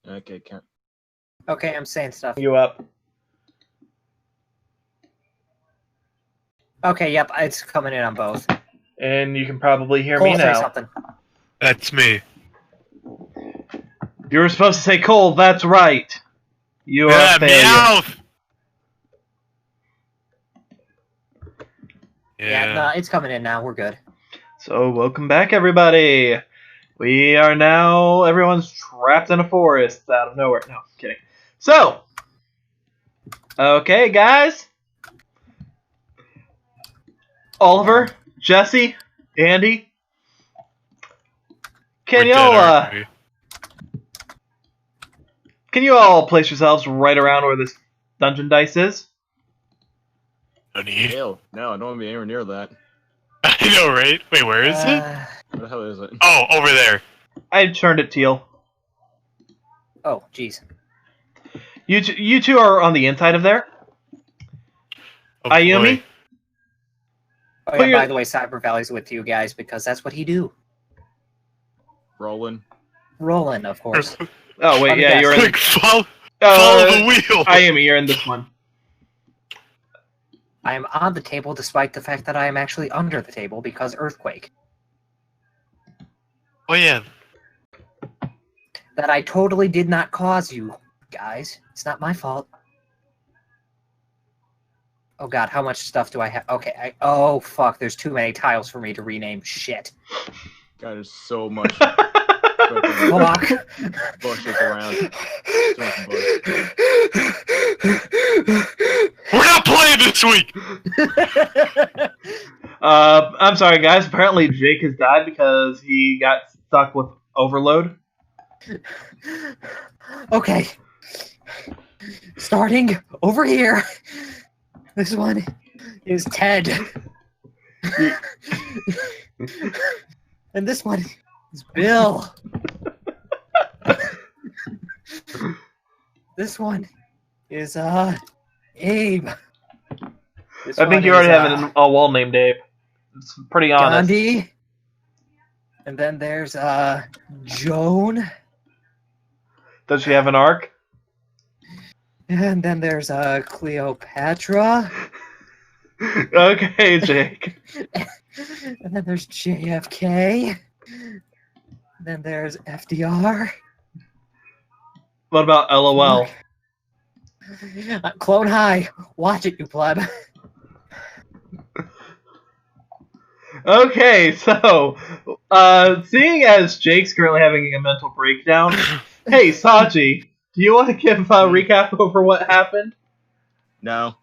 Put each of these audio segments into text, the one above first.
Okay, can't. Okay, I'm saying stuff. You up? Okay, yep, it's coming in on both. And you can probably hear Cole, me say now. something. That's me. You were supposed to say Cole. That's right. You are a failure. Meowth! Yeah, no, it's coming in now. We're good. So, welcome back, everybody. We are now, everyone's trapped in a forest out of nowhere. No, kidding. So, okay, guys. Oliver, Jesse, Andy. Can you all place yourselves right around where this dungeon dice is? No need. Hell, no, I don't want to be anywhere near that. I know, right? Wait, where is it? Where the hell is it? Oh, over there. I turned it teal. Oh, jeez. You two are on the inside of there. Oh, Ayumi? boy. Oh, yeah, by the way, Cyber Valley's with you guys because that's what he do. Rolling. Rolling, of course. Oh, wait, yeah, you're in Quick, follow the wheel. Ayumi, you're in this one. I am on the table despite the fact that I am actually under the table because earthquake. Oh, yeah. That I totally did not cause, you guys. It's not my fault. Oh god, how much stuff do I have? Okay, oh fuck, there's too many tiles for me to rename. Shit. God, there's so much Fuck. bushes around. So much bush. We're not playing this week! I'm sorry, guys. Apparently Jake has died because he got stuck with overload. Okay. Starting over here. This one is Ted. And this one is Bill. This one is Abe. This I think you already have a wall named Abe. It's pretty honest. Gandhi. And then there's Joan. Does she have an arc? And then there's Cleopatra. Okay, Jake. And then there's JFK. And then there's FDR. What about LOL? Clone High. Watch it, you pleb. Okay, so, seeing as Jake's currently having a mental breakdown, hey, Saji, do you want to give a recap over what happened? No.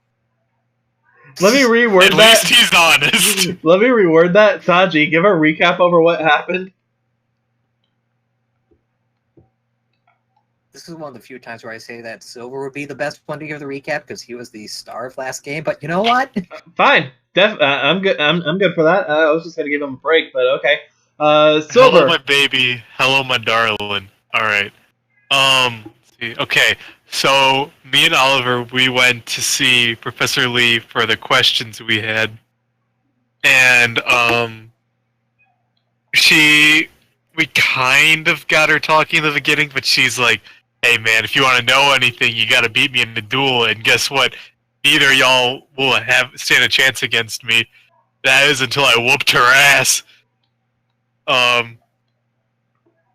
Let me reword At that. least he's honest. Let me reword that. Saji, give a recap over what happened. This is one of the few times where I say that Silver would be the best one to give the recap because he was the star of last game. But you know what? Fine. I'm good. I'm good for that. I was just gonna give him a break, but okay. Silver. Hello, my baby. Hello, my darling. All right. Let's see. Okay. So me and Oliver, we went to see Professor Lee for the questions we had, and we kind of got her talking in the beginning, but she's like, "Hey, man, if you want to know anything, you got to beat me in the duel." And guess what? Neither of y'all will stand a chance against me. That is until I whooped her ass.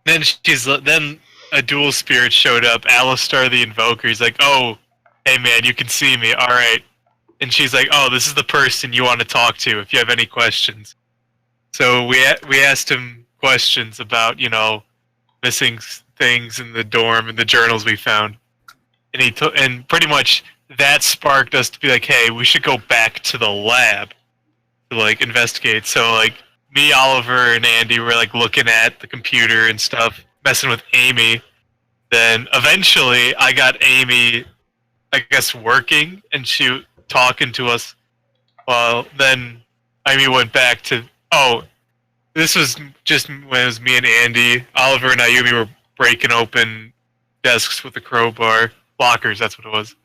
Then a dual spirit showed up, Alistar the Invoker. He's like, "Oh, hey man, you can see me, alright." And she's like, "Oh, this is the person you want to talk to if you have any questions." So we asked him questions about, missing things in the dorm and the journals we found. And and pretty much that sparked us to be like, "Hey, we should go back to the lab to investigate." So me, Oliver, and Andy were looking at the computer and stuff, messing with Amy. Then eventually I got Amy, I guess, working, and she talking to us. Well, then Amy went back to, this was just when it was me and Andy. Oliver and Ayumi were breaking open desks with a crowbar. Lockers, that's what it was.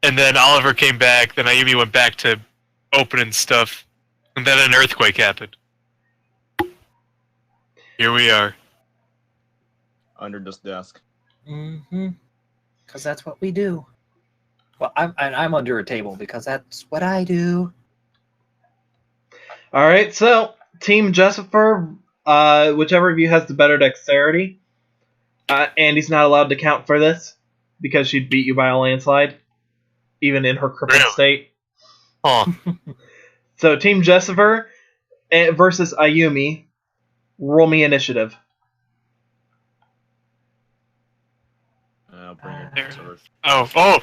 And then Oliver came back, then Ayumi went back to opening stuff, and then an earthquake happened. Here we are. Under this desk. Mm-hmm. Because that's what we do. Well, I'm under a table because that's what I do. All right, so Team Jessifer, whichever of you has the better dexterity. Andy's not allowed to count for this because she'd beat you by a landslide, even in her crippled Really? state. Huh. So Team Jessifer versus Ayumi. Roll me initiative. I'll bring it There. to her. Oh,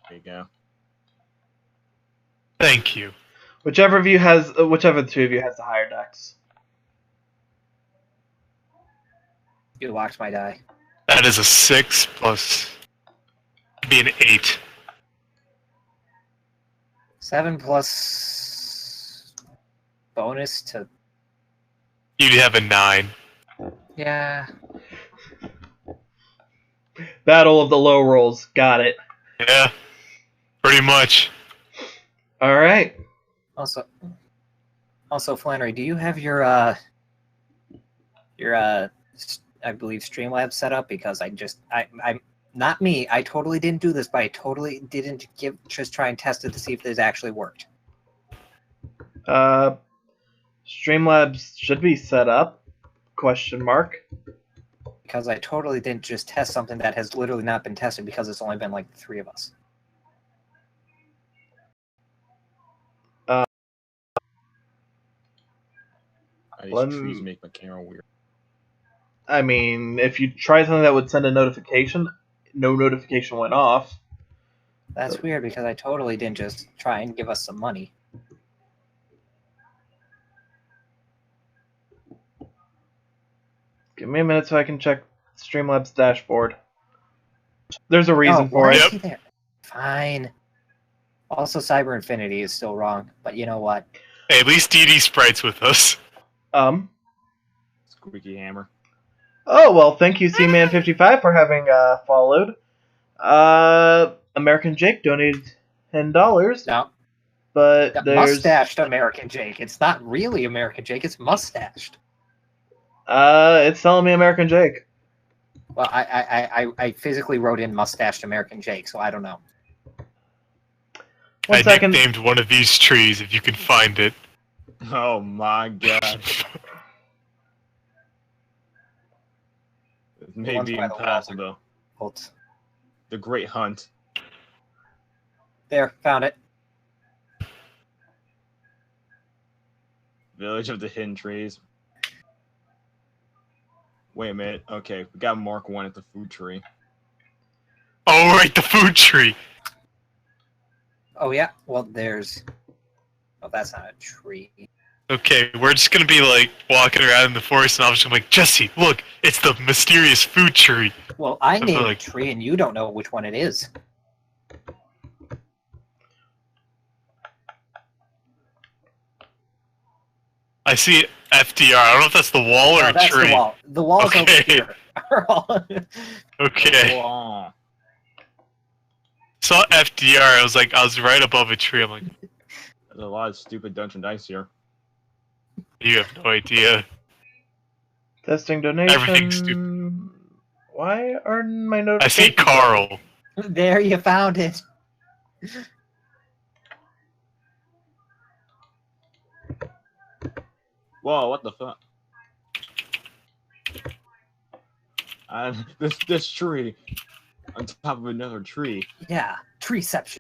There you go. thank you. Whichever of the two of you has the higher dex. You watch my die. That is a 6 plus be an 8. 7 plus bonus to... You'd have a 9. Yeah. Battle of the low rolls. Got it. Yeah, pretty much. All right. Also, Flannery, do you have your I believe Streamlabs set up? Because I'm not me. I totally didn't do this, but I totally didn't just try and test it to see if this actually worked. Streamlabs should be set up? Question mark. Because I totally didn't just test something that has literally not been tested because it's only been like 3 of us. These trees make my camera weird. I mean, if you try something that would send a notification, no notification went off. That's weird because I totally didn't just try and give us some money. Give me a minute so I can check Streamlabs dashboard. There's a reason for why it. is he there? Fine. Also, Cyber Infinity is still wrong, but you know what? Hey, at least DD Sprite's with us. Squeaky hammer. Oh, well, thank you, C-Man55, for having followed. American Jake donated $10. No, But there's... mustached American Jake. It's not really American Jake, it's mustached. It's telling me American Jake. Well, I physically wrote in mustached American Jake, so I don't know. One I second. nicknamed one of these trees, if you can find it. Oh my god. It may ones be by the wall. impossible. Hold. The Great Hunt. There, found it. Village of the Hidden Trees. Wait a minute. Okay, we got Mark 1 at the food tree. Oh, right, the food tree. Oh, yeah. Well, there's... Oh, that's not a tree. Okay, we're just gonna be like walking around in the forest, and I'm just gonna be like, Jesse, look, it's the mysterious food tree. Well, I named like- a tree, and you don't know which one it is. I see FDR. I don't know if that's the wall or No, a that's tree. the wall. The wall's over Okay. here. Okay. Oh, Saw FDR. I was right above a tree. I'm like, there's a lot of stupid Dungeon Dice here. you have no idea. Testing donation. Everything's stupid. Why are my I notifications? see Carl. There, you found it. Whoa, what the fuck? And this tree on top of another tree. Yeah, treeception.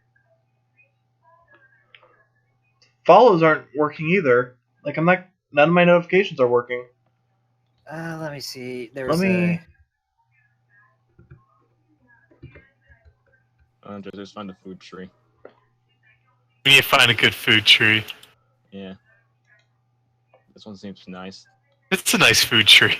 Follows aren't working either. Like I'm not. None of my notifications are working. Let me see. Let There's me. Just find the food tree. We need to find a good food tree. Yeah. This one seems nice. It's a nice food tree.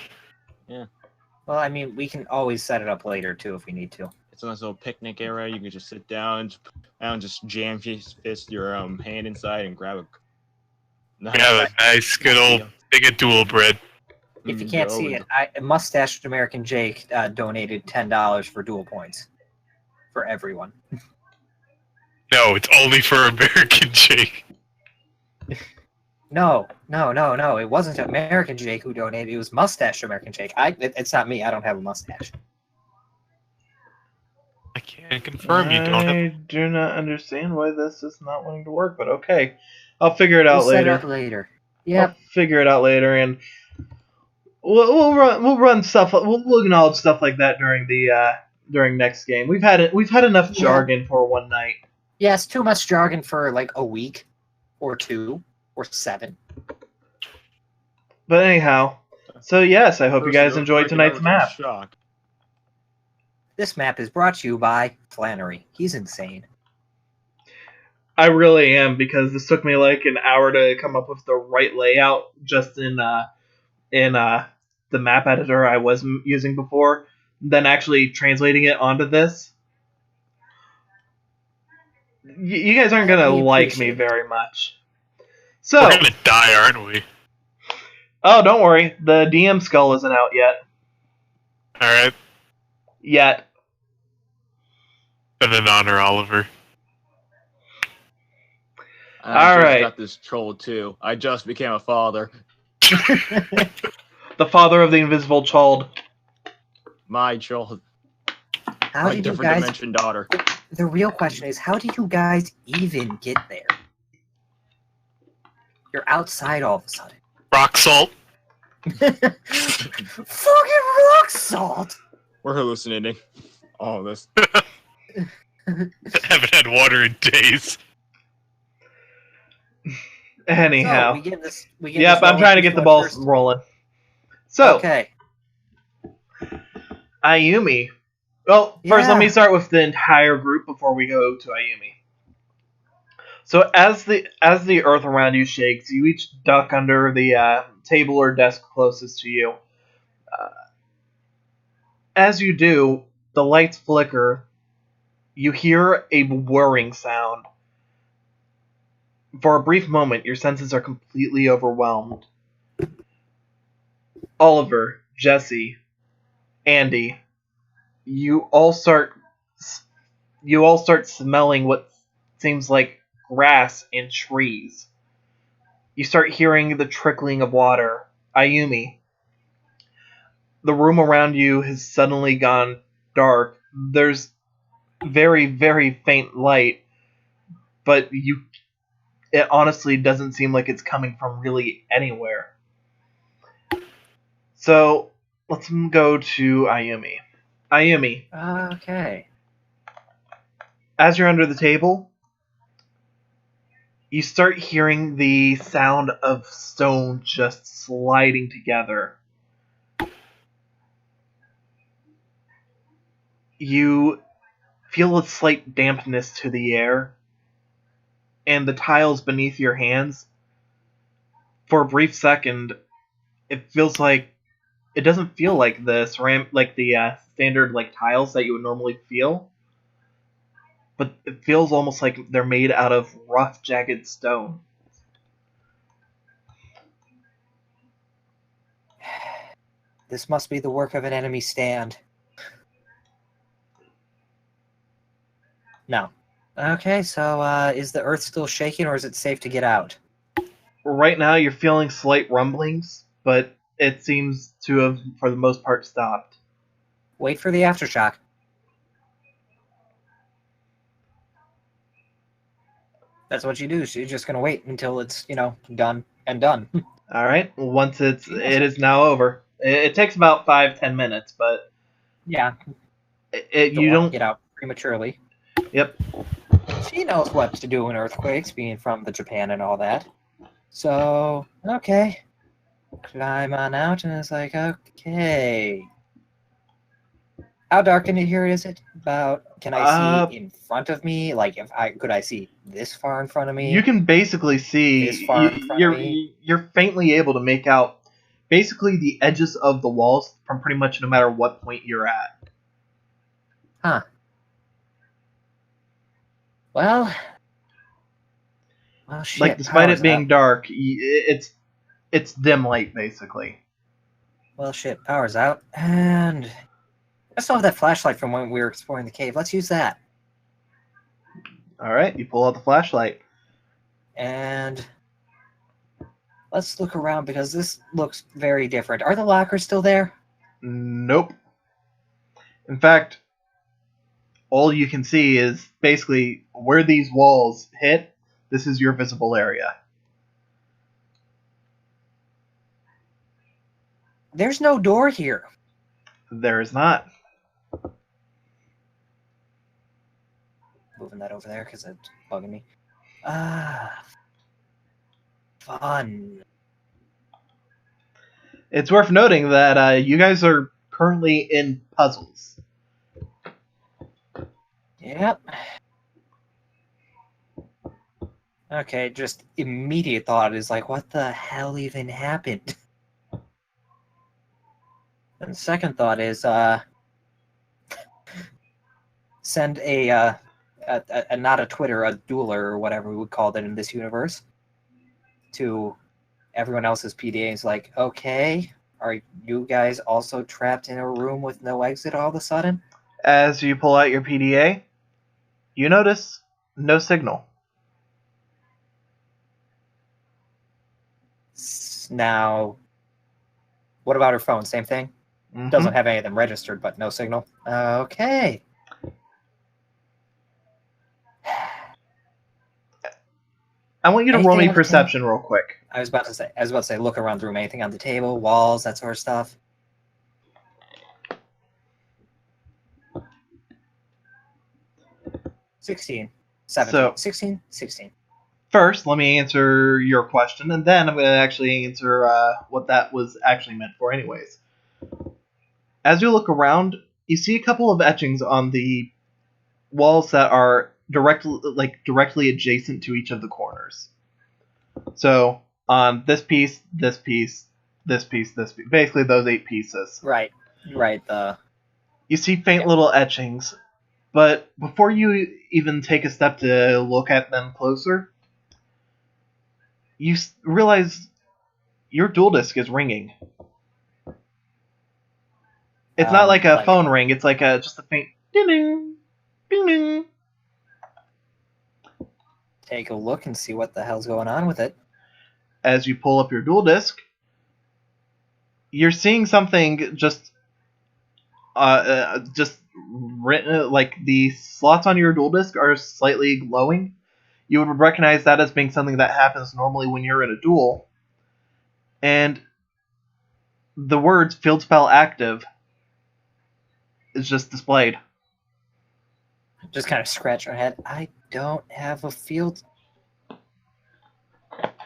Well, I mean, we can always set it up later, too, if we need to. It's a nice little picnic area. You can just sit down and just jam fist your hand inside and grab a We have a nice, good old thing of Duel bread. If you can't see it, Mustached American Jake donated $10 for dual points. For everyone. No, it's only for American Jake. No. It wasn't American Jake who donated. It was Mustached American Jake. It's not me. I don't have a mustache. I can't confirm you don't have. I do not understand why this is not wanting to work, but okay. I'll figure it out We'll set it later. up later. Yep. I'll figure it out later, and we'll run stuff. We'll acknowledge stuff like that during next game. We've had enough jargon for one night. Yes, too much jargon for like a week, or 2, or 7. But anyhow, so yes, I hope you guys enjoyed tonight's map. Shock. This map is brought to you by Flannery. He's insane. I really am, because this took me like an hour to come up with the right layout just in the map editor I was using before, then actually translating it onto this. You guys aren't gonna like me very much. So We're gonna die, aren't we? oh, don't worry, the DM skull isn't out yet. All right. Yet. And then honor Oliver. I All just right. got this troll too. I just became a father. The father of the invisible child. My child. How My did you different guys? dimension daughter. The real question is, how did you guys even get there? You're outside all of a sudden. Rock salt. Fucking rock salt. We're hallucinating. All of this. Haven't had water in days. Anyhow. So, we get this. Yep, I'm trying to get the balls rolling. So, okay. Ayumi. Well, first let Yeah. me start with the entire group before we go to Ayumi. So as the earth around you shakes, you each duck under the table or desk closest to you. As you do, the lights flicker. You hear a whirring sound. For a brief moment, your senses are completely overwhelmed. Oliver, Jesse, Andy, you all start smelling what seems like grass and trees. You start hearing the trickling of water. Ayumi, the room around you has suddenly gone dark. There's very, very faint light, but it honestly doesn't seem like it's coming from really anywhere. So, let's go to Ayumi. Ayumi, Okay. as you're under the table, you start hearing the sound of stone just sliding together. You feel a slight dampness to the air, and the tiles beneath your hands. For a brief second, it doesn't feel like the standard tiles that you would normally feel, but it feels almost like they're made out of rough, jagged stone. This must be the work of an enemy stand. No. Okay, so is the earth still shaking, or is it safe to get out? Right now, you're feeling slight rumblings, but it seems to have, for the most part, stopped. Wait for the aftershock. That's what you do. So you're just gonna wait until it's, done and done. All right. Once it is now over. It takes about 5-10 minutes, but Yeah. you don't get out prematurely. Yep. She knows what to do in earthquakes, being from the Japan and all that. So, okay. Climb on out, and it's like, okay. How dark in here is it? Can I see in front of me? Like, could I see this far in front of me? You can basically see. This far in front of me? You're faintly able to make out basically the edges of the walls from pretty much no matter what point you're at. Huh. Well, shit. Like, despite power's it being up. dark, it's dim light basically. Well, shit, power's out, and I still have that flashlight from when we were exploring the cave. Let's use that. All right, you pull out the flashlight. And let's look around, because this looks very different. Are the lockers still there? Nope. In fact, all you can see is basically where these walls hit. This is your visible area. There's no door here. There is not. Moving that over there because it's bugging me. Ah, fun. It's worth noting that you guys are currently in puzzles. Yep. Okay, just immediate thought is like, what the hell even happened? And the second thought is, send a not a Twitter, a dueler or whatever we would call it in this universe, to everyone else's PDA. Is like, okay, are you guys also trapped in a room with no exit all of a sudden? As you pull out your PDA, you notice no signal. Now, what about her phone? Same thing? Mhm. Doesn't have any of them registered, but no signal. Okay. I want you to roll Anything me on the perception real quick. I was about to say, look around the room. Anything on the table, walls, that sort of stuff. (16, 17, So- 16, 16. First, let me answer your question, and then I'm going to actually answer what that was actually meant for anyways. As you look around, you see a couple of etchings on the walls that are directly adjacent to each of the corners. So, on this piece, this piece, this piece, this piece, basically those 8 pieces. Right. You see faint Yeah. little etchings, but before you even take a step to look at them closer, you realize your dual disk is ringing. It's not like a phone ring, it's like just a faint ding ding, ding ding. Take a look and see what the hell's going on with it. As you pull up your dual disk, you're seeing something just written, like the slots on your dual disk are slightly glowing. You would recognize that as being something that happens normally when you're in a duel. And the words field spell active is just displayed. Just kind of scratch her head. I don't have a field.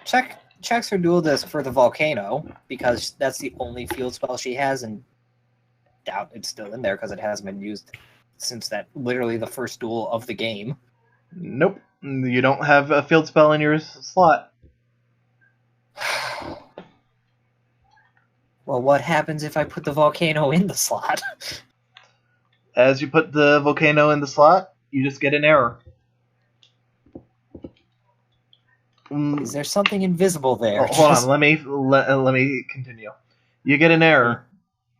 Checks her dual disk for the volcano, because that's the only field spell she has, and doubt it's still in there because it hasn't been used since that literally the first duel of the game. Nope. You don't have a field spell in your slot. Well, what happens if I put the volcano in the slot? As you put the volcano in the slot, you just get an error. Is there something invisible there? Hold on, let me continue. You get an error.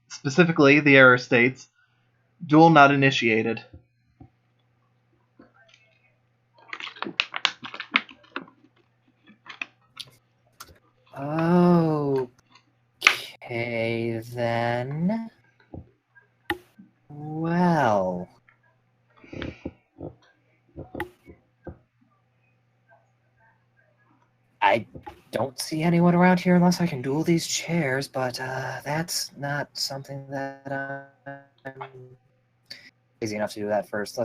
Specifically, the error states, duel not initiated. Okay, then. Well. I don't see anyone around here unless I can duel these chairs, but that's not something that I'm easy enough to do that first.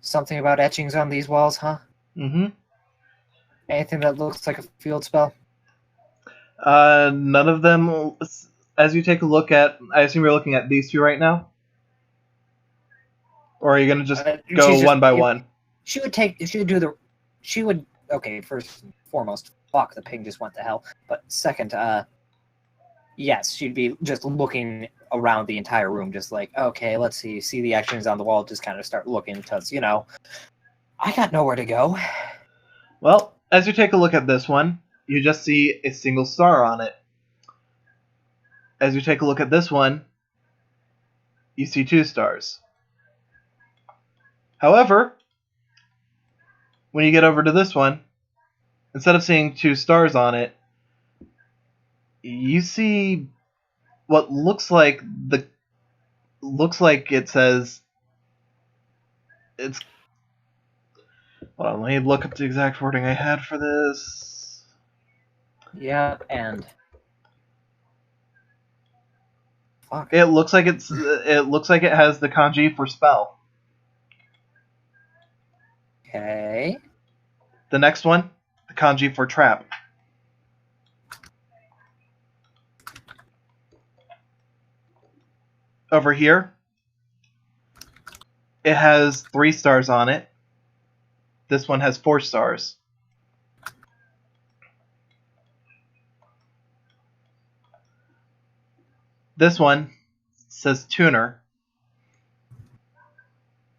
Something about etchings on these walls, huh? Mm-hmm. Anything that looks like a field spell? None of them. As you take a look at, I assume you're looking at these two right now, or are you gonna just go one by one? She would. Okay, first and foremost, fuck, the ping just went to hell. But second, yes, she'd be just looking around the entire room, just like, okay, let's see the actions on the wall, just kind of start looking, because, I got nowhere to go. Well, as you take a look at this one, you just see a single star on it. As you take a look at this one, you see 2 stars. However, when you get over to this one, instead of seeing 2 stars on it, you see what looks like it says It's... Hold on, let me look up the exact wording I had for this. Yep, and fuck. It looks like it has the kanji for spell. Okay. The next one, the kanji for trap. Over here, it has 3 stars on it. This one has 4 stars. This one says tuner.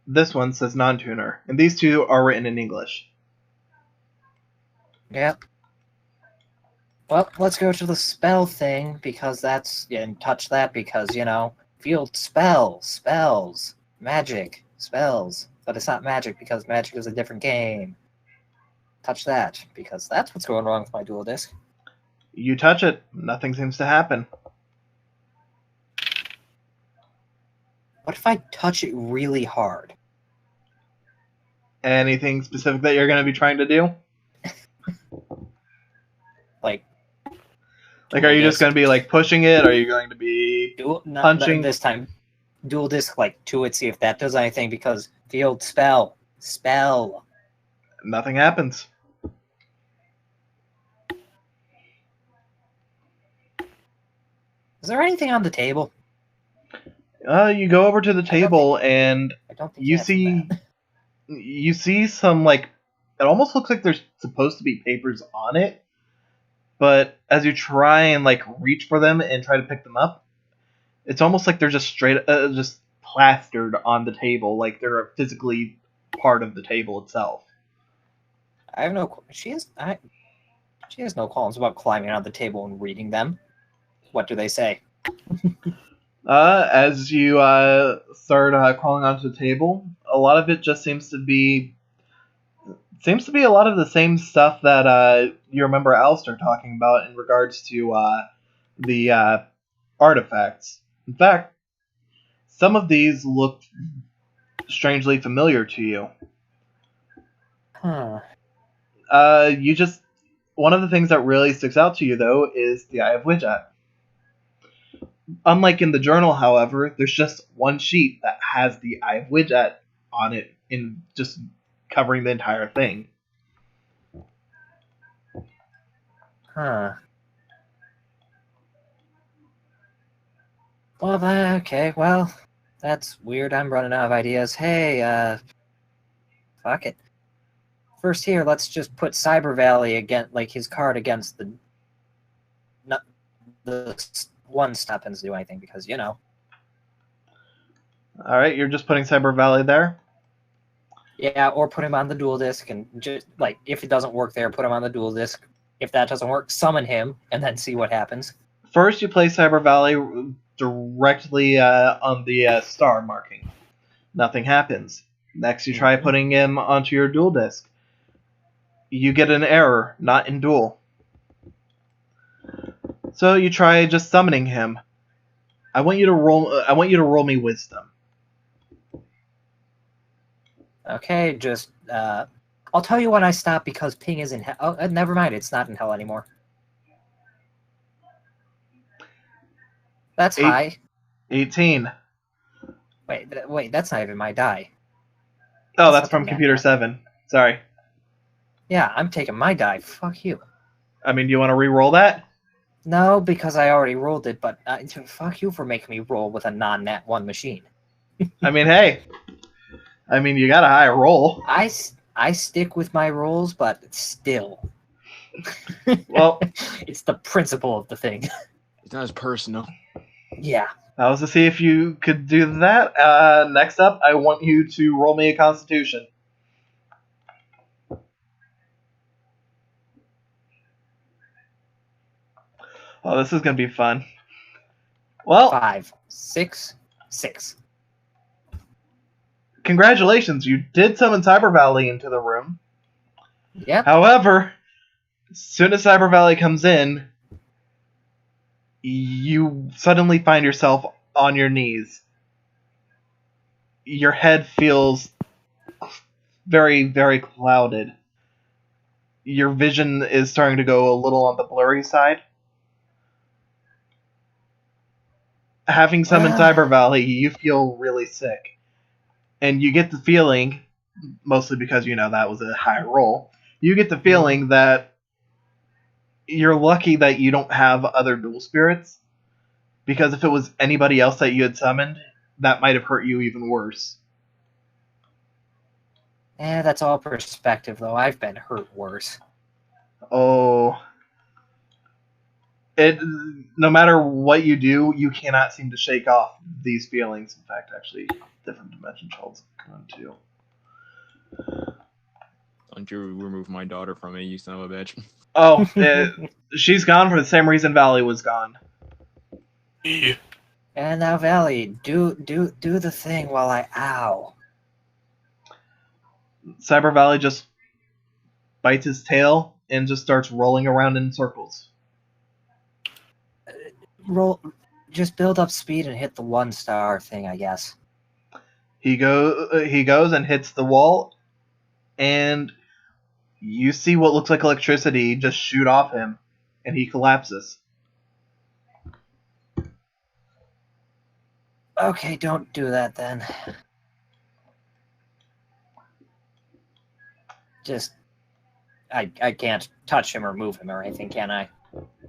This one says non-tuner. And these two are written in English. Yep. Well, let's go to the spell thing, because that's... Yeah, and touch that, because, you know, field spells, magic, spells. But it's not magic, because magic is a different game. Touch that, because that's what's going wrong with my dual disc. You touch it, nothing seems to happen. What if I touch it really hard? Anything specific that you're going to be trying to do? Like, are you just going to be, like, pushing it? Are you going to be punching? This time, dual disc, like, to it, see if that does anything, because field spell. Nothing happens. Is there anything on the table? You go over to the table and I don't think you see some, like, it almost looks like there's supposed to be papers on it, but as you try and, like, reach for them and try to pick them up, it's almost like they're just just plastered on the table, like they're physically part of the table itself. I have no... She has no qualms about climbing on the table and reading them. What do they say? As you start crawling onto the table, a lot of it just seems to be a lot of the same stuff that you remember Alistair talking about in regards to the artifacts. In fact, some of these look strangely familiar to you. Huh. One of the things that really sticks out to you, though, is the Eye of Widget. Unlike in the journal, however, there's just one sheet that has the Eye of Widget on it, in just covering the entire thing. Huh. Well, okay, well, that's weird. I'm running out of ideas. Hey, fuck it. First here, let's just put Cyber Valley against, like, his card against the one stop and do anything, because, you know. Alright, you're just putting Cyber Valley there? Yeah, or put him on the dual disc, and just, like, if it doesn't work there, put him on the dual disc. If that doesn't work, summon him, and then see what happens. First, you place Cyber Valley directly on the star marking. Nothing happens. Next, you try putting him onto your dual disc. You get an error, not in duel. So you try just summoning him. I want you to roll me wisdom. Okay, just I'll tell you when I stop, because ping is in hell. Oh, never mind, it's not in hell anymore. That's high. 18. Wait, that's not even my die. Oh, that's from Computer 7. Sorry. Yeah, I'm taking my die. Fuck you. I mean, do you want to re-roll that? No, because I already rolled it, but fuck you for making me roll with a non-nat 1 machine. I mean, hey. I mean, you got a high roll. I stick with my rolls, but still. Well, it's the principle of the thing. It's not as personal. Yeah. that was to see if you could do that. Next up, I want you to roll me a Constitution. Oh, this is going to be fun. Well, 5, 6, 6. Congratulations, you did summon Cyber Valley into the room. Yep. However, as soon as Cyber Valley comes in, you suddenly find yourself on your knees. Your head feels very, very clouded. Your vision is starting to go a little on the blurry side. Having summoned Cyber Valley, you feel really sick. And you get the feeling, mostly because, that was a high roll, you get the feeling that you're lucky that you don't have other dual spirits, because if it was anybody else that you had summoned, that might have hurt you even worse. That's all perspective, though. I've been hurt worse. Oh. No matter what you do, you cannot seem to shake off these feelings. In fact, actually, different dimension shells come too. Don't you remove my daughter from me, you son of a bitch. Oh, she's gone for the same reason Valley was gone. Yeah. And now, Valley, do the thing while I ow. Cyber Valley just bites his tail and just starts rolling around in circles. Just build up speed and hit the 1-star thing, I guess. He goes and hits the wall, and you see what looks like electricity just shoot off him, and he collapses. Okay, don't do that then. Just, I can't touch him or move him or anything, can I?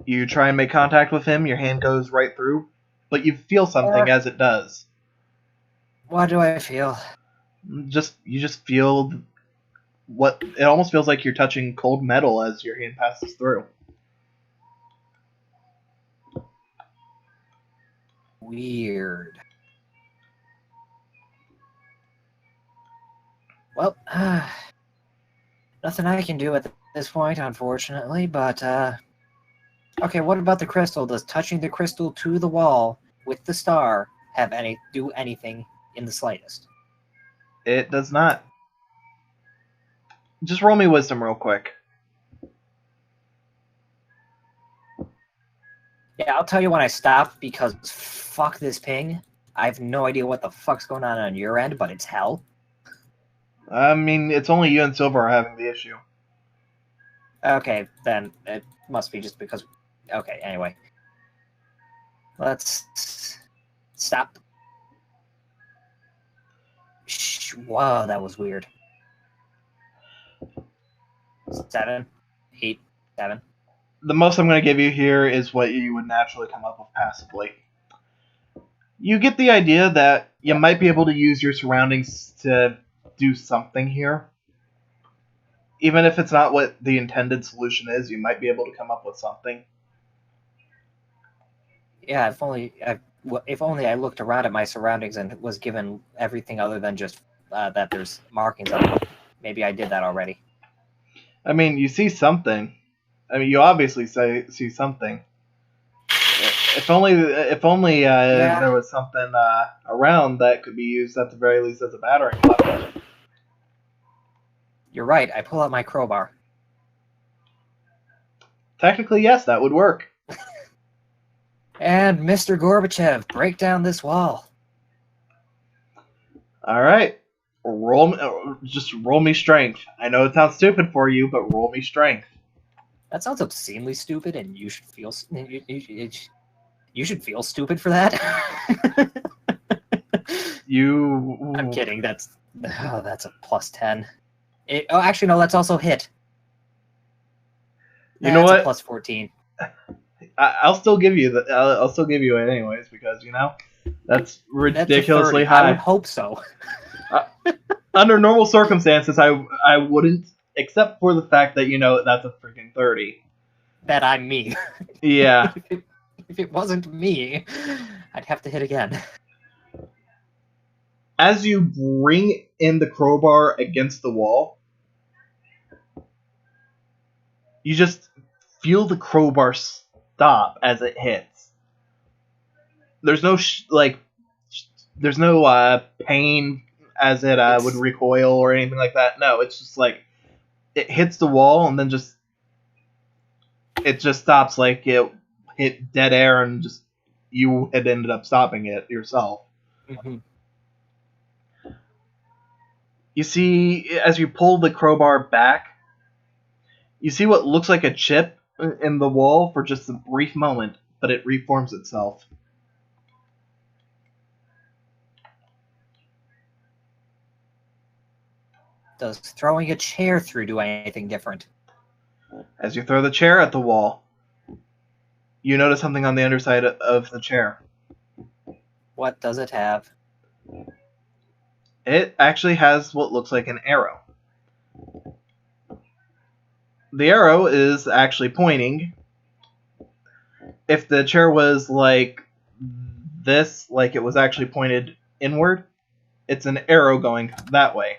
You try and make contact with him, your hand goes right through, but you feel something as it does. What do I feel? You just feel what it almost feels like you're touching cold metal as your hand passes through. Weird. Well, nothing I can do at this point, unfortunately, but, okay, what about the crystal? Does touching the crystal to the wall with the star do anything in the slightest? It does not. Just roll me wisdom real quick. Yeah, I'll tell you when I stop, because fuck this ping. I have no idea what the fuck's going on your end, but it's hell. I mean, it's only you and Silver are having the issue. Okay, then it must be just because... Okay, anyway. Let's... Stop. Whoa, that was weird. 7, 8, 7. The most I'm going to give you here is what you would naturally come up with passively. You get the idea that you might be able to use your surroundings to do something here. Even if it's not what the intended solution is, you might be able to come up with something. Yeah, if only I looked around at my surroundings and was given everything other than just that there's markings on them. Maybe I did that already. I mean, you see something. I mean, you obviously see something. If only there was something around that could be used at the very least as a battering weapon. You're right. I pull out my crowbar. Technically, yes, that would work. And Mr. Gorbachev, break down this wall. All right, just roll me strength. I know it sounds stupid for you, but roll me strength. That sounds obscenely stupid, and you should feel you should feel stupid for that. I'm kidding. That's a +10. Actually, no. That's also hit. You know what? A +14. I'll still give you that. I'll still give you it anyways because that's ridiculously that's high. I would hope so. Under normal circumstances, I wouldn't, except for the fact that that's a freaking 30. That I'm me. Yeah. If it wasn't me, I'd have to hit again. As you bring in the crowbar against the wall, you just feel the crowbar stop as it hits. There's no pain as it would recoil or anything like that. No, it's just like it hits the wall and then it just stops, like it hit dead air and just you had ended up stopping it yourself. Mm-hmm. You see, as you pull the crowbar back, you see what looks like a chip in the wall for just a brief moment, but it reforms itself. Does throwing a chair through do anything different? As you throw the chair at the wall, you notice something on the underside of the chair. What does it have? It actually has what looks like an arrow. The arrow is actually pointing. If the chair was like this, like it was actually pointed inward, it's an arrow going that way.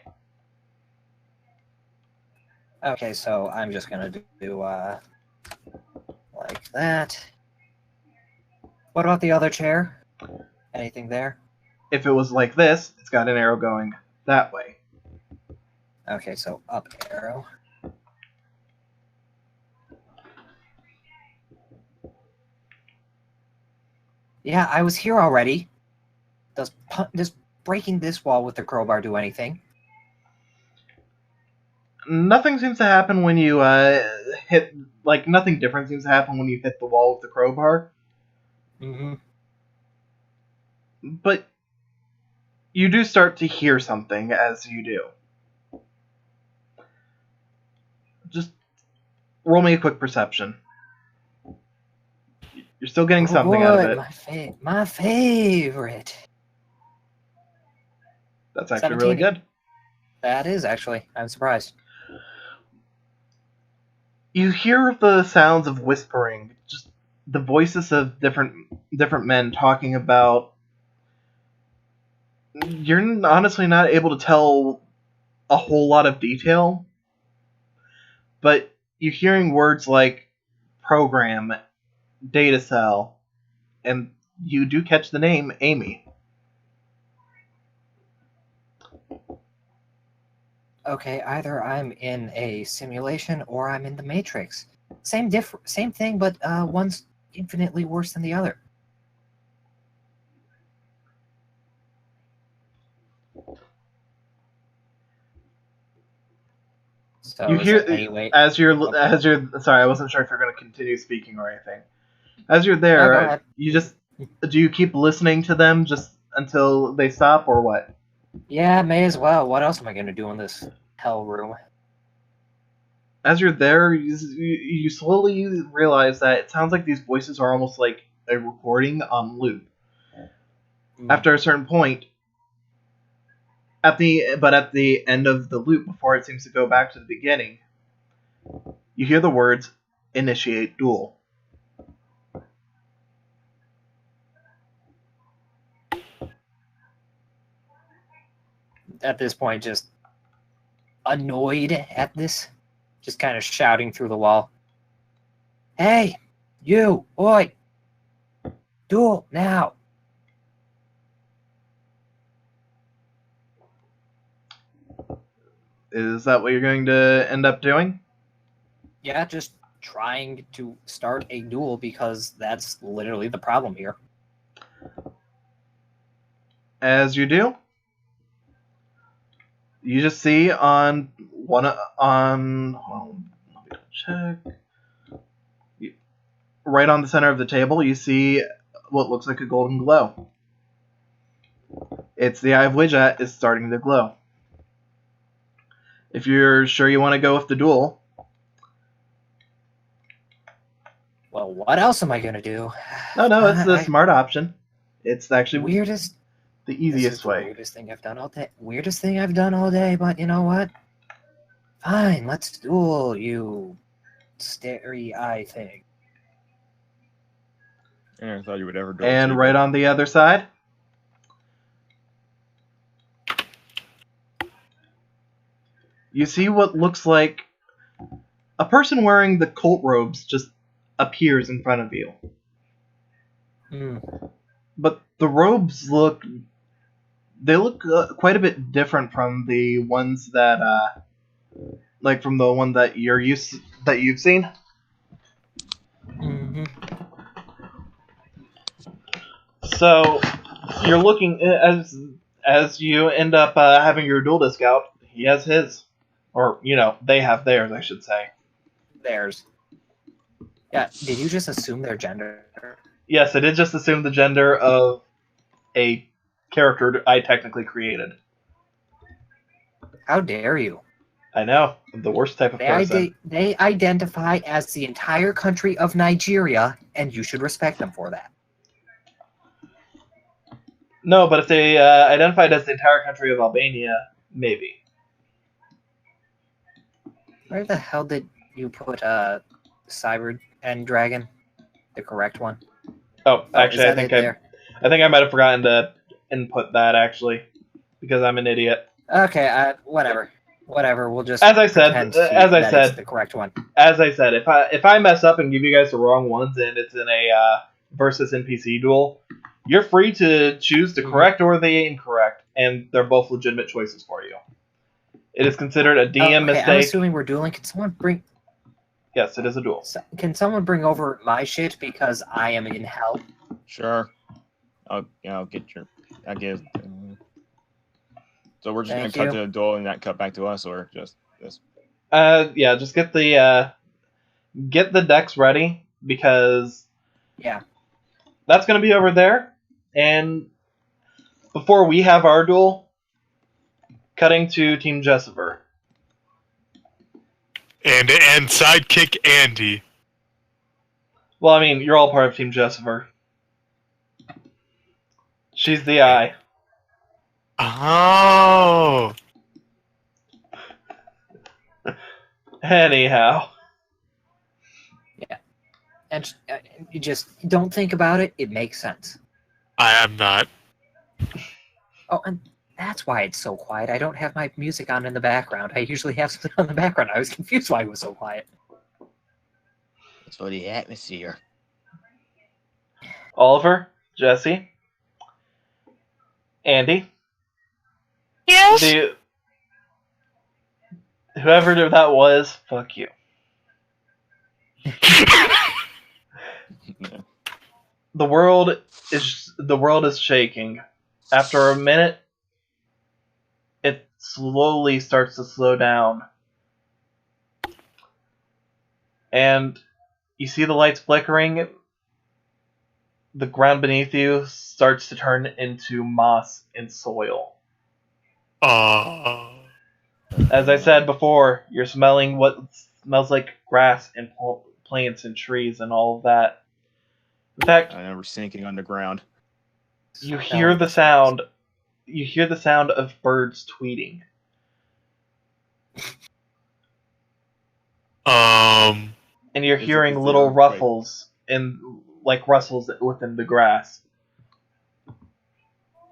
Okay, so I'm just gonna do like that. What about the other chair? Anything there? If it was like this, it's got an arrow going that way. Okay, so up arrow. Yeah, I was here already. Does breaking this wall with the crowbar do anything? Nothing seems to happen when you hit. Like, nothing different seems to happen when you hit the wall with the crowbar. Mm-hmm. But you do start to hear something as you do. Just roll me a quick perception. You're still getting something out of it. My favorite. That's actually really good. That is, actually. I'm surprised. You hear the sounds of whispering, just the voices of different men talking about. You're honestly not able to tell a whole lot of detail, but you're hearing words like program, data cell, and you do catch the name Amy. Okay, either I'm in a simulation or I'm in the Matrix. Same thing, but one's infinitely worse than the other. So You hear anyway, as you're sorry, I wasn't sure if you're going to continue speaking or anything. As you're there, you just do you keep listening to them just until they stop or what? Yeah, may as well. What else am I going to do in this hell room? As you're there, you slowly realize that it sounds like these voices are almost like a recording on loop. After a certain point, at the end of the loop, before it seems to go back to the beginning, you hear the words "initiate duel." At this point, just annoyed at this, just kind of shouting through the wall. Hey, you, boy, duel now. Is that what you're going to end up doing? Yeah, just trying to start a duel because that's literally the problem here. As you do, you just see on hold on, let me check. Right on the center of the table, you see what looks like a golden glow. It's the eye of Widget is starting to glow. If you're sure you want to go with the duel. Well, what else am I gonna do? No, it's the smart option. It's actually the easiest way. Weirdest thing I've done all day. Weirdest thing I've done all day, but you know what? Fine, let's duel, you starry eye thing. I never thought you would ever do. And right on the other side, you see what looks like a person wearing the cult robes just appears in front of you. But the robes look quite a bit different from the ones that like from the one that you've seen. Mm-hmm. So you're looking as you end up having your dual disc out. He has his. Or, they have theirs, I should say. Theirs. Yeah, did you just assume their gender? Yes, I did just assume the gender of a character I technically created. How dare you? I know. I'm the worst type of person. They identify as the entire country of Nigeria, and you should respect them for that. No, but if they identified as the entire country of Albania, maybe. Where the hell did you put Cyber and Dragon? The correct one? Oh, actually, is that I think I might have forgotten to input that, actually, because I'm an idiot. Okay, whatever. Whatever, we'll just As I said, it's the correct one. As I said, if I mess up and give you guys the wrong ones and it's in a versus NPC duel, you're free to choose the correct or the incorrect, and they're both legitimate choices for you. It is considered a DM mistake. I'm assuming we're dueling. Can someone bring... Yes, it is a duel. Can someone bring over my shit because I am in hell? Sure. I'll get your... I guess... So we're just going to cut to the duel and not cut back to us, or just this? Yeah, just get the decks ready, because... Yeah. That's going to be over there, and before we have our duel, cutting to Team Jessifer. And sidekick Andy. Well, I mean, you're all part of Team Jessifer. She's the eye. Oh. Anyhow. Yeah. And you just don't think about it. It makes sense. I am not. Oh, and that's why it's so quiet. I don't have my music on in the background. I usually have something on the background. I was confused why it was so quiet. It's for the atmosphere. Oliver, Jesse, Andy. Yes. Whoever that was, fuck you. The world is shaking. After a minute, it slowly starts to slow down. And you see the lights flickering. The ground beneath you starts to turn into moss and soil. As I said before, you're smelling what smells like grass and plants and trees and all of that. In fact, I know we're sinking underground. You hear the sound. You hear the sound of birds tweeting. And you're hearing little ruffles rustles within the grass.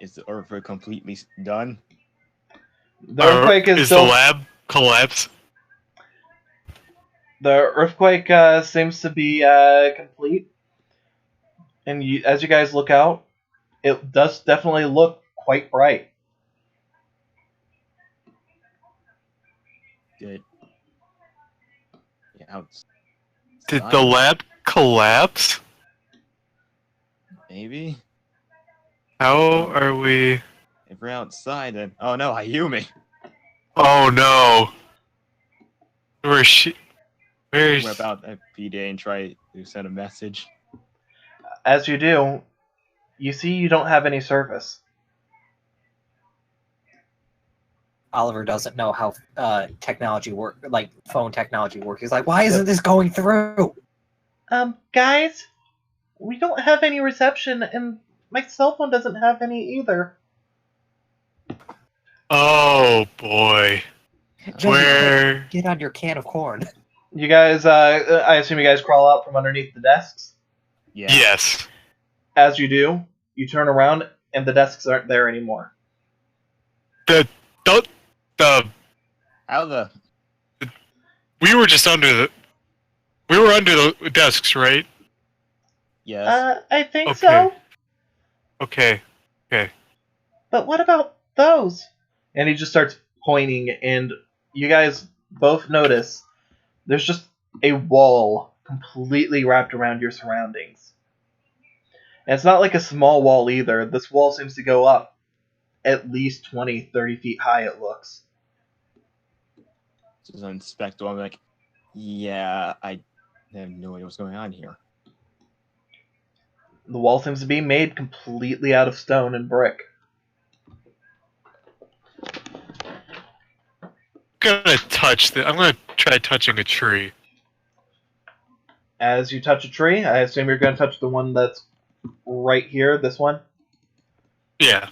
Is the earthquake completely done? The earthquake is the lab collapse? The earthquake seems to be complete. And as you guys look out, it does definitely look quite bright. Good. Yeah, did the lab collapse? Maybe. How are we... If we're outside, then... Oh no, Ayumi! Oh no! Where is she? We're about FPD and try to send a message. As you do, you see you don't have any service. Oliver doesn't know how technology work, like phone technology works. He's like, why isn't this going through? Guys, we don't have any reception, and my cell phone doesn't have any either. Oh boy. Where? Get on your can of corn. You guys, I assume you guys crawl out from underneath the desks? Yeah. Yes. As you do, you turn around, and the desks aren't there anymore. How the... We were just under the... We were under the desks, right? Yes. I think so. Okay. But what about those? And he just starts pointing, and you guys both notice there's just a wall completely wrapped around your surroundings. And it's not like a small wall either. This wall seems to go up at least 20, 30 feet high, it looks. Just inspect one. Like, yeah, I have no idea what's going on here. The wall seems to be made completely out of stone and brick. I'm gonna try touching a tree. As you touch a tree, I assume you're going to touch the one that's right here, this one. Yeah.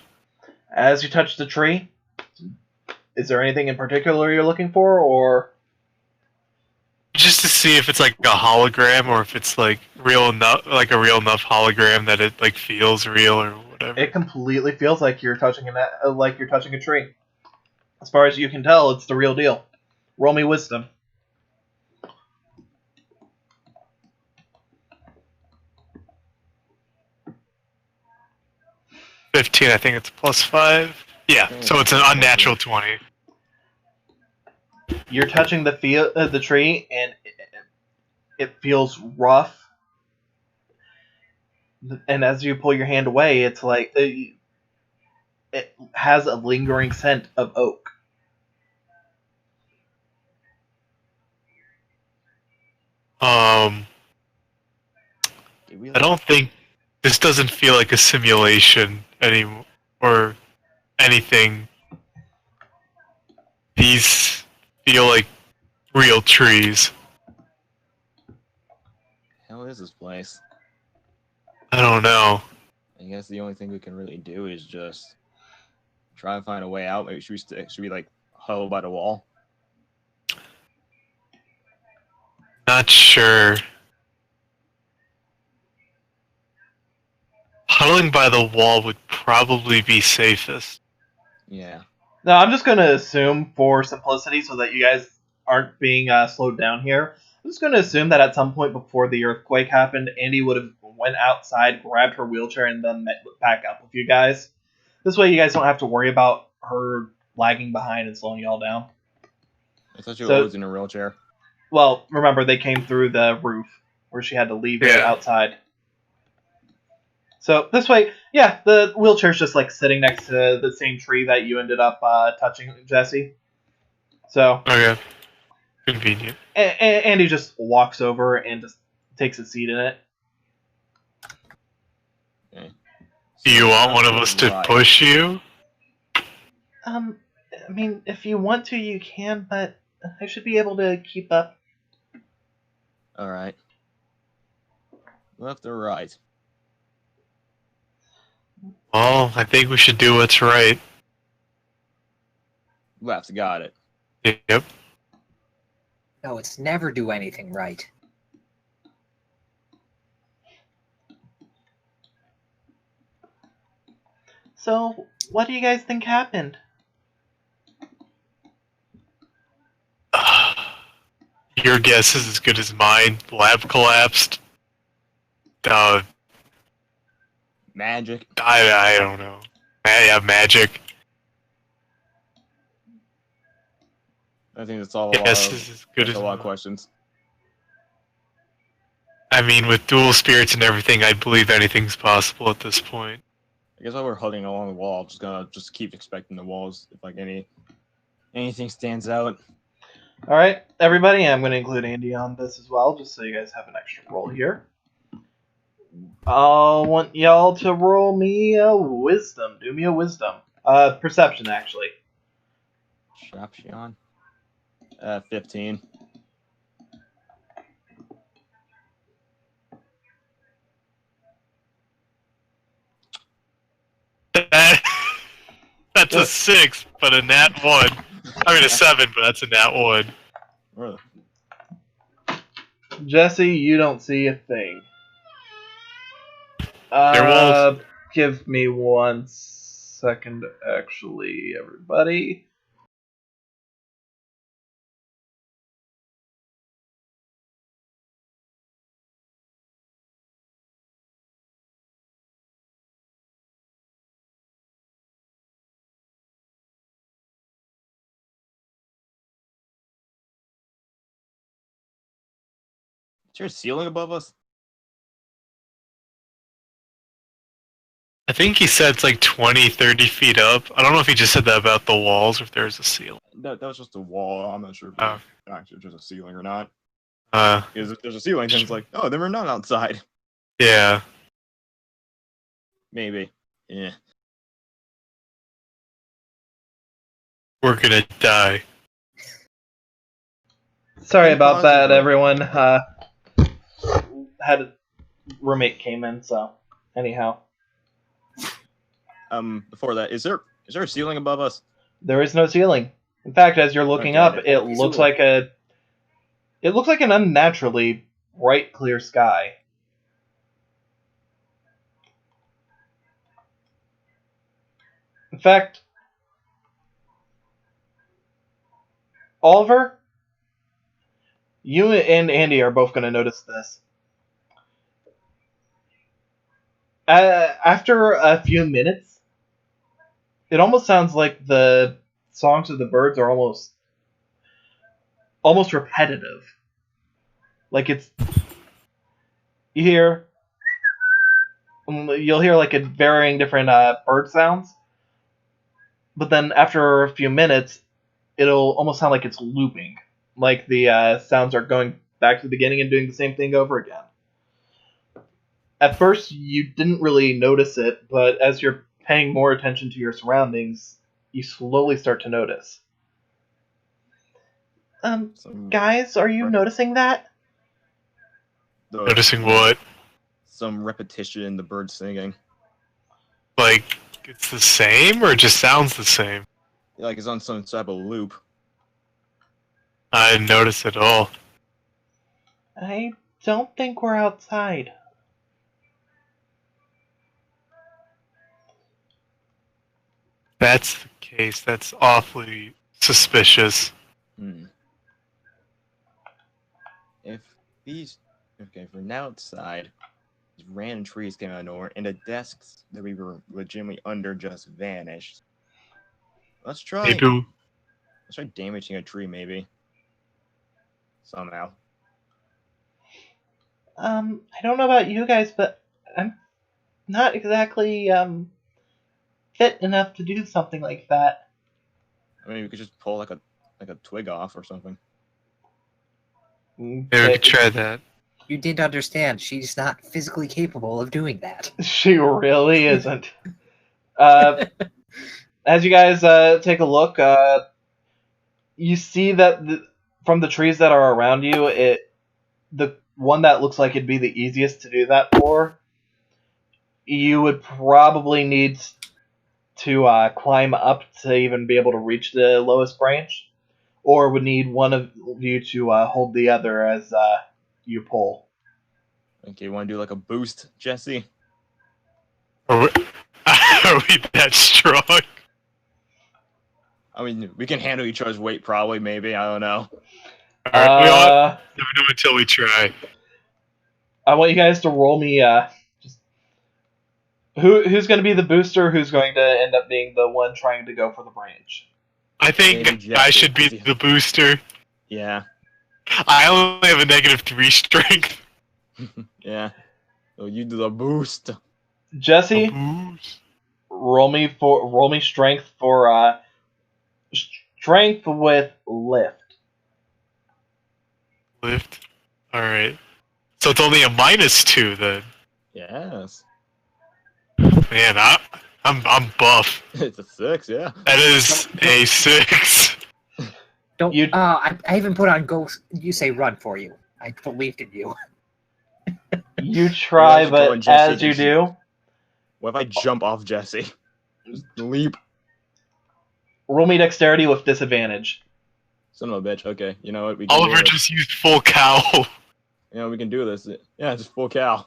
As you touch the tree, is there anything in particular you're looking for, or Just to see if it's like a hologram or if it's like real enough, like a real enough hologram that it like feels real or whatever. it completely feels like you're touching a tree. As far as you can tell, it's the real deal. Roll me wisdom. 15, I think it's +5. Yeah, so it's an unnatural 20. You're touching the tree, and it feels rough. And as you pull your hand away, it's like it has a lingering scent of oak. I don't think this doesn't feel like a simulation anymore or anything. These feel like real trees. Hell is this place? I don't know. I guess the only thing we can really do is just try and find a way out. Maybe should we like huddle by the wall? Not sure. Huddling by the wall would probably be safest. Yeah. No, I'm just going to assume, for simplicity, so that you guys aren't being slowed down here, I'm just going to assume that at some point before the earthquake happened, Andy would have went outside, grabbed her wheelchair, and then met back up with you guys. This way you guys don't have to worry about her lagging behind and slowing y'all down. I thought you were always in a wheelchair. Well, remember, they came through the roof, where she had to leave it outside. So this way, yeah, the wheelchair's just like sitting next to the same tree that you ended up touching, Jesse. So okay, convenient. Andy just walks over and just takes a seat in it. Okay. Do you want one of us to push you? I mean, if you want to, you can, but I should be able to keep up. All right. Left or right? Well, I think we should do what's right. Left. Got it. Yep. No, it's never do anything right. So, what do you guys think happened? Your guess is as good as mine. Lab collapsed. Magic. I don't know. Yeah, magic. I think that's all. Guess is as good as a lot of mine. questions. I mean, with dual spirits and everything, I believe anything's possible at this point. I guess while we're huddling along the wall, I'm just gonna keep expecting the walls if like anything stands out. All right, everybody, I'm going to include Andy on this as well, just so you guys have an extra roll here. I'll want y'all to roll me a wisdom. Do me a wisdom. Perception, actually. Shopshion. 15. That's a 6, but a nat 1. I mean a 7, but that's a nat 1. Really? Jesse, you don't see a thing. Give me 1 second, actually, everybody. Is there a ceiling above us? I think he said it's like 20, 30 feet up. I don't know if he just said that about the walls or if there's a ceiling. That was just a wall. I'm not sure if Oh. it's actually just a ceiling or not. Uh, Because if there's a ceiling, then it's like, oh, then we're not outside. yeah. Maybe. Yeah. We're gonna die. Sorry about that, Impossible. everyone. Had a roommate came in, so anyhow, Before that, is there a ceiling above us? there is no ceiling. In fact, as you're looking Okay, up, it looks cool. like an unnaturally bright, clear sky. In fact, Oliver, you and Andy are both going to notice this. After a few minutes, it almost sounds like the songs of the birds are almost repetitive. Like you'll hear like a varying different bird sounds, but then after a few minutes, it'll almost sound like it's looping, like the sounds are going back to the beginning and doing the same thing over again. At first, you didn't really notice it, but as you're paying more attention to your surroundings, you slowly start to notice. Guys, are you noticing that? Noticing what? Some repetition in the bird singing. Like, it's the same or it just sounds the same? Like it's on some type of loop. I didn't notice at all. I don't think we're outside. That's the case. That's awfully suspicious. If we're now outside, these random trees came out of nowhere, and the desks that we were legitimately under just vanished. Let's try damaging a tree, maybe. Somehow. I don't know about you guys, but I'm not exactly fit enough to do something like that. I mean, we could just pull like a twig off or something. Maybe we could try that. You didn't understand. She's not physically capable of doing that. She really isn't. As you guys take a look, you see that from the trees that are around you, the one that looks like it'd be the easiest to do that for, you would probably need to climb up to even be able to reach the lowest branch, or would need one of you to hold the other as you pull. Okay, you want to do like a boost, Jesse? Are we that strong? I mean, we can handle each other's weight, probably, maybe. I don't know. Alright, we all never know until we try. I want you guys to roll me. Who's going to be the booster? Who's going to end up being the one trying to go for the branch? I think I should be the booster. Yeah. I only have a -3 strength. Yeah. So you do the boost. Jesse, roll me strength for strength with lift. Lift? Alright. So it's only a -2 then. Yes. Man, I'm buff. It's a 6, yeah. That is a 6. Don't. I even put on ghost. You say run for you. I believed in you. You try, but as you do, what if I jump off Jesse? Just leap. Roll me dexterity with disadvantage. Son of a bitch. Okay, you know what? We can Oliver just used full cow. You know, we can do this. Yeah, just full cow.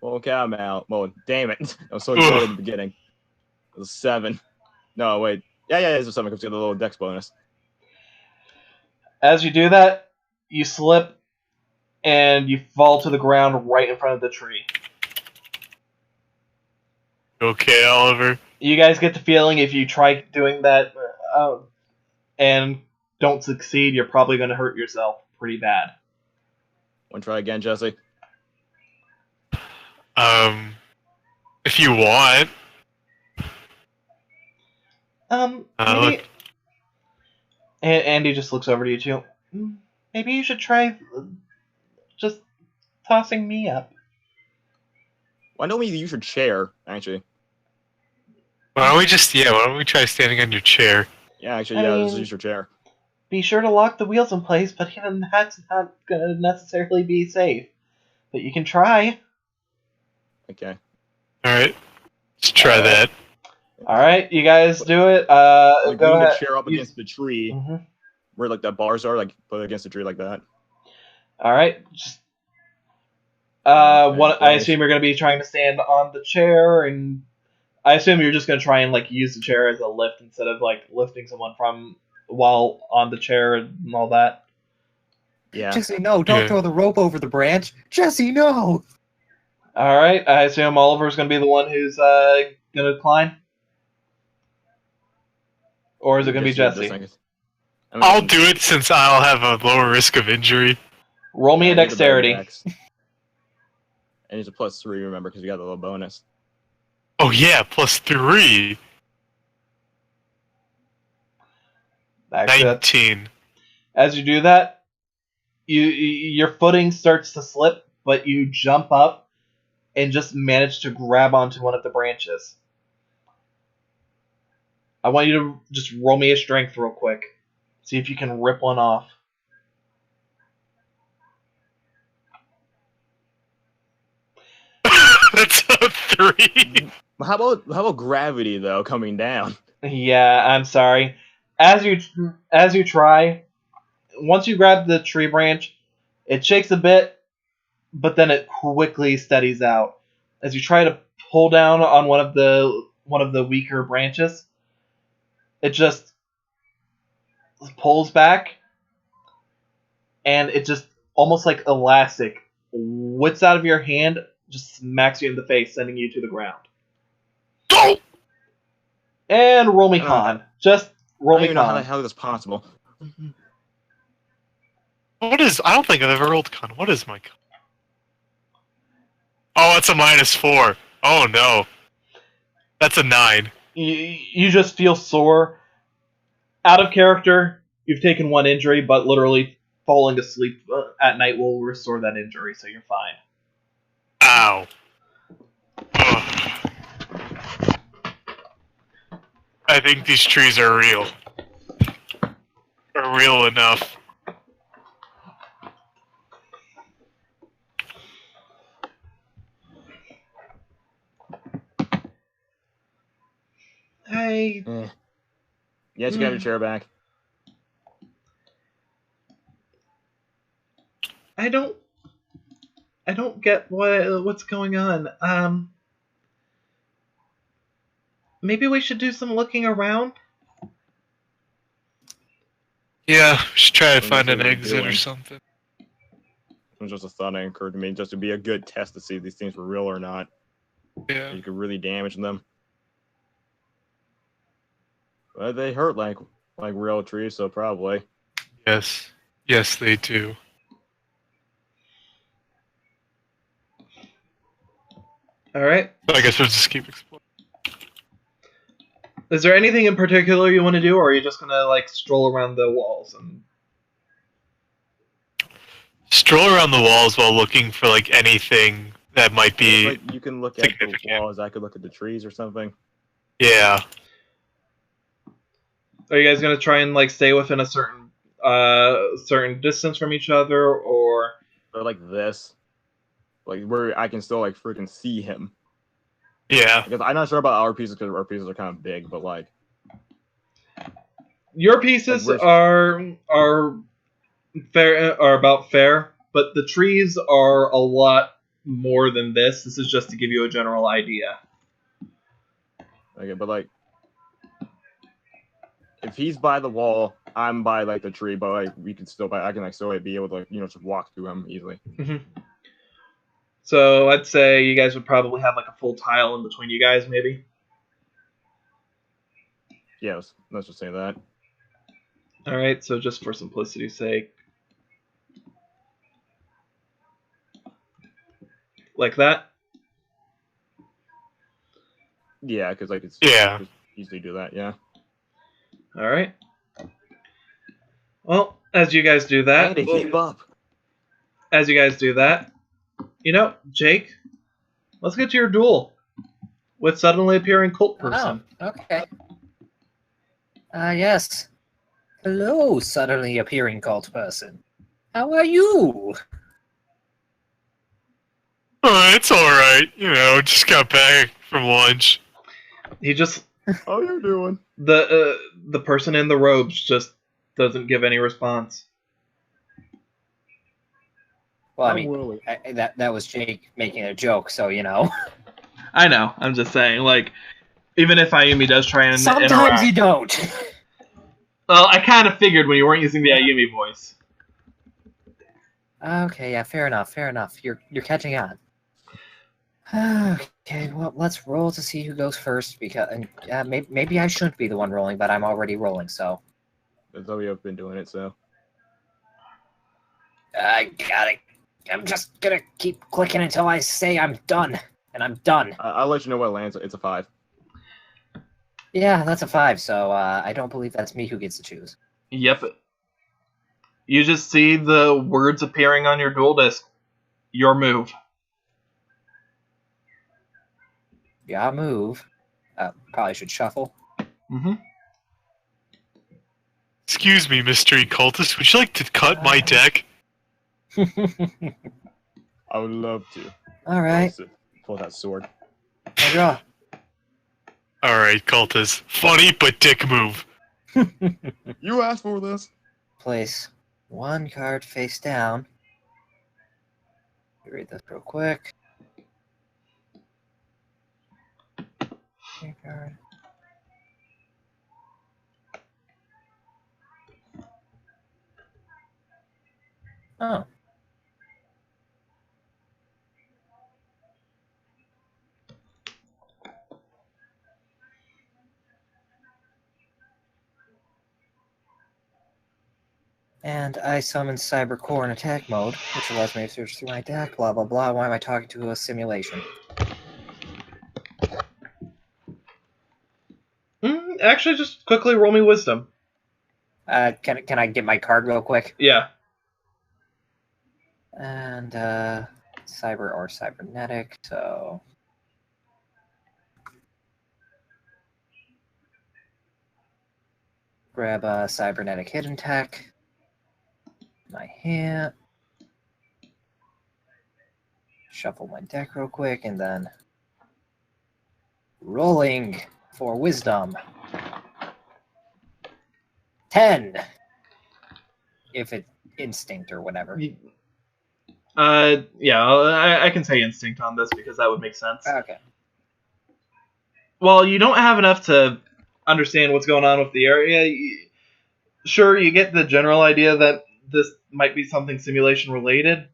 Full cow, Mal. Well, damn it. I was so excited at the beginning. It was 7. No, wait. Yeah, it's a 7 because you get a little dex bonus. As you do that, you slip and you fall to the ground right in front of the tree. Okay, Oliver. You guys get the feeling if you try doing that and don't succeed, you're probably going to hurt yourself pretty bad. Want to try again, Jesse? If you want. Maybe. Look. Andy just looks over to you two. Maybe you should try just tossing me up. Why don't we use your chair, actually? Why don't we try standing on your chair? Yeah, actually, yeah, let's use your chair. Be sure to lock the wheels in place, but even that's not gonna necessarily be safe. But you can try. Okay. Alright. Let's try that. Alright, you guys do it. Like, Go lean ahead. the chair up against the tree, where, like, the bars are, like, put it against the tree like that. Alright, just... Okay, I assume you're gonna be trying to stand on the chair, and... I assume you're just gonna try and, like, use the chair as a lift instead of, like, lifting someone from... while on the chair and all that. Yeah. Jesse, no, don't throw the rope over the branch. Jesse, no! Alright, I assume Oliver's gonna be the one who's gonna climb? Or is it gonna be Jesse? I'll do it since I'll have a lower risk of injury. Roll me a dexterity. And it's a +3, remember, because you got the little bonus. Oh yeah, +3. Actually, 19. as you do that, your footing starts to slip, but you jump up and just manage to grab onto one of the branches. I want you to just roll me a strength real quick. See if you can rip one off. That's a 3. How about gravity though coming down? Yeah, I'm sorry. As you try, once you grab the tree branch, it shakes a bit, but then it quickly steadies out. As you try to pull down on one of the weaker branches, it just pulls back, and it just almost like elastic whips out of your hand, just smacks you in the face, sending you to the ground. Go! And roll me con. Just roll me I don't even know con. how that's possible. What is... I don't think I've ever rolled con. What is my con? Oh, it's a -4. Oh no. That's a 9. You just feel sore. Out of character, you've taken one injury, but literally falling asleep at night will restore that injury, so you're fine. Ow. Ugh. I think these trees are real. Are real enough. Yes, you got your chair back. I don't get what's going on. Maybe we should do some looking around. Yeah, we should try to What find are an you exit or doing? something. It was just a thought that occurred to me, just to be a good test to see if these things were real or not. Yeah. You could really damage them. But they hurt like real trees, so probably. Yes. Yes, they do. Alright. So I guess we'll just keep exploring. Is there anything in particular you want to do, or are you just gonna like stroll around the walls and Stroll around the walls while looking for like anything that might be... Like, you can look at the significant. walls, I could look at the trees or something. Yeah. are you guys gonna try and like stay within a certain distance from each other, or Or like this. Like where I can still like freaking see him. Yeah. Because I'm not sure about our pieces because our pieces are kind of big, but like your pieces Like, are fair, are about fair, but the trees are a lot more than this. This is just to give you a general idea. okay, but like if he's by the wall, I'm by like the tree, but like we can still I can like still be able to like just walk through him easily. So I'd say you guys would probably have like a full tile in between you guys, maybe. Yes, let's just say that. All right, so just for simplicity's sake, like that. Yeah, because like it's Yeah. just easily do that. Yeah. All right. Well, as you guys do I that, had to keep up. Jake, let's get to your duel with suddenly appearing cult person. Oh, okay. Yes. Hello, suddenly appearing cult person. How are you? Oh, it's alright. Just got back from lunch. He just How you doing? the person in the robes just doesn't give any response. Well, I I'm mean, Willie. that was Jake making a joke, so you know. I know. I'm just saying, like, even if Ayumi does try and Sometimes interact, you don't. well, I kind of figured when you weren't using the Ayumi voice. Okay, yeah, fair enough. You're catching on. Okay, well, let's roll to see who goes first, because maybe I shouldn't be the one rolling, but I'm already rolling, so. That's how we've been doing it, so. I got it. I'm just gonna keep clicking until I say I'm done, and I'm done. I'll let you know what lands. It's a 5. Yeah, that's a 5, so I don't believe that's me who gets to choose. Yep. You just see the words appearing on your duel disc. Your move. Yeah, move. Probably should shuffle. Mm-hmm. Excuse me, mystery cultist. Would you like to cut my deck? I would love to. Alright, Pull that sword. I draw. Alright, cultist. Funny, but dick move. You asked for this. Place one card face down. Read this real quick. Okay, card. Oh. And I summon Cybercore in attack mode, which allows me to search through my deck, blah blah blah. Why am I talking to a simulation? Actually, just quickly roll me wisdom. Can I get my card real quick? Yeah. And cyber or cybernetic, so grab a cybernetic hidden tech. My hand. Shuffle my deck real quick, and then rolling for wisdom. 10. If it's instinct or whatever. Yeah, I can say instinct on this because that would make sense. Okay. Well, you don't have enough to understand what's going on with the area. Sure, you get the general idea that this might be something simulation related,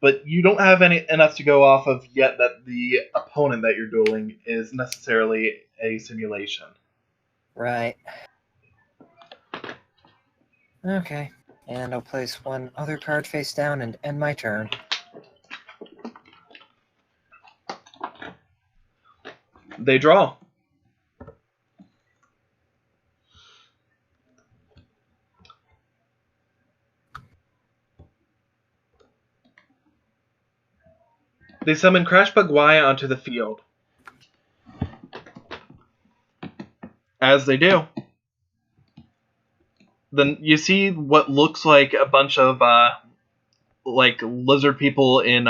but you don't have enough to go off of yet that the opponent that you're dueling is necessarily a simulation. Right. Okay. And I'll place one other card face down and end my turn. They draw. They summon Crash Bagwai onto the field. As they do, then you see what looks like a bunch of like lizard people in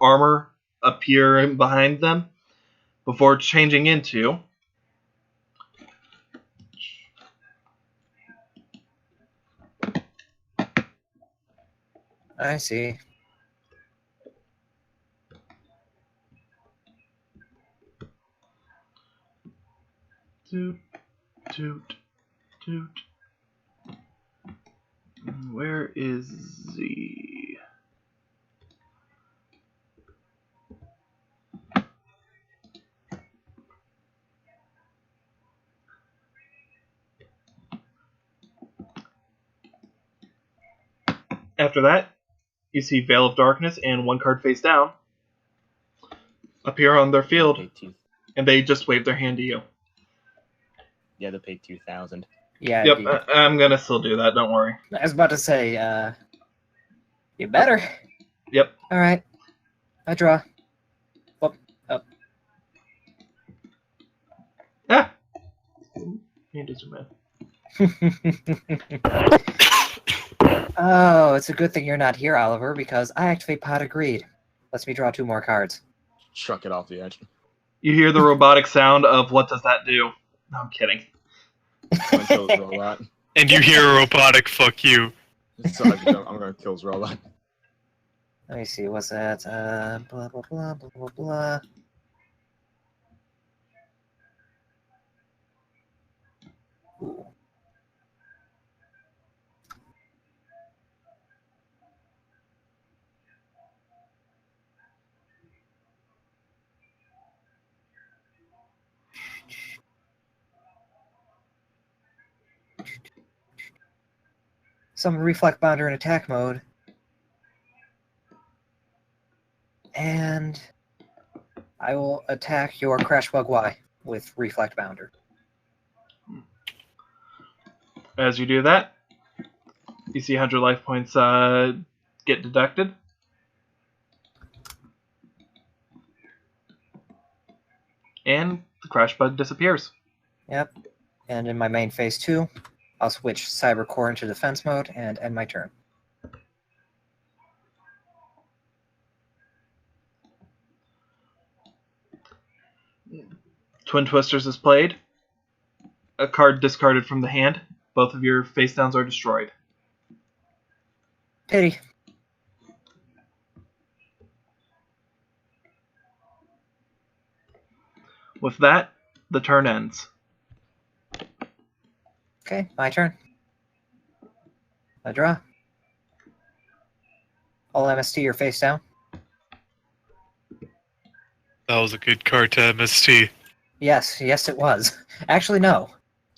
armor appear behind them before changing into I see. toot, toot, toot. Where is Z? After that, you see Veil of Darkness and one card face down appear on their field, and they just wave their hand to you. Yeah, they paid 2,000. Yeah. Yep, I'm gonna still do that. Don't worry. I was about to say, you better. Yep. All right. I draw. Whoop. Up. Ah. You did your Oh, it's a good thing you're not here, Oliver, because I activate Pot of Greed. Lets me draw 2 more cards. Chuck it off the edge. You hear the robotic sound of what does that do? No, I'm kidding. Someone kills robot. And you hear a robotic fuck you. So I'm gonna kill his robot. Let me see, what's that? Blah, blah, blah, blah, blah, blah. Ooh. Summon Reflect Bounder in attack mode. And I will attack your Crashbug Y with Reflect Bounder. As you do that, you see 100 life points get deducted. And the crash bug disappears. Yep. And in my main phase 2, I'll switch Cyber Core into defense mode and end my turn. Twin Twisters is played. A card discarded from the hand. Both of your face downs are destroyed. Pity. With that, the turn ends. Okay, my turn. I draw. All MST, your face down. That was a good card to MST. Yes, it was. Actually, no.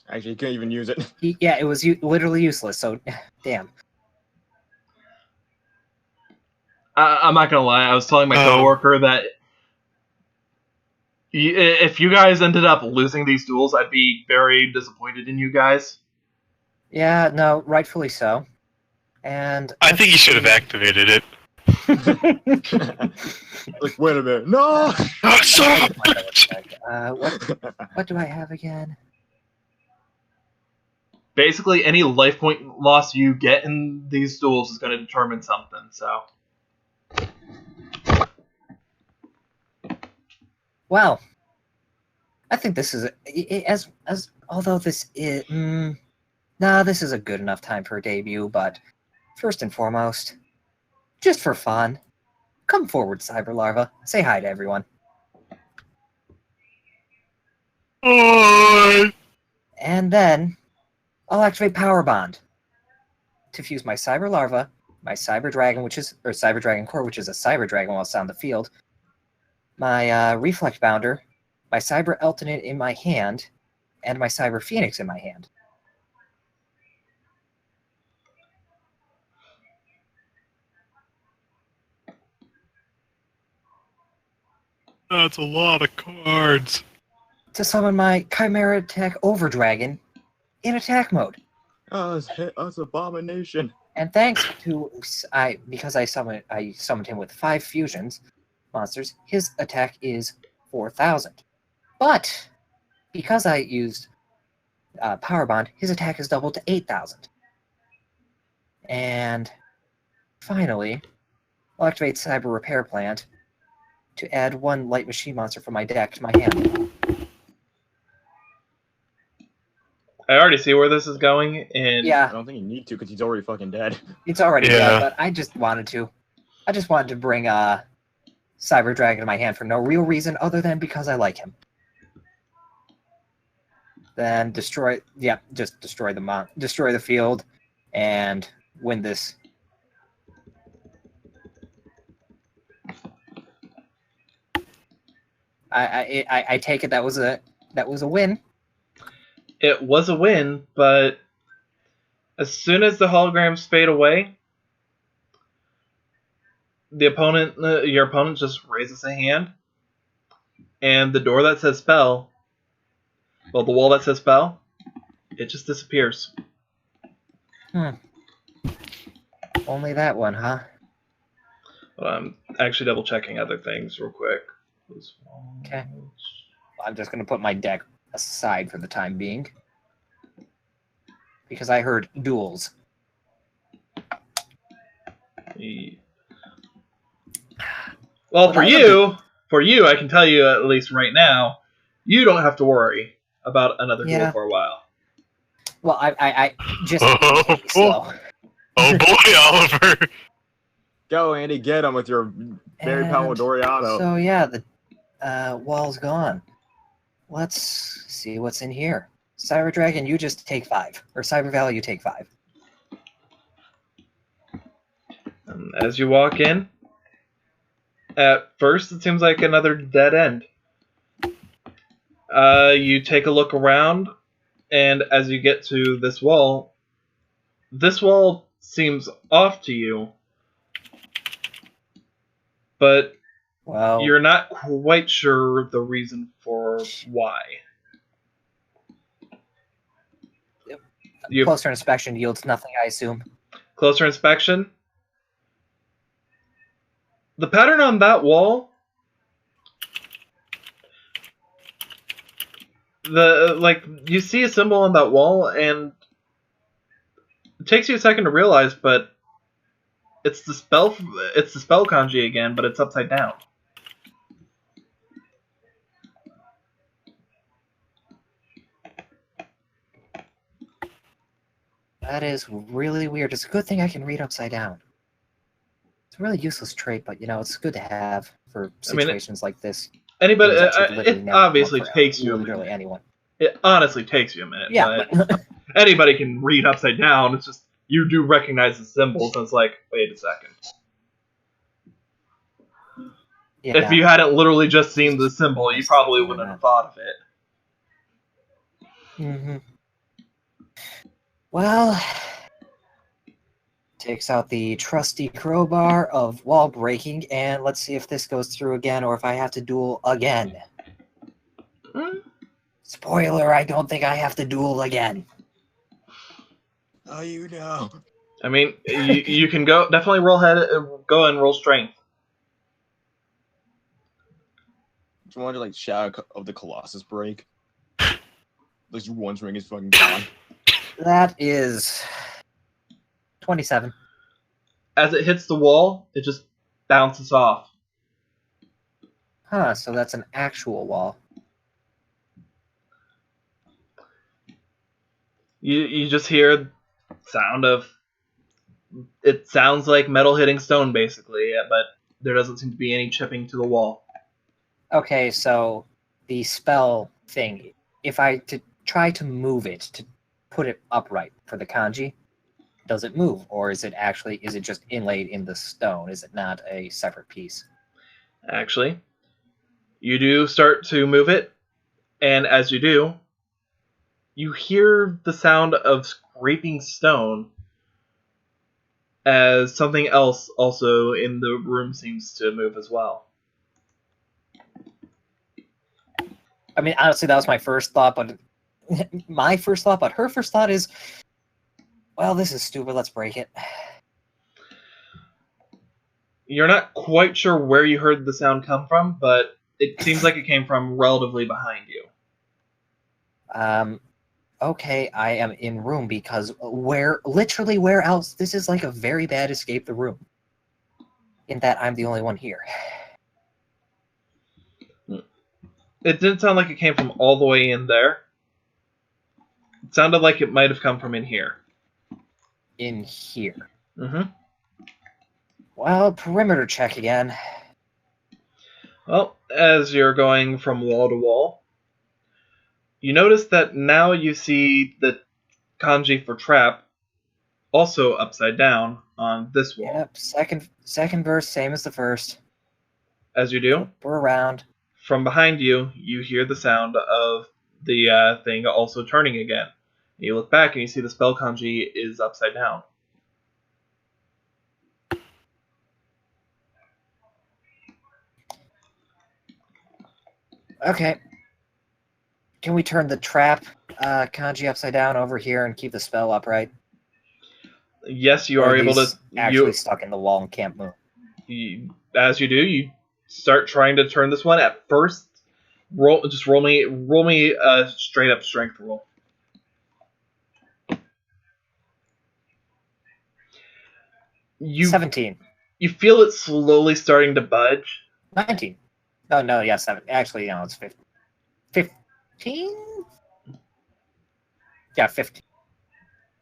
Actually, you can't even use it. Yeah, it was literally useless, so damn. I'm not gonna lie, I was telling my coworker that if you guys ended up losing these duels, I'd be very disappointed in you guys. Yeah, no, rightfully so. And I think you should have activated it. Like, wait a minute. No! Oh, son of a bitch! What do I have again? Basically, any life point loss you get in these duels is going to determine something, so... Well, I think this is although this is this is a good enough time for a debut. But first and foremost, just for fun, come forward, Cyber Larva. Say hi to everyone. Hi. And then I'll activate Power Bond to fuse my Cyber Larva, my Cyber Dragon, Cyber Dragon Core, which is a Cyber Dragon while it's on the field, my Reflect Bounder, my Cyber Eltonate in my hand, and my Cyber Phoenix in my hand. That's a lot of cards. To summon my Chimera Attack Overdragon in attack mode. Oh, it's abomination. And thanks to because I summoned him with 5 fusions monsters, his attack is 4,000. But because I used Power Bond, his attack is doubled to 8,000. And finally, I'll activate Cyber Repair Plant to add 1 light machine monster from my deck to my hand. I already see where this is going, and... Yeah. I don't think you need to, because he's already fucking dead. It's already dead, but I just wanted to. I just wanted to bring Cyber Dragon to my hand for no real reason other than because I like him. Then destroy the field and win this. I take it that was a win. It was a win, but as soon as the holograms fade away, your opponent just raises a hand, and the door that says spell, the wall that says spell, it just disappears. Only that one, huh? But I'm actually double checking other things real quick. Okay. I'm just gonna put my deck aside for the time being. Because I heard duels. Well, for you, I can tell you at least right now, you don't have to worry about another duel for a while. Well, I just Oh, so. oh boy, Oliver! Go, Andy, get him with your very powerful Doriano. So yeah, the wall's gone. Let's see what's in here. Cyber Dragon, you just take 5. Or Cyber Valley, you take 5. As you walk in, at first it seems like another dead end. You take a look around, and as you get to this wall seems off to you, but you're not quite sure the reason for why. Closer inspection yields nothing, I assume. Closer inspection? The pattern on that wall, you see a symbol on that wall, and it takes you a second to realize, but it's the spell kanji again, but it's upside down. That is really weird. It's a good thing I can read upside down. It's a really useless trait, but it's good to have for situations like this. Anybody, it obviously takes you a minute. Literally anyone. It honestly takes you a minute. Yeah, but anybody can read upside down. It's just you do recognize the symbols, and it's like, wait a second. Yeah. If you hadn't literally just seen the symbol, you probably wouldn't have thought of it. Mm-hmm. Well, takes out the trusty crowbar of wall breaking, and let's see if this goes through again, or if I have to duel again. Spoiler, I don't think I have to duel again. Oh, you know. I mean, you can definitely go and roll strength. Do you want to like Shadow of the Colossus break? Like one ring is fucking gone. That is 27. As it hits the wall, it just bounces off. Huh, so that's an actual wall. You just hear sound of... It sounds like metal hitting stone, basically, but there doesn't seem to be any chipping to the wall. Okay, so the spell thing, if I try to move it, to put it upright for the kanji, does it move? Or is it just inlaid in the stone? Is it not a separate piece? Actually, you do start to move it, and as you do, you hear the sound of scraping stone as something else also in the room seems to move as well. I mean, honestly, that was my first thought, but her first thought is, well, this is stupid, let's break it. You're not quite sure where you heard the sound come from, but it seems like it came from relatively behind you. Okay, I am in room, because where else? This is like a very bad escape the room. In that I'm the only one here. It didn't sound like it came from all the way in there. It sounded like it might have come from in here. In here. Mm-hmm. Well, perimeter check again. Well, as you're going from wall to wall, you notice that now you see the kanji for trap also upside down on this wall. Yep, second verse, same as the first. As you do, we're around. From behind you, you hear the sound of the thing also turning again. You look back and you see the spell kanji is upside down. Okay. Can we turn the trap kanji upside down over here and keep the spell upright? Yes, you Or are able to. these actually stuck in the wall and can't move? As you do, you start trying to turn this one. At first, roll me a straight up strength roll. You 17. You feel it slowly starting to budge. 19. Oh, no, yeah, 7. Actually, no, it's 15. 15? Yeah, 15.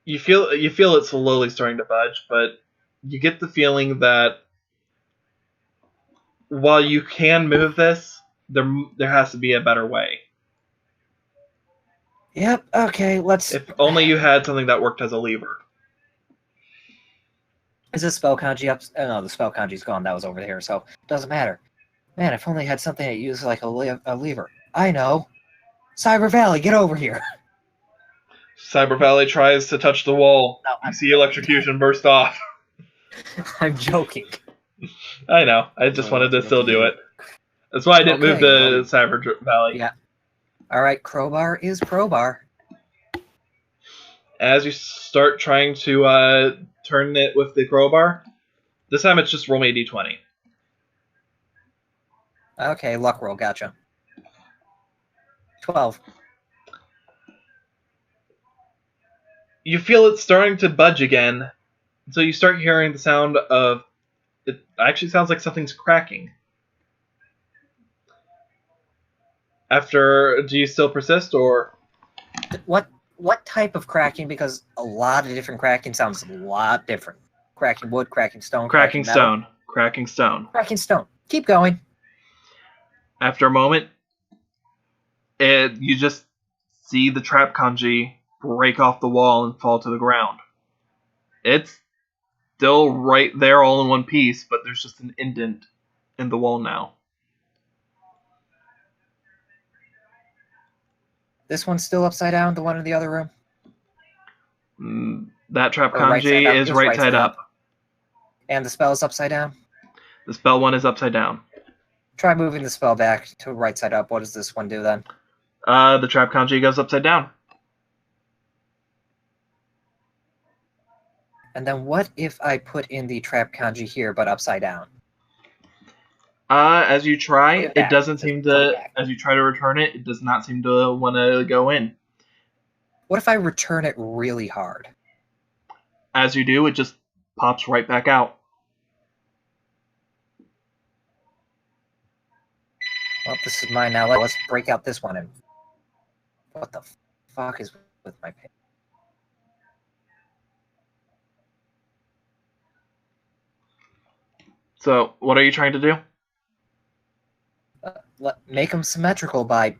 You feel it slowly starting to budge, but you get the feeling that while you can move this, there has to be a better way. Yep, okay, let's... If only you had something that worked as a lever. Is this spell kanji up? Oh, no, the spell kanji's gone. That was over here, so it doesn't matter. Man, if only I had something that used like a lever. I know. Cyber Valley, get over here. Cyber Valley tries to touch the wall. No, You see electrocution burst off. I'm joking. I know. I just wanted to still do it. That's why I didn't move to Cyber Valley. Yeah. Alright, crowbar is crowbar. As you start trying to turn it with the crowbar, this time it's just roll me a d20. Okay, luck roll, gotcha. 12. You feel it starting to budge again, so you start hearing the sound of... It actually sounds like something's cracking. Do you still persist, or... What type of cracking? Because a lot of different cracking sounds a lot different. Cracking wood, cracking stone, Cracking metal. stone. Cracking stone. Cracking stone. Keep going. After a moment, you just see the trap kanji break off the wall and fall to the ground. It's still right there all in one piece, but there's just an indent in the wall now. This one's still upside down, the one in the other room? That trap Or right kanji side up. is It's right side up. And the spell is upside down? The spell one is upside down. Try moving the spell back to right side up. What does this one do then? The trap kanji goes upside down. And then what if I put in the trap kanji here, but upside down? As you try, it doesn't Just seem put it to... back. As you try to return it, it does not seem to want to go in. What if I return it really hard? As you do, it just pops right back out. Well, this is mine now. Let's break out this one. And what the fuck is with my pin? So, what are you trying to do? Make them symmetrical by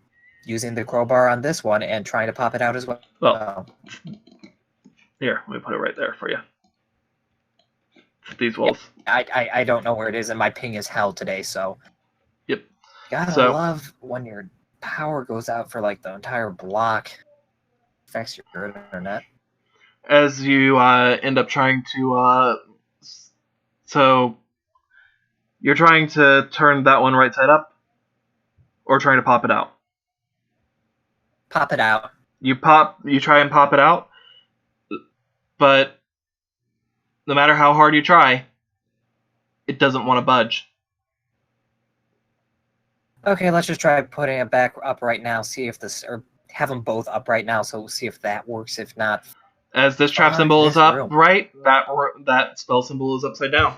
using the crowbar on this one and trying to pop it out as well. Well, here, let me put it right there for you. These walls. I don't know where it is, and my ping is hell today, so... Yep. Gotta love when your power goes out for, like, the entire block. Affects your internet. As you end up trying to... So, you're trying to turn that one right side up? Or trying to pop it out? Pop it out. You try and pop it out, but no matter how hard you try, it doesn't want to budge. Okay, let's just try putting it back up right now, see if this... Or have them both up right now, so we'll see if that works. If not... As this trap symbol is up right, that spell symbol is upside down.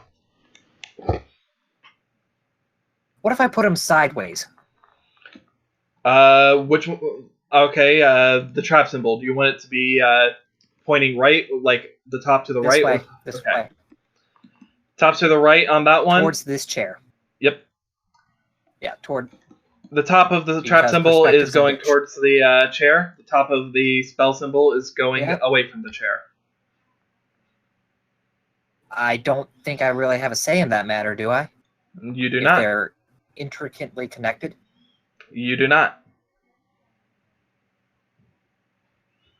What if I put them sideways? Which one? Okay, the trap symbol. Do you want it to be pointing right, like the top to the right? Way. This way. Top to the right on that one? Towards this chair. Yep. Yeah, toward... The top of the trap symbol is going towards the chair. The top of the spell symbol is going away from the chair. I don't think I really have a say in that matter, do I? You do not. They're intricately connected? You do not.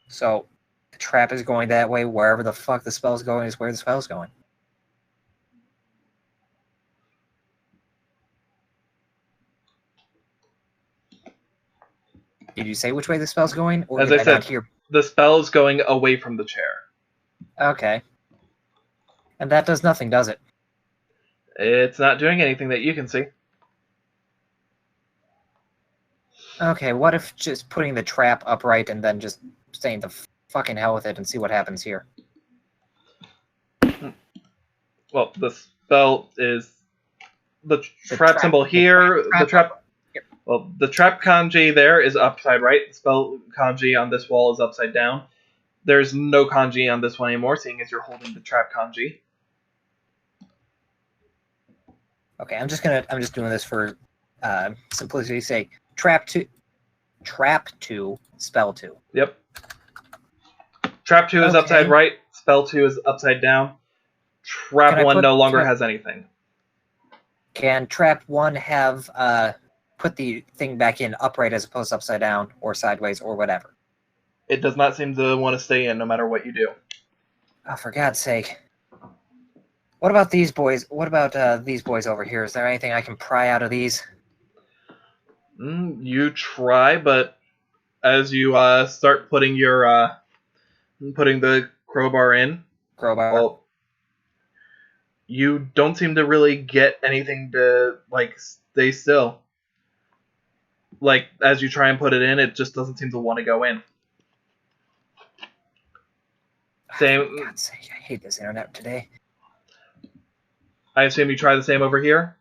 So, the trap is going that way, wherever the fuck the spell's going is where the spell's going. Did you say which way the spell's going, or As did I I said, not hear? the spell is going away from the chair. Okay. And that does nothing, does it? It's not doing anything that you can see. Okay, what if just putting the trap upright and then just saying the fucking hell with it and see what happens here? Well, the spell is the trap symbol here. The trap. Well, the trap kanji there is upside right. The spell kanji on this wall is upside down. There's no kanji on this one anymore, seeing as you're holding the trap kanji. Okay, I'm just doing this for simplicity's sake. Trap 2, spell 2. Yep. Trap 2 is upside right. Spell 2 is upside down. Trap 1 no longer has anything. Can trap 1 have put the thing back in upright as opposed to upside down or sideways or whatever? It does not seem to want to stay in no matter what you do. Oh, for God's sake. What about these boys? What about these boys over here? Is there anything I can pry out of these? You try, but as you start putting your putting the crowbar in, well, you don't seem to really get anything to like stay still. Like as you try and put it in, it just doesn't seem to want to go in. Same. For God's sake, I hate this internet today. I assume you try the same over here?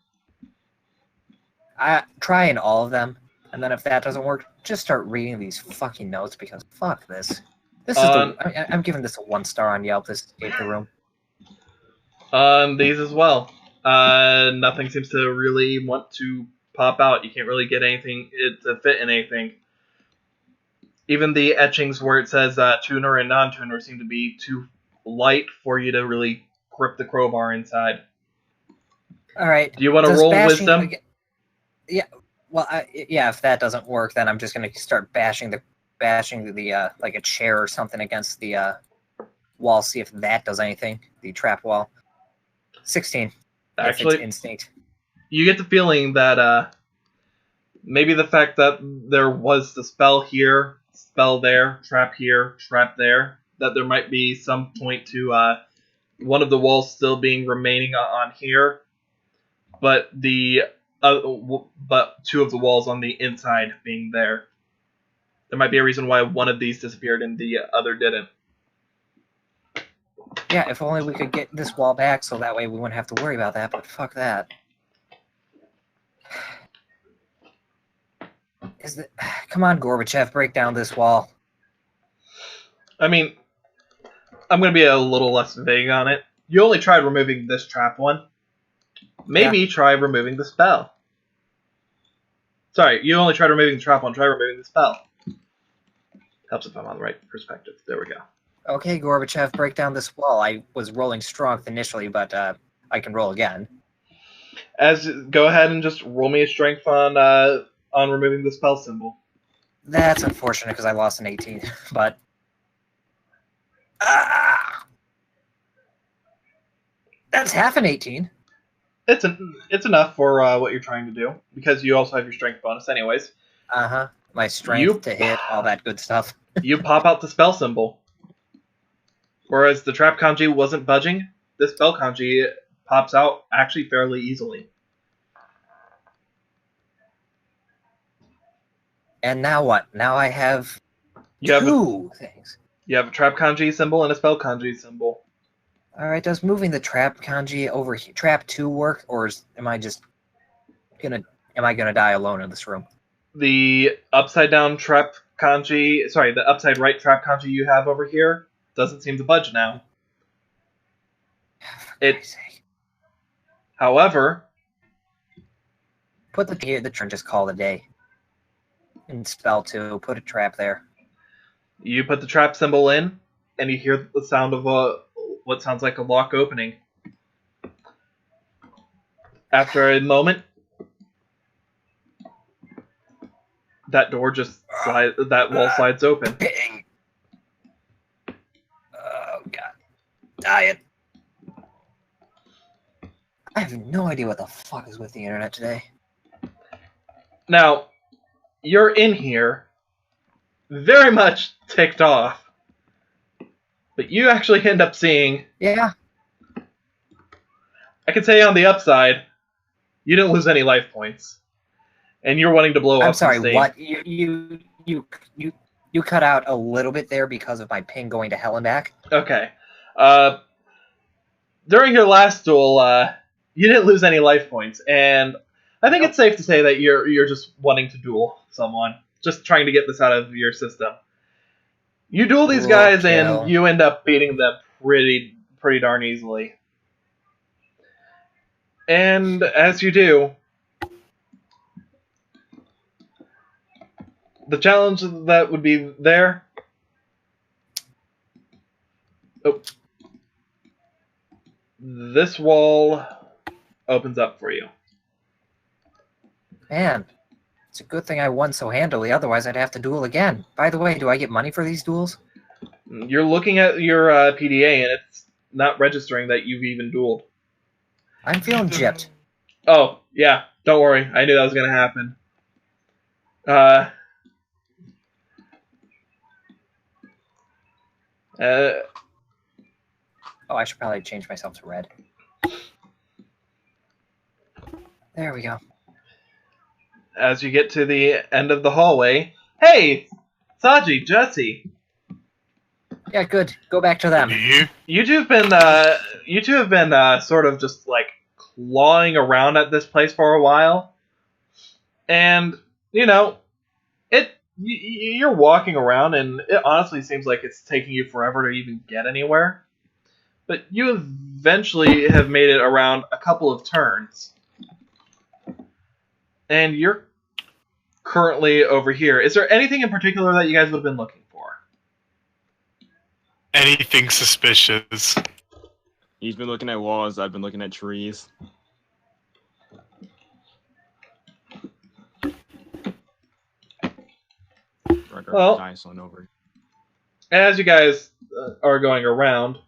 I try in all of them, and then if that doesn't work, just start reading these fucking notes because fuck this. This is I'm giving this a 1 star on Yelp. This escape the room. On these as well. Nothing seems to really want to pop out. You can't really get anything to fit in anything. Even the etchings where it says tuner and non-tuner seem to be too light for you to really grip the crowbar inside. All right. Do you want to roll wisdom? Yeah. Well, yeah. If that doesn't work, then I'm just going to start bashing the like a chair or something against the wall. See if that does anything. The trap wall. 16. Actually, if it's instinct. You get the feeling that maybe the fact that there was the spell here, spell there, trap here, trap there, that there might be some point to one of the walls still being remaining on here, but but 2 of the walls on the inside being there. There might be a reason why one of these disappeared and the other didn't. Yeah, if only we could get this wall back so that way we wouldn't have to worry about that, but fuck that. Come on, Gorbachev, break down this wall. I mean, I'm going to be a little less vague on it. You only tried removing this trap one. Maybe try removing the spell. Sorry, you only tried removing the trap one. Try removing the spell. Helps if I'm on the right perspective. There we go. Okay, Gorbachev, break down this wall. I was rolling strength initially, but I can roll again. Go ahead and just roll me a strength on removing the spell symbol. That's unfortunate because I lost an 18, but that's half an 18. It's enough for what you're trying to do because you also have your strength bonus anyways. My strength to hit, all that good stuff. You pop out the spell symbol. Whereas the trap kanji wasn't budging, this spell kanji pops out actually fairly easily. And now what? Now I have two things. You have a trap kanji symbol and a spell kanji symbol. Alright, does moving the trap kanji over here, trap 2 work, or am I gonna die alone in this room? The upside down trap kanji, the upside right trap kanji you have over here doesn't seem to budge now. However, put the turn, just call it a day. And spell 2, put a trap there. You put the trap symbol in, and you hear the sound of what sounds like a lock opening. After a moment, that door just that wall slides open. Bang! Oh god. Die it. I have no idea what the fuck is with the internet today. Now, you're in here, very much ticked off. But you actually end up seeing, Yeah. I can say on the upside, you didn't lose any life points. And you're wanting to blow I'm off some sorry. steam. What you cut out a little bit there because of my ping going to hell and back. Okay. During your last duel, you didn't lose any life points, and I think it's safe to say that you're just wanting to duel someone, just trying to get this out of your system. You duel these guys, Kill. and you end up beating them pretty darn easily. And as you do, the challenge that would be there. Oh, this wall opens up for you. Man, it's a good thing I won so handily. Otherwise, I'd have to duel again. By the way, do I get money for these duels? You're looking at your PDA, and it's not registering that you've even dueled. I'm feeling gypped. Oh, yeah. Don't worry. I knew that was going to happen. Oh, I should probably change myself to red. There we go. As you get to the end of the hallway, hey, Saji, Jesse. Yeah, good. Go back to them. You two have been sort of just like clawing around at this place for a while, and you know, you're walking around, and it honestly seems like it's taking you forever to even get anywhere. But you eventually have made it around a couple of turns, and you're currently over here. Is there anything in particular that you guys would have been looking for? Anything suspicious? He's been looking at walls. I've been looking at trees. Well, dice on over. As you guys are going around,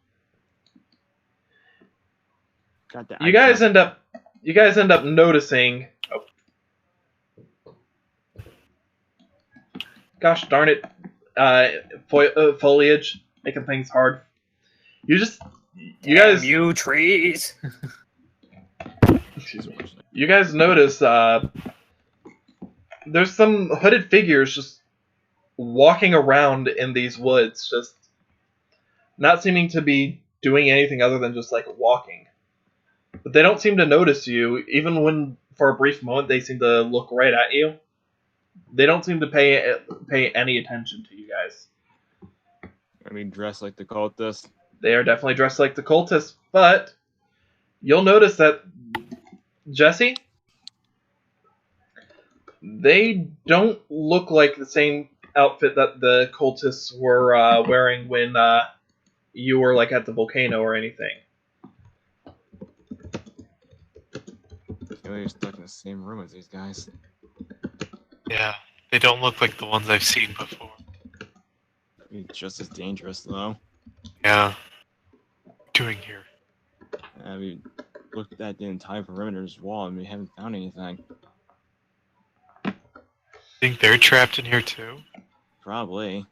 you guys end up noticing. Oh. Gosh darn it! Foliage making things hard. You trees. You guys notice there's some hooded figures just walking around in these woods, just not seeming to be doing anything other than just like walking. But they don't seem to notice you, even when for a brief moment they seem to look right at you. They don't seem to pay any attention to you guys. I mean, dressed like the cultists. They are definitely dressed like the cultists, but you'll notice that, Jesse, they don't look like the same outfit that the cultists were wearing when you were like at the volcano or anything. You're stuck in the same room as these guys. Yeah, they don't look like the ones I've seen before. It's just as dangerous, though. Yeah. What are you doing here? We looked at the entire perimeter's wall and we haven't found anything. Think they're trapped in here too? Probably.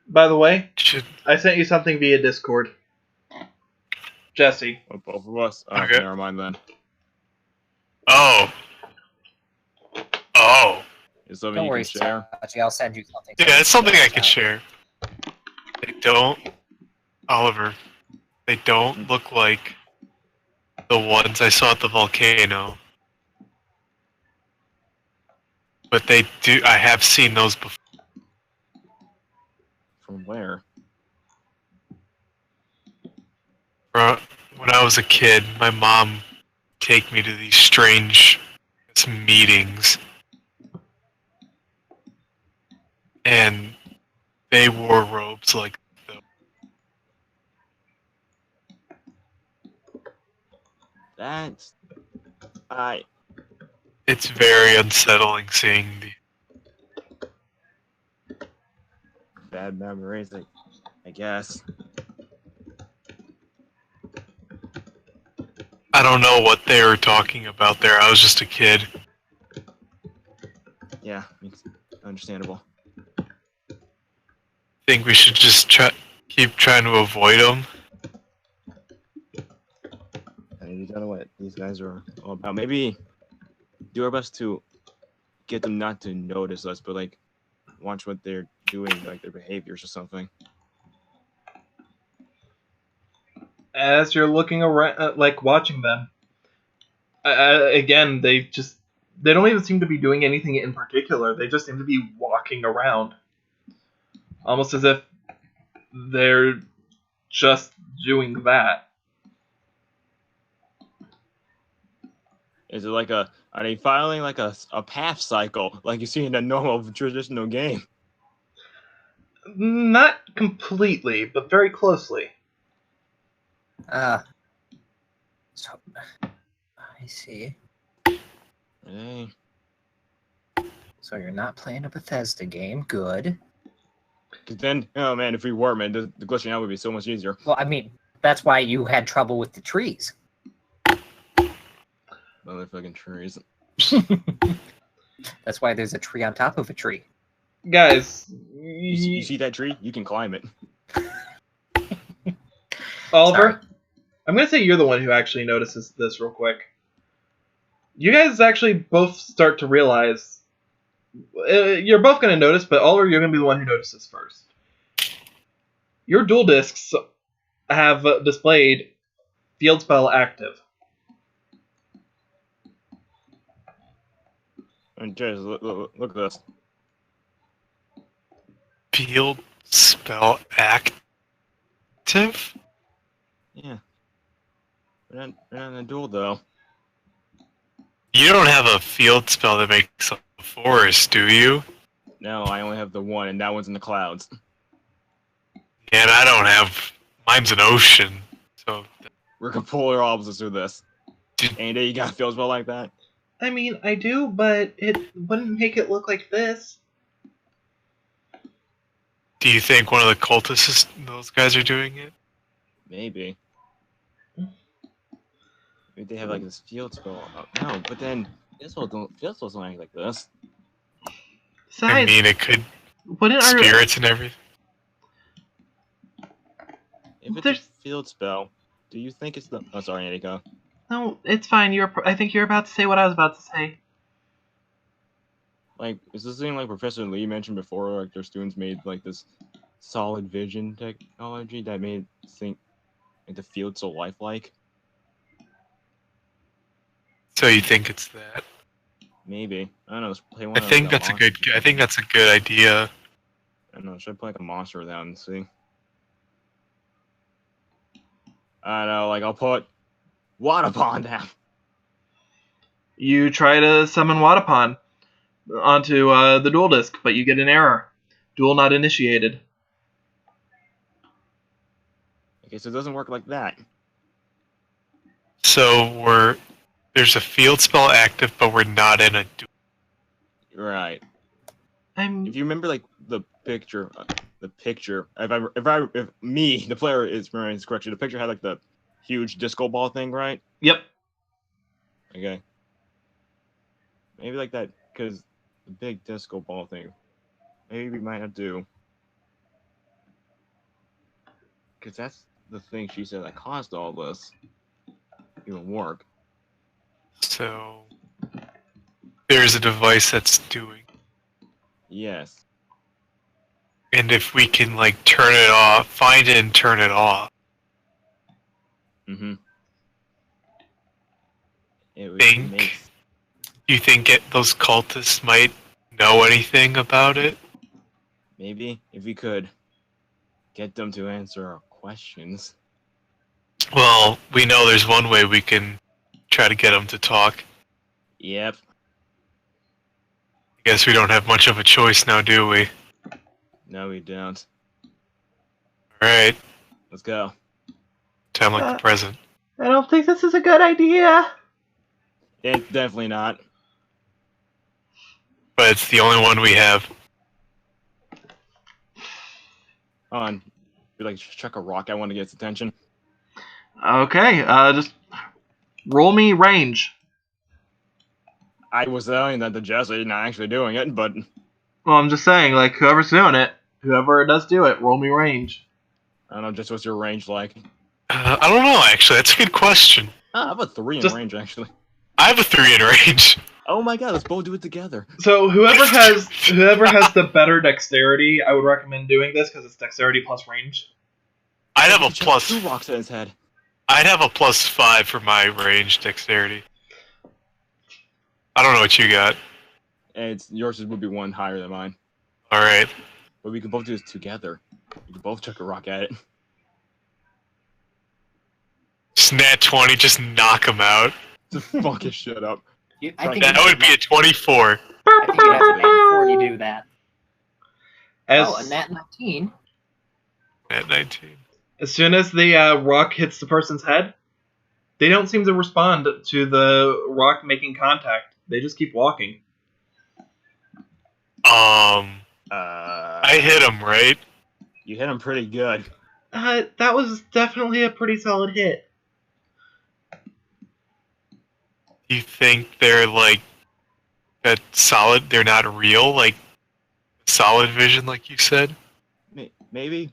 By the way, Should... I sent you something via Discord. Jesse. Oh, both of us? Oh, Okay. never mind then. Oh. Oh. Is something Don't you worry, can share? Sachi, I'll send you something. Yeah, it's something I can share. They don't... Oliver. They don't look like the ones I saw at the volcano. But they do... I have seen those before. From where? When I was a kid, my mom would take me to these strange meetings. And they wore robes like those. That's... It's very unsettling seeing the... Bad memories, I guess. I don't know what they were talking about there. I was just a kid. Yeah, it's understandable. Think we should just keep trying to avoid them. I mean, you don't know what these guys are all about. Maybe do our best to get them not to notice us, but like watch what they're doing, like their behaviors or something. As you're looking around, like watching them, again, they don't even seem to be doing anything in particular. They just seem to be walking around, almost as if they're just doing that. Is it like are they following like a path cycle like you see in a normal traditional game? Not completely, but very closely. So I see. Hey. So you're not playing a Bethesda game. Good. Cause then, oh man, if we were, man, the glitching out would be so much easier. Well, I mean, that's why you had trouble with the trees. Motherfucking trees. That's why there's a tree on top of a tree. Guys, You see that tree? You can climb it. Oliver, Sorry. I'm going to say you're the one who actually notices this real quick. You guys actually both start to realize... you're both going to notice, but Oliver, you're going to be the one who notices first. Your dual discs have displayed field spell active. And just look at this. Field spell active? Yeah. We're not in a duel though. You don't have a field spell that makes a forest, do you? No, I only have the one, and that one's in the clouds. Yeah, and I don't have... Mine's an ocean, so... We're polar opposites with this. Ain't you got feels well like that? I mean, I do, but it wouldn't make it look like this. Do you think one of the cultists, those guys are doing it? Maybe. Maybe they have like this field spell. No, but then field spells don't act like this. Besides, I mean, it could... wouldn't our... Spirits and everything. If it's There's- a field spell, do you think it's the... Oh, sorry, Annika. No, it's fine. I think you're about to say what I was about to say. Like, is this thing like Professor Lee mentioned before? Like, their students made like this solid vision technology that made think like the field so lifelike. So you think it's that? Maybe. I don't know. Let's play one. I think that's a good. I think that's a good idea. I don't know. Should I play like a monster with that and see? I don't know. Like, I'll put Wadapon down. You try to summon Wadapon onto the dual disc, but you get an error. Duel not initiated. Okay, so it doesn't work like that. So there's a field spell active, but we're not in a duel. Right. I'm... If you remember, like the picture, if me, the player, is remembering this correctly, the picture had like the huge disco ball thing, right? Yep. Okay. Maybe like that, because the big disco ball thing. Maybe we might have to. Because that's the thing she said that caused all this. Even work. So there's a device that's doing. Yes. And if we can like turn it off, find it and turn it off. Mm-hmm. You think those cultists might know anything about it? Maybe if we could get them to answer our questions. Well, we know there's one way we can try to get them to talk. Yep. I guess we don't have much of a choice now, do we? No, we don't. Alright. Let's go. Time like the present. I don't think this is a good idea. It's definitely not. But it's the only one we have. On. We like chuck a rock. I want to get its attention. Okay, just Roll me range. I was saying that to Jesse, not actually doing it, but Well, I'm just saying, like, whoever's doing it, whoever does do it, roll me range. I don't know, just what's your range like? I don't know, actually. That's a good question. I have a 3 in Just- range, actually. I have a 3 in range. Oh my god, let's both do it together. So whoever has the better dexterity, I would recommend doing this because it's dexterity plus range. I'd have a Chuck plus. 2 rocks at his head. I'd have a +5 for my range dexterity. I don't know what you got. And yours would be 1 higher than mine. All right. But we could both do this together. We could both chuck a rock at it. Snat 20, just knock him out. Just fuck his shit up. I think That would be a 24. I think you have to be 40 to do that. As, Oh, a nat 19. At 19. as soon as the rock hits the person's head, they don't seem to respond to the rock making contact. They just keep walking. I hit him, right? You hit him pretty good. That was definitely a pretty solid hit. You think they're like that solid? They're not real, like solid vision, like you said. Maybe?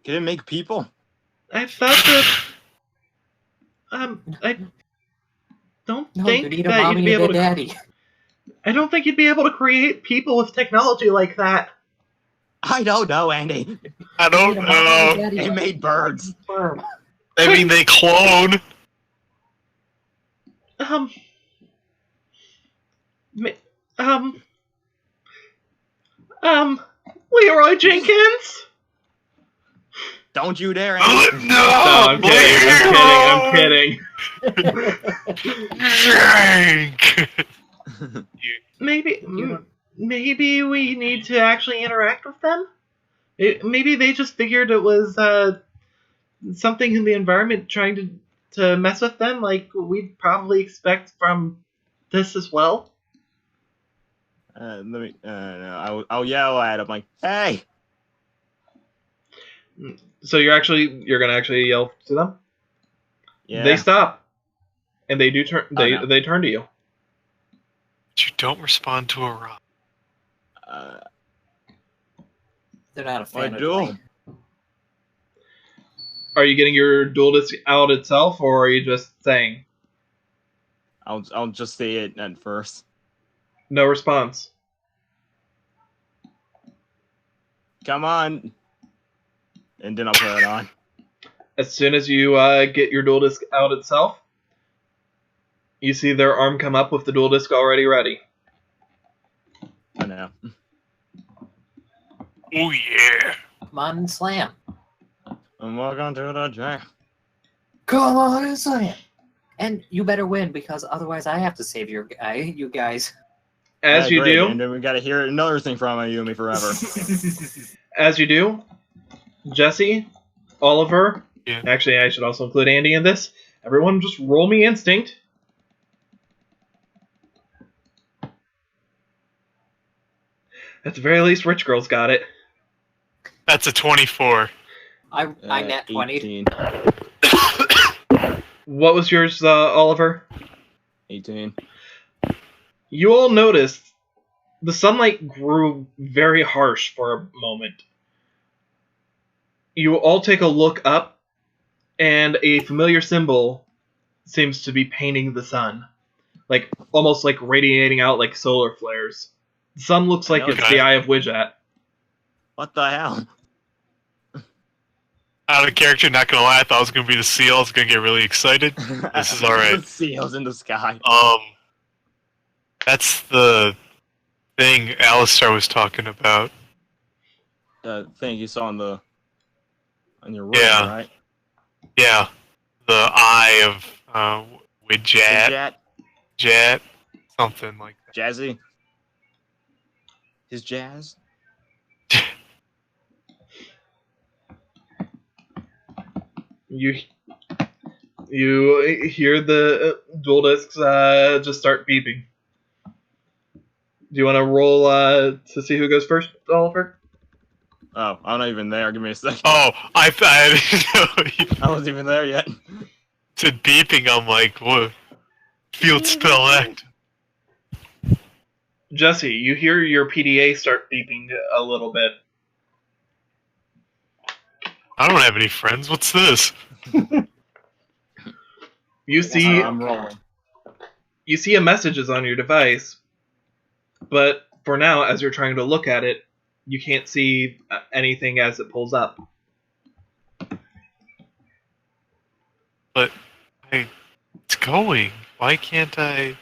Can it make people? I thought that. I don't No, think you need a that mommy you'd be and able a to. daddy. I don't think you'd be able to create people with technology like that. I don't know, Andy. I You don't need a mommy and a know. daddy. They made birds. Sperm. I mean, they clone. Ma- Leroy Jenkins. Don't you dare, Andy. No, No, I'm kidding. I'm kidding. Drink. Maybe we need to actually interact with them. Maybe they just figured it was something in the environment trying to mess with them, like we'd probably expect from this as well. No, I'll yell at him like, hey! So you're gonna actually yell to them. Yeah. They stop, and they do turn. no. They turn to you. You don't respond to a rock. They're not a What fan I of do? Dwayne. Are you getting your dual disc out itself, or are you just saying I'll just say it at first. no response? Come on. And then I'll put it on. As soon as you get your dual disc out itself, you see their arm come up with the dual disc already ready. I know. Oh yeah. Come on and slam. And welcome to the jam. Come on and slam. And you better win, because otherwise I have to save you guys. As you great, do, and then we gotta hear another thing from Ayumi forever. as you do, Jesse, Oliver, Yeah. actually I should also include Andy in this. Everyone just roll me instinct. At the very least, Rich Girl's got it. That's a 24. I nat 20. 18. What was yours, Oliver? 18. You all noticed the sunlight grew very harsh for a moment. You all take a look up, and a familiar symbol seems to be painting the sun. Like, almost like radiating out like solar flares. The sun looks like it's Okay. the Eye of Widget. What the hell? Out of character, not gonna lie, I thought it was gonna be the seal. I was gonna get really excited. This is alright. The seals in the sky. That's the thing Alistar was talking about. Thing you saw on your room, Yeah. right? Yeah, the eye of Widget, Jet, something like that. Jazzy. His jazz. You hear the dual discs just start beeping. Do you want to roll to see who goes first, Oliver? Oh, I'm not even there. Give me a second. Oh, I didn't know you I wasn't even there yet. said beeping. I'm like, what? Field spell act. Jesse, you hear your PDA start beeping a little bit. I don't have any friends. What's this? You That's see, how I'm rolling. you see a message is on your device, but for now, as you're trying to look at it, you can't see anything as it pulls up. But it's going. Why can't I?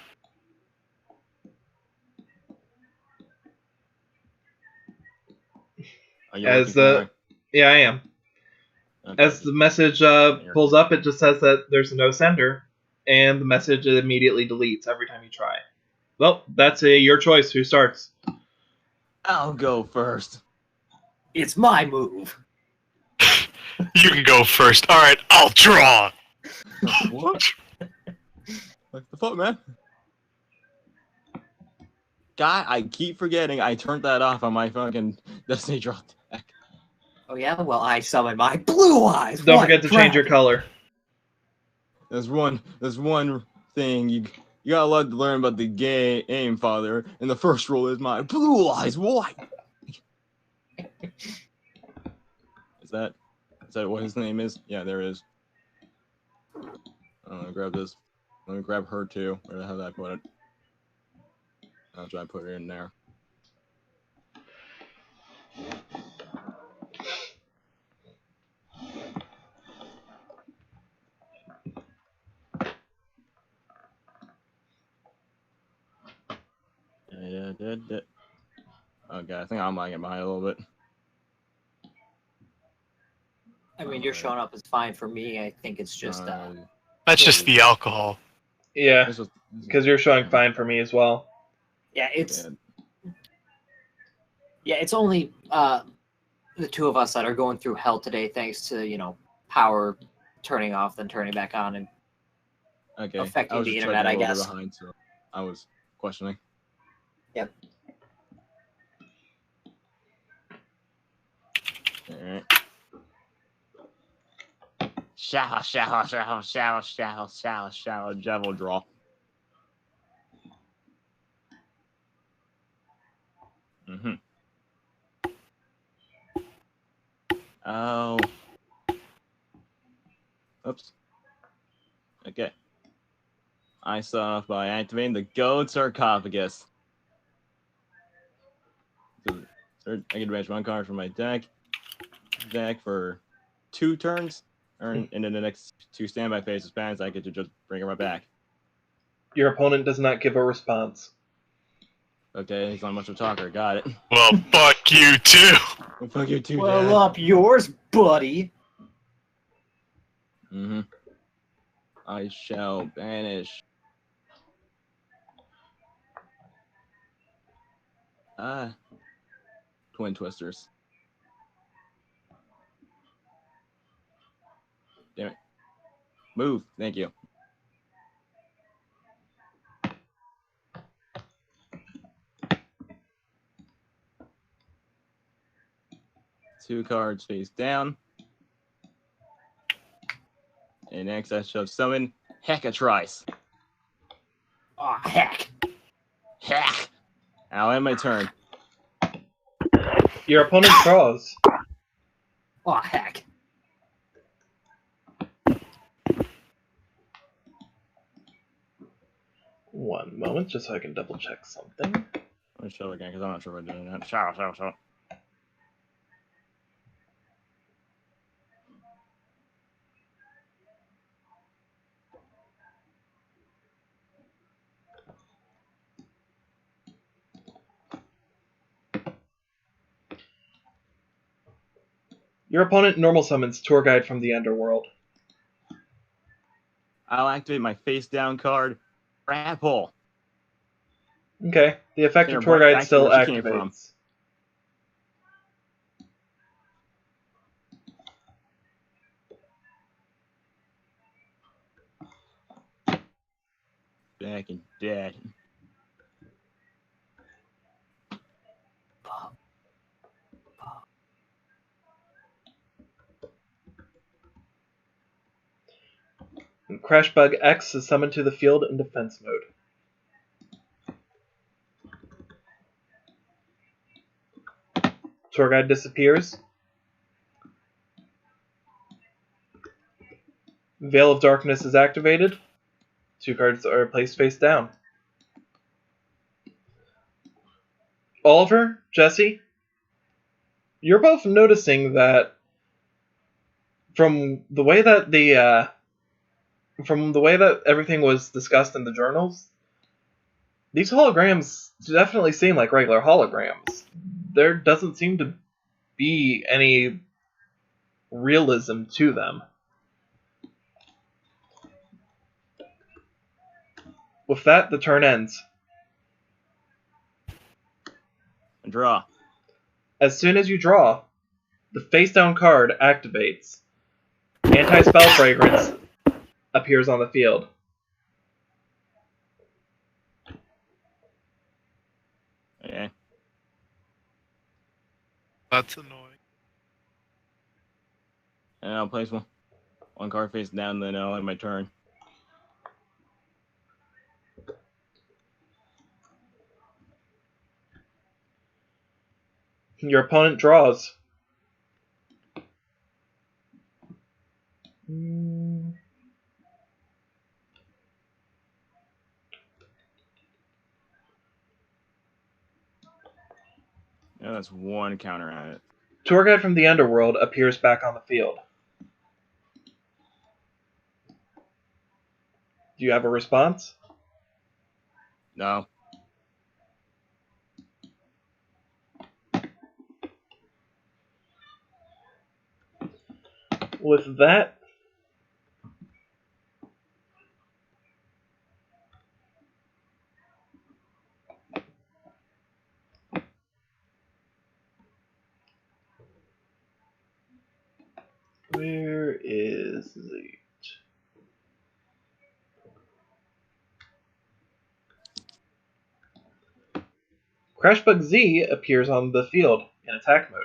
Are you As looking for Yeah, I am. Okay. As the message pulls up, it just says that there's no sender, and the message immediately deletes every time you try. Well, that's your choice. Who starts? I'll go first. It's my move. You can go first. All right, I'll draw. What? What the fuck, man? God, I keep forgetting I turned that off on my fucking Destiny Draw deck. Oh yeah, well I summon my blue eyes. Don't white forget to change your dragon. color. There's one thing you got a lot to learn about the game, Father. And the first rule is my blue eyes white. Is that what his name is? Yeah, there is. I'm gonna grab this. Let me grab her too. Where the hell did I put it? I'll try to put it in there. Okay, I think I'm lagging behind a little bit. I mean, you're showing up as fine for me. I think it's just That's just the alcohol. Yeah, This was because you're showing fine for me as well. yeah, it's yeah. yeah, it's only the two of us that are going through hell today, thanks to power turning off then turning back on and Okay, affecting I was the just internet, chugging I a little guess. bit behind, so I was questioning. Yep. Alright. Shallow, devil draw. Mm-hmm. Oh. Oops. Okay. I start off by activating the goat sarcophagus. So, I can advance one card from my deck for 2 turns, and in the next 2 standby phases pans, I get to just bring it right back. Your opponent does not give a response. Okay, he's not much of a talker. Got it. Well, fuck you too. Well, fuck you too, Well, Dad. up yours, buddy. Mm-hmm. I shall banish. Twin Twisters. Damn it. Move. Thank you. Two cards face down. And next I shall summon Hecatrice. Aw, heck. Heck! I'll end my turn. Your opponent draws. Aw, heck. One moment, just so I can double check something. Let me show again, because I'm not sure if I'm doing that. Show. Your opponent normal summons Tour Guide from the Underworld. I'll activate my face down card. Grapple. Okay, the effect Send of her Tour right Guide back to still where she came from. activates. Back and dead. Crashbug X is summoned to the field in defense mode. Tour Guide disappears. Veil of Darkness is activated. 2 cards are placed face down. Oliver, Jesse, you're both noticing that from the way that everything was discussed in the journals, these holograms definitely seem like regular holograms. There doesn't seem to be any realism to them. With that, the turn ends. Draw. As soon as you draw, the face-down card activates. Anti-spell fragrance appears on the field. Okay. That's annoying. And I'll place one card face down, then I'll have my turn. Your opponent draws. Yeah, that's one counter on it. Tour Guide from the Underworld appears back on the field. Do you have a response? No. With that, where is the... Crashbug Z appears on the field in attack mode.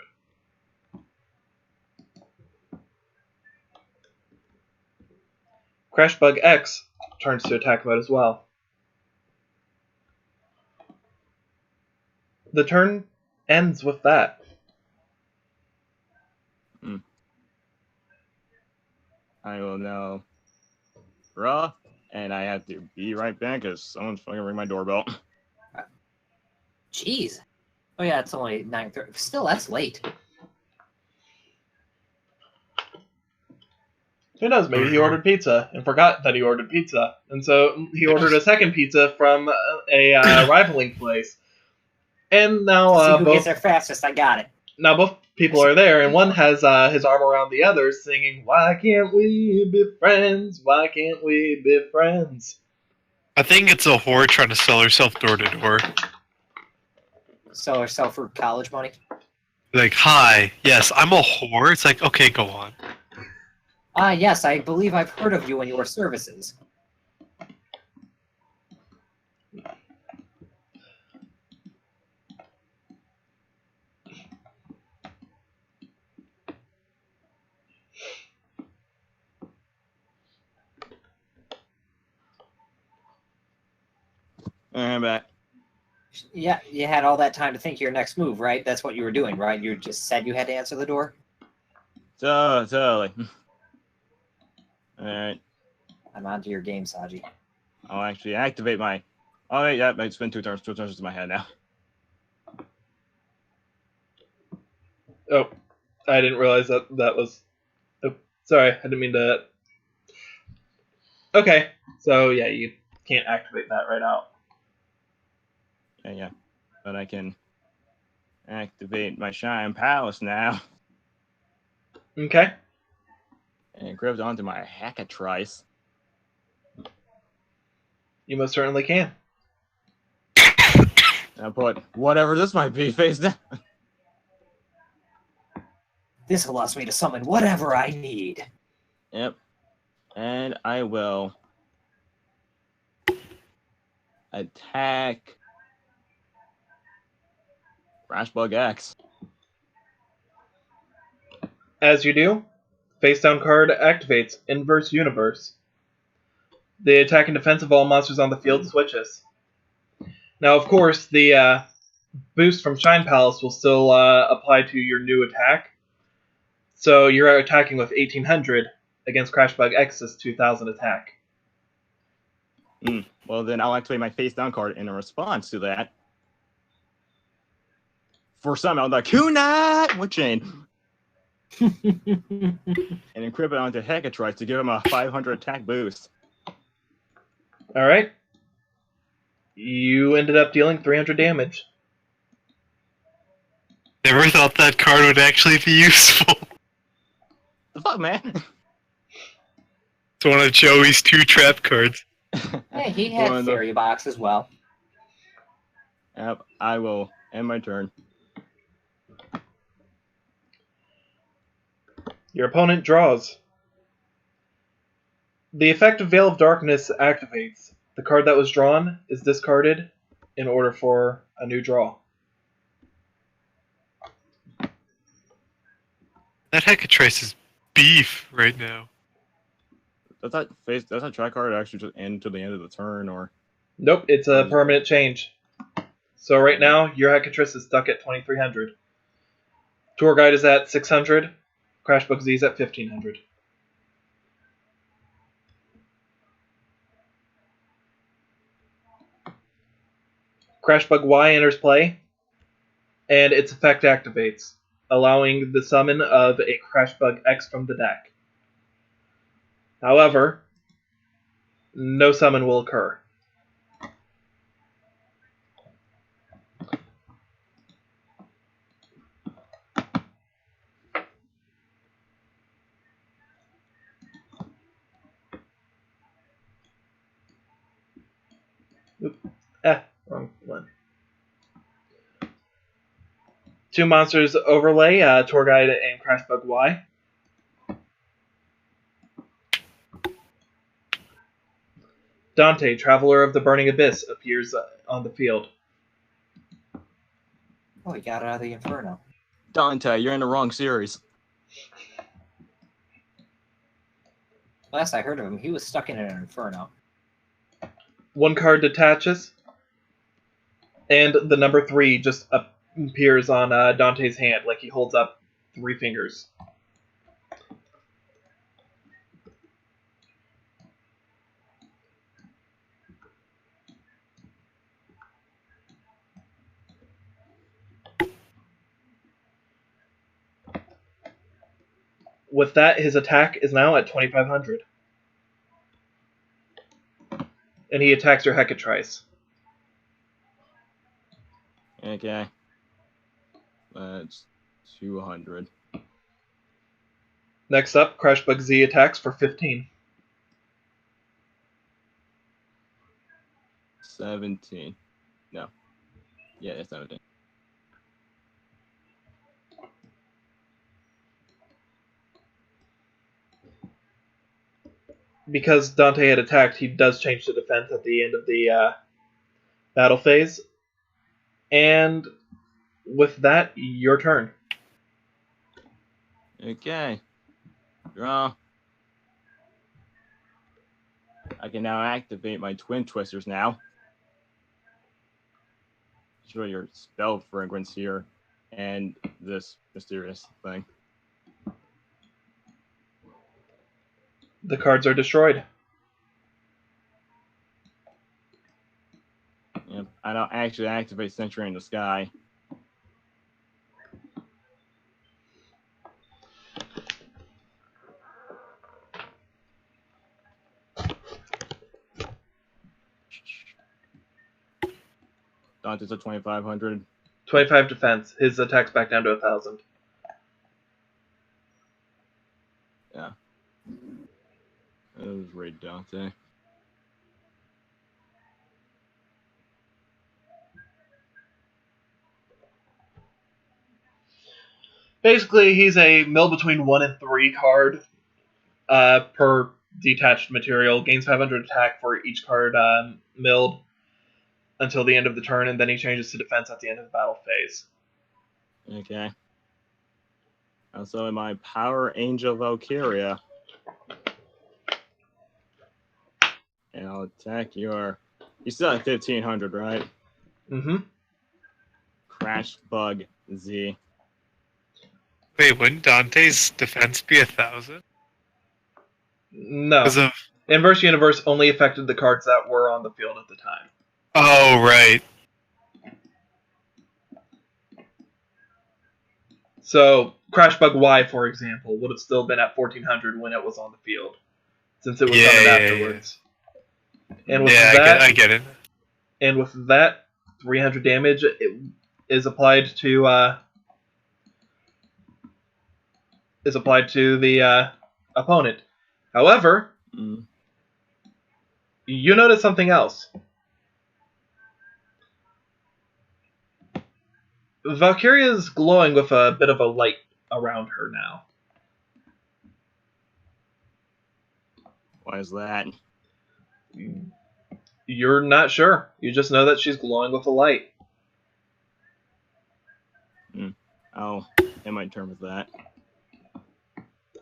Crashbug X turns to attack mode as well. The turn ends with that. I will now draw, and I have to be right back because someone's fucking ringing my doorbell. Jeez. Oh yeah, it's only 9:30. Still, that's late. Who knows, maybe he ordered pizza and forgot that he ordered pizza. And so he ordered a second pizza from a rivaling place. And now See who both gets there fastest. I got it. now both people are there, and one has his arm around the other singing, "Why can't we be friends? Why can't we be friends?" I think it's a whore trying to sell herself door to door. Sell herself for college money. Like, hi, yes, I'm a whore. It's like, okay, go on. Ah, yes, I believe I've heard of you and your services. I'm back. Yeah, you had all that time to think your next move, right? That's what you were doing, right? You just said you had to answer the door? Totally. Alright. I'm onto your game, Saji. I'll actually activate my... Oh, wait, yeah, it's been 2 turns. 2 turns to my head now. Oh, I didn't realize that was... Oh, sorry, I didn't mean to... Okay, so yeah, you can't activate that right out. Yeah. But I can activate my Shine Palace now. Okay. And grab onto my Hackatrice. You most certainly can. And I put whatever this might be face down. This allows me to summon whatever I need. Yep. And I will attack Crashbug X. As you do, face down card activates Inverse Universe. The attack and defense of all monsters on the field switches. Now, of course, the boost from Shine Palace will still apply to your new attack. So you're attacking with 1800 against Crashbug X's 2000 attack. Well, then I'll activate my face down card in response to that. For some, I'll like Kunat with chain. And equip it onto Hecatrice to give him a 500 attack boost. Alright. You ended up dealing 300 damage. Never thought that card would actually be useful. The fuck, man? It's one of Joey's 2 trap cards. Hey, he had Fairy Box as well. Yep, I will end my turn. Your opponent draws. The effect of Veil of Darkness activates. The card that was drawn is discarded in order for a new draw. That Hecatrice is beef right now. Does that track card actually just end to the end of the turn, or? Nope, it's a permanent change. So right now, your Hecatrice is stuck at 2300. Tour Guide is at 600. Crashbook Z is at 1500. Crashbug Y enters play, and its effect activates, allowing the summon of a Crashbug X from the deck. However, no summon will occur. Wrong one. 2 monsters overlay, Tour Guide and Crashbug Y. Dante, Traveler of the Burning Abyss, appears on the field. Oh, he got out of the Inferno. Dante, you're in the wrong series. Last I heard of him, he was stuck in an Inferno. 1 card detaches, and the number 3 just appears on Dante's hand, like he holds up 3 fingers. With that, his attack is now at 2500. And he attacks your Hecatrice. Okay. That's 200. Next up, Crashbug Z attacks for 15. 17. No. Yeah, it's 17. Because Dante had attacked, he does change to defense at the end of the battle phase. And with that, your turn. Okay. Draw. I can now activate my Twin Twisters now. Show your spell fragrance here and this mysterious thing. The cards are destroyed. Yep. I don't actually activate Sentry in the Sky. Dante's at 2500. 25 defense. His attack's back down to 1000. Yeah. That was Raid Dante. Basically, he's a mill between 1 and 3 card per detached material. Gains 500 attack for each card milled until the end of the turn, and then he changes to defense at the end of the battle phase. Okay. Also, in my Power Angel Valkyria. And I'll attack your. You still have 1500, right? Mm-hmm. Crash Bug Z. Wait, wouldn't Dante's defense be 1,000? No. Because of. Inverse Universe only affected the cards that were on the field at the time. Oh, right. So, Crash Bug Y, for example, would have still been at 1400 when it was on the field, since it was summoned afterwards. And with I get it. And with that, 300 damage is applied to the opponent. However, you notice something else. Valkyria is glowing with a bit of a light around her now. Why is that? You're not sure. You just know that she's glowing with a light. Oh, it might turn with that.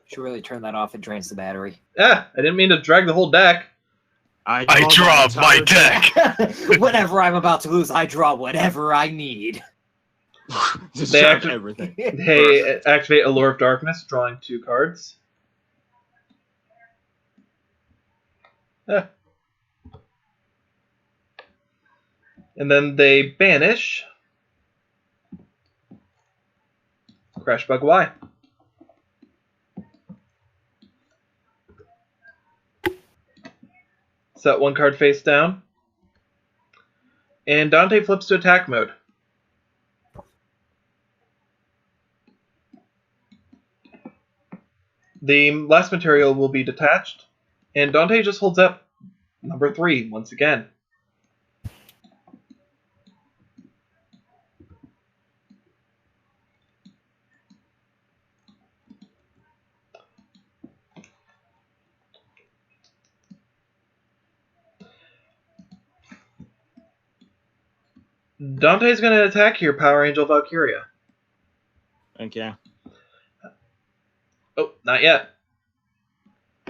Should really turn that off. It drains the battery. I didn't mean to drag the whole deck. I draw my deck. Whenever I'm about to lose, I draw whatever I need. Distract everything. They activate Allure of Darkness, drawing 2 cards. And then they banish Crash Bug Y. Set 1 card face down. And Dante flips to attack mode. The last material will be detached, and Dante just holds up number 3 once again. Dante's going to attack your Power Angel Valkyria. Okay. Oh, not yet.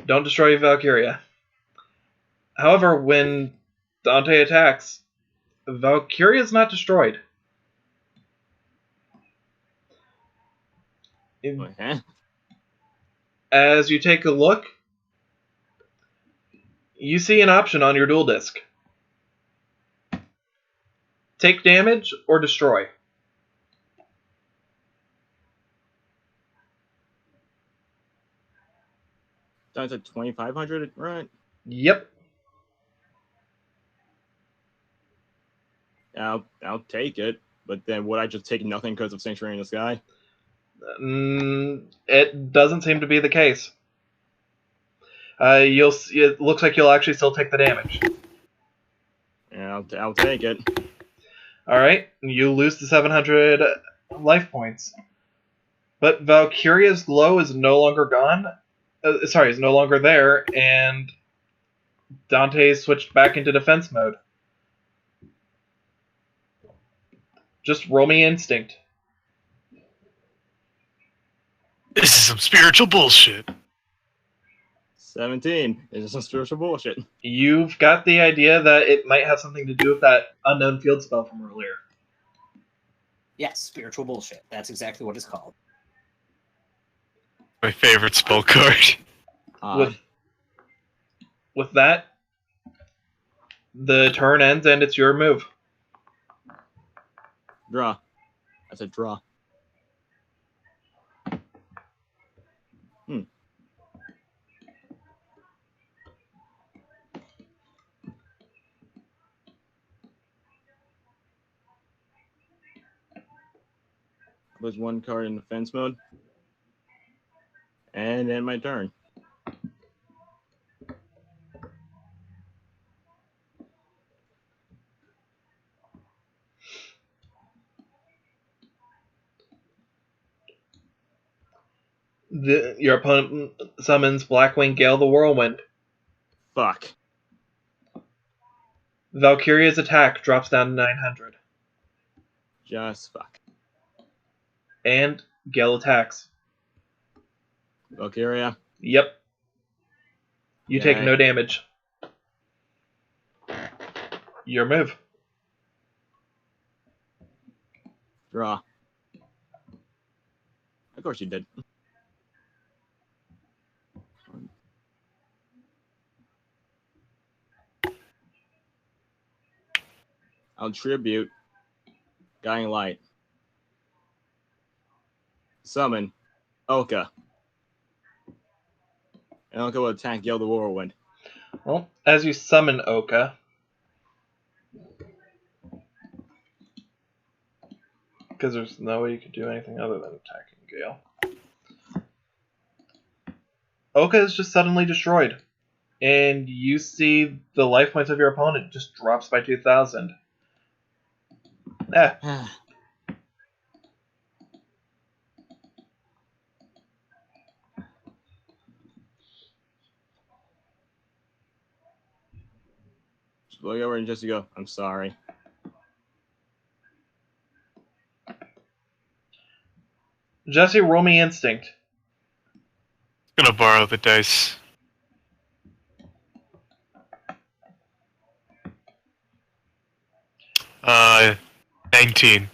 Don't destroy Valkyria. However, when Dante attacks, Valkyria is not destroyed. Okay. As you take a look, you see an option on your duel disk. Take damage or destroy. That's at 2500, right? Yep. I'll take it, but then would I just take nothing because of Sanctuary in the Sky? It doesn't seem to be the case. It looks like you'll actually still take the damage. Yeah, I'll take it. Alright, you lose the 700 life points. But Valkyria's glow is no longer gone. Is no longer there, and Dante's switched back into defense mode. Just roll me instinct. This is some spiritual bullshit. 17. It's some spiritual bullshit. You've got the idea that it might have something to do with that unknown field spell from earlier. Yes, spiritual bullshit. That's exactly what it's called. My favorite spell card. With that, the turn ends and it's your move. Draw. I said draw. Was 1 card in defense mode. And then my turn. Your opponent summons Blackwing Gale the Whirlwind. Fuck. Valkyria's attack drops down to 900. Just fuck. And Gale attacks. Valkyria. Yep. You take Okay. no damage. Your move. Draw. Of course you did. I'll tribute Guiding Light. Summon Oka. And Oka will attack Yell the Whirlwind. Well, as you summon Oka, because there's no way you could do anything other than attacking Gale. Oka is just suddenly destroyed, and you see the life points of your opponent just drops by 2,000. Just look over and just go, I'm sorry. Jesse, roll me instinct. Gonna borrow the dice. Uh, 19.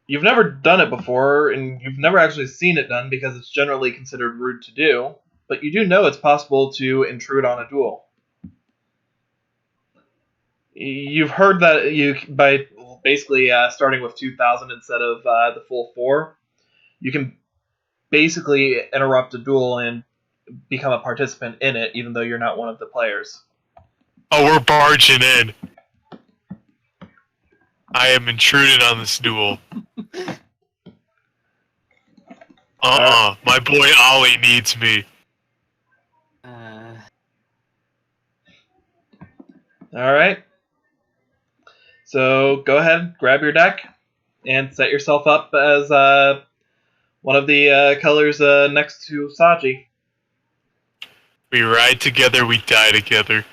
You've never done it before, and you've never actually seen it done because it's generally considered rude to do, but you do know it's possible to intrude on a duel. You've heard that by basically starting with 2,000 instead of the full 4, you can basically interrupt a duel and become a participant in it, even though you're not one of the players. Oh, we're barging in. I am intruded on this duel. My boy Ollie needs me. Alright. So go ahead, grab your deck, and set yourself up as one of the colors next to Saji. We ride together, we die together.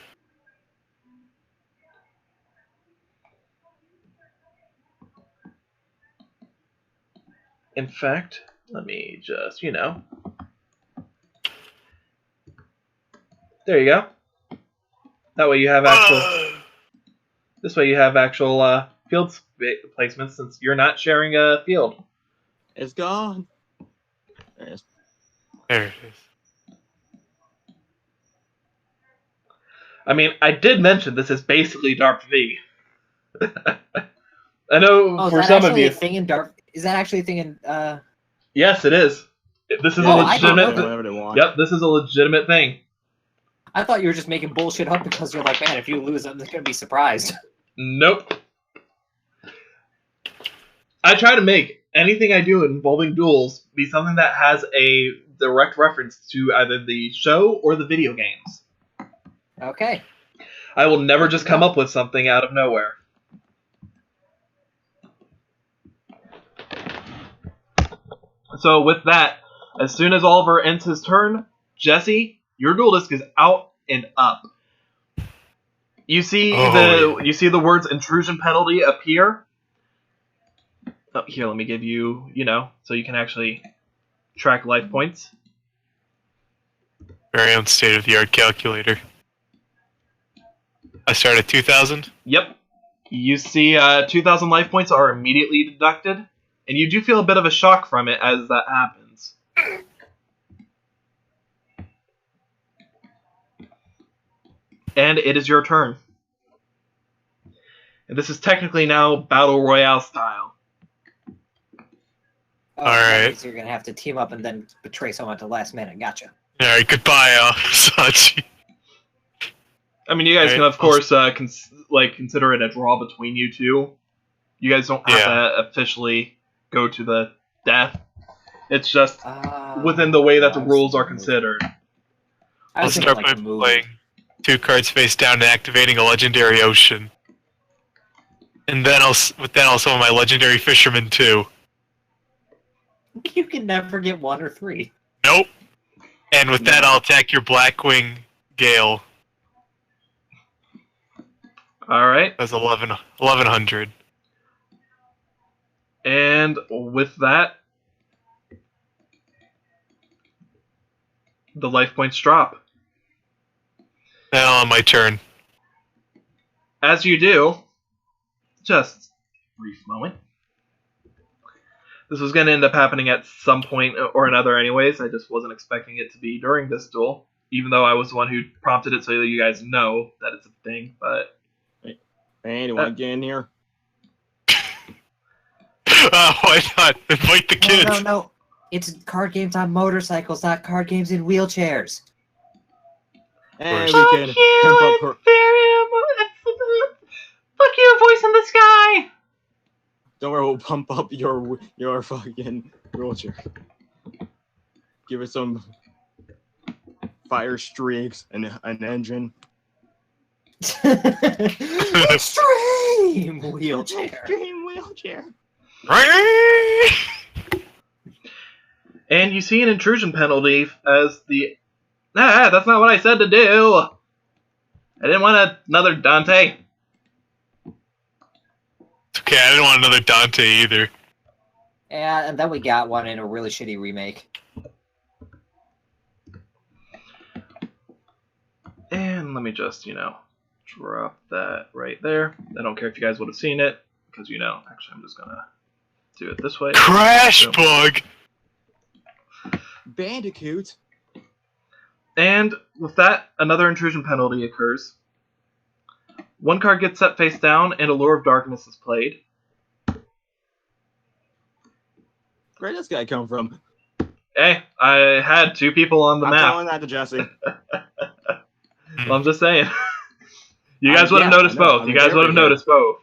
In fact, let me just, there you go. That way you have actual... This way you have actual field placements since you're not sharing a field. It's gone. There it is. There it is. I mean, I did mention this is basically DARP V. I know for some of you... Is that actually a thing in... Yes, it is. This is a legitimate... Yep, this is a legitimate thing. I thought you were just making bullshit up because you're like, man, if you lose, I'm going to be surprised. Nope. I try to make anything I do involving duels be something that has a direct reference to either the show or the video games. Okay. I will never just come up with something out of nowhere. So with that, as soon as Oliver ends his turn, Jesse, your duel disc is out and up. You see the words intrusion penalty appear. Oh, here, let me give you, so you can actually track life points. Very own state-of-the-art calculator. I start at 2,000? Yep. You see 2,000 life points are immediately deducted, and you do feel a bit of a shock from it as that happens. And it is your turn. And this is technically now Battle Royale style. Oh, alright. So you're going to have to team up and then betray someone at the last minute. Gotcha. Alright, goodbye, Sachi. I mean, you guys can, of course, consider it a draw between you two. You guys don't have to officially go to the death. It's just within the way that the rules are considered. I'll start by playing 2 cards face down and activating a legendary ocean. And then I'll summon my legendary fisherman too. You can never get 1 or 3. Nope. And with that, I'll attack your Blackwing Gale. Alright. That's 1100. And with that, the life points drop. Now on my turn. As you do, just a brief moment. This was going to end up happening at some point or another anyways. I just wasn't expecting it to be during this duel, even though I was the one who prompted it so that you guys know that it's a thing, but... Hey, do you want to get in here? Why not? Invite the kids. No. It's card games on motorcycles, not card games in wheelchairs. And we Fuck can you, pimp up her. Fuck you, voice in the sky! Don't worry, we'll pump up your fucking wheelchair. Give it some fire streaks and an engine. Extreme wheelchair. Extreme wheelchair. And you see an intrusion penalty as the... that's not what I said to do! I didn't want another Dante. Okay, I didn't want another Dante either. Yeah, and then we got one in a really shitty remake. And let me just, drop that right there. I don't care if you guys would have seen it, because, actually I'm just gonna do it this way. Crash Boom. bug! Bandicoot. And with that, another intrusion penalty occurs. One card gets set face down, and Allure of Darkness is played. Where did this guy come from? Hey, I had two people on the I'm map. telling that to Jesse. Well, I'm just saying. You guys would have yeah, noticed I know. both. I You mean, guys there would have we go. noticed both.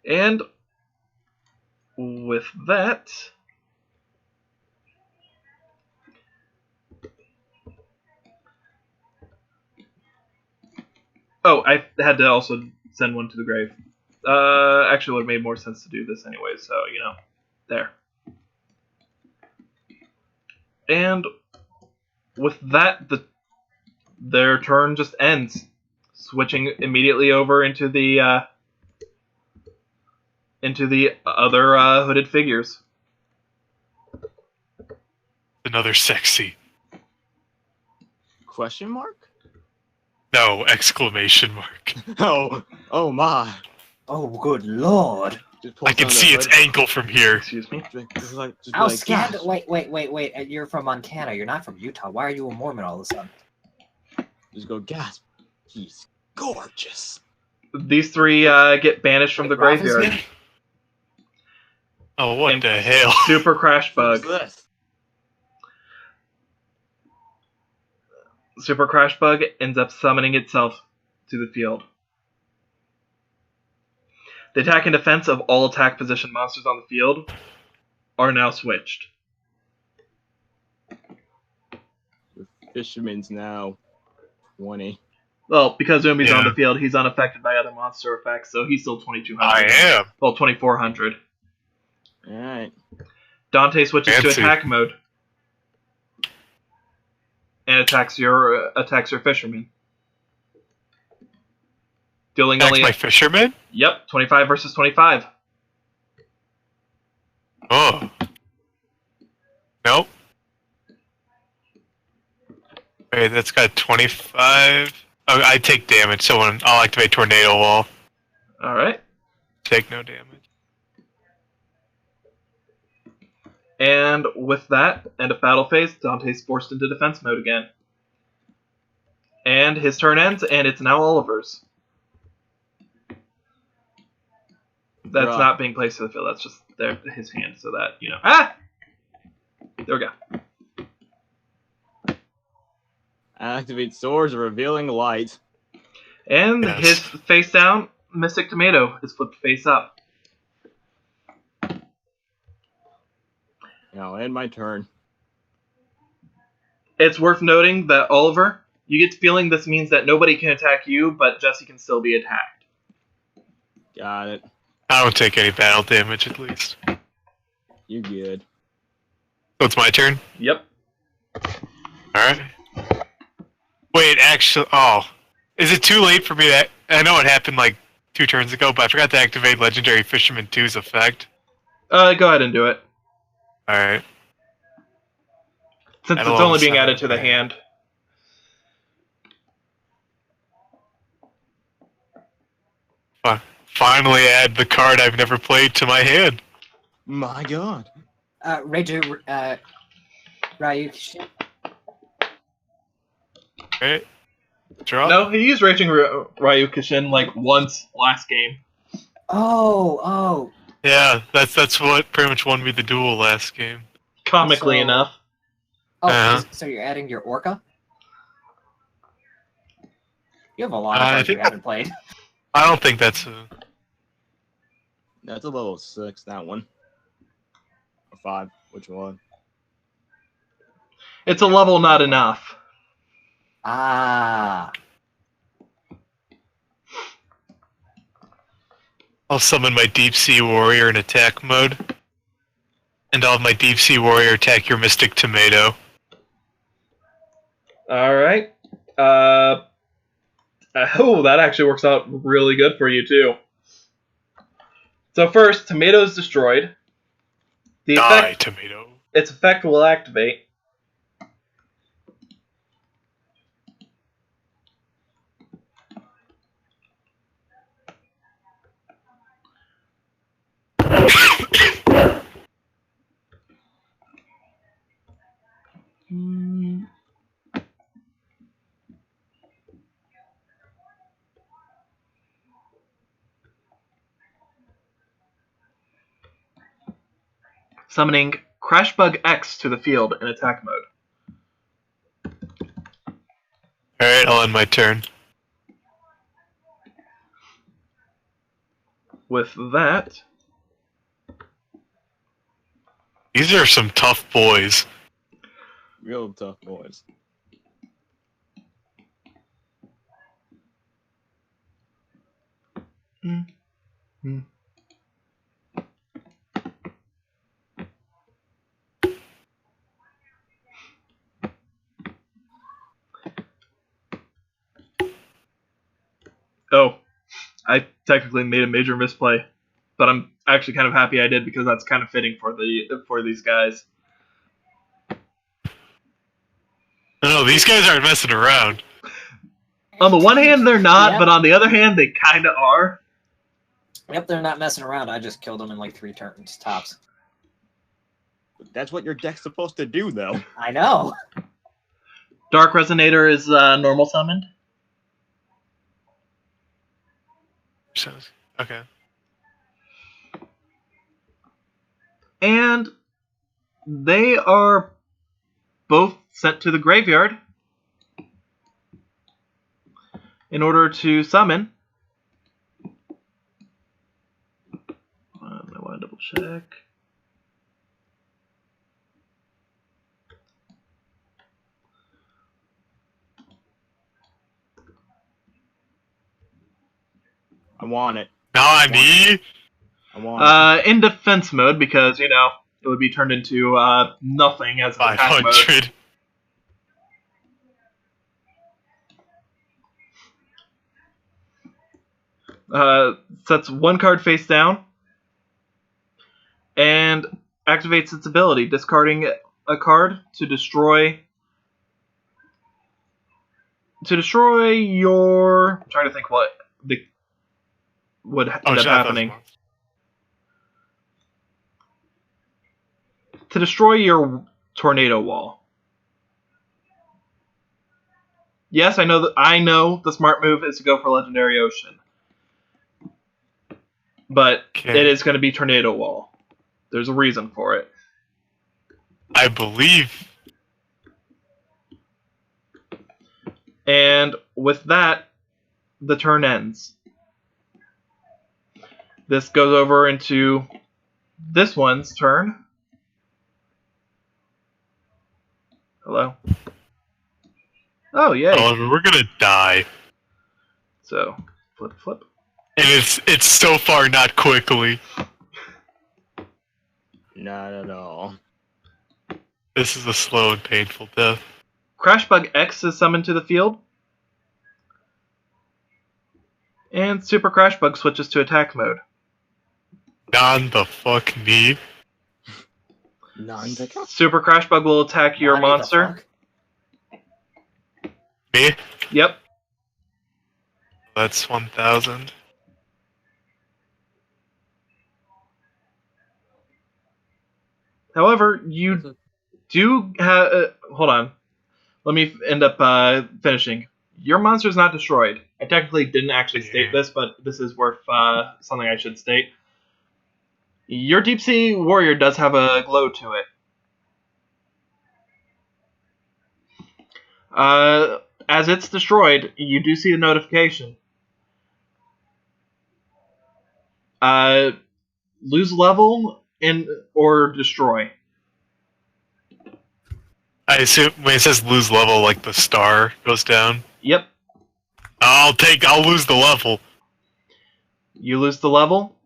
And with that... Oh, I had to also send one to the grave. Actually, it would have made more sense to do this anyway, so, there. And with that, their turn just ends, switching immediately over into the other hooded figures. Another sexy. Question mark? No, exclamation mark. Oh my. Oh, good lord. Just pull I can down the see its hood. ankle from here. Excuse me. Just be I'll like, scan. "Gosh." Wait. You're from Montana. You're not from Utah. Why are you a Mormon all of a sudden? Just go, gasp. He's gorgeous. These three get banished from the Ralph is graveyard. here? Oh, what And the hell? Super Crash What's Bug. this? Super Crash Bug ends up summoning itself to the field. The attack and defense of all attack position monsters on the field are now switched. The fisherman's now 20. Well, because Umi's on Yeah. the field, he's unaffected by other monster effects, so he's still 2,200. I am. Well, 2,400. Alright. Dante switches to Fancy. attack mode and attacks your fisherman. Dealing That's only my fisherman? 25 versus 25. Oh. Nope. Wait, that's got 25. Oh, I take damage, so I'll activate Tornado Wall. All right. Take no damage. And with that, end of battle phase, Dante's forced into defense mode again. And his turn ends, and it's now Oliver's. That's Bruh. not being placed to the field, that's just his hand, so that, Ah! There we go. Activate swords, revealing light. And Yes. his face down, Mystic Tomato is flipped face up. Now end my turn. It's worth noting that Oliver, you get the feeling this means that nobody can attack you, but Jesse can still be attacked. Got it. I don't take any battle damage, at least. You good. So it's my turn? Yep. Alright. Wait, actually... Oh. Is it too late for me to... I know it happened like 2 turns ago, but I forgot to activate Legendary Fisherman 2's effect. Go ahead and do it. Alright. Since That'll it's only being sound added to the bad. hand. Finally add the card I've never played to my hand. My God. Reiju, Ryukishi. Right? Draw? No, he used Raging Ryukushin like once last game. Oh. Yeah, that's what pretty much won me the duel last game. Comically So- enough. Oh, Uh-huh. so you're adding your Orca? You have a lot of I cards you think haven't played. I don't think that's a... That's a level 6, that one. Or 5, which one? It's a level not enough. Ah. I'll summon my Deep Sea Warrior in attack mode. And I'll have my Deep Sea Warrior attack your Mystic Tomato. Alright. Oh, that actually works out really good for you, too. So first, Tomato's destroyed. The Die, effect, Tomato. its effect will activate. Summoning Crashbug X to the field in attack mode. Alright, I'll end my turn. With that, These are some tough boys. Real tough boys. oh, I technically made a major misplay, but I'm actually kind of happy I did because that's kind of fitting for these guys. No, these guys aren't messing around. On the one hand, they're not, Yep. but on the other hand, they kind of are. Yep, they're not messing around. I just killed them in like 3 turns, tops. That's what your deck's supposed to do, though. I know. Dark Resonator is normal summoned. Okay. And they are both sent to the graveyard in order to summon. I want to double check. I want it. Nani? I want it. In defense mode, because, you know, it would be turned into nothing as an attack mode. 500. Sets 1 card face down and activates its ability, discarding a card to destroy your. I'm trying to think what would end up happening. To destroy your tornado wall. Yes, I know the smart move is to go for Legendary Ocean. But Okay. it is going to be Tornado Wall. There's a reason for it. I believe. And with that, the turn ends. This goes over into this one's turn. Hello. Oh, yay. Oh, we're gonna die. So, flip. And it's so far not quickly. Not at all. This is a slow and painful death. Crashbug X is summoned to the field. And Super Crashbug switches to attack mode. Non the fuck me. Non-deck. Super Crashbug will attack your Nani the monster. Me? Yep. That's 1,000. However, you do have... hold on. Let me end up finishing. Your monster is not destroyed. I technically didn't actually state this, but this is worth something I should state. Your Deep Sea Warrior does have a glow to it. As it's destroyed, you do see a notification. Lose level or destroy. I assume when it says lose level, like the star goes down. Yep. I'll lose the level. You lose the level,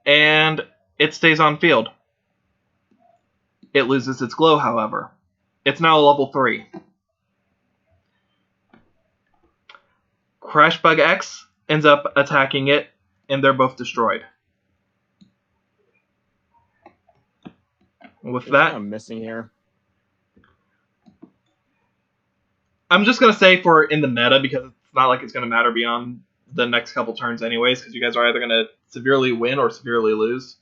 and it stays on field. It loses its glow, however. It's now a level 3. Crashbug X ends up attacking it, and they're both destroyed. With that, I'm missing here. I'm just going to say for in the meta, because it's not like it's going to matter beyond the next couple turns anyways, because you guys are either going to severely win or severely lose.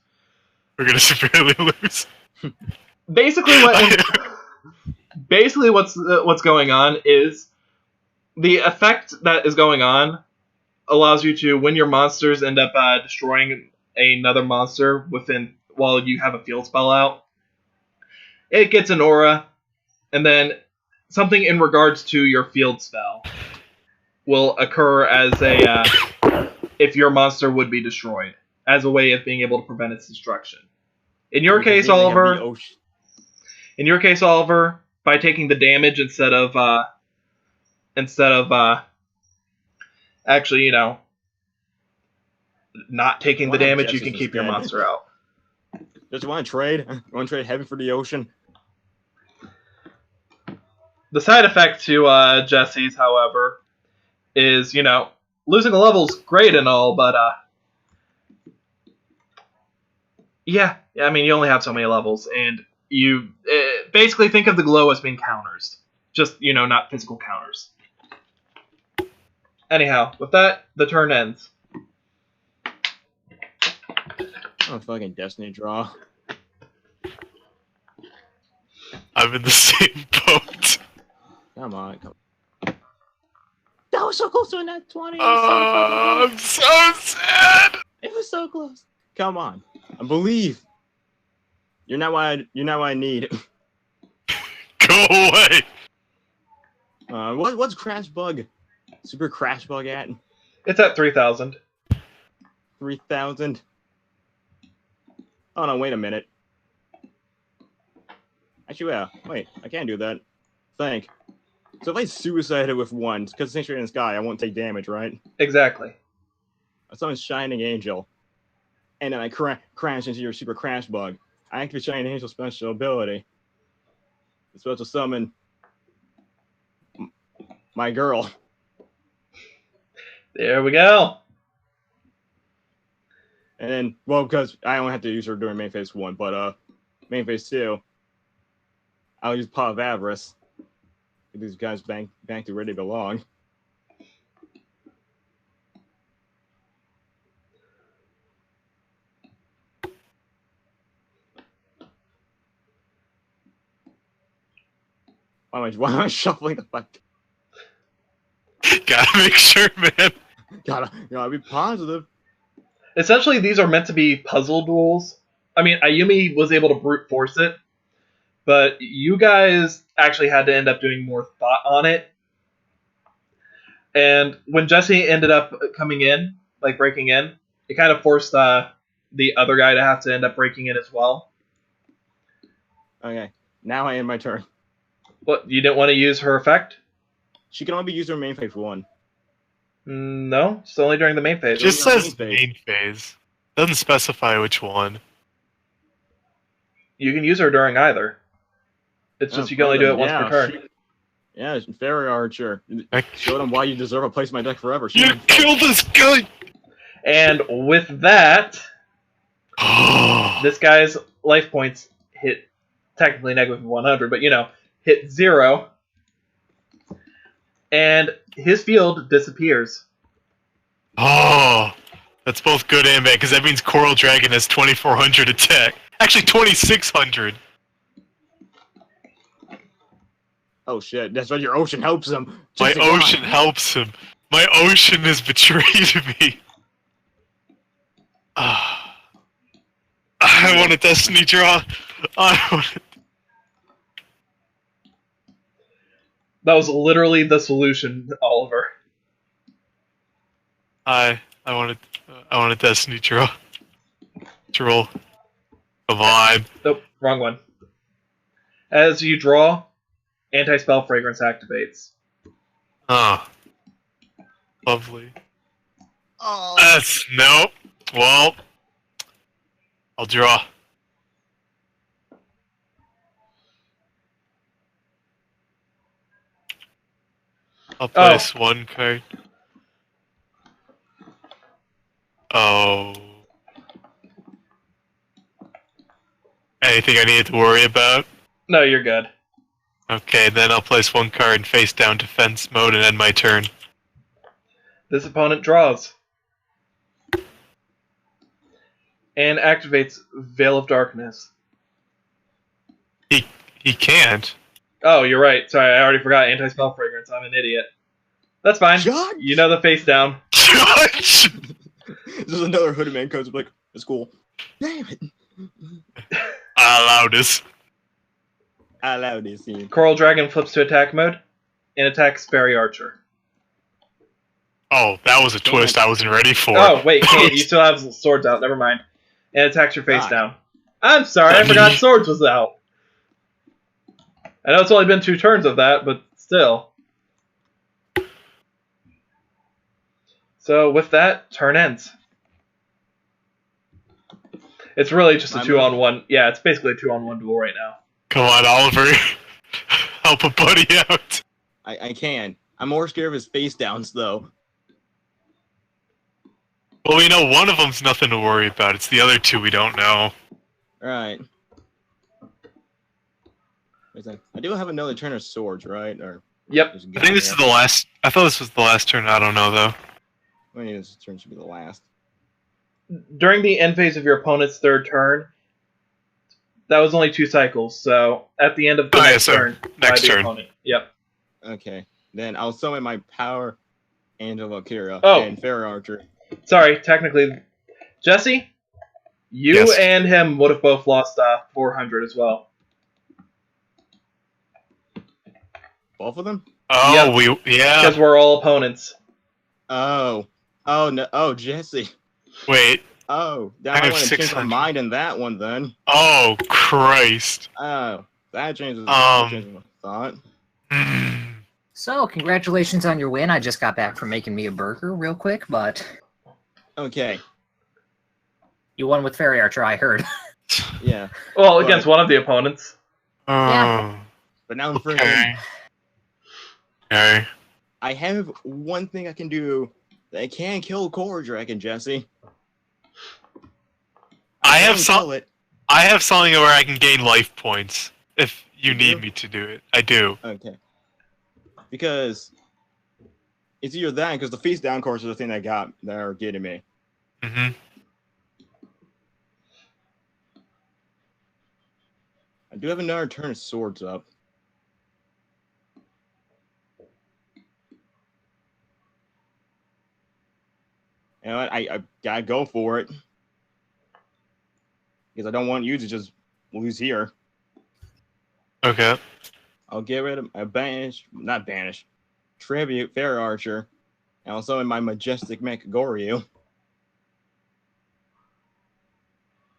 We're going to severely lose. Basically, what's going on is the effect that is going on allows you to, when your monsters end up destroying another monster while you have a field spell out, it gets an aura, and then something in regards to your field spell will occur as if your monster would be destroyed, as a way of being able to prevent its destruction. In your case, Oliver, by taking the damage instead of actually, not taking the damage, you can keep your monster out. Just want to trade? Want to trade heaven for the ocean? The side effect to Jesse's, however, is, losing a level's great and all, but yeah, I mean, you only have so many levels, and you basically think of the glow as being counters. Just, not physical counters. Anyhow, with that, the turn ends. Oh, fucking Destiny draw. I'm in the same boat. Come on. That was so close to a net 20. I'm so sad. It was so close. Come on. I believe. You're not what I need. Go away. What's Crash Bug? Super Crash Bug at? It's at 3,000. 3,000. Oh no! Wait a minute. Actually, yeah. Wait, I can't do that. Think. So if I suicided with one, because it's actually in the sky, I won't take damage, right? Exactly. I summon Shining Angel, and then I crash into your Super Crash Bug. I activate Shining Angel's special ability. It's supposed to summon my girl. There we go. And then, well, because I only have to use her during main phase 1, but main phase 2, I'll use Paw of Avarice. Get these guys back to where they belong. Why am I shuffling the fuck? Gotta make sure, man. Gotta be positive. Essentially, these are meant to be puzzle duels. I mean, Ayumi was able to brute force it, but you guys actually had to end up doing more thought on it. And when Jesse ended up coming in, like breaking in, it kind of forced the other guy to have to end up breaking in as well. Okay, now I end my turn. What, you didn't want to use her effect? She can only be used during main phase 1. No, it's only during the main phase. It just says main phase. Doesn't specify which one. You can use her during either. It's just you can only do it once per turn. Yeah, Fairy Archer. Show them why you deserve a place in my deck forever. You killed this guy! And with that, this guy's life points hit technically negative 100, but hit 0. And his field disappears. Oh, that's both good and bad, because that means Coral Dragon has 2,400 attack. Actually, 2,600. Oh shit, that's what your ocean helps him. My Jesse, come ocean on. helps him. My ocean has betrayed me. Ah. I want a destiny draw. I want it. That was literally the solution, Oliver. I want a destiny draw. Troll. Come on. Nope, wrong one. As you draw, anti-spell fragrance activates. Oh. Lovely. Oh. That's nope. Well, I'll draw. I'll place one card. Oh. Anything I need to worry about? No, you're good. Okay, then I'll place one card in face down defense mode and end my turn. This opponent draws. And activates Veil of Darkness. He can't. Oh, you're right. Sorry, I already forgot anti-spell fragrance. I'm an idiot. That's fine. Judge! You know the face down. Judge! There's another hooded man comes up like, it's cool. Damn it. I allow this. I allow this scene. Coral Dragon flips to attack mode and attacks Fairy Archer. Oh, that was a twist I wasn't ready for. Oh, wait, can't. You still have swords out. Never mind. And attacks your face down. I'm sorry, I forgot swords was out. I know it's only been 2 turns of that, but still. So with that, turn ends. It's really just a 2-on-1. Yeah, it's basically a 2-on-1 duel right now. Come on, Oliver. Help a buddy out. I can. I'm more scared of his face downs, though. Well, we know one of them's nothing to worry about. It's the other 2 we don't know. Right. Wait a second. I do have another turn of swords, right? Or Yep. I think this is the last. I thought this was the last turn. I don't know, though. I mean, this turn should be the last. During the end phase of your opponent's 3rd turn, that was only 2 cycles, so at the end of the next turn, next by the turn. opponent. Yep. Okay. Then I'll summon my power Angel Valkyria Oh. and Fairy Archer. Sorry, technically, Jesse, you Yes. and him would have both lost 400 as well. Both of them? Oh, yeah. Because we're all opponents. Oh. Oh, no. Oh, Jesse. Wait. Oh. I I have want to change my 600. mind in that one, then. Oh, Christ. Oh. That changes my thought. So, congratulations on your win. I just got back from making me a burger real quick, but Okay. you won with Fairy Archer, I heard. Yeah. Well, against one of the opponents. Yeah. But now I'm Okay. freaking... Okay. I have one thing I can do that can kill Core Dragon, Jesse. I have can some. kill it. I have something where I can gain life points if you You need do? me to do it. I do. Okay. Because it's either that, because the face down course is the thing that are getting me. Mm-hmm. I do have another turn of swords up. You know what? I gotta go for it. Because I don't want you to just lose here. Okay. I'll get rid of not banish, tribute Fair Archer, and also in my majestic mech Goryu.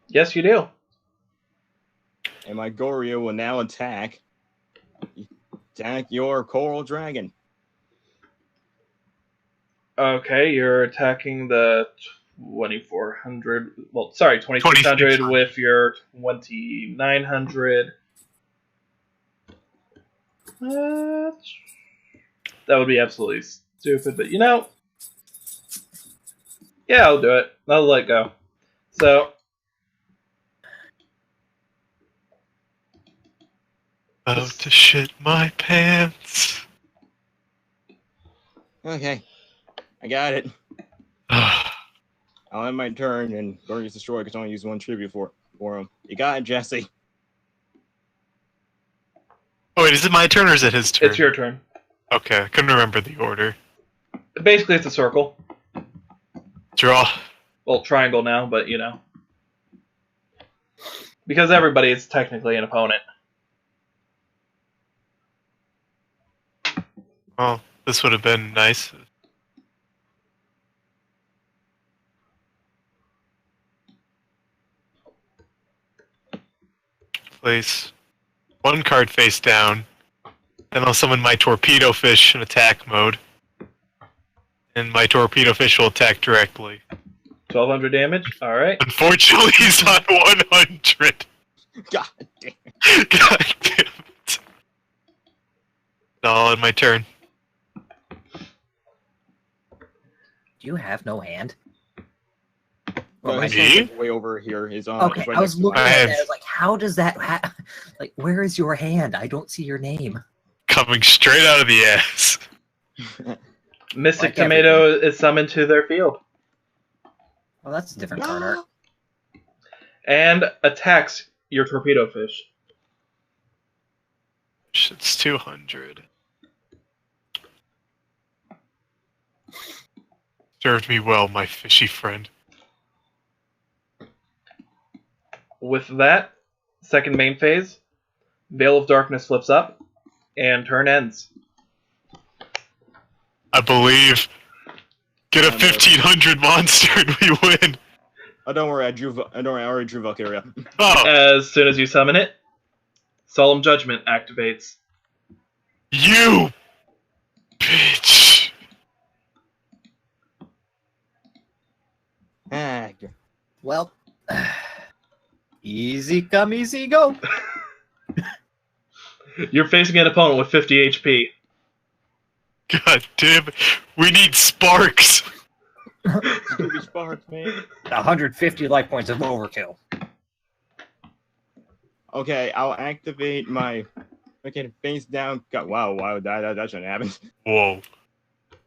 Yes, you do. And my Goryu will now attack your Coral Dragon. Okay, you're attacking the 2400. Well, sorry, 2600 with your 2900. That would be absolutely stupid, but you know. Yeah, I'll do it. I'll let go. So. About to shit my pants. Okay, I got it. I'll end my turn, and Goryu's destroyed because I only use 1 tribute for him. You got it, Jesse. Oh, wait, Wait, is it my turn or is it his turn? It's your turn. Okay, I couldn't remember the order. Basically, it's a circle. Draw. Well, triangle now, but you know. Because everybody is technically an opponent. Oh, this would have been nice. Place one card face down. Then I'll summon my torpedo fish in attack mode. And my torpedo fish will attack directly. 1200 damage? Alright. Unfortunately, he's on 100. God damn. God damn it. All in my turn. Do you have no hand? Well, my his Me? hand's, like, way over here. He's on. Okay, it's right I was next to looking mine. at have- that. I was like, how does that? Like, where is your hand? I don't see your name. Coming straight out of the ass. Mystic Like Tomato is summoned to their field. Well, that's a different card art. And attacks your torpedo fish. It's 200. Served me well, my fishy friend. With that, second main phase, Veil of Darkness flips up, and turn ends. I believe. Get a I know. 1500 monster and we win. Oh, don't worry. I already drew Valkyria. Oh, As soon as you summon it, Solemn Judgment activates. you bitch. Well, easy come, easy go. You're facing an opponent with 50 HP. God damn it. We need sparks. Baby sparks, man. 150 life points of overkill. Okay, I'll activate my fucking face down. God, wow, that shouldn't happen. Whoa.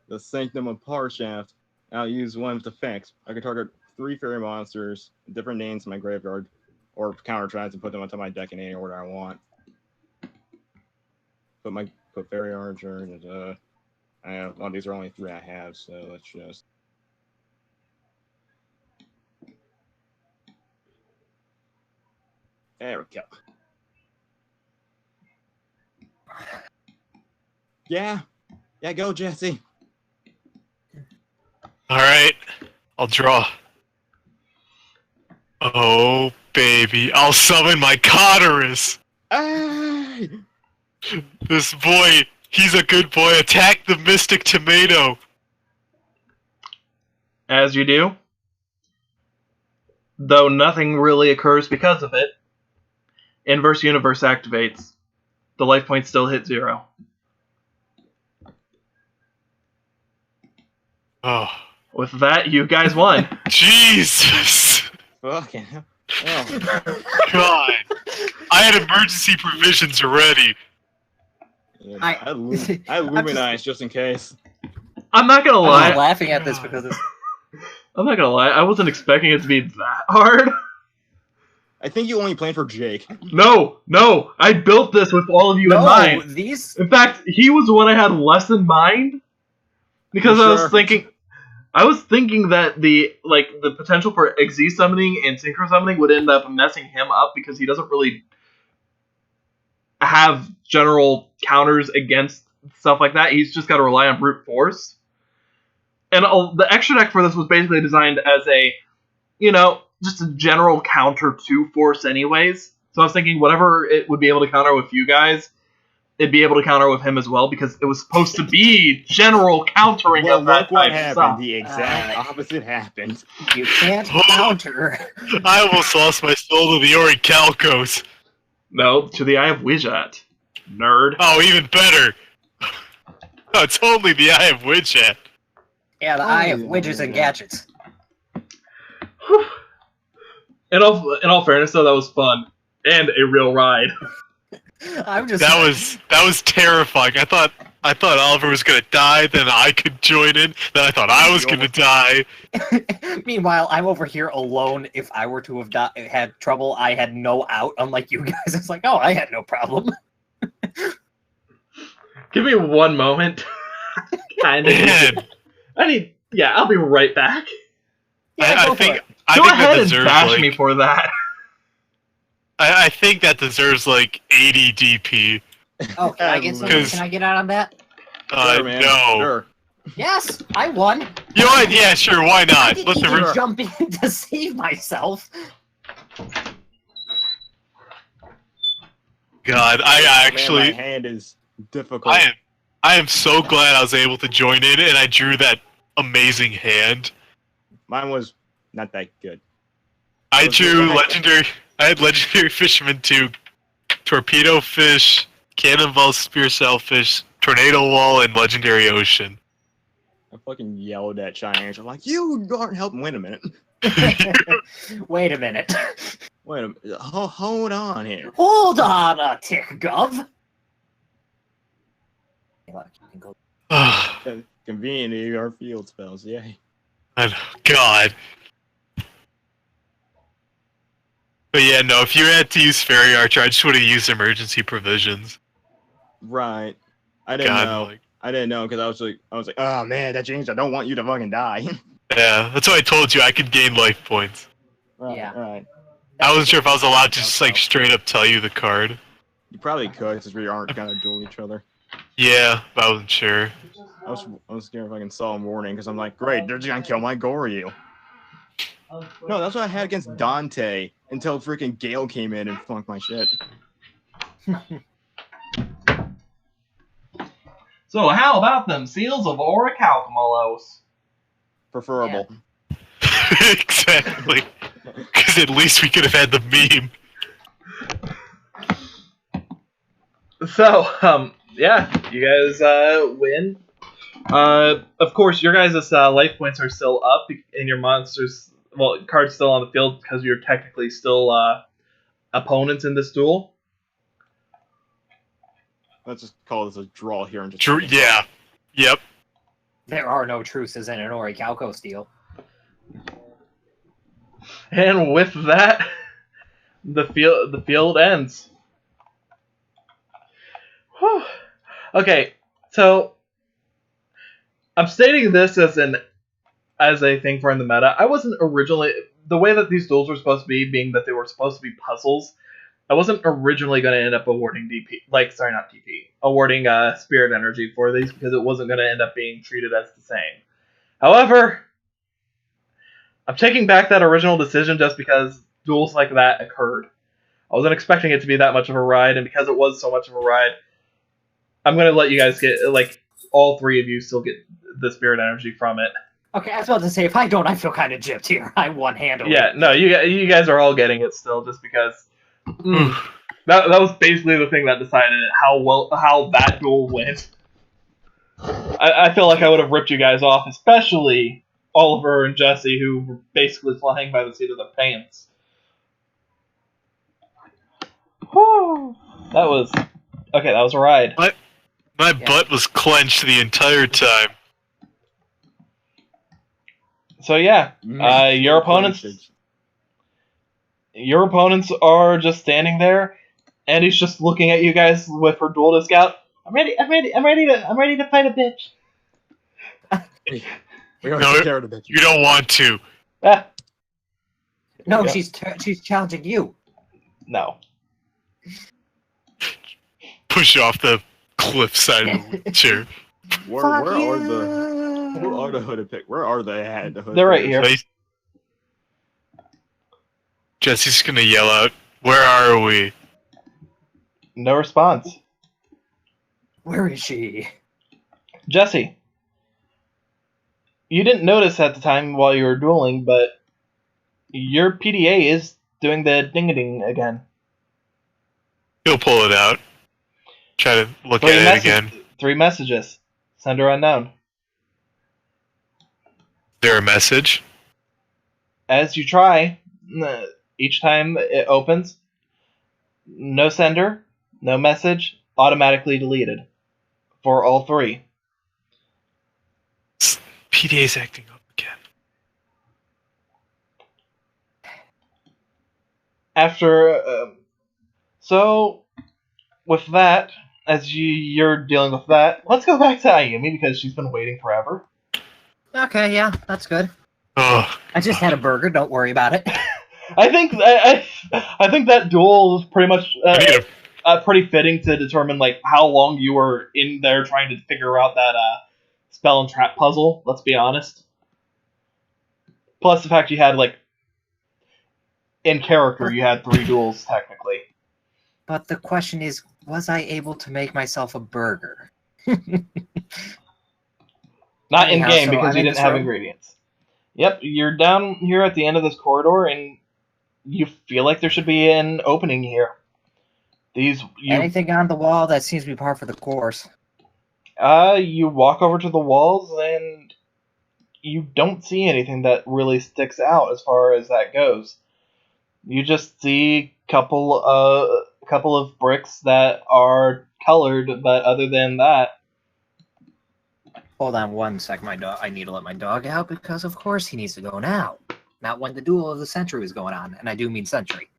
The Sanctum of Parshaft. I'll use one with effects. I can target 3 fairy monsters, different names in my graveyard, or counter traps and put them onto my deck in any order I want. Put fairy archer and well, these are only 3 I have, so let's just. There we go. Yeah, go Jesse. Alright. I'll draw. Oh, baby. I'll summon my Cotterus. Hey! This boy, he's a good boy. Attack the Mystic Tomato. As you do, though nothing really occurs because of it, Inverse Universe activates. The life points still hit 0. Oh, With that, you guys won. Jesus. Fucking hell. Oh, God. I had emergency provisions already. yeah, I- I luminize just in case. I'm not gonna I'm lie. laughing at this because it's, I'm not gonna lie. I wasn't expecting it to be that hard. I think you only planned for Jake. No. I built this with all of you in no, mind. these. In fact, he was the one I had less in mind because You I was sure? thinking that the potential for Xyz summoning and Synchro summoning would end up messing him up because he doesn't really have general counters against stuff like that. He's just got to rely on brute force. And the extra deck for this was basically designed as a, just a general counter to force anyways. So I was thinking whatever it would be able to counter with you guys, it'd be able to counter with him as well, because it was supposed to be general countering Well, of that look what type of happened. stuff. The exact opposite happened. You can't counter. I almost lost my soul to the Orichalcos. No, to the Eye of Wijat. Nerd. Oh, even better. Oh, it's only the Eye of Wijat. Yeah, the eye of widgets and gadgets. In all fairness, though, that was fun. And a real ride. I'm just. That was terrifying. I thought Oliver was gonna die, then I could join in. Then I thought I was gonna die. Meanwhile, I'm over here alone. If I were to have had trouble, I had no out. Unlike you guys, it's like, oh, I had no problem. Give me one moment. Kind of. Man, Yeah, I'll be right back. Yeah, I go for think it. I Go think ahead that and deserves bash like me for that. I think that deserves like 80 DP. Oh, can I At get some? least. Can I get out on that? Sure, man. No. Sure. Yes, I won. You know what? Yeah, sure. Why I not? didn't Let the even Sure. jump in to save myself. God, Oh, man, my actually hand is difficult. I am so glad I was able to join in and I drew that amazing hand. Mine was not that good. I Was drew it- legendary. I had legendary fisherman 2, torpedo fish, cannonball spear shellfish, tornado wall, and legendary ocean. I fucking yelled at Cheyenne. I'm like, you aren't helping. Wait a minute. Wait a minute. Wait a minute. Hold on here. Hold on a tick, Gov. Look, you can go. Conveniently, our field spells. Yay. God. But yeah, no, if you had to use Fairy Archer, I just would have used emergency provisions. Right. I didn't God, know. like, I didn't know because I was like, oh man, that James, I don't want you to fucking die. yeah, that's why I told you I could gain life points. Right, Yeah. right. I wasn't sure if I was allowed to just like straight up tell you the card. You probably could since we aren't gonna duel each other. Yeah, but I wasn't sure. I was scared if I can saw a warning because I'm like, great, they're just gonna kill my Goryu. No, that's what I had against Dante until freaking Gale came in and flunked my shit. So how about them seals of Orichalcomylos? Preferable. Exactly. Because at least we could have had the meme. So, yeah, you guys win. Of course, your guys' life points are still up, and your monsters, well, cards still on the field because you're technically still opponents in this duel. Let's just call this a draw here and just. Yeah. Yep. There are no truces in an Orichalco steel. And with that, the field ends. Whew. Okay, so I'm stating this as a thing for in the meta. I wasn't originally the way that these duels were supposed to be, being that they were supposed to be puzzles. I wasn't originally going to end up awarding awarding spirit energy for these because it wasn't going to end up being treated as the same. However, I'm taking back that original decision just because duels like that occurred. I wasn't expecting it to be that much of a ride, and because it was so much of a ride, I'm going to let you guys get, like, all three of you still get the spirit energy from it. Okay, I was about to say, if I don't, I feel kind of gypped here. I one-handed. Yeah, no, you guys are all getting it still just because that was basically the thing that decided how that duel went. I feel like I would have ripped you guys off, especially Oliver and Jesse, who were basically flying by the seat of their pants. Whew. That was a ride. My butt was clenched the entire time. So yeah, your opponents are just standing there, and he's just looking at you guys with her dual disc out. I'm ready to fight a bitch. We always No, take care of the bitch. You don't want to. Ah, No, Yeah. she's challenging you. no. Push you off the cliff side of the chair. Where are the hooded pick? Where are they at? The hooded They're right pickers? here. Jesse's gonna yell out, "Where are we?" No response. Where is she? Jesse, you didn't notice at the time while you were dueling, but your PDA is doing the ding-a-ding again. He'll pull it out. Try to look at it again. 3 messages. Sender unknown. Is there a message? As you try, each time it opens, no sender, no message, automatically deleted. For all 3. PDA's acting up again. After, so, with that, you're dealing with that, let's go back to Ayumi because she's been waiting forever. Okay, yeah, that's good. Oh, I just had a burger. Don't worry about it. I think that duel was pretty much I need a pretty fitting to determine like how long you were in there trying to figure out that spell and trap puzzle. Let's be honest. Plus the fact you had like in character you had 3 duels technically. But the question is, was I able to make myself a burger? Not in Anyhow, game so because I'm you in didn't this have room. ingredients. Yep, you're down here at the end of this corridor and you feel like there should be an opening here. Anything on the wall that seems to be par for the course. You walk over to the walls and you don't see anything that really sticks out as far as that goes. You just see couple of bricks that are colored, but other than that, Hold on one sec, my dog. I need to let my dog out because, of course, he needs to go now. Not when the duel of the century is going on, and I do mean century.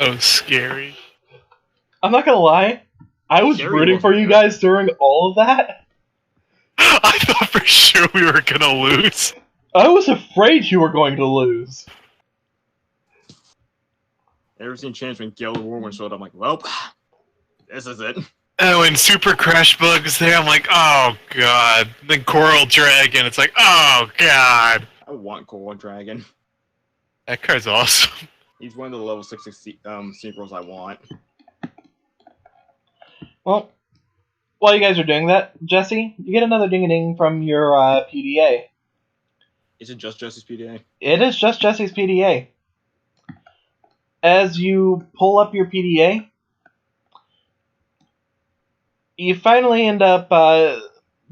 Oh, scary. I'm not gonna lie, I was Scary rooting for wasn't you good. guys during all of that. I thought for sure we were gonna lose. I was afraid you were going to lose. Ever seen Chance when Gale Warman showed up? I'm like, well, this is it. And when Super Crash Bug's there, I'm like, oh god. Then Coral Dragon, it's like, oh god. I want Coral Dragon. That card's awesome. He's one of the level 60 synchros I want. Well, while you guys are doing that, Jesse, you get another ding-a-ding from your PDA. Is it just Jesse's PDA? It is just Jesse's PDA. As you pull up your PDA, you finally end up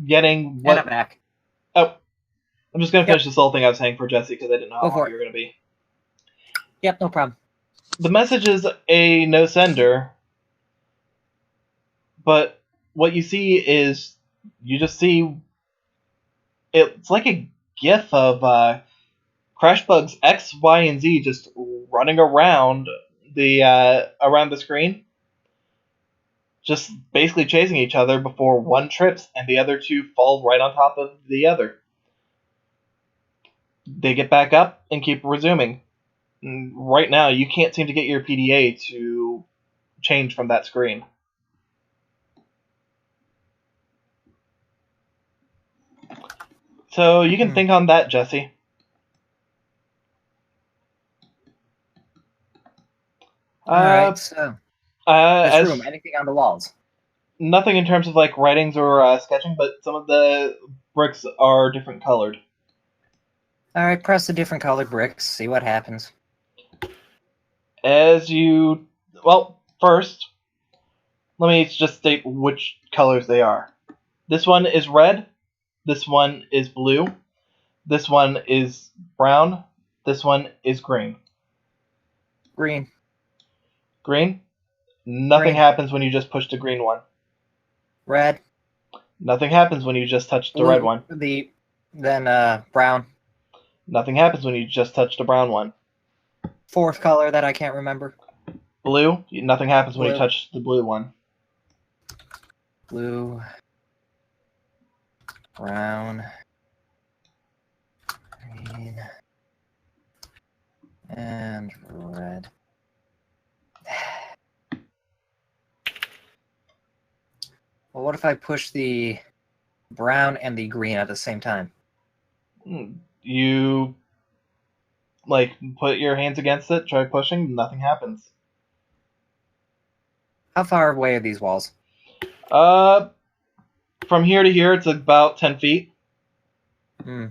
getting And what... I'm back. Oh, I'm just going to finish this whole thing I was saying for Jesse because I didn't know how Go for long it. you were going to be. Yep, no problem. The message is a no sender, but what you see is you just see it's like a gif of Crashbug's X, Y, and Z just running around the screen, just basically chasing each other before one trips and the other two fall right on top of the other. They get back up and keep resuming. Right now, you can't seem to get your PDA to change from that screen. So you can think on that, Jesse. Alright, so this As room, anything on the walls? nothing in terms of like writings or sketching, but some of the bricks are different colored. Alright, press the different colored bricks, see what happens. First, let me just state which colors they are. This one is red, this one is blue, this one is brown, this one is green. Green. Green? Nothing Green. happens when you just push the green one. Red. Nothing happens when you just touch the Blue. red one. Then brown. Nothing happens when you just touch the brown one. Fourth color that I can't remember. Blue? Nothing happens when you Blue. touch the blue one. Blue. Brown. Green. And red. Well, what if I push the brown and the green at the same time? You put your hands against it, try pushing, nothing happens. How far away are these walls? From here to here, it's about 10 feet. Hmm.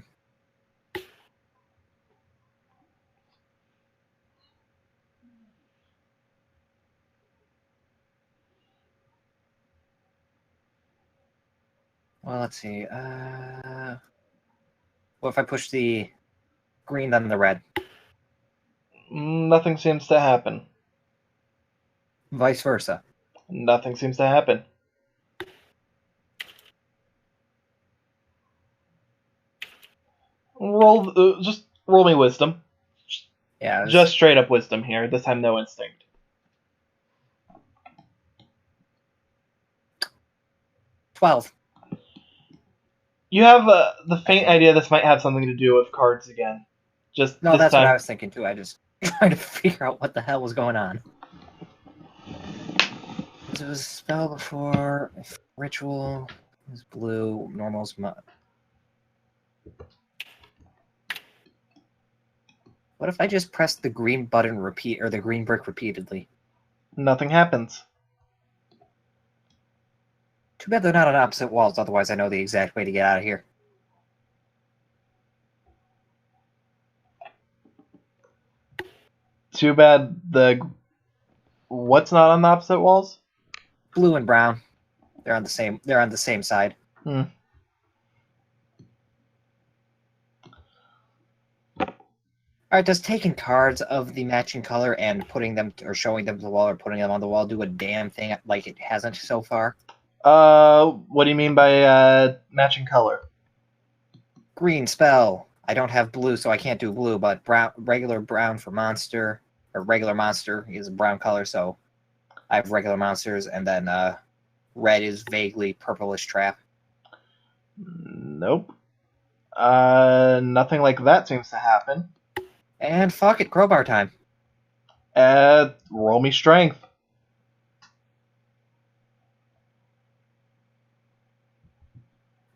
Well, let's see. What if I push the green, then the red? Nothing seems to happen. Vice versa. Nothing seems to happen. Just roll me wisdom. Yeah. Just straight up wisdom here. This time, no instinct. 12. You have the faint idea this might have something to do with cards again. Just No, this that's time. what I was thinking too. I just trying to figure out what the hell was going on. It was a spell before ritual is blue, normal's mud. What if I just pressed the green button or the green brick repeatedly? Nothing happens. Too bad they're not on opposite walls, otherwise I know the exact way to get out of here. Too bad what's not on the opposite walls? Blue and brown. They're on the same side. Hmm. Alright, does taking cards of the matching color and putting them or showing them to the wall or putting them on the wall do a damn thing like it hasn't so far? What do you mean by matching color? Green spell. I don't have blue, so I can't do blue, but regular brown for monster, or regular monster is a brown color, so I have regular monsters, and then red is vaguely purplish trap. Nope. Nothing like that seems to happen. And fuck it, crowbar time. Roll me strength.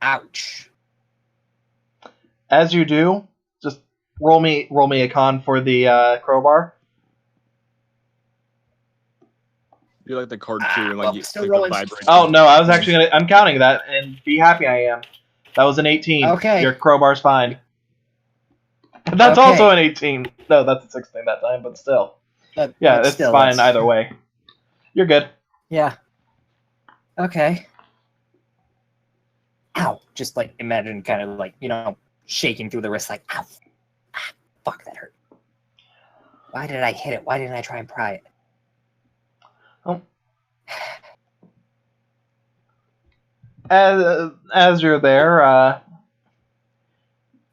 Ouch. As you do, just roll me a con for the crowbar. You like the card too, and well, like you still like rolling. the vibration. Oh no, I was actually I'm counting that, and be happy I am. That was an 18. Okay. Your crowbar's fine. That's Okay. also an 18. No, that's a 16 that time, but still. But It's still, fine that's- either way. You're good. Yeah. Okay. Ow. Just like imagine kind of like, shaking through the wrist like, ow. Ah, fuck, that hurt. Why did I hit it? Why didn't I try and pry it? Oh. As you're there,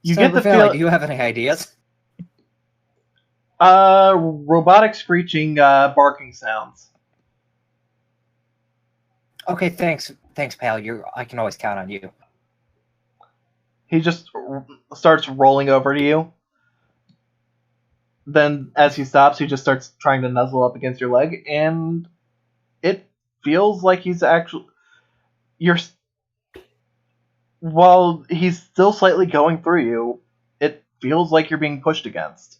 you get the Valley, feel. do you have any ideas? Robotic screeching, barking sounds. Okay, thanks, pal. I can always count on you. He just starts rolling over to you. Then, as he stops, he just starts trying to nuzzle up against your leg, and it feels like he's actually. While he's still slightly going through you, it feels like you're being pushed against.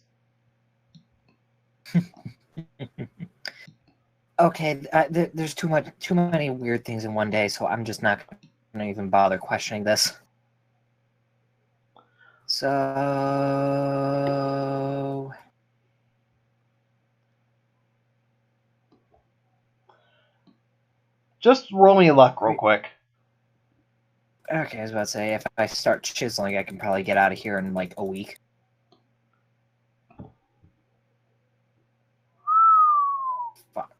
Okay, there's too many weird things in one day, so I'm just not gonna even bother questioning this. So, Just roll me luck real quick. okay, I was about to say, if I start chiseling, I can probably get out of here in like a week. Fuck.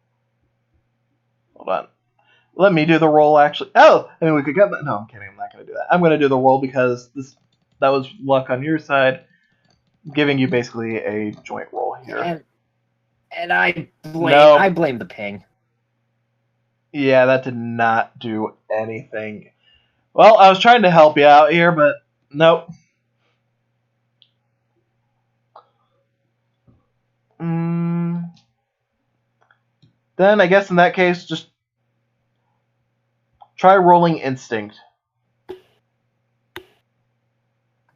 Hold on. Let me do the roll, actually. Oh! I mean, we could get that. No, I'm kidding. I'm not going to do that. I'm going to do the roll because that was luck on your side, giving you basically a joint roll here. And I blame the ping. Yeah, that did not do anything. Well, I was trying to help you out here, but nope. Then I guess in that case, just try rolling instinct.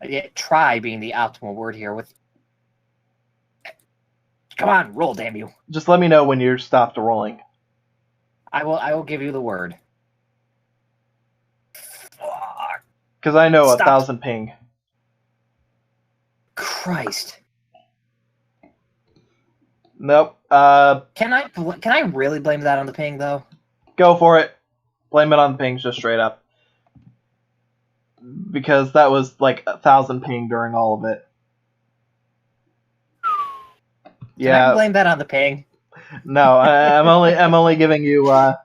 Yeah, try being the optimal word here. Come on, roll, damn you! Just let me know when you're stopped rolling. I will give you the word. Fuck. Because I know Stop. 1,000 ping. Christ. Nope. Can I really blame that on the ping though? Go for it. Blame it on the pings just straight up. Because that was like 1,000 ping during all of it. Can I blame that on the ping? No, I'm only giving you. Oh,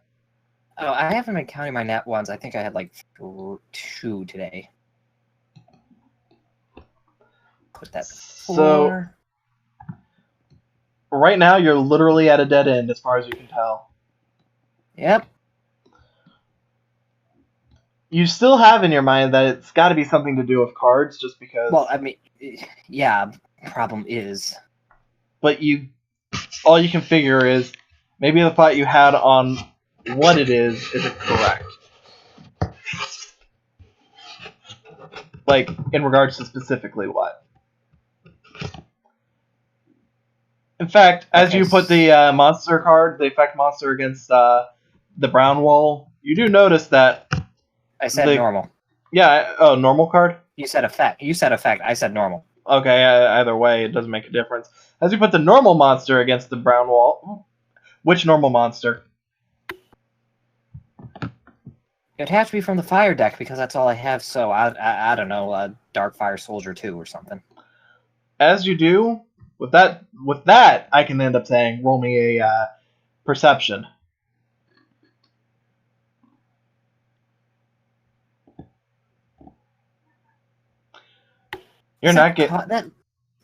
I haven't been counting my net ones. I think I had like 2 today. Put that. So right now you're literally at a dead end as far as you can tell. Yep. You still have in your mind that it's got to be something to do with cards, just because. Well, I mean, yeah. Problem is, But all you can figure is maybe the thought you had on what it is isn't correct. Like in regards to specifically what. In fact, as Okay, you put the monster card, the effect monster against the brown wall, you do notice that. I said normal. Yeah. Normal card. You said effect. You said effect. I said normal. Okay. Either way, it doesn't make a difference. As you put the normal monster against the brown wall, which normal monster? It'd have to be from the fire deck because that's all I have. So I don't know, Dark Fire Soldier 2 or something. As you do, with that, I can end up saying, roll me a perception. You're not getting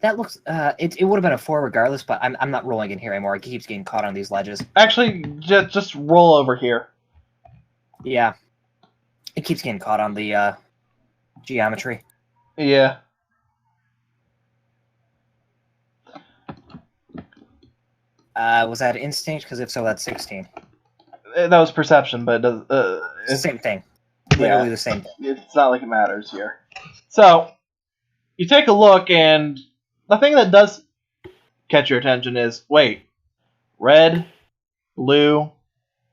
that looks. It would have been a 4 regardless, but I'm not rolling in here anymore. It keeps getting caught on these ledges. Actually, just roll over here. Yeah, it keeps getting caught on the geometry. Yeah. Was that instinct? Because if so, that's 16. That was perception, but it does. Same thing. Literally the same. It's not like it matters here. So, you take a look, and the thing that does catch your attention is, wait, red, blue,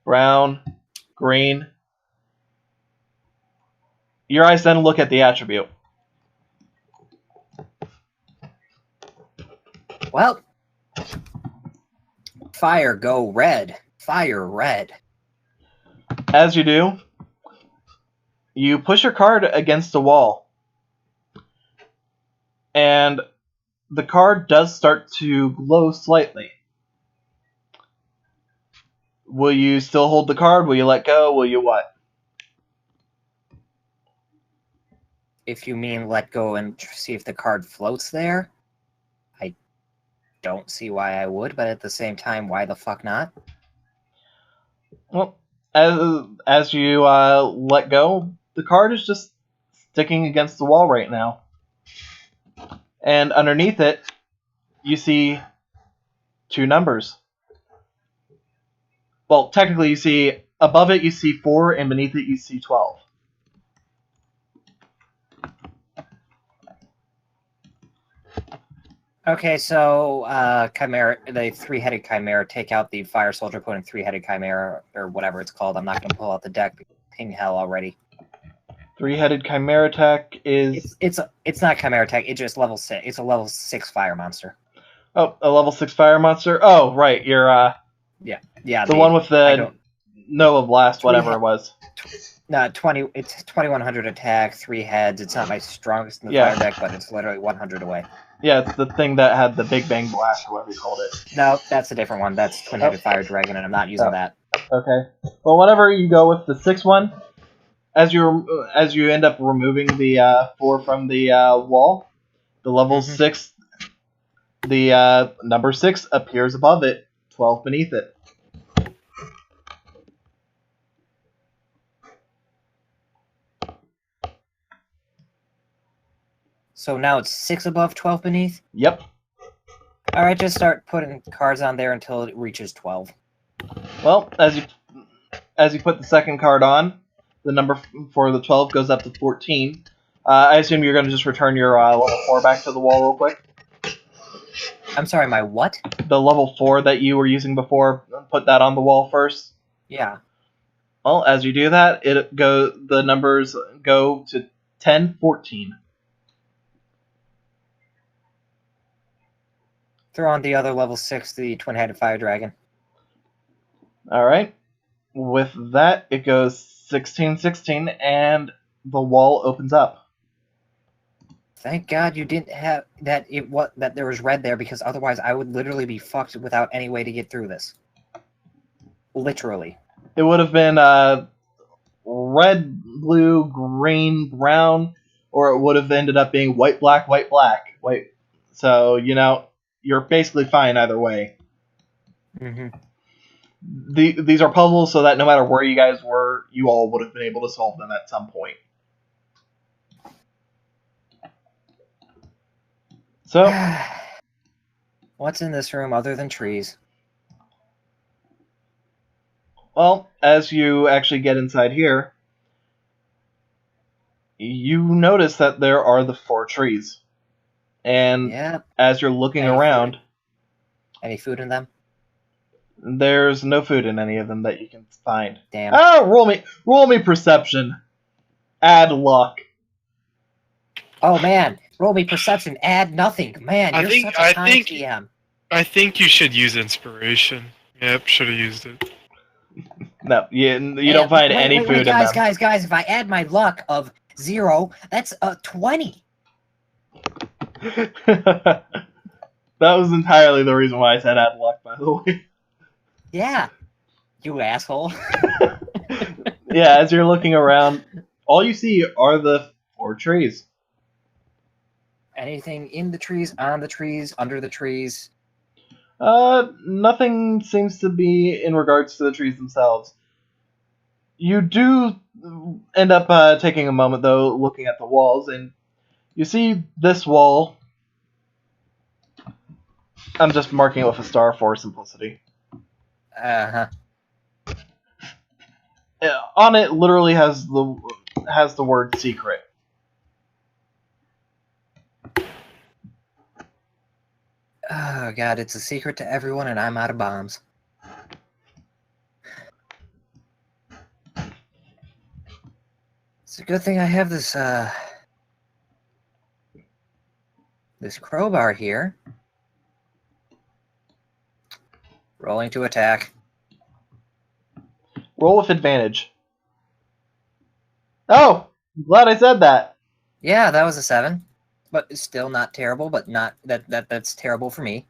brown, green. Your eyes then look at the attribute. Well, fire go red. Fire red. As you do, you push your card against the wall. And the card does start to glow slightly. Will you still hold the card? Will you let go? Will you what? If you mean let go and see if the card floats there, I don't see why I would, but at the same time, why the fuck not? Well, as you let go, the card is just sticking against the wall right now. And underneath it, you see 2 numbers. Well, technically you see, above it you see 4, and beneath it you see 12. Okay, so Chimera, the 3-headed Chimera, take out the Fire Soldier, put in 3-headed Chimera, or whatever it's called. I'm not going to pull out the deck. Ping hell already. 3-headed Chimera tech is... It's not Chimera tech, it's just level 6. It's a level 6 fire monster. Oh, a level 6 fire monster? Oh, right, you're, Yeah, the one with the Nova Blast, whatever it was. No, it's 2100 attack, 3 heads. It's not my strongest in the fire deck, but it's literally 100 away. Yeah, it's the thing that had the Big Bang Blast, or whatever you called it. No, that's a different one. That's Twin-Headed Fire Dragon, and I'm not using that. Okay. Well, whenever you go with the 6 one, as you end up removing the 4 from the wall, the level 6, the number 6 appears above it, 12 beneath it. So now it's 6 above, 12 beneath? Yep. Alright, just start putting cards on there until it reaches 12. Well, as you put the second card on, the number for the 12 goes up to 14. I assume you're going to just return your level 4 back to the wall real quick. I'm sorry, my what? The level 4 that you were using before, put that on the wall first. Yeah. Well, as you do that, the numbers go to 10, 14. Throw on the other level 6, the Twin-Headed Fire Dragon. Alright. With that, it goes 16, 16, and the wall opens up. Thank God you didn't have that there was red there, because otherwise I would literally be fucked without any way to get through this. Literally. It would have been red, blue, green, brown, or it would have ended up being white, black, white, black. White. So, you're basically fine either way. Mm-hmm. these are puzzles so that no matter where you guys were, you all would have been able to solve them at some point. So, What's in this room other than trees? well, as you actually get inside here, you notice that there are the 4 trees. And Yeah. as you're looking Any around, Any food in them? there's no food in any of them that you can find. Damn. Oh, roll me perception. Add luck. Oh man, roll me perception. Add nothing. Man, I you're think- such a I kind think- DM. I think you should use inspiration. Yep, should have used it. No, you don't find any food in guys, them. Guys, if I add my luck of 0, that's 20. That was entirely the reason why I said add luck, by the way. Yeah. You asshole. Yeah, as you're looking around, all you see are the 4 trees. Anything in the trees, on the trees, under the trees? Nothing seems to be in regards to the trees themselves. You do end up taking a moment, though, looking at the walls, and you see this wall. I'm just marking it with a star for simplicity. Uh-huh. On it literally has the word secret. Oh god, it's a secret to everyone and I'm out of bombs. It's a good thing I have this this crowbar here. Rolling to attack. Roll with advantage. Oh, I'm glad I said that. Yeah, that was a 7. But it's still not terrible, but not that's terrible for me.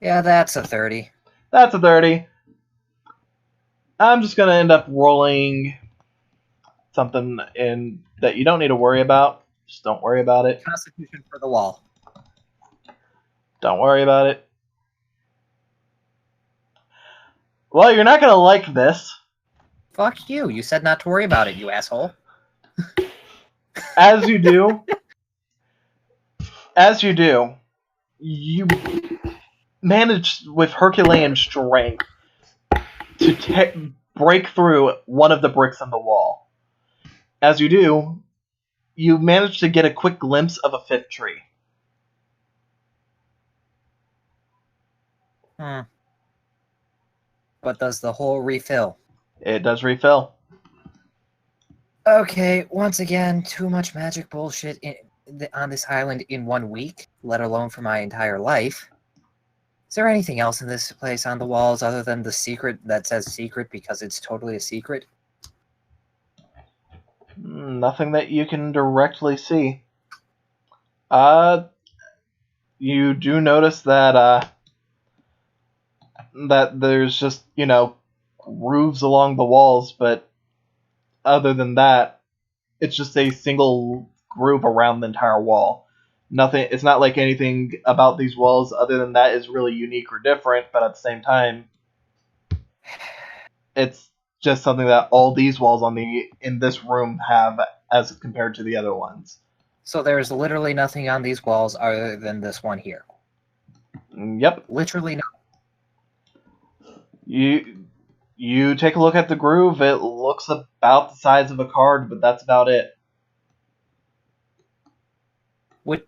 Yeah, that's a 30. That's a 30. I'm just gonna end up rolling something in that you don't need to worry about. Just don't worry about it. Constitution for the wall. Don't worry about it. Well, you're not gonna like this. Fuck you. You said not to worry about it, you asshole. As you do, you manage with Herculean strength to break through one of the bricks on the wall. As you do, you manage to get a quick glimpse of a 5th tree. But does the hole refill? It does refill. Okay, once again, too much magic bullshit on this island in 1 week, let alone for my entire life. Is there anything else in this place on the walls other than the secret that says secret because it's totally a secret? Nothing that you can directly see. You do notice that that there's just, grooves along the walls, but other than that, it's just a single groove around the entire wall. Nothing. It's not like anything about these walls other than that is really unique or different, but at the same time, it's just something that all these walls in this room have as compared to the other ones. So there's literally nothing on these walls other than this one here. Yep. Literally no. You take a look at the groove. It looks about the size of a card, but that's about it.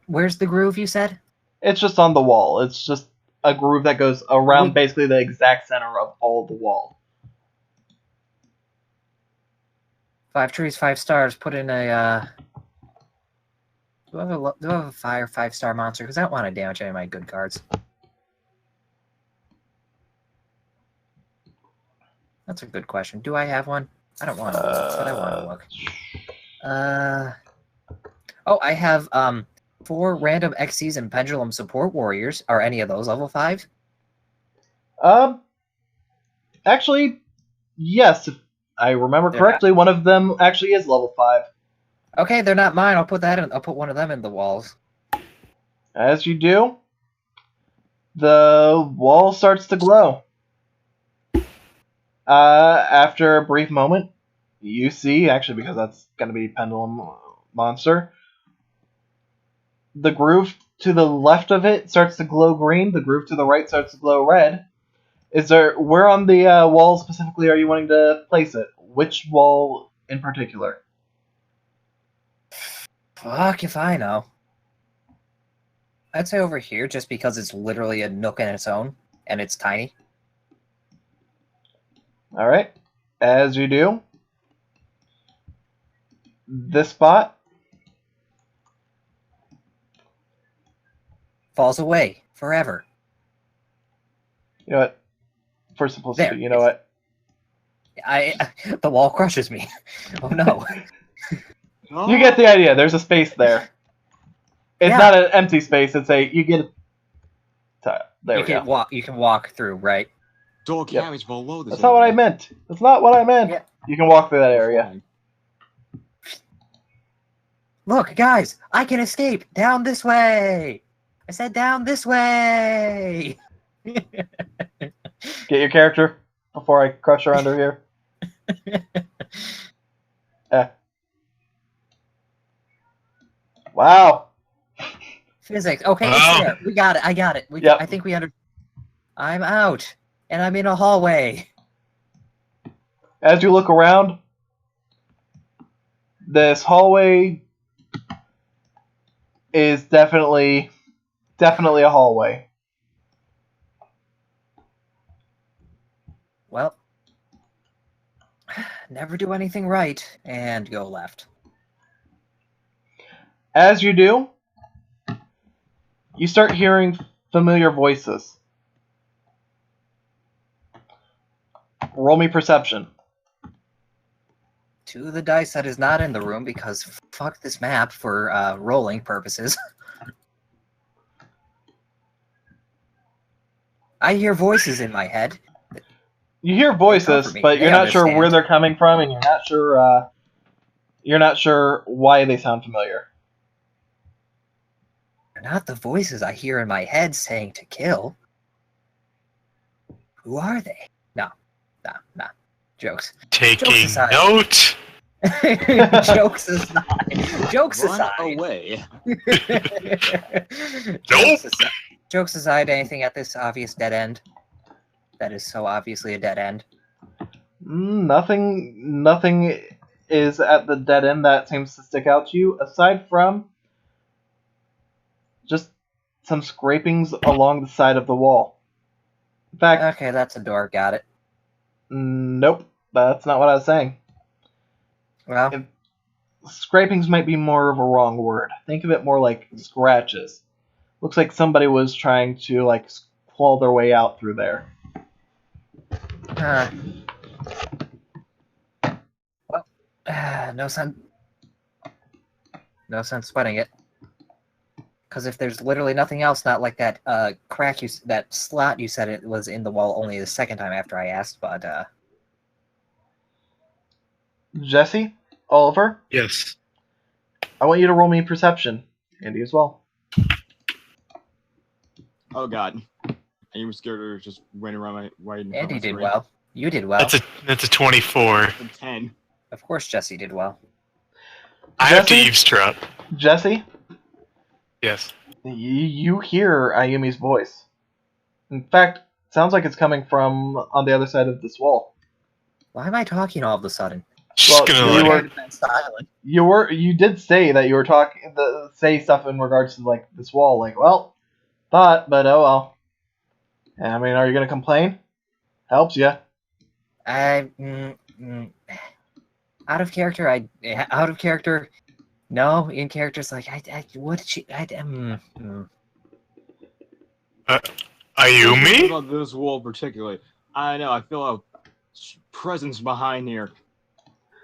Where's the groove, you said? It's just on the wall. It's just a groove that goes around basically the exact center of all the wall. 5 trees, 5 stars. Put in a. Do I have a fire 5-star monster? Because I don't want to damage any of my good cards. That's a good question. Do I have one? I don't want to look, but I want to look. Oh, I have 4 random XCs and pendulum support warriors. Are any of those level 5? Actually, yes. If I remember correctly, one of them actually is level 5. Okay, they're not mine. I'll put that in. I'll put one of them in the walls. As you do, The wall starts to glow. After a brief moment, you see, actually, because that's going to be Pendulum Monster, the groove to the left of it starts to glow green, the groove to the right starts to glow red. Where on the wall specifically are you wanting to place it? Which wall in particular? Fuck if I know. I'd say over here, just because it's literally a nook in its own, and it's tiny. Alright. As you do, this spot Falls away forever. You know what? For simplicity, There, you know what? The wall crushes me. Oh no. You get the idea. There's a space there. It's Yeah. not an empty space. It's a you get. There You we go. can walk. You can walk through, right? Door Yep. carries below this. That's not what I meant. That's not what I meant. Yeah. You can walk through that area. Look, guys, I can escape down this way. I said down this way. Get your character before I crush her under here. Wow. Physics. Okay, Wow. it's there. We got it. I got it. Yep. I think we under. I'm out, and I'm in a hallway. As you look around, this hallway is definitely a hallway. Well, never do anything right and go left. As you do, you start hearing familiar voices. Roll me perception. 2 of the dice that is not in the room because fuck this map for rolling purposes. I hear voices in my head. You hear voices, comfort me. but you're They not sure where understand. they're coming from, and you're not sure why they sound familiar. They're not the voices I hear in my head saying to kill. Who are they? No. Jokes. Taking aside. note. Jokes aside. Jokes Run aside. away. Jokes aside, anything at this obvious dead end? That is so obviously a dead end. Nothing is at the dead end that seems to stick out to you, aside from just some scrapings along the side of the wall. In fact, Okay, that's a door. Got it. nope, that's not what I was saying. Well, Scrapings might be more of a wrong word. Think of it more like scratches. Looks like somebody was trying to claw their way out through there. well, no sense sweating it. Because if there's literally nothing else, not like that crack that slot you said it was in the wall only the second time after I asked, but Jesse, Oliver, Yes. I want you to roll me perception. Andy as well. Oh god. And you were scared to just run around right in front Andy of the did screen? well. You did well. That's a 24. A 10. Of course, Jesse did well. I have to Jesse? eavesdrop. Jesse, Yes. you hear Ayumi's voice. In fact, sounds like it's coming from on the other side of this wall. Why am I talking all of a sudden? Just Well, gonna you let were- it. Silent. You did say that you were say stuff in regards to this wall. Well, thought, but oh well. I mean, are you gonna complain? Helps you. Out of character. Out of character. No, in character's like what did she? Ayumi? About this wall particularly. I know, I feel a presence behind here.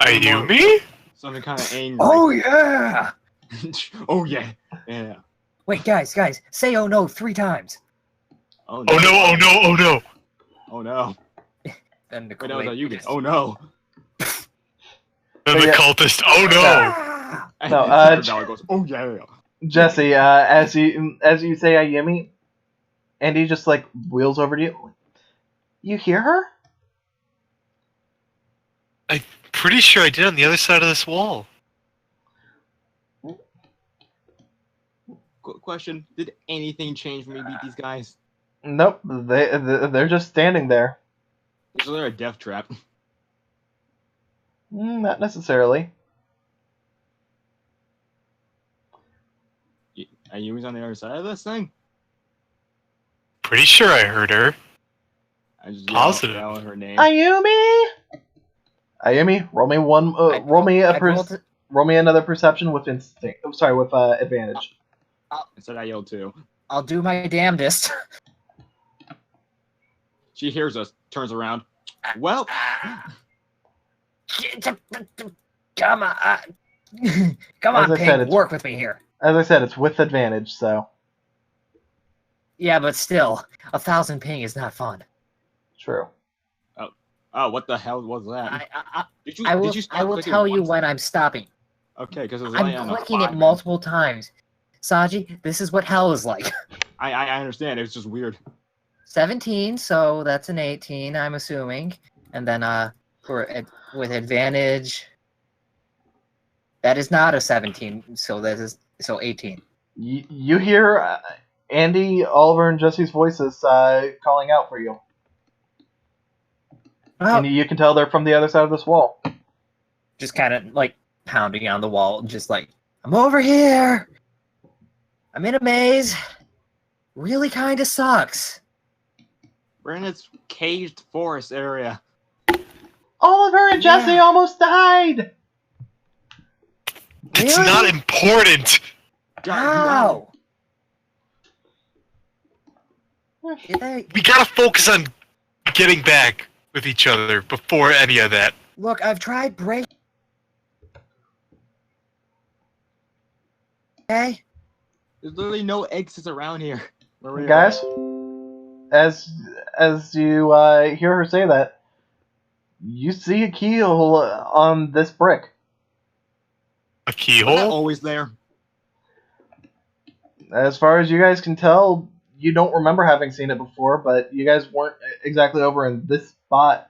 Ayumi? Something kind of angry. Oh yeah! Oh yeah. Yeah. Wait, guys, say "oh no" 3 times. Oh no. Oh no, oh no, oh no. Oh no. Then the Wait, no, wait, you get. Oh no. Then the yeah. cultist, oh no. Ah! And No, the third dollar goes. Oh yeah. Jesse, as you say Ayumi, Andy just like wheels over to you. You hear her? I'm pretty sure I did on the other side of this wall. Question: did anything change when we beat these guys? Nope, they're just standing there. Is there a death trap? Not necessarily. Are you on the other side of this thing? Pretty sure I heard her. I just Positive. yell her name. Ayumi! Ayumi, roll me one. Roll me another perception with instinct. I'm sorry, with advantage. I said I yelled too. I'll do my damnedest. She hears us, turns around. Well, Come on, come As on, I said, Pig, work with me here. As I said, it's with advantage, so Yeah, but still, 1,000 ping is not fun. true. oh, what the hell was that? I will stop clicking tell you once? when I'm stopping. Okay, because it's I'm clicking it multiple times. Saji, this is what hell is like. I understand. It's just weird. 17, so that's an 18, I'm assuming. And then with advantage, that is not a 17, so 18. You hear Andy, Oliver, and Jesse's voices calling out for you. Oh. And you can tell they're from the other side of this wall. Just kind of like pounding on the wall, just like, I'm over here. I'm in a maze. Really kind of sucks. We're in this caged forest area. Oliver and Jesse almost died! It's Really? not important. How? Did they? We gotta focus on getting back with each other before any of that. Look, I've tried breaking. Okay. There's literally no exits around here. Guys, as you hear her say that, you see a keyhole on this brick. A Was that keyhole? always there? As far as you guys can tell, you don't remember having seen it before, but you guys weren't exactly over in this spot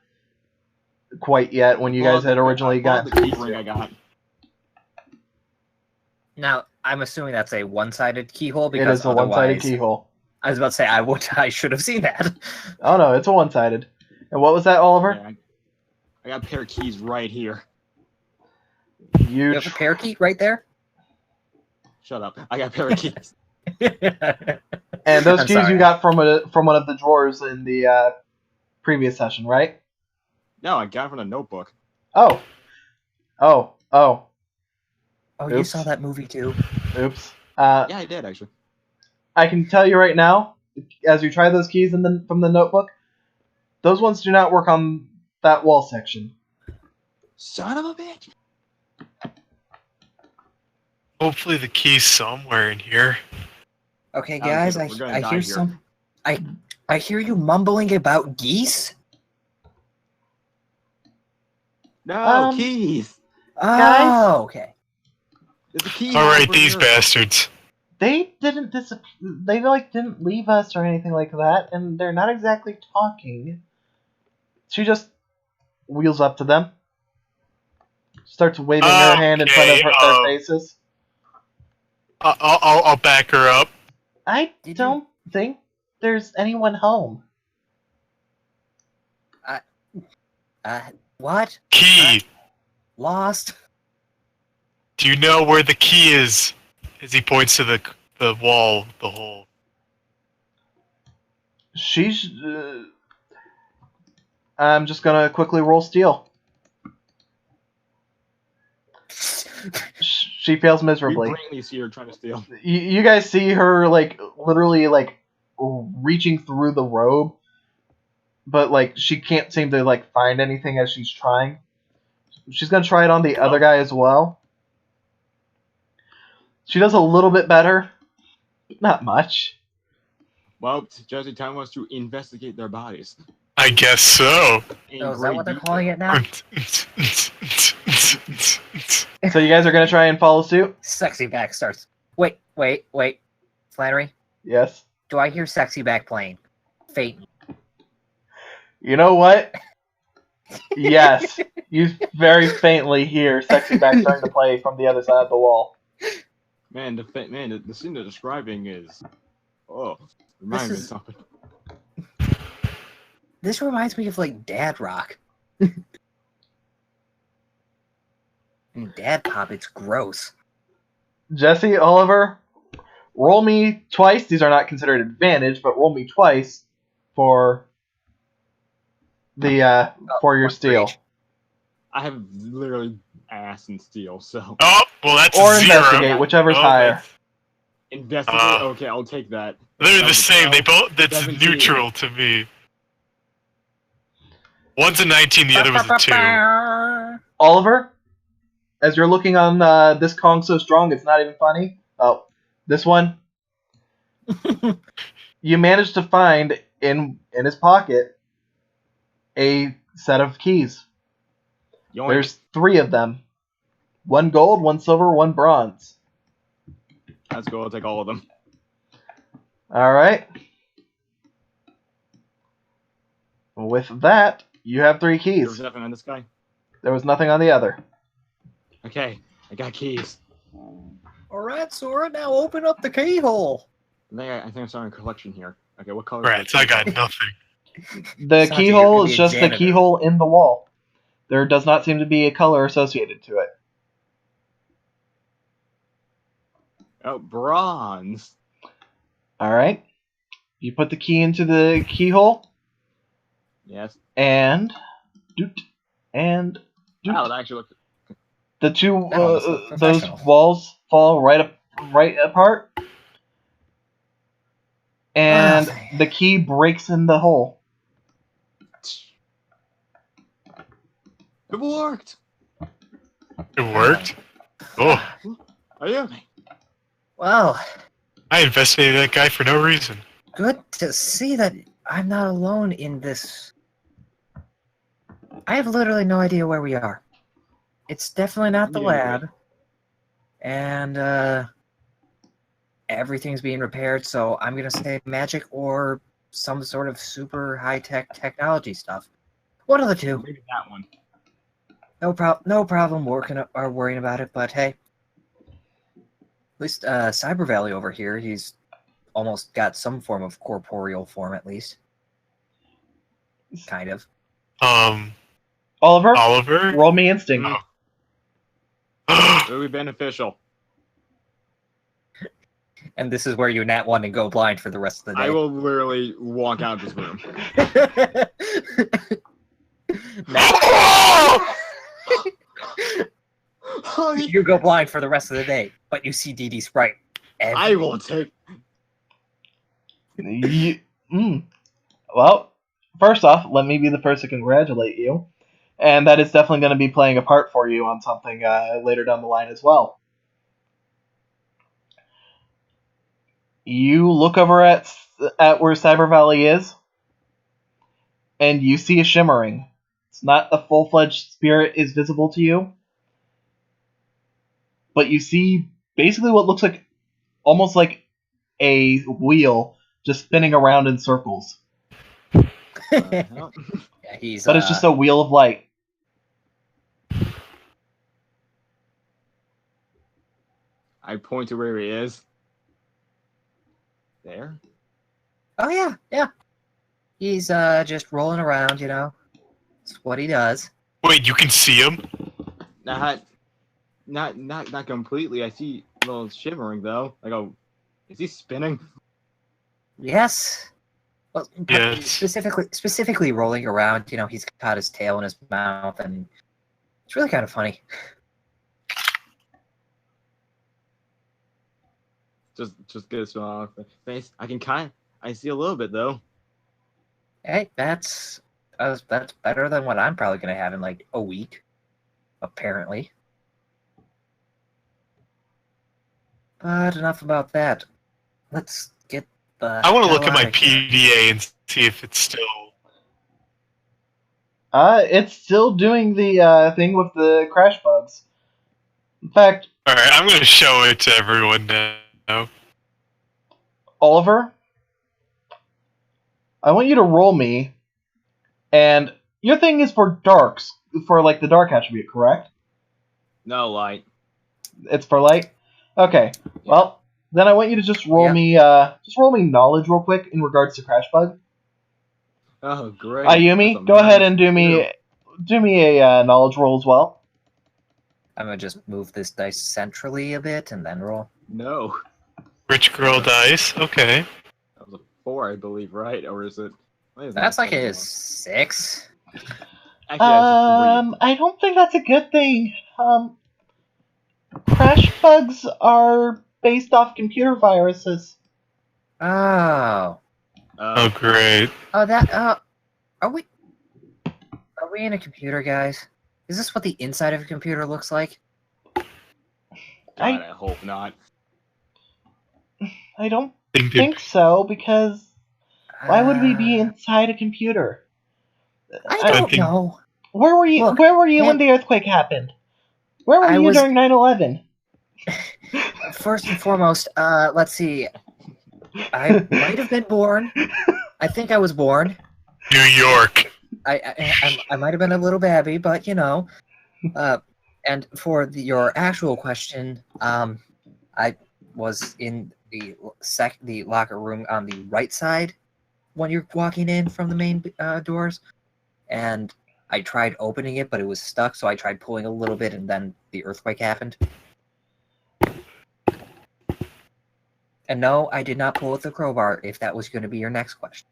quite yet when you guys had originally gotten the key ring I got. Now, I'm assuming that's a one-sided keyhole It because is a one-sided otherwise, keyhole. I was about to say I should have seen that. Oh no, it's a one-sided. And what was that, Oliver? Yeah, I got a pair of keys right here. You have a parakeet right there. Shut up. I got a pair of keys. And those I'm keys sorry. you got from one of the drawers in the previous session, right? No, I got it from a notebook. Oh. Oh, you Oops. saw that movie too? Oops. Yeah, I did actually. I can tell you right now, as you try those keys from the notebook, those ones do not work on that wall section. Son of a bitch. Hopefully the key's somewhere in here. Okay, Sounds guys, good. We're gonna I die hear here. some. I hear you mumbling about geese. No, keys. Guys? Oh, okay. There's a key. Alright, over these here. bastards. They didn't They didn't leave us or anything like that, and they're not exactly talking. She just wheels up to them, starts waving her hand in front of their faces. I'll back her up. I don't think there's anyone home. What? Key. Lost? Do you know where the key is? As he points to the wall, the hole. She's. I'm just gonna quickly roll steal. She fails We miserably. blatantly see her trying to steal. You guys see her literally reaching through the robe, but she can't seem to find anything as she's trying. She's gonna try it on the other guy as well. She does a little bit better, not much. Well, Jesse, time was to investigate their bodies. I guess so. In Oh, is that great what they're detail. calling it now? So you guys are gonna try and follow suit? Sexy back starts. Wait. Flannery, Yes. Do I hear sexy back playing? Fate. You know what? Yes. You very faintly hear Sexy Back starting to play from the other side of the wall. Man, the scene they're describing is, reminds me of something. This reminds me of like Dad Rock. And Dad Pop, it's gross. Jesse, Oliver, roll me twice. These are not considered advantage, but roll me twice for the for your steal. I have literally ass and steel, so. Oh, well, that's Or a 0. investigate, whichever's higher. Investigate? Okay, I'll take that. They're That the was a same. 12, That's 17. neutral to me. One's a 19, the other was a 2. Oliver, as you're looking on this Kong so strong it's not even funny. Oh, this one. You managed to find in his pocket a set of keys. Yoink. There's 3 of them. 1 gold, 1 silver, 1 bronze. Let's go, I'll take all of them. Alright. With that, you have 3 There was keys. nothing on this guy? There was nothing on the other. Okay, I got keys. Alright, Sora, now open up the keyhole. I think I'm starting a collection here. Okay, what color? Right, so I got nothing. The Sanji, keyhole you're is gonna be a just the janitor. keyhole in the wall. There does not seem to be a color associated to it. Oh, bronze. Alright. You put the key into the keyhole, Yes. and doot, and doot. Wow, that actually looks. The 2 That almost looks those professional. walls fall right apart, and thank- the key breaks in the hole. It worked! It worked? Oh, Are you? Well, I investigated that guy for no reason. good to see that I'm not alone in this. I have literally no idea where we are. It's definitely not the Yeah, lab. And, everything's being repaired, so I'm gonna say magic or some sort of super high-tech technology stuff. One of the two. Maybe that one. No problem worrying about it, but hey. At least, Cyber Valley over here, he's almost got some form of corporeal form, at least. Kind of. Oliver, Oliver? roll me instinct. It'll be beneficial. And this is where you nat one and go blind for the rest of the day. I will literally walk out of this room. You go blind for the rest of the day, but you see DD Sprite. I will take. Well, first off, let me be the first to congratulate you. And that is definitely going to be playing a part for you on something later down the line as well. You look over at where Cyber Valley is, and you see a shimmering. It's not a full-fledged spirit is visible to you, but you see basically what looks like almost like a wheel just spinning around in circles. Yeah, he's. But it's just a wheel of light. I point to where he is. There? Oh yeah. He's just rolling around, you know. It's what he does. Wait, you can see him? Not completely. I see a little shimmering though. I go, is he spinning? Yes. Well, Yes. specifically rolling around. You know, he's got his tail in his mouth, and it's really kind of funny. Just get a smile off the face. I see a little bit though. Hey, that's better than what I'm probably gonna have in like a week, apparently. But enough about that. Let's get the. I want to look hell at my outta here. PDA and see if it's still. It's still doing the thing with the crash bugs. In fact, Alright, I'm going to show it to everyone now. Oliver, I want you to roll me, and your thing is for darks, for like the dark attribute, correct? No light. It's for light. Okay. Well, then I want you to just roll me knowledge real quick in regards to Crash Bug. Oh, great. Ayumi, go ahead and do me a knowledge roll as well. I'm gonna just move this dice centrally a bit and then roll. No. Rich girl dice. Okay. That was a 4, I believe, right? Or is it? That's like a 6. Actually, that's I don't think that's a good thing. Crash bugs are based off computer viruses. Oh. Oh, great. Oh, that. Are we in a computer, guys? Is this what the inside of a computer looks like? God, I hope not. I don't think so, because why would we be inside a computer? I don't know. Where were you? Look, where were you when the earthquake happened? Where were you during 9/11? First and foremost, let's see. I might have been born. I think I was born. New York. I might have been a little babby, but you know. And for your actual question, I was in the locker room on the right side when you're walking in from the main doors, and I tried opening it, but it was stuck, so I tried pulling a little bit, and then the earthquake happened. And no, I did not pull with the crowbar, if that was going to be your next question.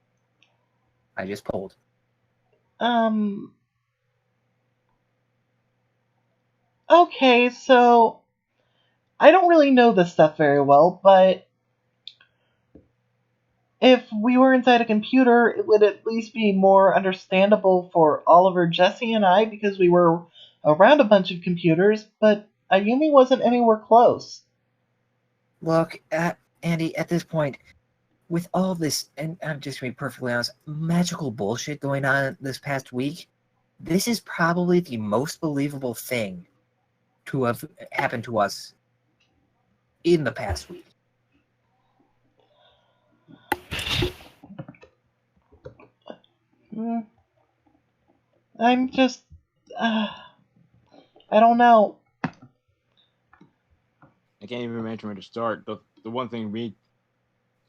I just pulled. Okay, so I don't really know this stuff very well, but if we were inside a computer, it would at least be more understandable for Oliver, Jesse, and I, because we were around a bunch of computers, but Ayumi wasn't anywhere close. Look, Andy, at this point, with all this, and I'm just being perfectly honest, magical bullshit going on this past week, this is probably the most believable thing to have happened to us in the past week. I'm just... I don't know. I can't even imagine where to start. The one thing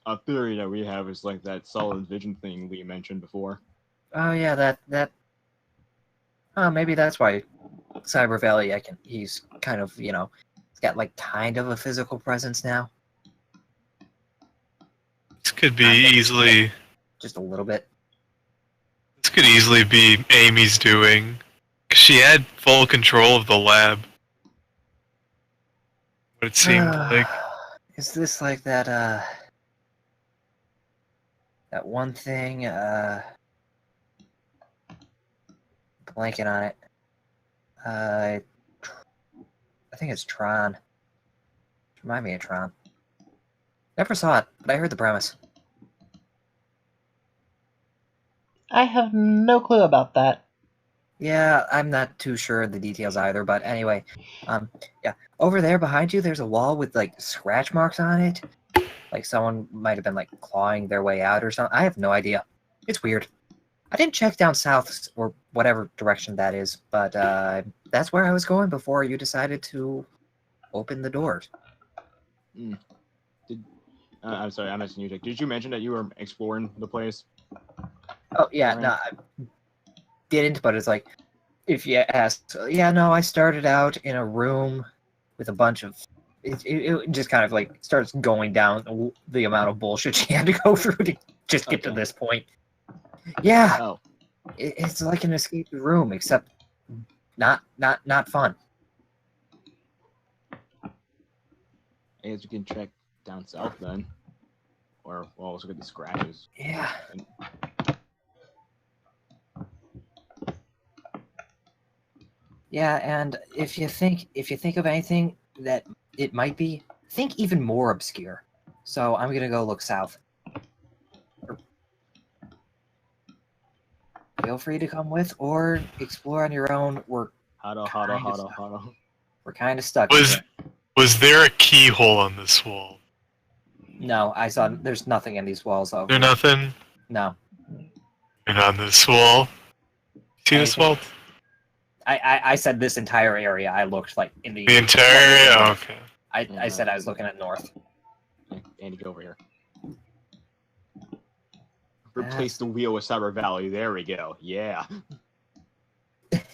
a theory that we have is like that solid vision thing we mentioned before. Oh yeah, that. Oh, maybe that's why Cyber Valley. He's kind of, you know, he's got like kind of a physical presence now. This could be easily. Just a little bit. This could easily be Amy's doing. 'Cause she had full control of the lab. What it seemed like. Is this like that? That one thing. Blanking on it. I think it's Tron. Remind me of Tron. Never saw it, but I heard the premise. I have no clue about that. Yeah, I'm not too sure of the details either, but anyway. Yeah. Over there behind you, there's a wall with, like, scratch marks on it. Like, someone might have been, like, clawing their way out or something. I have no idea. It's weird. I didn't check down south, or whatever direction that is, but that's where I was going before you decided to open the doors. I'm sorry, I'm asking you, Jack. Did you mention that you were exploring the place? Oh, yeah, no, I didn't, but it's like, if you asked, yeah, no, I started out in a room with a bunch of... It just kind of, like, starts going down the amount of bullshit she had to go through to just get to this point. Yeah, Oh. It's like an escape room, except not fun. I guess you can check down south then, or we'll also get the scratches. Yeah. Yeah, and if you think of anything that it might be, think even more obscure. So I'm gonna go look south. Feel free to come with or explore on your own. We're kind of stuck. Was there a keyhole on this wall? No, I saw. There's nothing in these walls. There nothing? No. And on this wall. See this wall? I said this entire area. I looked like in the The entire area? Oh, okay. I said I was looking at north. Andy, go over here. Replace the wheel with Cyber Valley. There we go. Yeah.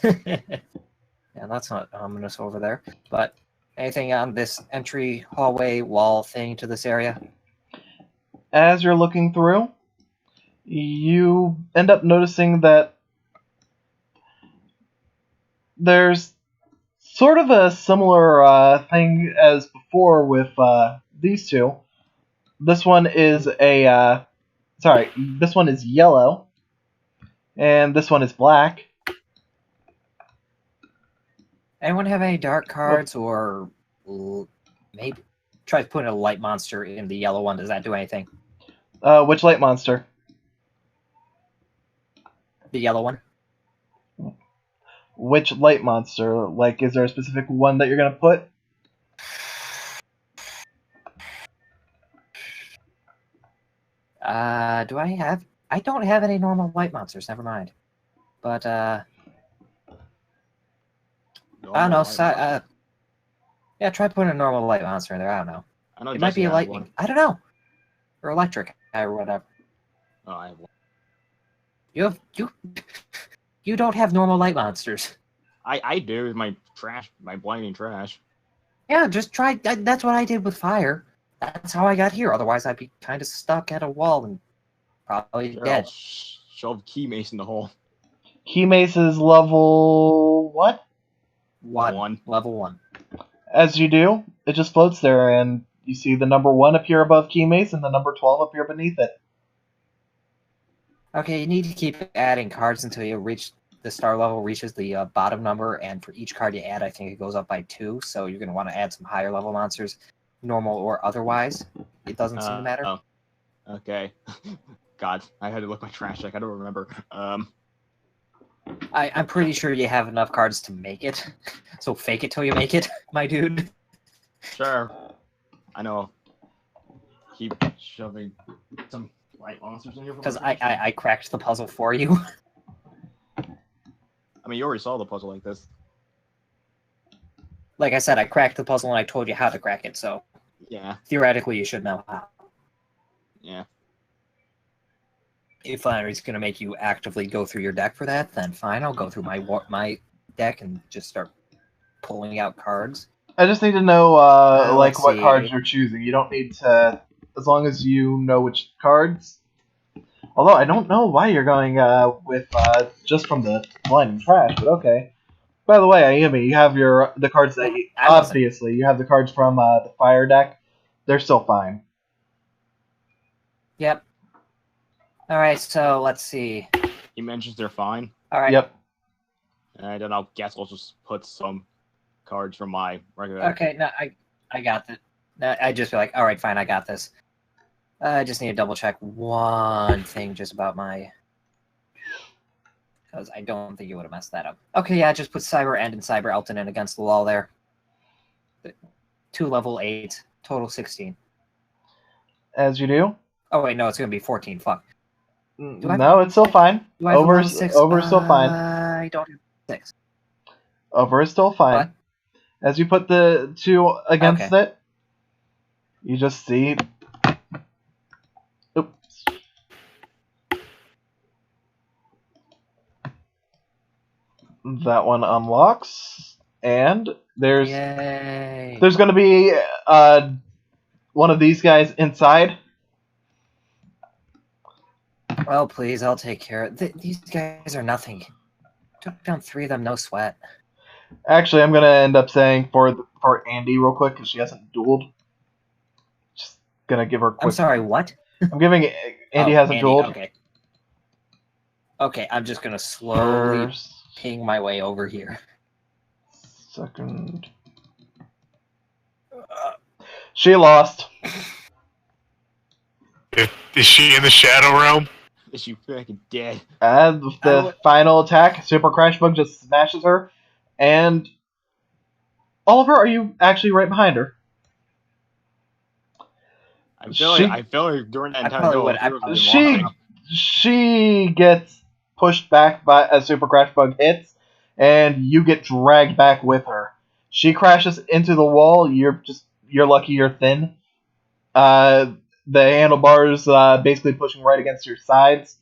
Yeah, that's not ominous over there. But anything on this entry hallway wall thing to this area? As you're looking through, you end up noticing that there's sort of a similar thing as before with these two. This one is this one is yellow, and this one is black. Anyone have any dark cards, or maybe try putting a light monster in the yellow one? Does that do anything? Which light monster? The yellow one. Which light monster? Like, is there a specific one that you're gonna put? Do I have? I don't have any normal light monsters. Never mind. But I don't know. Yeah, try putting a normal light monster in there. I don't know. I know It might be a lightning. One. I don't know. Or electric or whatever. Oh, I have one. You don't have normal light monsters. I do. My blinding trash. Yeah, just try. That's what I did with fire. That's how I got here. Otherwise, I'd be kind of stuck at a wall and probably dead. Shove key mace in the hole. Key mace is level what? One. Level 1. As you do, it just floats there, and you see the number 1 appear above key mace and the number 12 appear beneath it. Okay, you need to keep adding cards until you reach the star level reaches the bottom number, and for each card you add, I think it goes up by 2. So you're going to want to add some higher level monsters, normal or otherwise. It doesn't seem to matter. Oh. Okay. God, I had to look my trash check. I don't remember. I'm pretty sure you have enough cards to make it. So fake it till you make it, my dude. Sure. I know. Keep shoving some light monsters in here. Because I cracked the puzzle for you. I mean, you already saw the puzzle like this. Like I said, I cracked the puzzle and I told you how to crack it, so... Yeah. Theoretically, you should know how. Yeah. If Flannery's going to make you actively go through your deck for that, then fine, I'll go through my deck and just start pulling out cards. I just need to know, what see. cards you're choosing. You don't need to... As long as you know which cards... Although, I don't know why you're going with just from the blinding trash, but okay. By the way, Ayumi, you have the cards that you... Obviously, you have the cards from the fire deck. They're still fine. Yep. Alright, so let's see. He mentions they're fine. Alright. Yep. And then I guess I'll just put some cards from my regular... Okay, no, I got that. No, I just feel like, alright, fine, I got this. I just need to double check one thing just about my... Because I don't think you would have messed that up. Okay, yeah, just put Cyber End and Cyber Elton in against the wall there. 2 level 8, total 16. As you do. Oh wait, no, it's going to be 14, fuck. No, it's still fine. Over is still fine. I don't have 6. Over is still fine. What? As you put the 2 against it, you just see... Oops. That one unlocks, and there's going to be one of these guys inside. Well, please, I'll take care of it. These guys are nothing. Took down 3 of them, no sweat. Actually, I'm going to end up saying for Andy real quick, because she hasn't dueled. Just going to give her a quick... I'm sorry, what? I'm giving... Andy hasn't dueled. Okay. Okay, I'm just going to slowly ping my way over here. Second... She lost. Is she in the Shadow Realm? Is she freaking dead? And the final attack, Super Crash Bug just smashes her. And... Oliver, are you actually right behind her? I feel like during that entire duel, she gets pushed back by a Super Crash Bug hits, and you get dragged back with her. She crashes into the wall. You're lucky you're thin. The handlebars basically pushing right against your sides.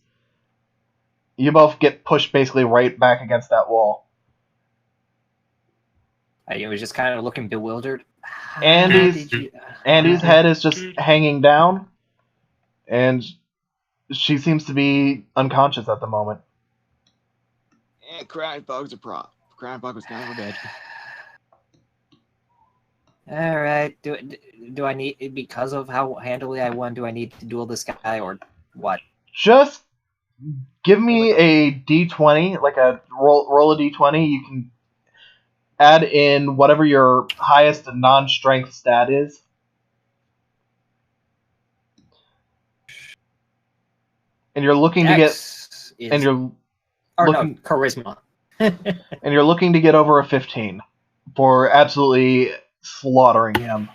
You both get pushed basically right back against that wall. I was just kind of looking bewildered. How Andy's did you- Andy's head is just hanging down, and she seems to be unconscious at the moment. And Crash Bug's a prop. Crash Bug was kind of a bitch. All right. Do I need, because of how handily I won, do I need to duel this guy or what? Just give me a d20, like a roll a d20. You can add in whatever your highest non-strength stat is. And you're looking to get Dex and is, you're or looking no, charisma. and you're looking to get over a 15 for absolutely slaughtering him.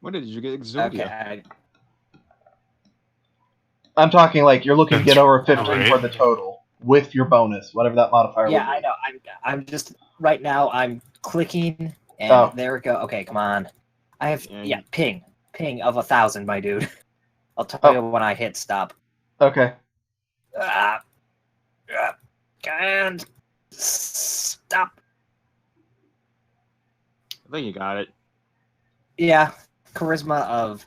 What did you get, Exodia? Okay. I'm talking like you're looking to get over 15 Alright. for the total with your bonus, whatever that modifier Yeah, would I be. know. I'm just right now. I'm clicking, and Oh. there we go. Okay, come on. I have Yeah, ping of 1,000, my dude. I'll tell Oh. you when I hit stop. Okay. And stop. I think you got it. Yeah, charisma of.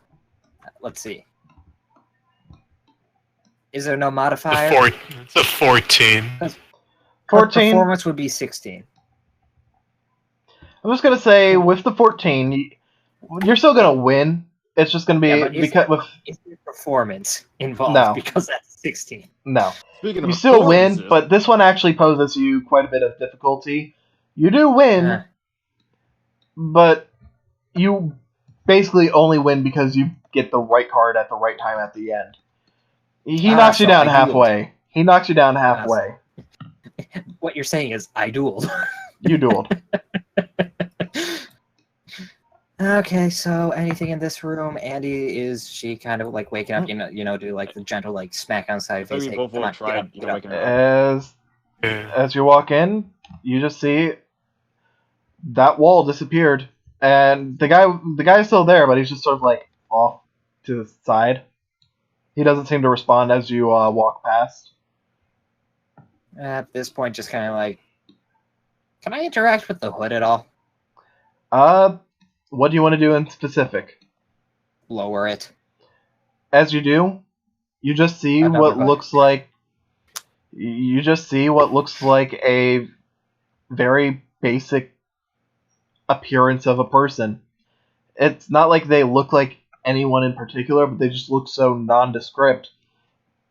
Let's see. Is there no modifier? It's a 14. 14. Performance would be 16. I'm just gonna say with the 14, you're still gonna win. It's just gonna be Yeah, but because with is there performance involved? No. Because that's 16. no. Speaking of You still win, performances, but this one actually poses you quite a bit of difficulty. You do win, Uh. but you basically only win because you get the right card at the right time at the end. He knocks you so down I dueled. halfway. He knocks you down halfway. What you're saying is I dueled. You dueled. Okay, so anything in this room? Andy, is she kind of like waking up? Do like the gentle like smack on the side of I his think face. we Hey, both come will on, try, get up. waking her up. As you walk in, you just see that wall disappeared, and the guy's still there, but he's just sort of like off to the side. He doesn't seem to respond as you walk past. At this point, just kind of like, can I interact with the hood at all? What do you want to do in specific? Lower it. As you do, you just see Another what hood. looks like. You just see what looks like a very basic appearance of a person. It's not like they look like anyone in particular, but they just look so nondescript.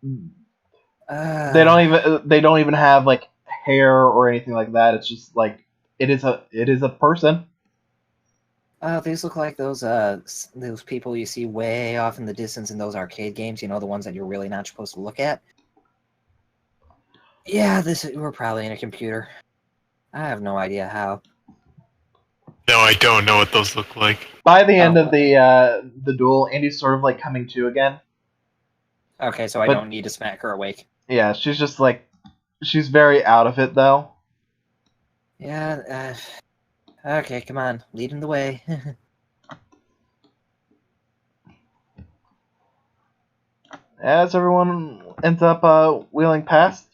They don't even have like hair or anything like that. It's just like it is a person. These look like those people you see way off in the distance in those arcade games. You know, the ones that you're really not supposed to look at. Yeah, we're probably in a computer. I have no idea how. No, I don't know what those look like. By the end of the duel, Andy's sort of like coming to again. Okay, so I But- don't need to smack her awake. Yeah, she's just like she's very out of it though. Yeah. Okay, come on, leading the way. As everyone ends up wheeling past,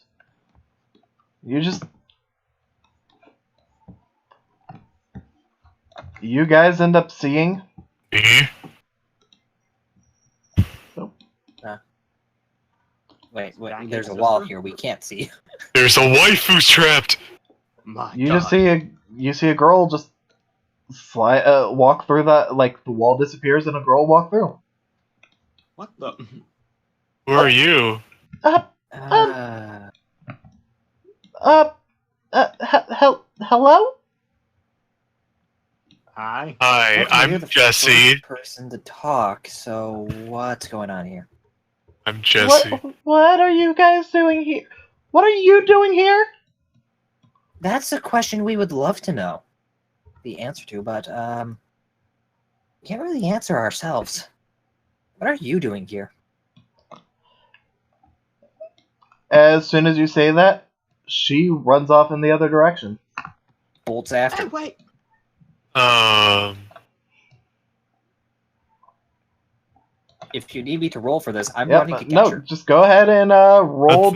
you guys end up seeing Eh? Wait, Back there's a into wall her? here we can't see. There's a waifu trapped! My you God. just see a girl just walk through that, like the wall disappears and a girl walk through. What the? Who are you? Hello? Hi. Hi, Okay, I'm you're the Jesse. first person to talk. So what's going on here? I'm Jesse. What are you guys doing here? What are you doing here? That's a question we would love to know the answer to, but can't really answer ourselves. What are you doing here? As soon as you say that, she runs off in the other direction. Bolts after. Hey, wait. If you need me to roll for this, I'm Yep, running to catch no, her. just go ahead and roll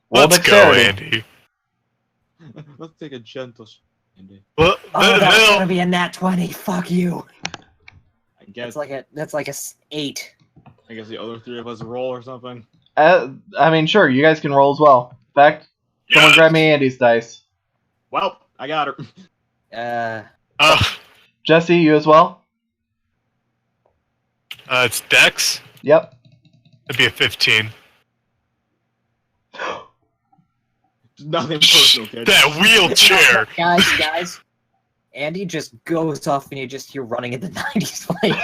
Let's go, dexterity. Andy. Let's take a gentle. Andy. Well, Oh, that's they'll- gonna be a nat 20. Fuck you. I guess. That's like a 8. I guess the other three of us roll or something. I mean, sure, you guys can roll as well. In fact, someone grab me Andy's dice. Well, I got her. Jesse, you as well? It's Dex. Yep. It'd be a 15. Nothing personal, kid. That wheelchair. Guys. Andy just goes off and you just hear running in the 90s playing.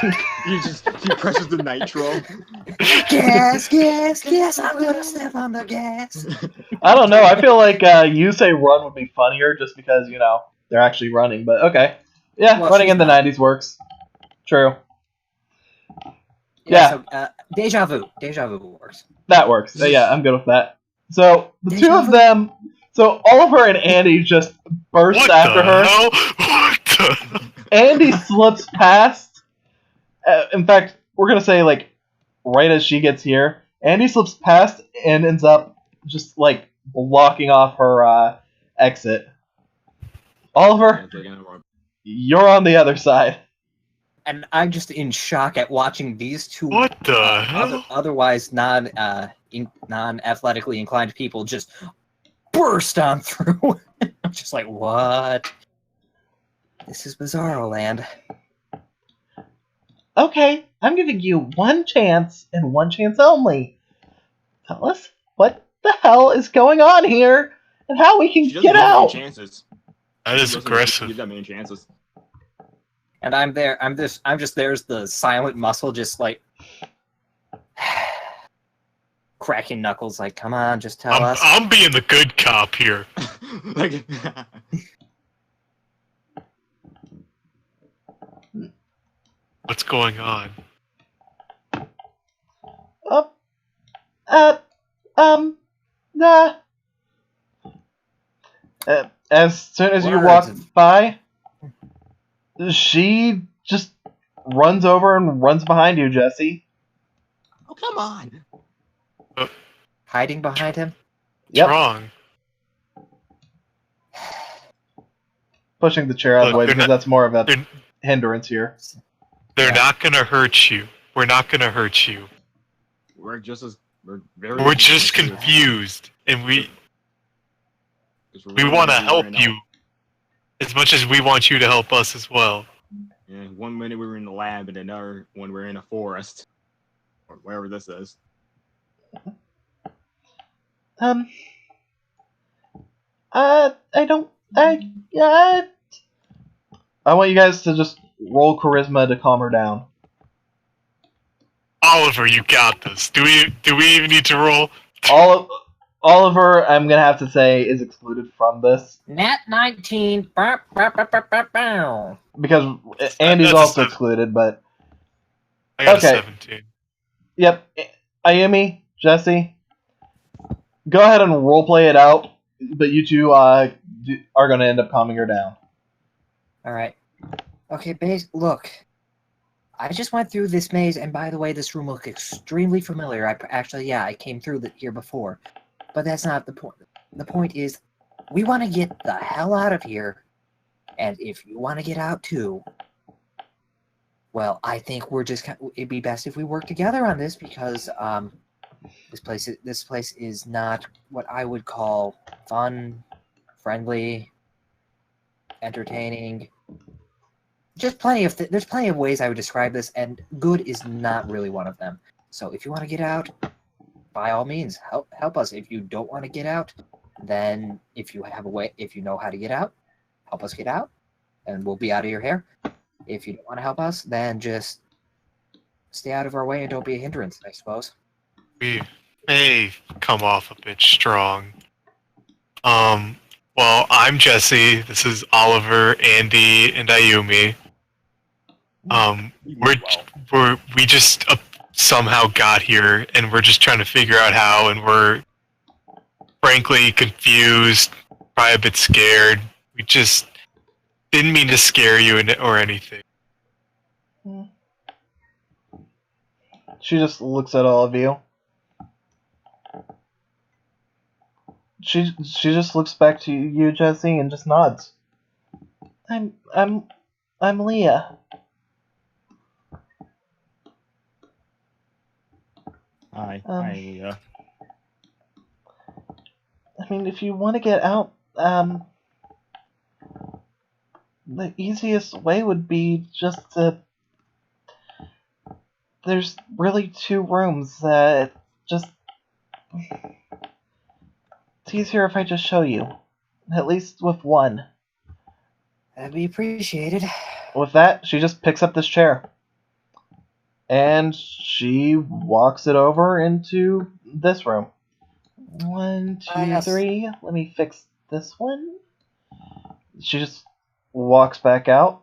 He presses the nitro. Gas, I'm gonna step on the gas. I don't know. I feel like you say run would be funnier just because, they're actually running. But okay. Yeah, Well, running she's in the not. 90s works. True. So, deja vu works. That works. So, yeah, I'm good with that. So, the two Deja of vu. them... So, Oliver and Andy just burst What after the her. hell? What the? Andy slips past. In fact, we're going to say, right as she gets here, Andy slips past and ends up just, blocking off her exit. Oliver, you're on the other side. And I'm just in shock at watching these two What the hell? otherwise non-athletically inclined people just burst on through. I'm just like, what? This is Bizarro Land. Okay, I'm giving you one chance and one chance only. Tell us what the hell is going on here and how we can She doesn't get give them any out. chances. That is She doesn't aggressive. Give them any chances. And I'm there. I'm just there's the silent muscle, just like cracking knuckles. Like, come on, just tell us. I'm being the good cop here. Like, What's going on? Nah. As soon as you walk Words. by, she just runs over and runs behind you, Jesse. oh, come on. Hiding behind him. What's Yep. wrong? Pushing the chair out of the Look, way they're because not- that's more of a they're- hindrance here. They're Yeah. not gonna hurt you. We're not gonna hurt you. We're just confused, and we want to help you as much as we want you to help us as well. Yeah, 1 minute we were in the lab, and another one we're in a forest, or wherever this is. I want you guys to just roll charisma to calm her down. Oliver, you got this. Do we even need to roll? Oliver, I'm gonna have to say, is excluded from this Nat 19. Bow, bow, bow, bow, bow, bow. because Andy's That's a also seven. excluded. But I got Okay. a 17. yep, Ayumi, Jesse, go ahead and roleplay it out. But you two are gonna end up calming her down. All right. Okay, look. I just went through this maze, and by the way, this room looks extremely familiar. I came through here before. But that's not the point. The point is, we want to get the hell out of here, and if you want to get out too, well, I think it'd be best if we work together on this, because this place is not what I would call fun, friendly, entertaining. Just there's plenty of ways I would describe this, and good is not really one of them. So if you want to get out, by all means, help us. If you don't want to get out, then if you have a way, if you know how to get out, help us get out, and we'll be out of your hair. If you don't want to help us, then just stay out of our way and don't be a hindrance, I suppose. We may come off a bit strong. Well, I'm Jesse. This is Oliver, Andy, and Ayumi. We just somehow got here, and we're just trying to figure out how, and we're frankly confused, probably a bit scared. We just didn't mean to scare you or anything. She just looks at all of you. She just looks back to you, Jesse, and just nods. I'm Leah. Hi, Leah. I mean, if you want to get out, the easiest way would be just to... There's really 2 rooms that just... It's easier if I just show you. At least with one. That'd be appreciated. With that, she just picks up this chair. And she walks it over into this room. 1, 2, Yes. 3. Let me fix this one. She just walks back out.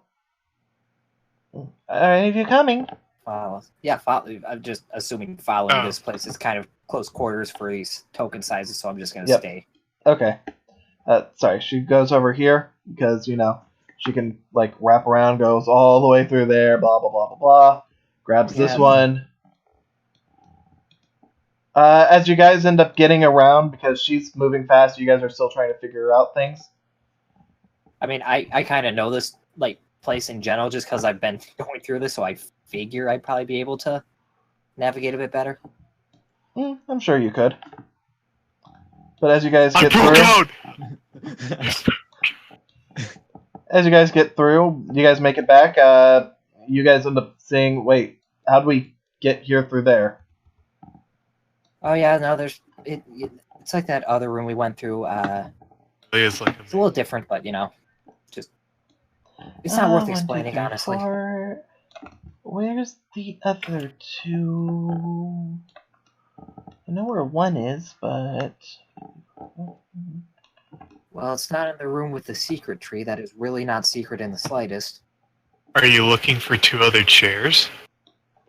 Are any of you coming? Yeah, I'm just assuming following this place is kind of close quarters for these token sizes, so I'm just going to stay. Okay. Sorry, she goes over here because, you know, she can, like, wrap around, goes all the way through there, blah, blah, blah, blah, blah. Grabs this one. As you guys end up getting around, because she's moving fast, you guys are still trying to figure out things. I mean, I kind of know this, like, place in general just because I've been going through this, so I figure I'd probably be able to navigate a bit better. I'm sure you could. But as you guys I get broke through... out! As you guys get through, you guys make it back. You guys end up saying, wait, how'd we get here through there? Oh yeah, no, it's like that other room we went through. It's like it's a little different, but you know, just it's not worth explaining, 1, 2, 3, honestly. 4. Where's the other 2? I know where 1 is, but... Well, it's not in the room with the secret tree. That is really not secret in the slightest. Are you looking for 2 other chairs?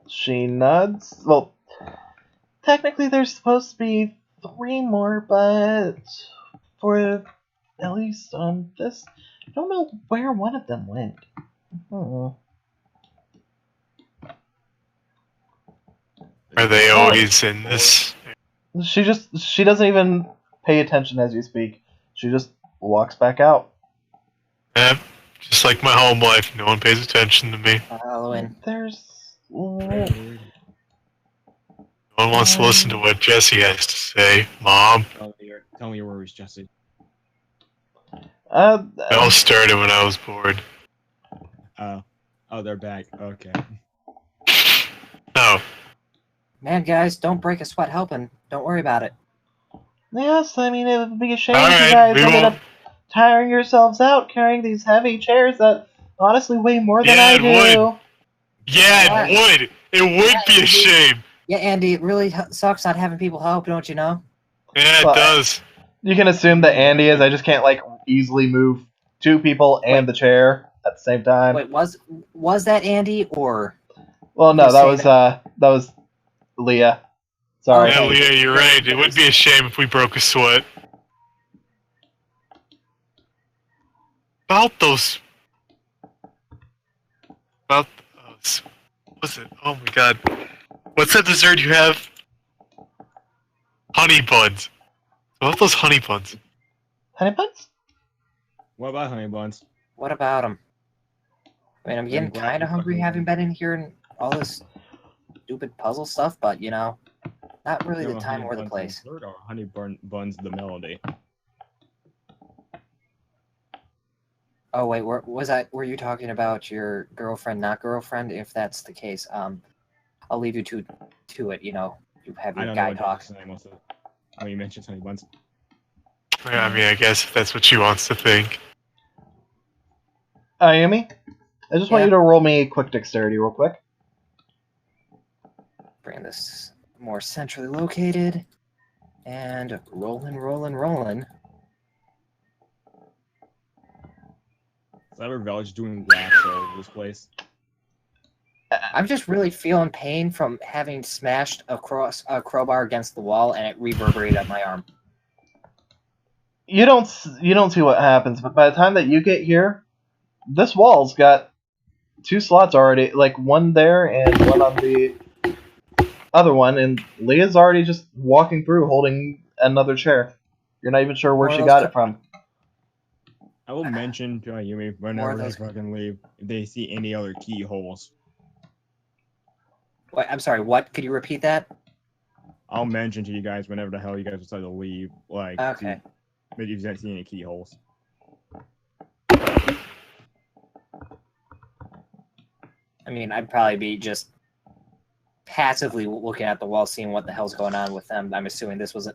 She nods. Well, technically there's supposed to be 3 more, but for at least on this, I don't know where one of them went. Are they always in this? She doesn't even pay attention as you speak. She just walks back out. Yeah, just like my home life, no one pays attention to me. Halloween. There's... No one wants to listen to what Jesse has to say, Mom. Tell me your worries, Jesse. It all started when I was bored. Oh, they're back. Okay. No. Man, guys, don't break a sweat helping. Don't worry about it. Yes, I mean, it would be a shame All if you right, guys we ended won't- up tiring yourselves out carrying these heavy chairs that honestly weigh more than I Yeah, do. it would. Yeah, it would. It would be a shame. Yeah, Andy, it really sucks not having people help, don't you know? Yeah, it Well, does. You can assume that Andy is. I just can't, like, easily move 2 people and the chair at the same time. Wait, was that Andy or? Well, no, you're that was Leah. Sorry. Yeah, Leah, you're right. It would be a shame if we broke a sweat. About those... What was it? Oh my god. What's that dessert you have? Honey buns. What about those honey buns? Honey buns? What about honey buns? What about him? I mean, I'm getting glad kind you of hungry fucking- having been in here and all this stupid puzzle stuff, but, you know, not really the time or the place. Or honey buns the melody. Oh, wait, were you talking about your girlfriend, not girlfriend? If that's the case, I'll leave you to it, you know. You have I your don't know guy what talk. when you mentioned honey buns. Yeah, I mean, I guess if that's what she wants to think. Ayumi? I just want Yeah. you to roll me a quick dexterity real quick. Bring this more centrally located. And rolling. Cyber Village doing laps all over this place. I'm just really feeling pain from having smashed a crowbar against the wall and it reverberated up my arm. you don't see what happens, but by the time that you get here, this wall's got 2 slots already, like one there and one on the other one, and Leah's already just walking through holding another chair. You're not even sure where More of she those got it from. I will mention to Ayumi whenever they those- fucking leave if they see any other keyholes. Wait, I'm sorry, what? Could you repeat that? I'll mention to you guys whenever the hell you guys decide to leave, like, Okay. if you don't see any keyholes. I mean, I'd probably be just passively looking at the wall, seeing what the hell's going on with them. I'm assuming this was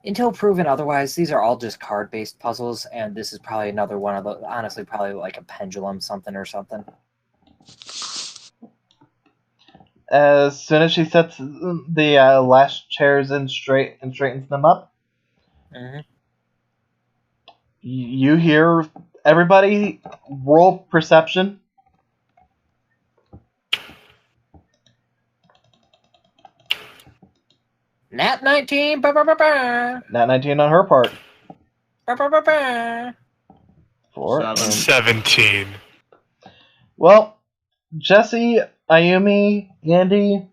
until proven otherwise, these are all just card-based puzzles, and this is probably another one of the, honestly, probably like a pendulum something or something. As soon as she sets the last chairs in straight and straightens them up, Mm-hmm. you hear everybody roll perception. Nat 19! Ba, ba, ba, ba. Nat 19 on her part. Ba, ba, ba, ba. 4. 7. And, 17. well, Jesse, Ayumi, Andy,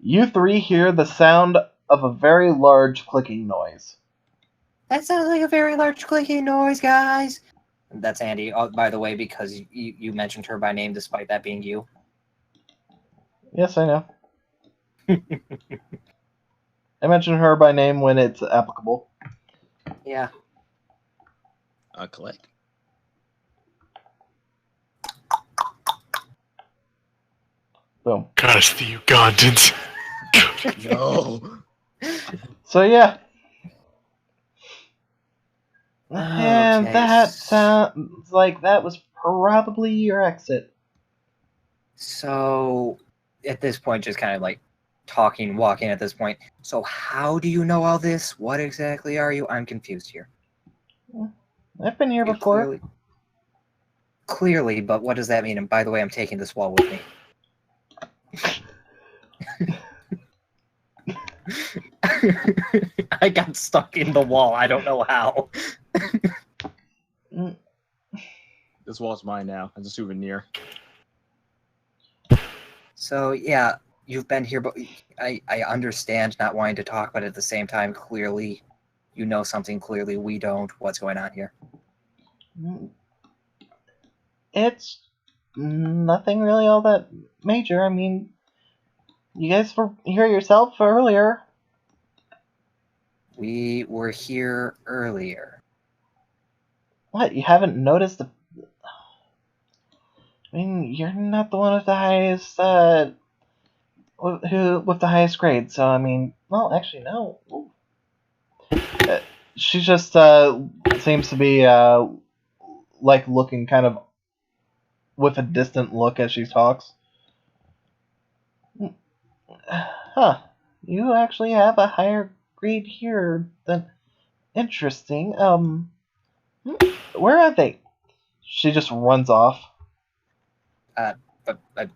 you 3 hear the sound of a very large clicking noise. That sounds like a very large clicking noise, guys. That's Andy, by the way, because you mentioned her by name despite that being you. Yes, I know. I mention her by name when it's applicable. Yeah. A click. Boom. Curse the Ugandans. No. So yeah. And Okay. that sounds like that was probably your exit. So, at this point, just kind of like walking at this point. So, how do you know all this? What exactly are you? I'm confused here. I've been here You before. Clearly, but what does that mean? And by the way, I'm taking this wall with me. I got stuck in the wall. I don't know how. Mm, This wall's mine now as a souvenir. So, yeah, you've been here, but I understand not wanting to talk, but at the same time, clearly, you know something. Clearly, we don't. What's going on here? It's nothing really all that major. I mean, you guys were here yourself earlier. We were here earlier. What, you haven't noticed the... I mean, you're not the one with the highest, who with the highest grade, so I mean, well, actually, no. She just, seems to be, like, looking kind of with a distant look as she talks. Huh. You actually have a higher grade here than... Interesting. Where are they? She just runs off. But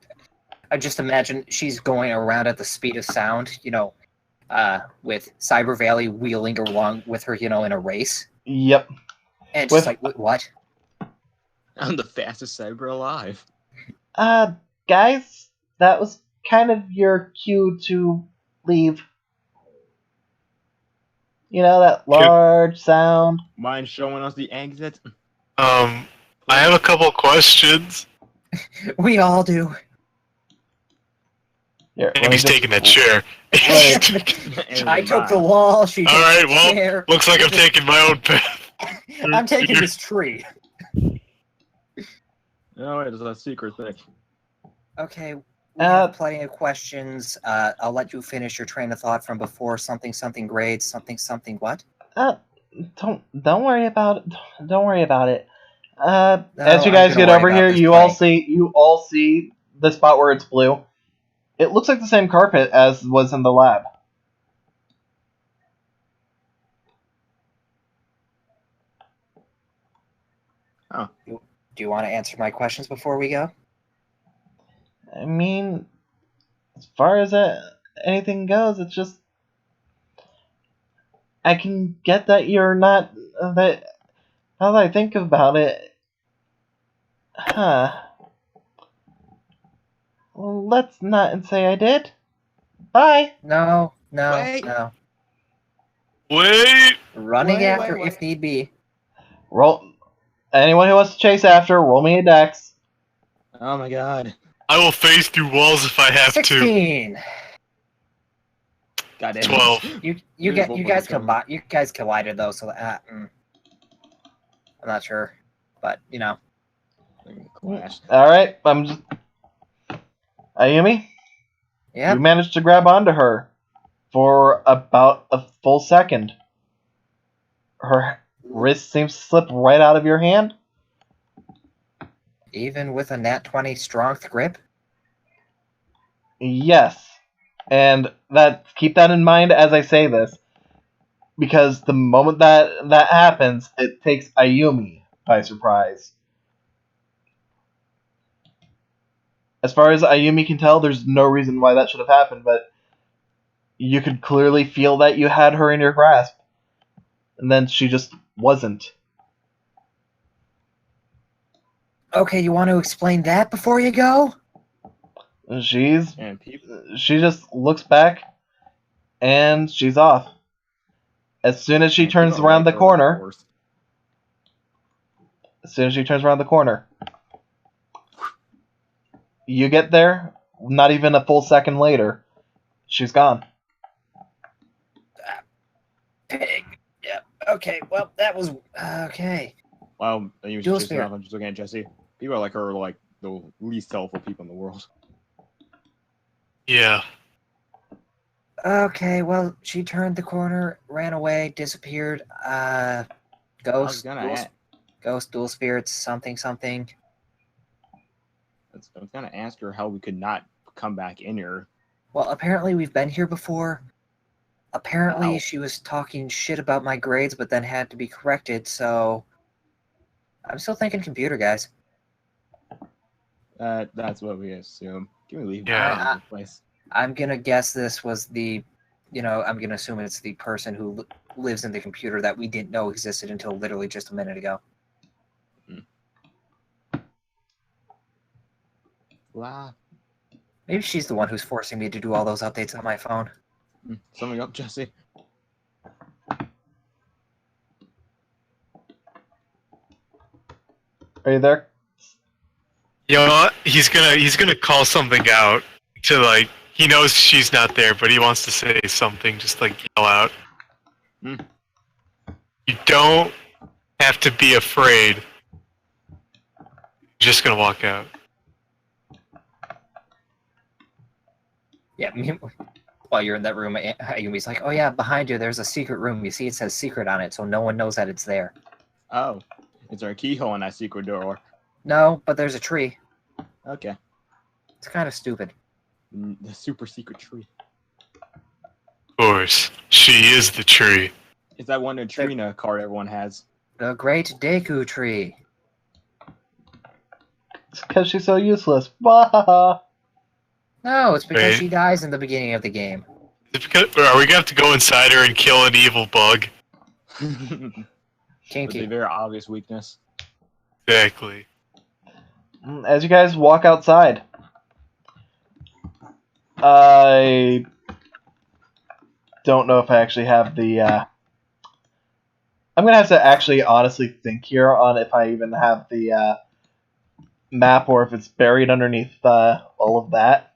I just imagine she's going around at the speed of sound, with Cyber Valley wheeling along with her, in a race. Yep. And just like, what? I'm the fastest cyber alive. Guys, that was kind of your cue to leave. You know, that large sound. Mind showing us the exit? I have a couple questions. We all do. Here, let me Amy's just- taking that chair. I took the wall, she took Alright, the well, chair. looks like I'm taking my own path. I'm taking this tree. No, it's a secret thing. Okay, we have plenty of questions. I'll let you finish your train of thought from before. Something grades, something what? Don't worry about it. Don't worry about it. As you I'm guys gonna get worry over about here, this you all see the spot where it's blue. It looks like the same carpet as was in the lab. Oh. Do you want to answer my questions before we go? I mean, as far as anything goes, it's just... I can get that you're not that. Now that I think about it, huh? Well, let's not say I did. Bye. No. Wait. Wait! Running Wait, after wait. if need be. Roll. Anyone who wants to chase after, roll me a dex. Oh my god. I will phase through walls if I have to. 16. God damn. 12. You guys collided though, so I'm not sure, but you know. Clash. All right, I'm just. Ayumi, Yeah. you managed to grab onto her for about a full second. Her wrist seems to slip right out of your hand. Even with a nat 20 strength grip. Yes, and keep that in mind as I say this, because the moment that happens, it takes Ayumi by surprise. As far as Ayumi can tell, there's no reason why that should have happened, but you could clearly feel that you had her in your grasp, and then she just wasn't. Okay, you want to explain that before you go? She And people. just looks back, and she's off. As soon as she and turns people around the like her, of corner, course. You get there, not even a full second later, she's gone. Pig. Yeah. Okay. Well, that was okay. Wow, you Duel just Spirit. I'm just looking at Jesse. People like her are like the least helpful people in the world. Yeah. Okay. Well, she turned the corner, ran away, disappeared. Ghost. Ghost. Dual spirits. Something. I was gonna ask her how we could not come back in here. Well, apparently we've been here before. Apparently Ow. she was talking shit about my grades, but then had to be corrected. So I'm still thinking computer, guys. That's what we assume. Can we leave Yeah. the place? I'm gonna guess this was the, I'm gonna assume it's the person who lives in the computer that we didn't know existed until literally just a minute ago. Wow. Maybe she's the one who's forcing me to do all those updates on my phone. Summing up, Jesse. Are you there? You know what? He's gonna call something out to like. He knows she's not there, but he wants to say something. Just like yell out. Hmm. You don't have to be afraid. You're just gonna walk out. Yeah, while you're in that room, Ayumi's like, oh yeah, behind you there's a secret room. You see it says secret on it, so no one knows that it's there. Oh, is there a keyhole in that secret door? No, but there's a tree. Okay. It's kind of stupid. The super secret tree. Of course, she is the tree. Is that one neutrino card everyone has? The Great Deku Tree. It's because she's so useless. Bah! No, it's because Wait. she dies in the beginning of the game. Is it because, are we gonna have to go inside her and kill an evil bug? With a Kinky. very obvious weakness. Exactly. As you guys walk outside, I don't know if I actually have the. I'm gonna have to actually honestly think here on if I even have the map or if it's buried underneath all of that.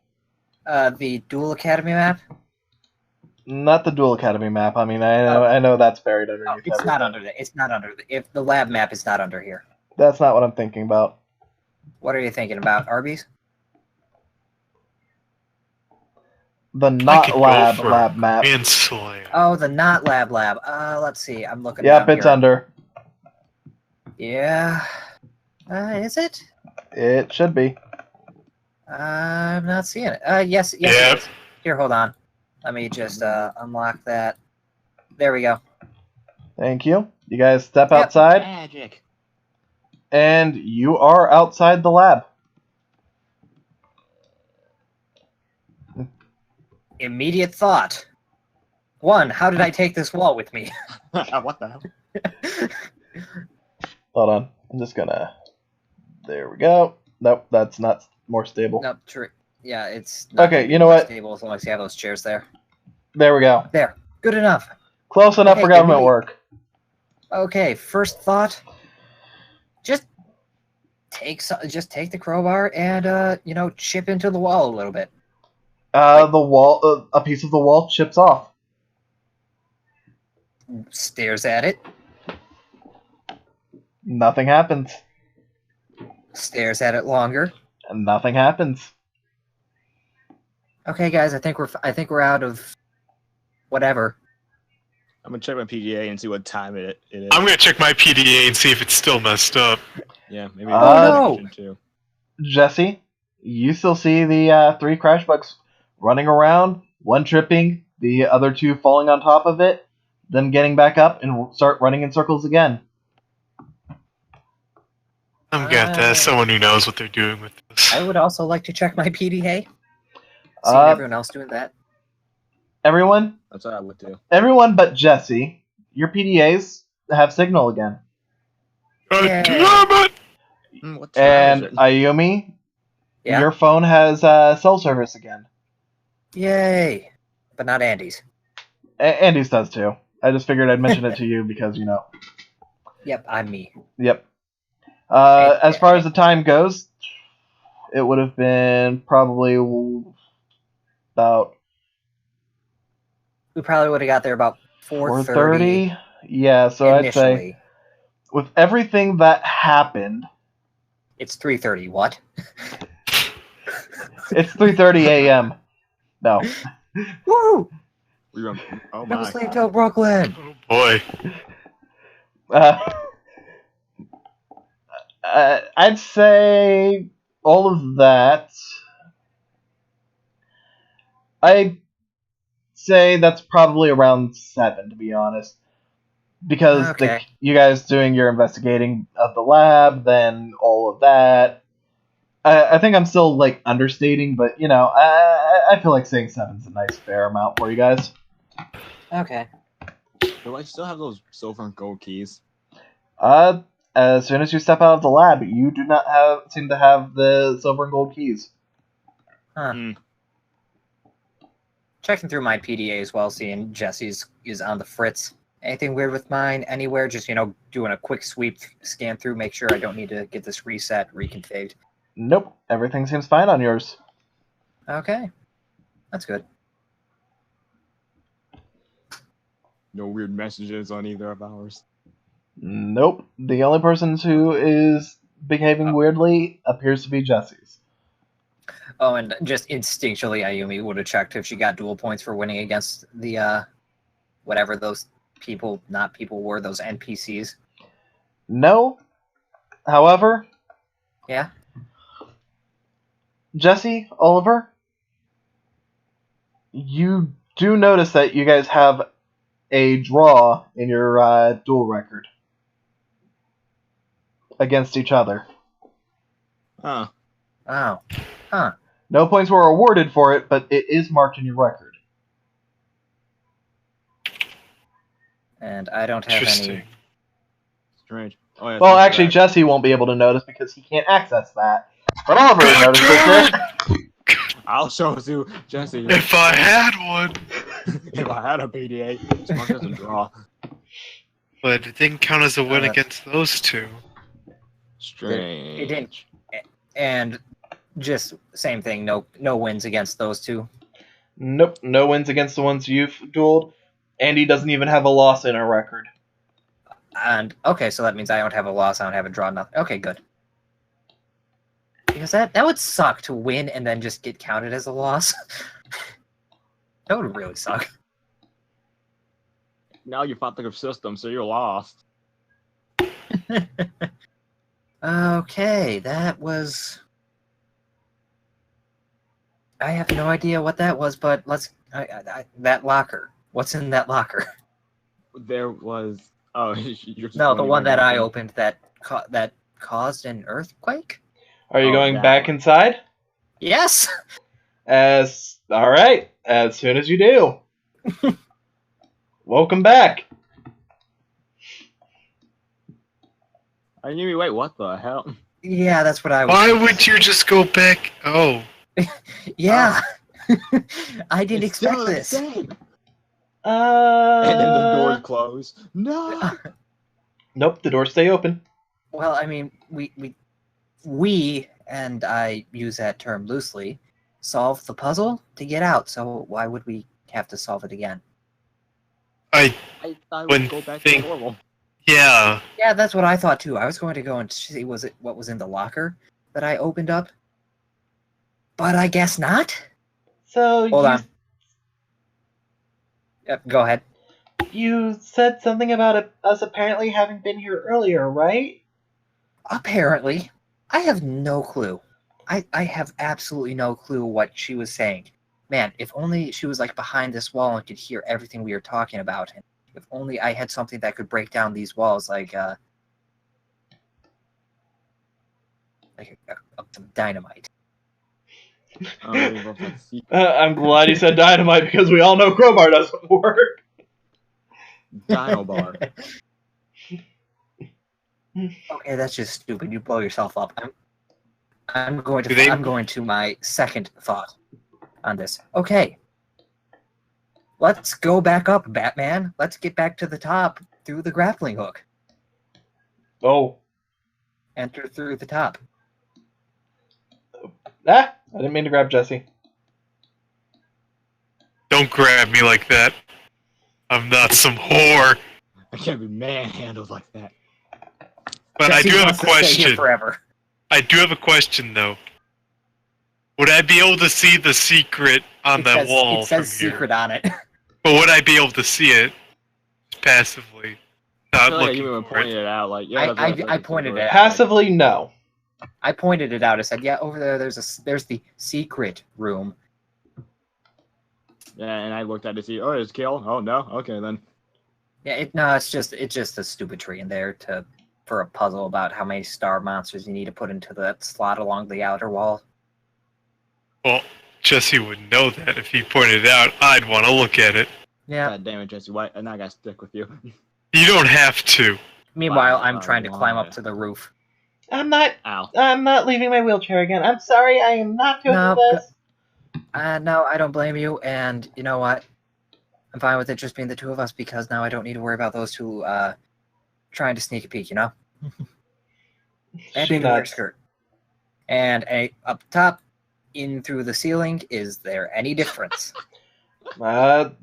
The Duel Academy map? Not the Duel Academy map. I mean, I know that's buried No, underneath. it's not under there. It's not under. If the lab map is not under here. That's not what I'm thinking about. What are you thinking about, Arby's? The I not could go lab for lab map. Grand Slam. Oh, the not lab. Let's see. I'm looking. Yep, down it's here. under. Yeah. Is it? It should be. I'm not seeing it. Yes, Yep. it is. Here, hold on. Let me just unlock that. There we go. Thank you. You guys step Yep. outside, Magic. and you are outside the lab. Immediate thought. One, how did I take this wall with me? What the hell? Hold on. I'm just gonna... There we go. Nope, that's not more stable. Nope, yeah, it's not Okay, gonna be you know more what? stable as long as you have those chairs there. There we go. There, good enough. Close enough Okay, for good government meeting. work. Okay, first thought, just take the crowbar and chip into the wall a little bit. The wall, a piece of the wall chips off. Stares at it. Nothing happens. Stares at it longer. And nothing happens. Okay, guys, I think we're out of whatever. I'm gonna check my PDA and see what time it is. I'm gonna check my PDA and see if it's still messed up. Yeah, maybe. Oh, no! Too. Jesse, you still see the 3 crash bugs running around, one tripping, the other 2 falling on top of it, then getting back up and start running in circles again. I'm gonna have to ask someone who knows what they're doing with this. I would also like to check my PDA. See everyone else doing that. Everyone? That's what I would do. Everyone but Jesse, your PDAs have signal again. Yay. Damn it! What And time is it? Ayumi, Yeah. your phone has cell service again. Yay! But not Andy's. Andy's does too. I just figured I'd mention it to you because, Yep, I'm me. Yep. As far as the time goes, it would have been probably about We probably would have got there about 4:30. Yeah, so initially. I'd say with everything that happened, It's 3:30. What? it's 3:30 a.m. No. Woo! Oh Never my. sleep till Brooklyn. Oh boy. I'd say all of that. I'd say that's probably around 7, to be honest. Because Okay. you guys doing your investigating of the lab, then all of that. I think I'm still, understating, but, I feel like saying 7's a nice fair amount for you guys. Okay. Do I still have those silver and gold keys? As soon as you step out of the lab, you do not seem to have the silver and gold keys. Huh. Checking through my PDA as well, seeing Jesse's is on the fritz. Anything weird with mine? Anywhere? Just, doing a quick sweep, scan through, make sure I don't need to get this reconfigured. Nope, everything seems fine on yours. Okay. That's good. No weird messages on either of ours. Nope, the only person who is behaving weirdly appears to be Jesse's. Oh, and just instinctually, Ayumi would have checked if she got dual points for winning against the, whatever those not people were, those NPCs. No, however... Yeah? Jesse, Oliver, you do notice that you guys have a draw in your duel record against each other. Huh. Oh. Huh. No points were awarded for it, but it is marked in your record. And I don't have Interesting. any... Strange. Oh, yeah, Well, thanks for actually, that. Jesse won't be able to notice because he can't access that. But Oliver notices it. I'll show you, Jesse. If I had one. If I had a PDA, it's marked as a draw. But it didn't count as a win against those two. Strange. It didn't. And just same thing, no wins against those two. Nope, no wins against the ones you've dueled. Andy doesn't even have a loss in her record. And, okay, so that means I don't have a loss, I don't have a draw, nothing. Okay, good. Because that would suck to win and then just get counted as a loss. That would really suck. Now you fought the system, so you're lost. Okay, that was... I have no idea what that was, but let's... that locker. What's in that locker? There was... Oh, you're just No, the one that I opened. opened that caused an earthquake? Are you Oh, going that back one. inside? Yes! Alright, as soon as you do. Welcome back. Wait, what the hell? Yeah, that's what I was. Why would you just go back? Oh. Yeah. I didn't It's still expect the this. same. And then the doors Uh, close. No. nope, the doors stay open. Well, I mean, we, and I use that term loosely, solve the puzzle to get out. So why would we have to solve it again? I I thought When we'd go back think- to normal. yeah. Yeah, that's what I thought too. I was going to go and see what was in the locker that I opened up, but I guess not. So Hold on. Yep, go ahead. You said something about us apparently having been here earlier, right? Apparently, I have no clue. I have absolutely no clue what she was saying. Man, if only she was like behind this wall and could hear everything we were talking about. And if only I had something that could break down these walls, like some dynamite. Oh, that's secret. I'm glad you said dynamite because we all know crowbar doesn't work. Dino bar. Okay, that's just stupid. You blow yourself up. I'm going Do they- to I'm going to my second thought on this. Okay. Let's go back up, Batman. Let's get back to the top through the grappling hook. Oh. Enter through the top. Ah! I didn't mean to grab Jesse. Don't grab me like that. I'm not some whore. I can't be manhandled like that. But I Jesse do have wants a to stay here question. forever. I do have a question, though. Would I be able to see the secret on that wall It says from here? secret on it. But would I be able to see it passively? I Not feel like looking you even for pointed it. it out. Like, yeah, I pointed it out. Passively, no. I pointed it out. I said, "Yeah, over there. There's the secret room." Yeah, and I looked at it to see. Oh, it's kill. Oh no. Okay then. Yeah, it's just a stupid tree in there for a puzzle about how many star monsters you need to put into that slot along the outer wall. Well, Jesse would know that if he pointed it out. I'd want to look at it. Yeah. God damn it, Jesse White. And I gotta stick with you. You don't have to. Meanwhile, Wow, I'm trying to climb up why? to the roof. I'm not Ow. leaving my wheelchair again. I'm sorry, I am not doing No, this. No, I don't blame you. And you know what? I'm fine with it just being the two of us because now I don't need to worry about those two trying to sneak a peek. You know. And She maybe wear a nods. skirt. And up top, in through the ceiling. Is there any difference?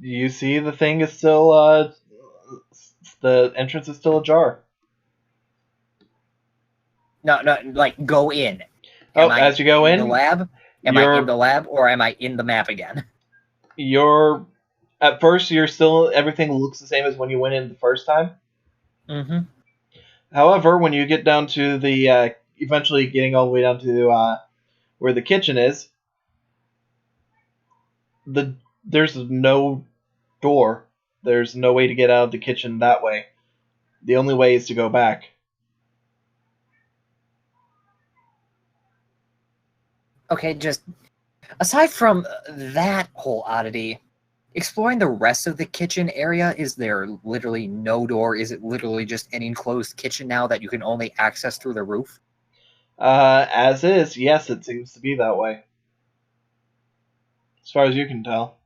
You see the thing is still, the entrance is still ajar. No, like go in. Oh, as you go in, the lab? Am I in the lab or am I in the map again? at first you're still, everything looks the same as when you went in the first time. Mm-hmm. However, when you get down to the, eventually getting all the way down to, where the kitchen is, there's no door. There's no way to get out of the kitchen that way. The only way is to go back. Okay, just aside from that whole oddity, exploring the rest of the kitchen area, is there literally no door? Is it literally just an enclosed kitchen now that you can only access through the roof? As is, yes, it seems to be that way. As far as you can tell.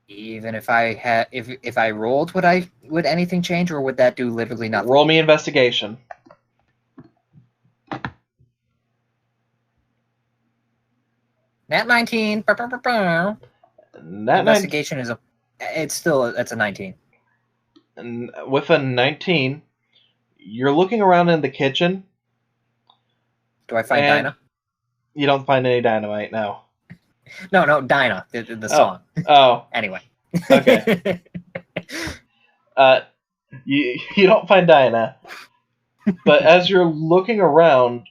Even if I had, if I rolled, would anything change, or would that do literally nothing? Roll me investigation. Nat 19. That Investigation is it's a 19. with a 19, you're looking around in the kitchen. Do I find And- Dinah? You don't find any dynamite now. No, Dinah, the song. Oh, Anyway. okay. You don't find Dinah. But as you're looking around,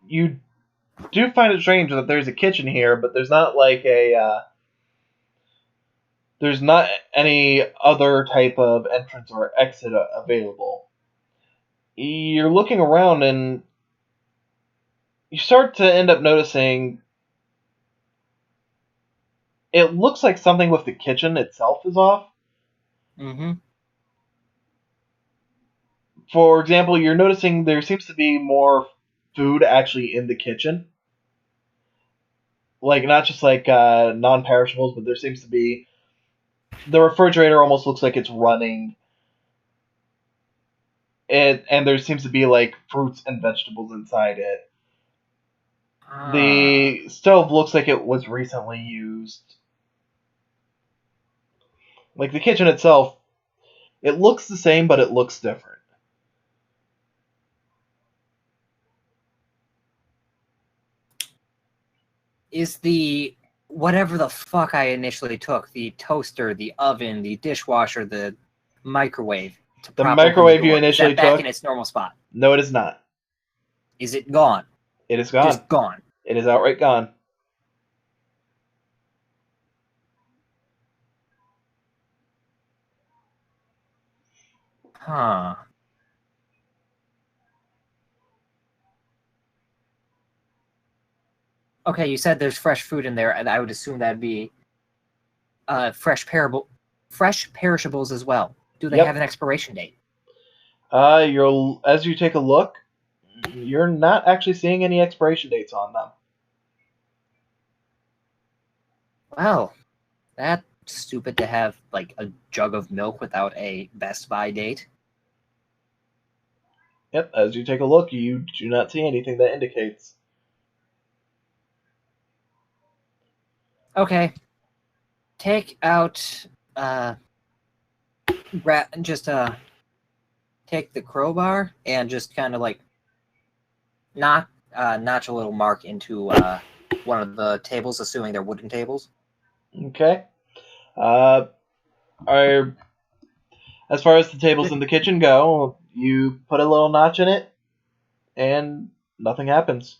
you do find it strange that there's a kitchen here, but there's not like there's not any other type of entrance or exit available. You're looking around and you start to end up noticing it looks like something with the kitchen itself is off. Mm-hmm. For example, you're noticing there seems to be more food actually in the kitchen. Like, not just like non-perishables, but there seems to be... The refrigerator almost looks like it's running. And there seems to be like fruits and vegetables inside it. The stove looks like it was recently used. Like the kitchen itself, it looks the same, but it looks different. Is the whatever the fuck I initially took, the toaster, the oven, the dishwasher, the microwave to The prop open microwave the you door, initially is that back took? in its normal spot? No, it is not. Is it gone? It is gone. Just gone. It is outright gone. Huh. Okay, you said there's fresh food in there, and I would assume that'd be fresh perishables as well. Do they Yep. have an expiration date? As you take a look, you're not actually seeing any expiration dates on them. Well, that's stupid to have like a jug of milk without a best by date. Yep, as you take a look, you do not see anything that indicates. Okay. Take out take the crowbar and just kind of like notch a little mark into one of the tables, assuming they're wooden tables. Okay. As far as the tables in the kitchen go, you put a little notch in it, and nothing happens.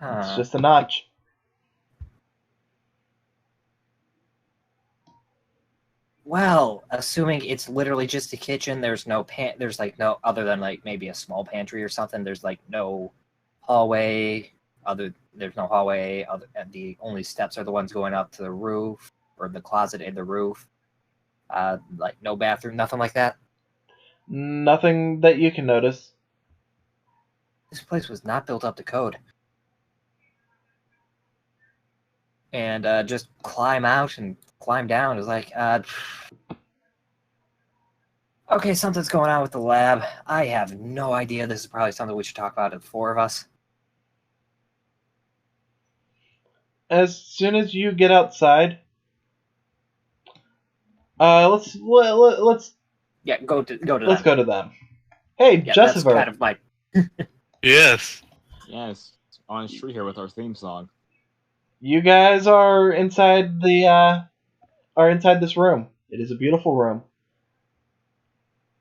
It's just a notch. Well, assuming it's literally just a kitchen, there's no there's like no other than like maybe a small pantry or something. There's like no hallway. There's no hallway. And the only steps are the ones going up to the roof or the closet in the roof. Like no bathroom, nothing like that. Nothing that you can notice. This place was not built up to code. And just climb out and climb down is like, okay, something's going on with the lab. I have no idea. This is probably something we should talk about, the four of us. As soon as you get outside, let's Yeah, go to let's them. go to them. Hey, Yeah, Jessifer. that's kind of my. Yes. Yes, on street here with our theme song. You guys are inside this room. It is a beautiful room.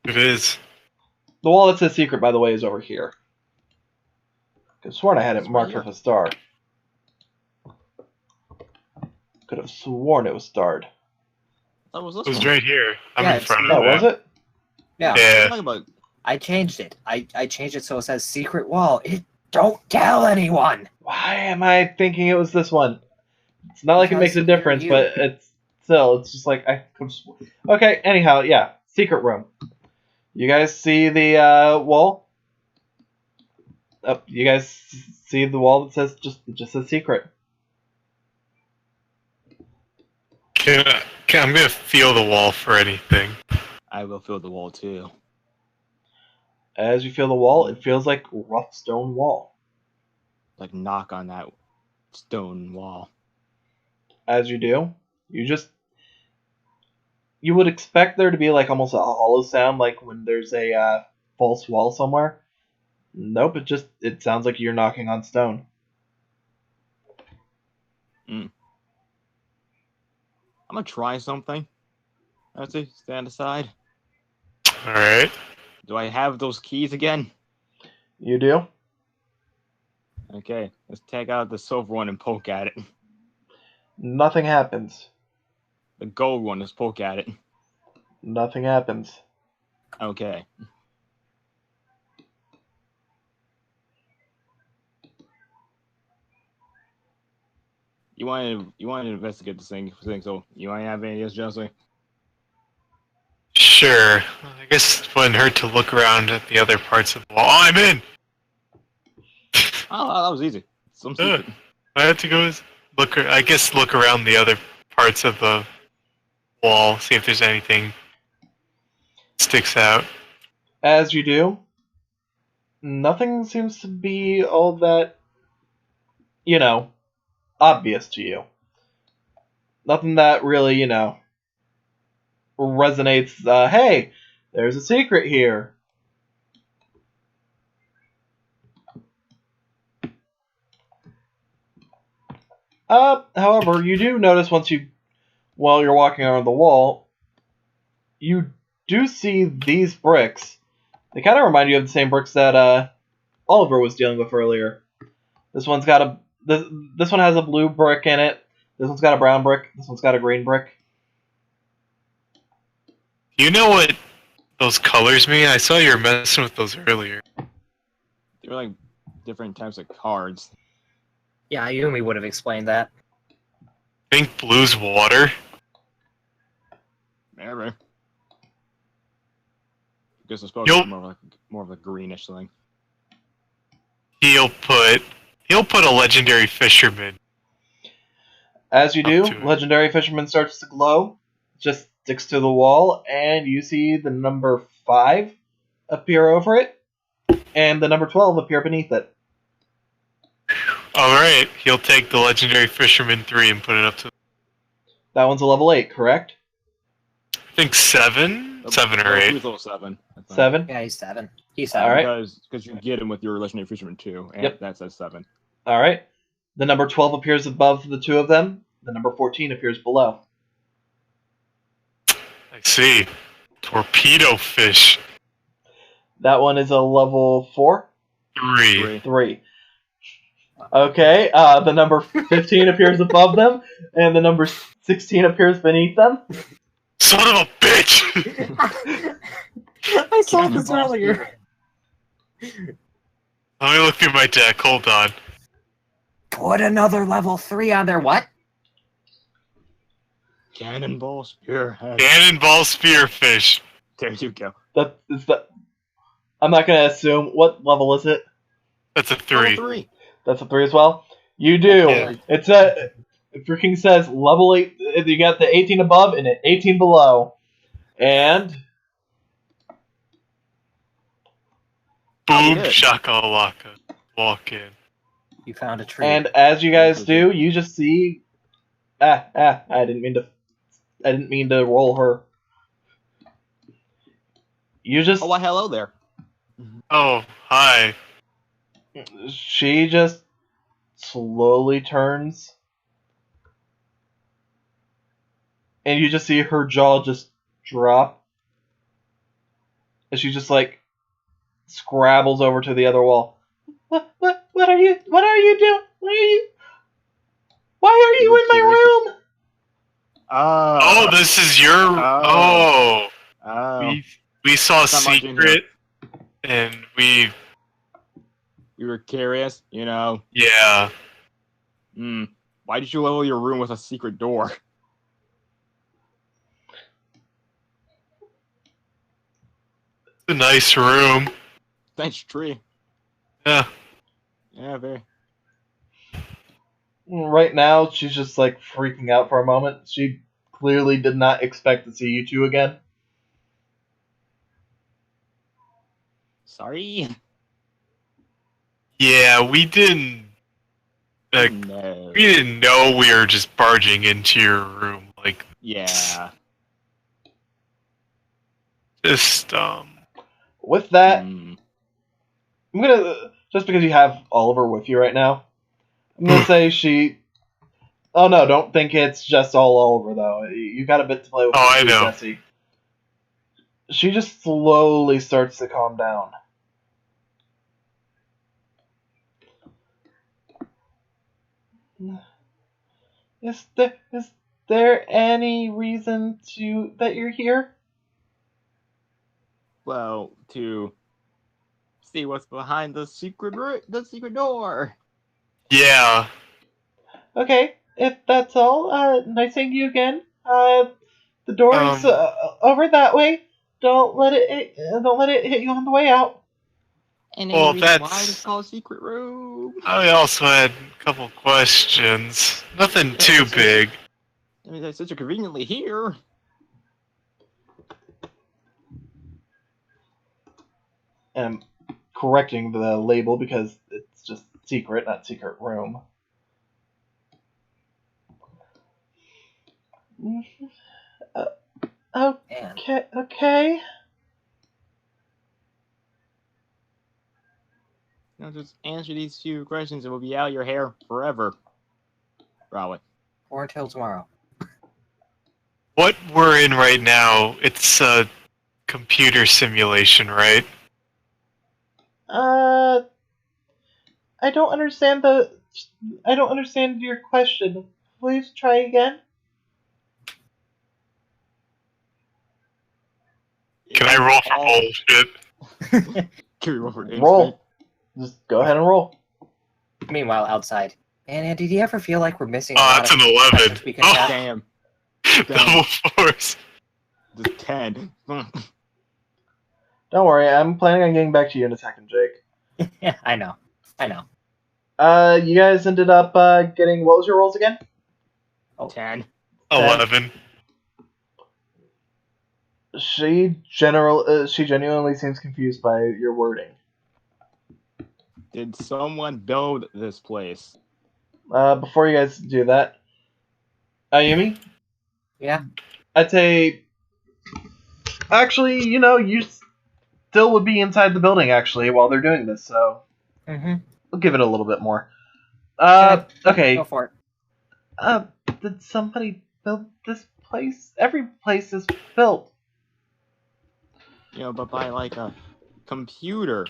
It is. The wall that says secret, by the way, is over here. Could have sworn I had it It's right marked here. with a star. Could have sworn it was starred. That was this It was one. right here. I'm Yeah, in it's front Oh, of was it? Yeah, Yeah. Talking about I changed it. I changed it so it says secret wall. Don't tell anyone. Why am I thinking it was this one? It's not like it makes a Because you're difference, you. but it's just like I could have sworn. Okay, anyhow, yeah, secret room. You guys see the wall? Oh, you guys see the wall that says just says secret. I'm gonna feel the wall for anything. I will fill the wall too. As you feel the wall, it feels like rough stone wall. Like knock on that stone wall. As you do, you would expect there to be like almost a hollow sound, like when there's a false wall somewhere. Nope, it sounds like you're knocking on stone. I'm gonna try something. Let's see, stand aside. Alright. Do I have those keys again? You do? Okay, let's take out the silver one and poke at it. Nothing happens. The gold one, let's poke at it. Nothing happens. Okay. You want to investigate this thing, so you want to have any ideas, Jesse? Sure. I guess it wouldn't hurt to look around at the other parts of the wall. Oh, I'm in! Oh, that was easy. Some secret. I had to go look. I guess look around the other parts of the wall, see if there's anything sticks out. As you do, nothing seems to be all that, obvious to you. Nothing that really, resonates. Hey, there's a secret here. However, you do notice while you're walking around the wall, you do see these bricks. They kind of remind you of the same bricks that Oliver was dealing with earlier. This one's got this one has a blue brick in it. This one's got a brown brick. This one's got a green brick. Do you know what those colors mean? I saw you were messing with those earlier. They're like different types of cards. Yeah, Yumi would have explained that. I think blue's water. Maybe. I guess it's supposed to be more of a greenish thing. He'll put a legendary fisherman. As you do, legendary fisherman starts to glow, just sticks to the wall, and you see the number 5 appear over it, and the number 12 appear beneath it. Alright, he'll take the legendary fisherman 3 and put it up to... That one's a level 8, correct? I think 7? 7 or 8. He was level 7. 7? Yeah, he's 7. He's 7. Alright. Because you get him with your legendary fisherman 2, and Yep. that says 7. Alright. The number 12 appears above the two of them. The number 14 appears below. I see. Torpedo fish. That one is a level 4? 3. 3. Okay, the number 15 appears above them, and the number 16 appears beneath them. Son of a bitch! I saw this earlier. Let me look through my deck, hold on. Put another level 3 on there. What? Cannonball spearhead. Cannonball spearfish. There you go. I'm not going to assume. What level is it? That's a 3. Level 3. That's a 3 as well? You do. Yeah. It freaking says level 8. You got the 18 above and 18 below. And... Boom Good. shakalaka. Walk in. You found a tree. And as you guys do, you just see... I didn't mean to roll her. You just... Oh, why hello there. Oh, hi. She just slowly turns. And you just see her jaw just drop. And she just like scrabbles over to the other wall. What are you doing? Why are you in my room? Oh, this is your... Oh. We saw Not much in Secret, and we were curious, yeah. Why did you level your room with a secret door? It's a nice room. Nice tree. Yeah. Yeah, very. Right now, she's just like freaking out for a moment. She clearly did not expect to see you two again. Sorry. Yeah, we didn't... No. We didn't know we were just barging into your room. Like, Yeah. just, With that, Mm. I'm gonna, just because you have Oliver with you right now, I'm gonna say she... Oh no, don't think it's just all Oliver though. You got a bit to play with. Oh, I too, know. Jesse. She just slowly starts to calm down. Is there any reason that you're here? Well, to see what's behind the secret door. yeah. Okay, if that's all, nice seeing you again. The door's over that way. Don't let it hit you on the way out. And Well, any reason why that's- it's called secret room? I also had a couple questions. Nothing too big. I mean, since you're conveniently here. And I'm correcting the label because it's just secret, not secret room. Okay. Just answer these few questions and we'll be out of your hair forever. Probably. Or until tomorrow. What we're in right now, it's a computer simulation, right? I don't understand your question. Please try again. Can I roll for bullshit? Can we roll for Roll. Just go ahead and roll. Meanwhile, outside. And did you ever feel like we're missing a Oh, lot that's of an 11. questions we could Oh. have? Damn. Double force. Just 10. Don't worry, I'm planning on getting back to you in a second, Jake. Yeah, I know. You guys ended up getting, what was your rolls again? 10. 11. She genuinely seems confused by your wording. Did someone build this place? Before you guys do that, Ayumi? Yeah. I'd say, actually, you still would be inside the building, actually, while they're doing this, so Mm-hmm. we'll give it a little bit more. Okay. Go for it. Did somebody build this place? Every place is built. But by like a computer.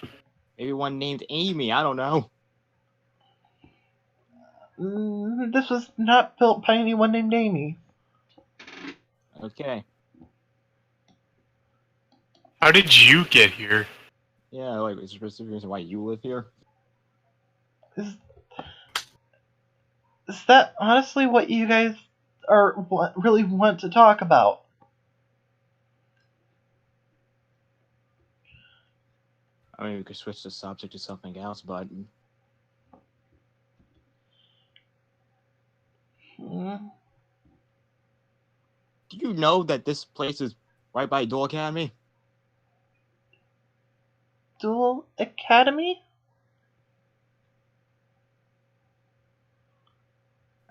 Maybe one named Amy, I don't know. This was not built by anyone named Amy. Okay. How did you get here? Yeah, like, is there a specific reason why you live here? Is that honestly what you guys really want to talk about? I mean, we could switch the subject to something else, but... Hmm? Do you know that this place is right by Duel Academy? Duel Academy?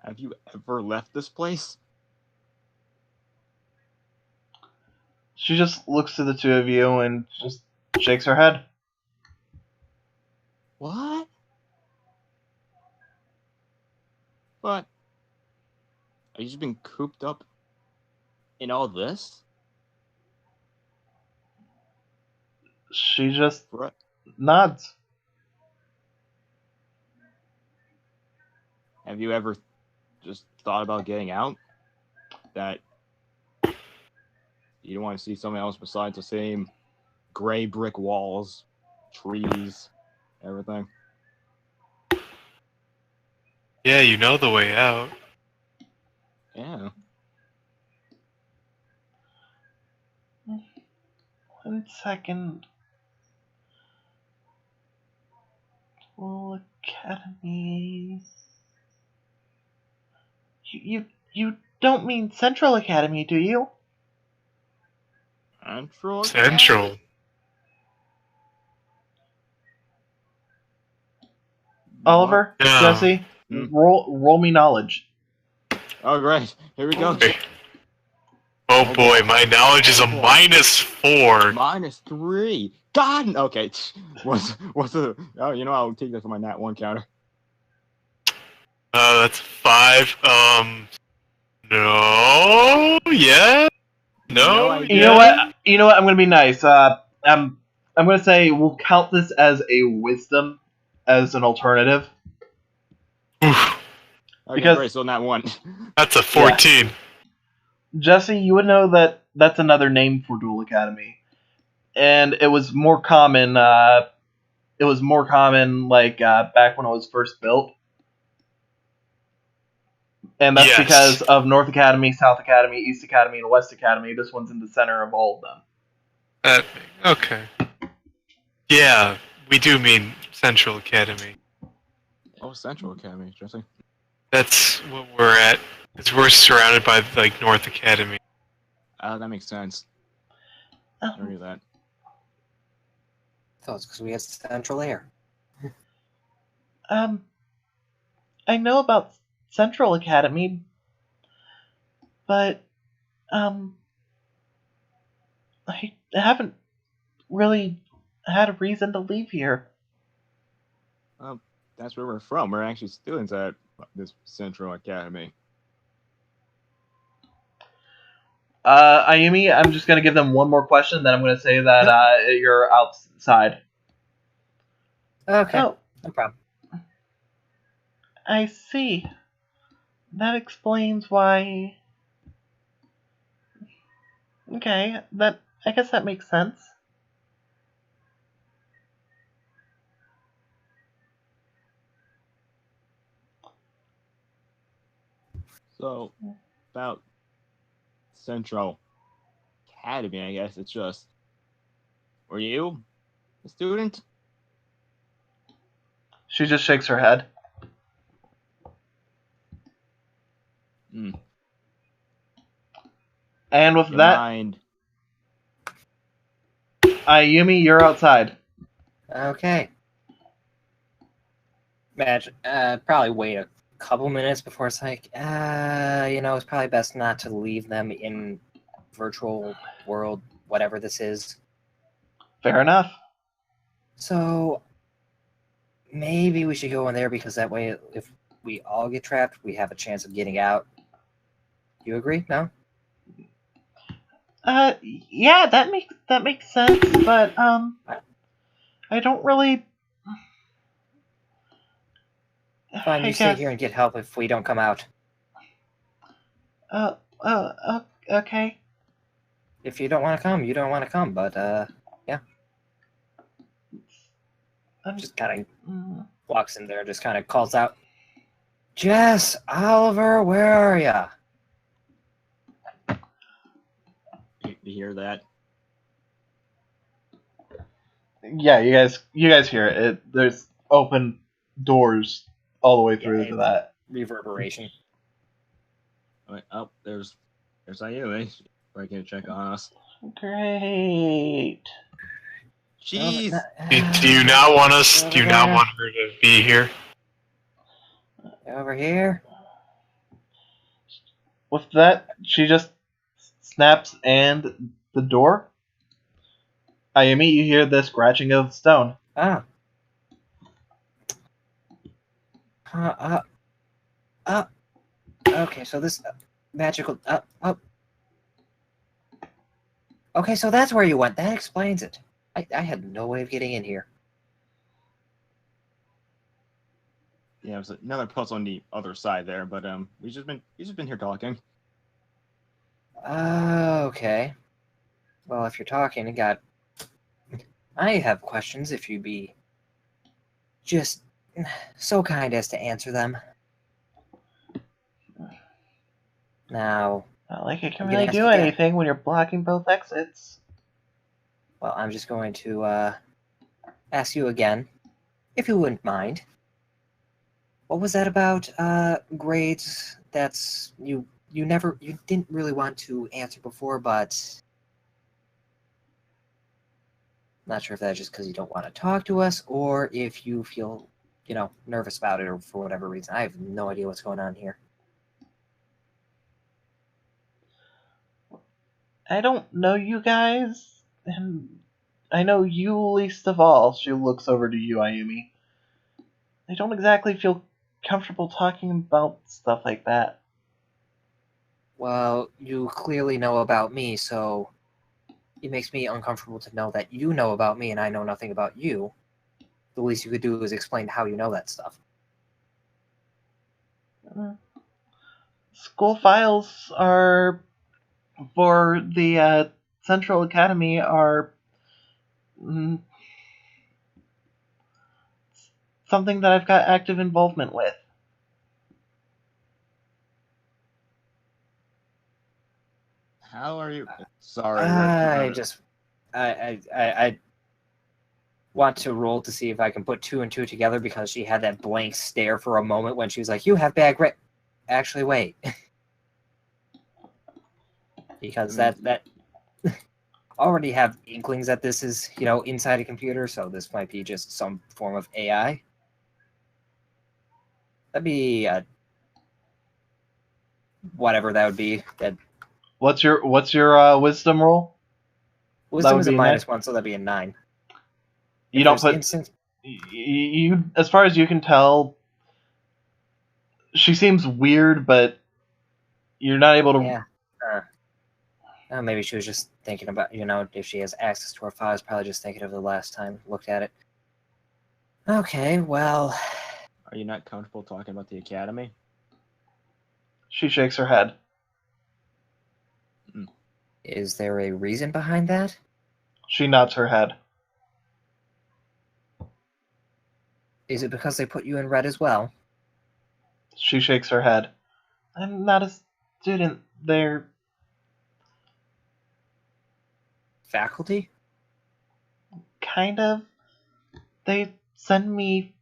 Have you ever left this place? She just looks to the two of you and just shakes her head. What? But... Have you just been cooped up in all this? She just Right. nods. Have you ever just thought about getting out? That you don't want to see something else besides the same gray brick walls, trees, everything? Yeah, you know the way out. Yeah. 1 second. Duel Academy. You don't mean Central Academy, do you? Central. Oliver, Yeah. Jesse, roll me knowledge. Oh, great. Here we go. Oh boy, my knowledge is a -4. -3. God. Okay. What's the? Oh, I'll take that for my nat 1 counter. That's 5. No. Yeah. No. You know what? I'm gonna be nice. I'm gonna say we'll count this as a wisdom as an alternative. Oof. Okay, Because- great. So nat 1. That's a 14. Jesse, you would know that that's another name for Duel Academy, and it was more common. Like back when it was first built. And that's Yes. because of North Academy, South Academy, East Academy, and West Academy. This one's in the center of all of them. Okay. Yeah, we do mean Central Academy. Oh, Central Academy, interesting. That's what we're at. Because we're surrounded by, like, North Academy. That makes sense. I knew that. So it's because we had central air. I know about Central Academy, but I haven't really had a reason to leave here. That's where we're from. We're actually students at this Central Academy. Ayumi, I'm just gonna give them one more question, then I'm gonna say that you're outside. Okay, Oh, no problem. I see. That explains why. Okay, I guess that makes sense. So, about Central Academy, I guess it's just. Were you a student? She just shakes her head. Hmm. And with You that, mind? Ayumi, you're outside. Okay. Imagine, probably wait a couple minutes before it's like, it's probably best not to leave them in virtual world, whatever this is. Fair enough. So maybe we should go in there because that way, if we all get trapped, we have a chance of getting out. You agree? No? Yeah, that makes sense, but I don't really. Fine, I you stay here and get help if we don't come out. Okay. If you don't want to come, you don't want to come, but yeah. Just kind of walks in there, just kind of calls out, Jess, Oliver, where are ya? You hear that? Yeah, you guys hear it. There's open doors all the way through to that. Reverberation. Wait, oh, there's Ayumi. Breaking a check on us. Great. Jeez. Do you not want us? Do you not want her to be here? Over here. With that, she just snaps and the door. Ayumi, you hear the scratching of stone. Ah. Okay, so this magical. Okay, so that's where you went. That explains it. I had no way of getting in here. Yeah, there's another puzzle on the other side there, but we've just been here talking. Okay. Well, if you're talking, I have questions. If you'd be just so kind as to answer them. Now. Not like you can I'm really gonna do ask you anything when you're blocking both exits. Well, I'm just going to ask you again, if you wouldn't mind. What was that about grades? That's you didn't really want to answer before, but not sure if that's just because you don't want to talk to us or if you feel, nervous about it or for whatever reason. I have no idea what's going on here. I don't know you guys, and I know you least of all. She looks over to you, Ayumi. I don't exactly feel comfortable talking about stuff like that. Well, you clearly know about me, so it makes me uncomfortable to know that you know about me and I know nothing about you. The least you could do is explain how you know that stuff. School files are for the Central Academy are something that I've got active involvement with. How are you? Sorry, I want to roll to see if I can put 2 and 2 together because she had that blank stare for a moment when she was like, "You have bad grade." Actually, wait, because that already have inklings that this is inside a computer, so this might be just some form of AI. That'd be whatever that would be. That What's your wisdom roll? That wisdom would is a be a 9. -1, so that'd be a 9. You If don't there's put instant, you as far as you can tell. She seems weird, but you're not able to. yeah. Maybe she was just thinking about, if she has access to her files, probably just thinking of the last time looked at it. Okay, well, are you not comfortable talking about the academy? She shakes her head. is there a reason behind that? She nods her head. Is it because they put you in red as well? She shakes her head. I'm not a student. They're Faculty? kind of. They send me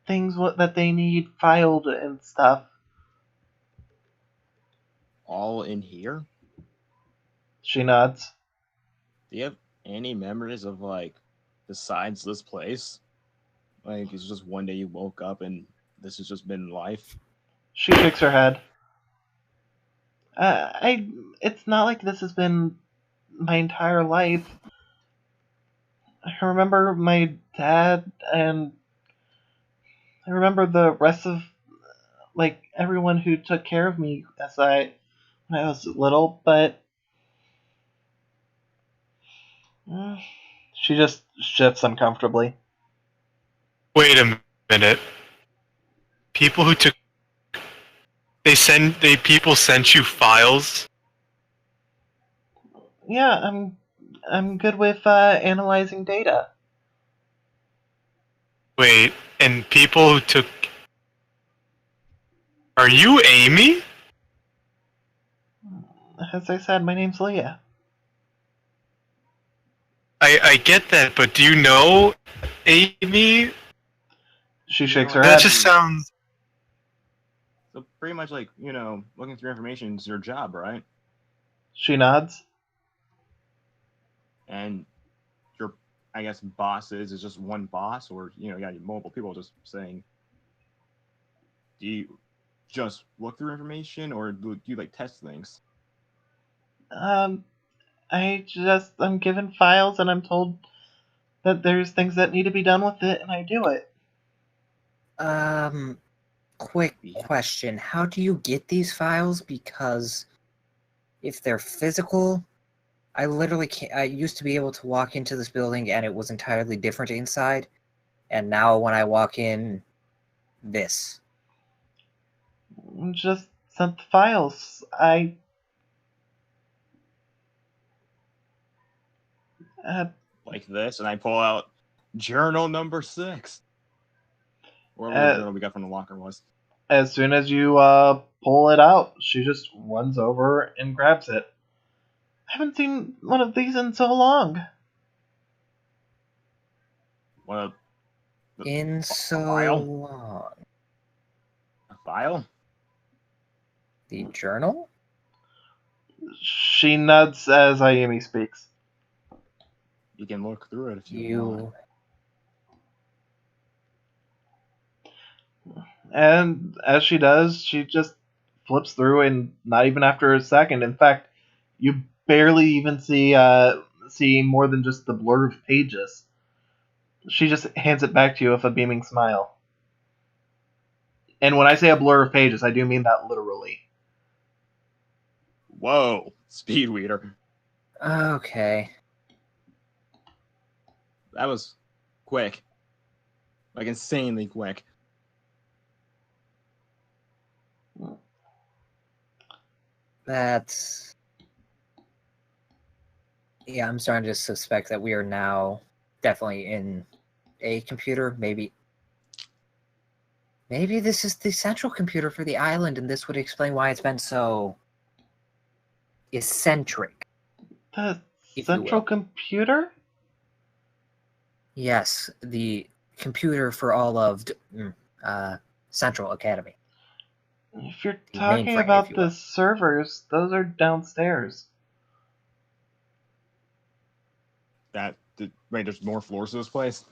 things that they need filed and stuff. All in here? She nods. Do you have any memories of, like, besides this place? Like, it's just one day you woke up and this has just been life? She shakes her head. It's not like this has been my entire life. I remember my dad, and I remember the rest of, like, everyone who took care of me when I was little, but mm, she just shifts uncomfortably. Wait a minute. People who took people sent you files? Yeah, I'm good with analyzing data. Wait, and people who took... Are you Amy? As I said, my name's Leah. I get that, but do you know Amy? She shakes know, her That head. just sounds... So pretty much like, looking through information is your job, right? She nods. And your, I guess, bosses is just one boss, or, you got multiple people just saying, do you just look through information, or do you, like, test things? I'm given files and I'm told that there's things that need to be done with it, and I do it. Quick Yeah. question. How do you get these files? Because if they're physical, I literally can't. I used to be able to walk into this building and it was entirely different inside. And now when I walk in, this. Just sent the files. Uh, Like this, and I pull out journal number 6. Whatever the Uh, journal we got from the locker was. as soon as you pull it out, she just runs over and grabs it. I haven't seen one of these in so long. What In so file? long. A file? The journal? She nods as Ayumi speaks. You can look through it if you want. You. And as she does, she just flips through, and not even after a second. In fact, you barely even see more than just the blur of pages. She just hands it back to you with a beaming smile. And when I say a blur of pages, I do mean that literally. Whoa, speed weeder. Okay. That was quick. Like, insanely quick. That's. Yeah, I'm starting to suspect that we are now definitely in a computer. Maybe this is the central computer for the island, and this would explain why it's been so eccentric. The If you central will. computer? Yes, the computer for all of Central Academy. If you're The talking mainframe, if about you the will. servers, those are downstairs. Wait, there's more floors to this place?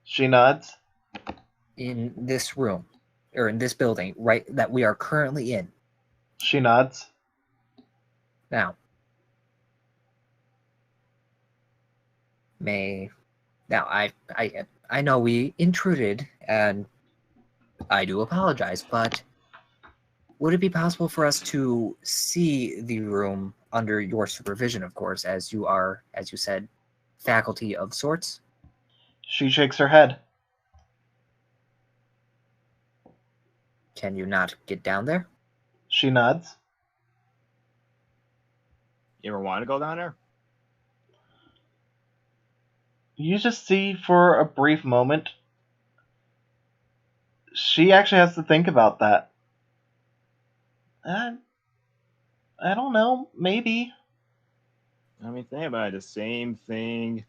She nods. In this room, or in this building, right, that we are currently in. She nods. Now, I know we intruded, and I do apologize, but would it be possible for us to see the room under your supervision, of course, as you are, as you said, faculty of sorts? She shakes her head. Can you not get down there? She nods. You ever want to go down there? You just see for a brief moment. She actually has to think about that. I don't know. Maybe. I mean, think about it. The same thing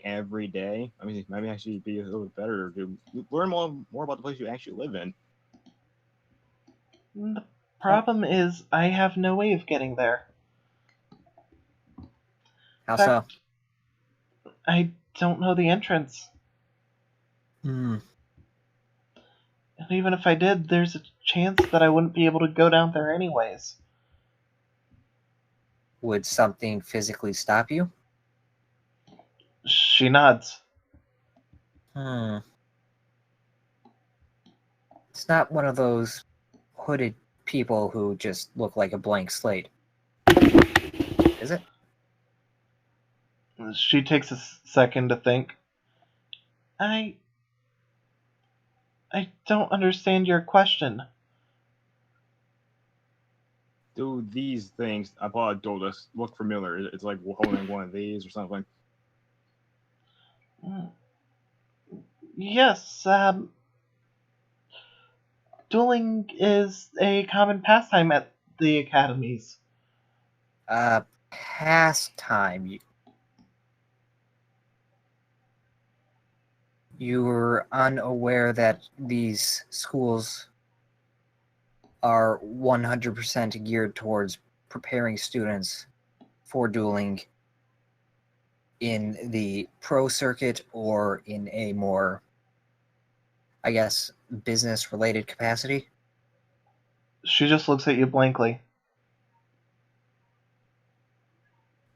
every day. I mean, maybe actually be a little bit better to learn more about the place you actually live in. The problem is, I have no way of getting there. How In fact, so? I don't know the entrance. Hmm. And even if I did, there's a chance that I wouldn't be able to go down there anyways. Would something physically stop you? She nods. Hmm. It's not one of those hooded people who just look like a blank slate. Is it? She takes a second to think. I don't understand your question. Do these things, I bought a Dolus, look familiar? It's like holding one of these or something. Yes, dueling is a common pastime at the academies. Pastime. You were unaware that these schools are 100% geared towards preparing students for dueling in the pro circuit or in a more, I guess, business related capacity? She just looks at you blankly.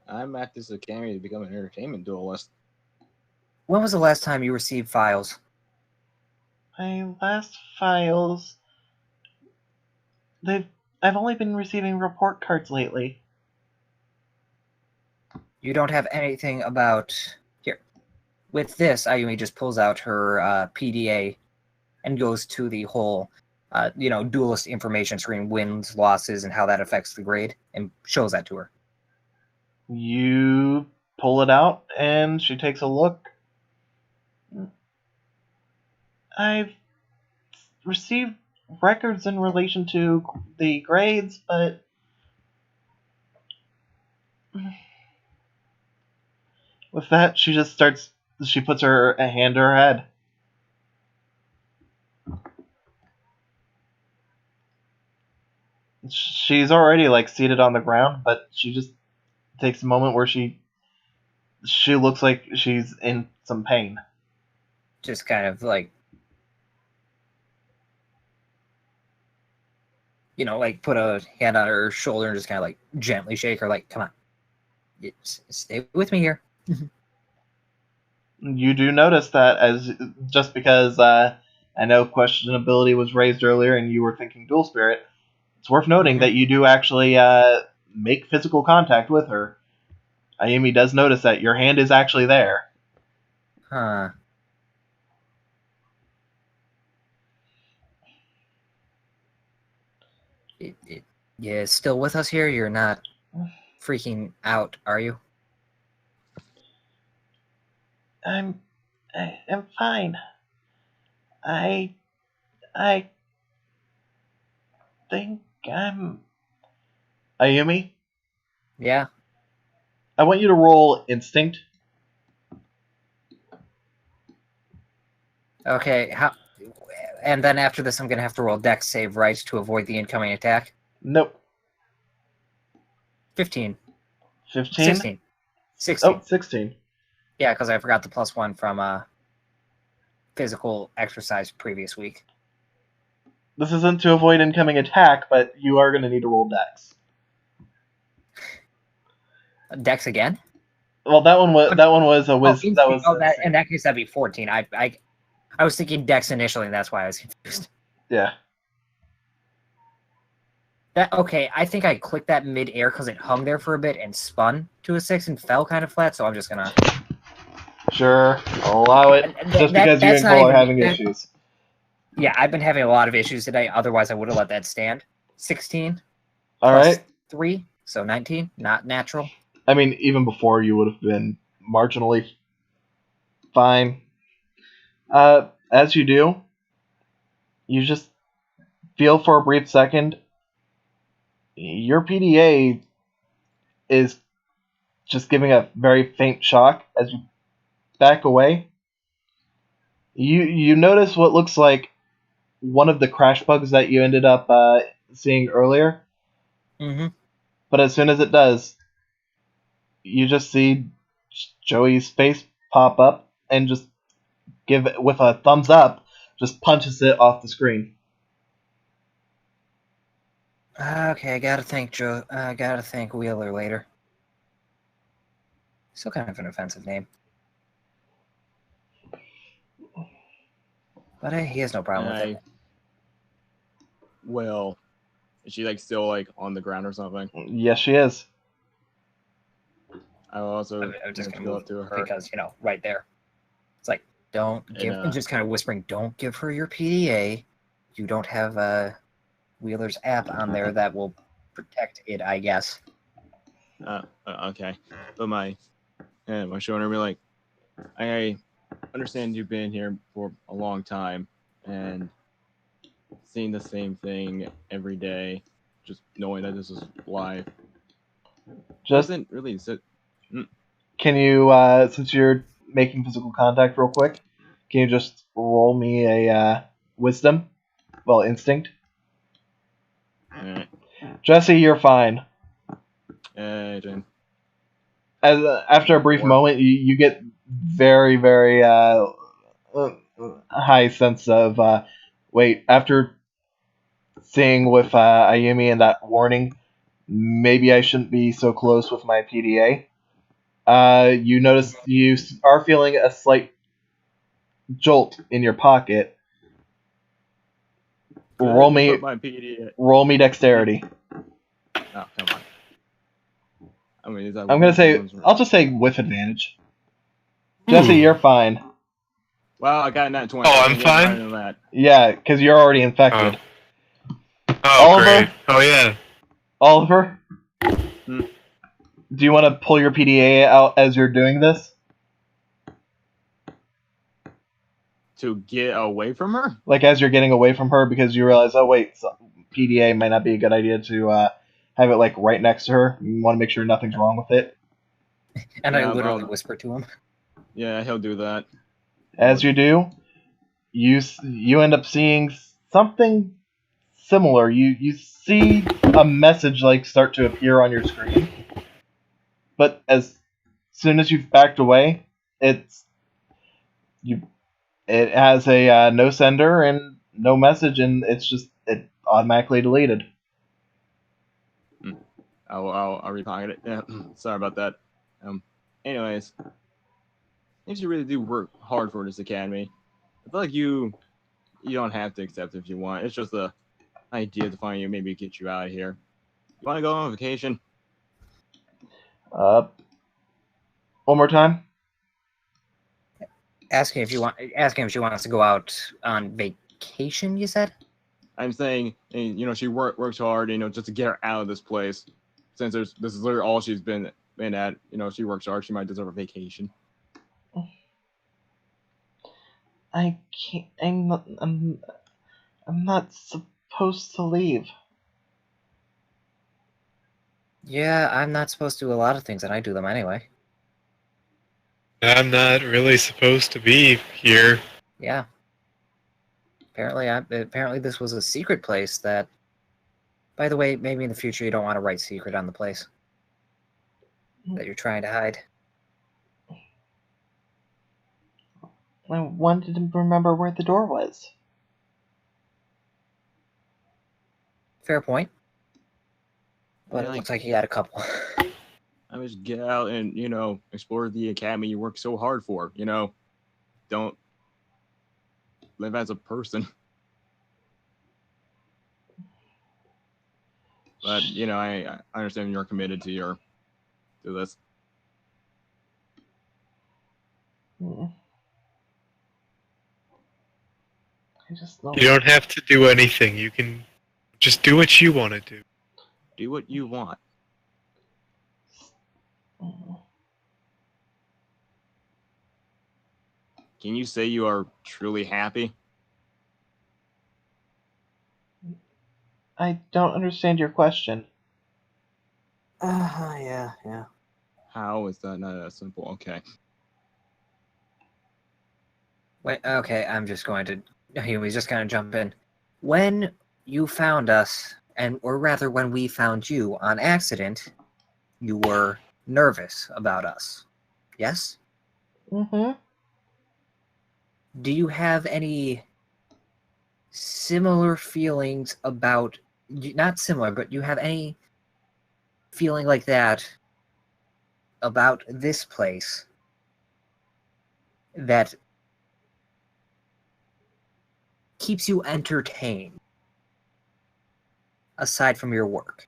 I'm at this academy to become an entertainment duelist. When was the last time you received files? My last files. I've only been receiving report cards lately. You don't have anything about... Here. With this, Ayumi just pulls out her PDA and goes to the whole, duelist information screen, wins, losses, and how that affects the grade, and shows that to her. You pull it out, and she takes a look. I've received records in relation to the grades, but with that, she just starts. She puts her a hand to her head. She's already like seated on the ground, but she just takes a moment where she looks like she's in some pain. Just kind of like, put a hand on her shoulder and just kind of like gently shake her, like, come on, stay with me here. You do notice that, as just because I know questionability was raised earlier and you were thinking dual spirit, it's worth noting that you do actually make physical contact with her. Ayumi does notice that your hand is actually there. Huh. You still with us here? You're not freaking out, are you? I'm fine. I think I'm... Ayumi? Yeah. I want you to roll instinct. Okay. How? And then after this, I'm gonna have to roll Dex save, right, to avoid the incoming attack. Nope. 15. 15? 16. 16. Oh, 16. Yeah, because I forgot the +1 from physical exercise previous week. This isn't to avoid incoming attack, but you are going to need to roll dex. Dex again? Well, that one was a whiz. Instinct. That was In that case, that'd be 14. I was thinking Dex initially, and that's why I was confused. yeah. Okay, I think I clicked that mid-air because it hung there for a bit and spun to a 6 and fell kind of flat, so I'm just gonna... Sure, I'll allow it. Just because you and Cole are having issues. Yeah, I've been having a lot of issues today, otherwise I would have let that stand. 16 All plus right. 3, so 19, not natural. I mean, even before you would have been marginally fine. As you do, you just feel for a brief second, your PDA is just giving a very faint shock as you back away. You notice what looks like one of the crash bugs that you ended up seeing earlier. Mm-hmm. But as soon as it does, you just see Joey's face pop up and just give it with a thumbs up, just punches it off the screen. Okay, I gotta thank Wheeler later. Still kind of an offensive name. But hey, he has no problem with it. Well, is she like still like on the ground or something? Yes, she is. I will also I'm just gonna go move up to her because right there. It's like and just kind of whispering, don't give her your PDA. You don't have Wheeler's app on there that will protect it, I guess. Okay, but my showing her like, I understand you've been here for a long time and seeing the same thing every day, just knowing that this is live. Just doesn't really sit. Can you, since you're making physical contact real quick, can you just roll me a wisdom? Well, instinct. Alright. Jesse, you're fine. Jen. After a brief moment, you get very, very high sense of wait. After seeing with Ayumi and that warning, maybe I shouldn't be so close with my PDA. You notice you are feeling a slight jolt in your pocket. Roll me dexterity. Oh, come on. I mean, I'll just say with advantage. Jesse, you're fine. Wow, I got a nat 20. Oh, I'm fine? That. Yeah, because you're already infected. Oh, Oliver? great. Oh, yeah. Oliver? Do you want to pull your PDA out as you're doing this? To get away from her? Like as you're getting away from her because you realize, oh wait, PDA might not be a good idea to have it like right next to her. You want to make sure nothing's wrong with it. And I literally whisper to him. Yeah, he'll do that. As you do, you end up seeing something similar. You see a message like start to appear on your screen, but as soon as you've backed away, it has a no sender and no message, and it automatically deleted. I'll repocket it. Yeah, sorry about that. Anyways, if you really do work hard for this academy, I feel like you don't have to accept it if you want. It's just a idea to find you, maybe get you out of here. You want to go on vacation? One more time. Asking if she wants to go out on vacation. You said. I'm saying, she works hard, just to get her out of this place. Since this is literally all she's been at, she works hard. She might deserve a vacation. I can't. I'm not supposed to leave. Yeah, I'm not supposed to do a lot of things, and I do them anyway. I'm not really supposed to be here. Yeah. Apparently this was a secret place that... By the way, maybe in the future you don't want to write secret on the place that you're trying to hide. I wanted to remember where the door was. Fair point. But Yeah, it looks like you got a couple. I just get out and, explore the academy you work so hard for, Don't live as a person. But, I understand you're committed to this. Mm. I just know. You don't have to do anything. You can just do what you want to do. Do what you want. Mm. Can you say you are truly happy? I don't understand your question. Yeah. How is that not that simple? Okay. Wait, okay, I'm just going to... He's just going to jump in. When you found us, or rather when we found you on accident, you were nervous about us. Yes? Mm-hmm. Do you have any similar feelings about... Not similar, but do you have any feeling like that about this place that keeps you entertained aside from your work?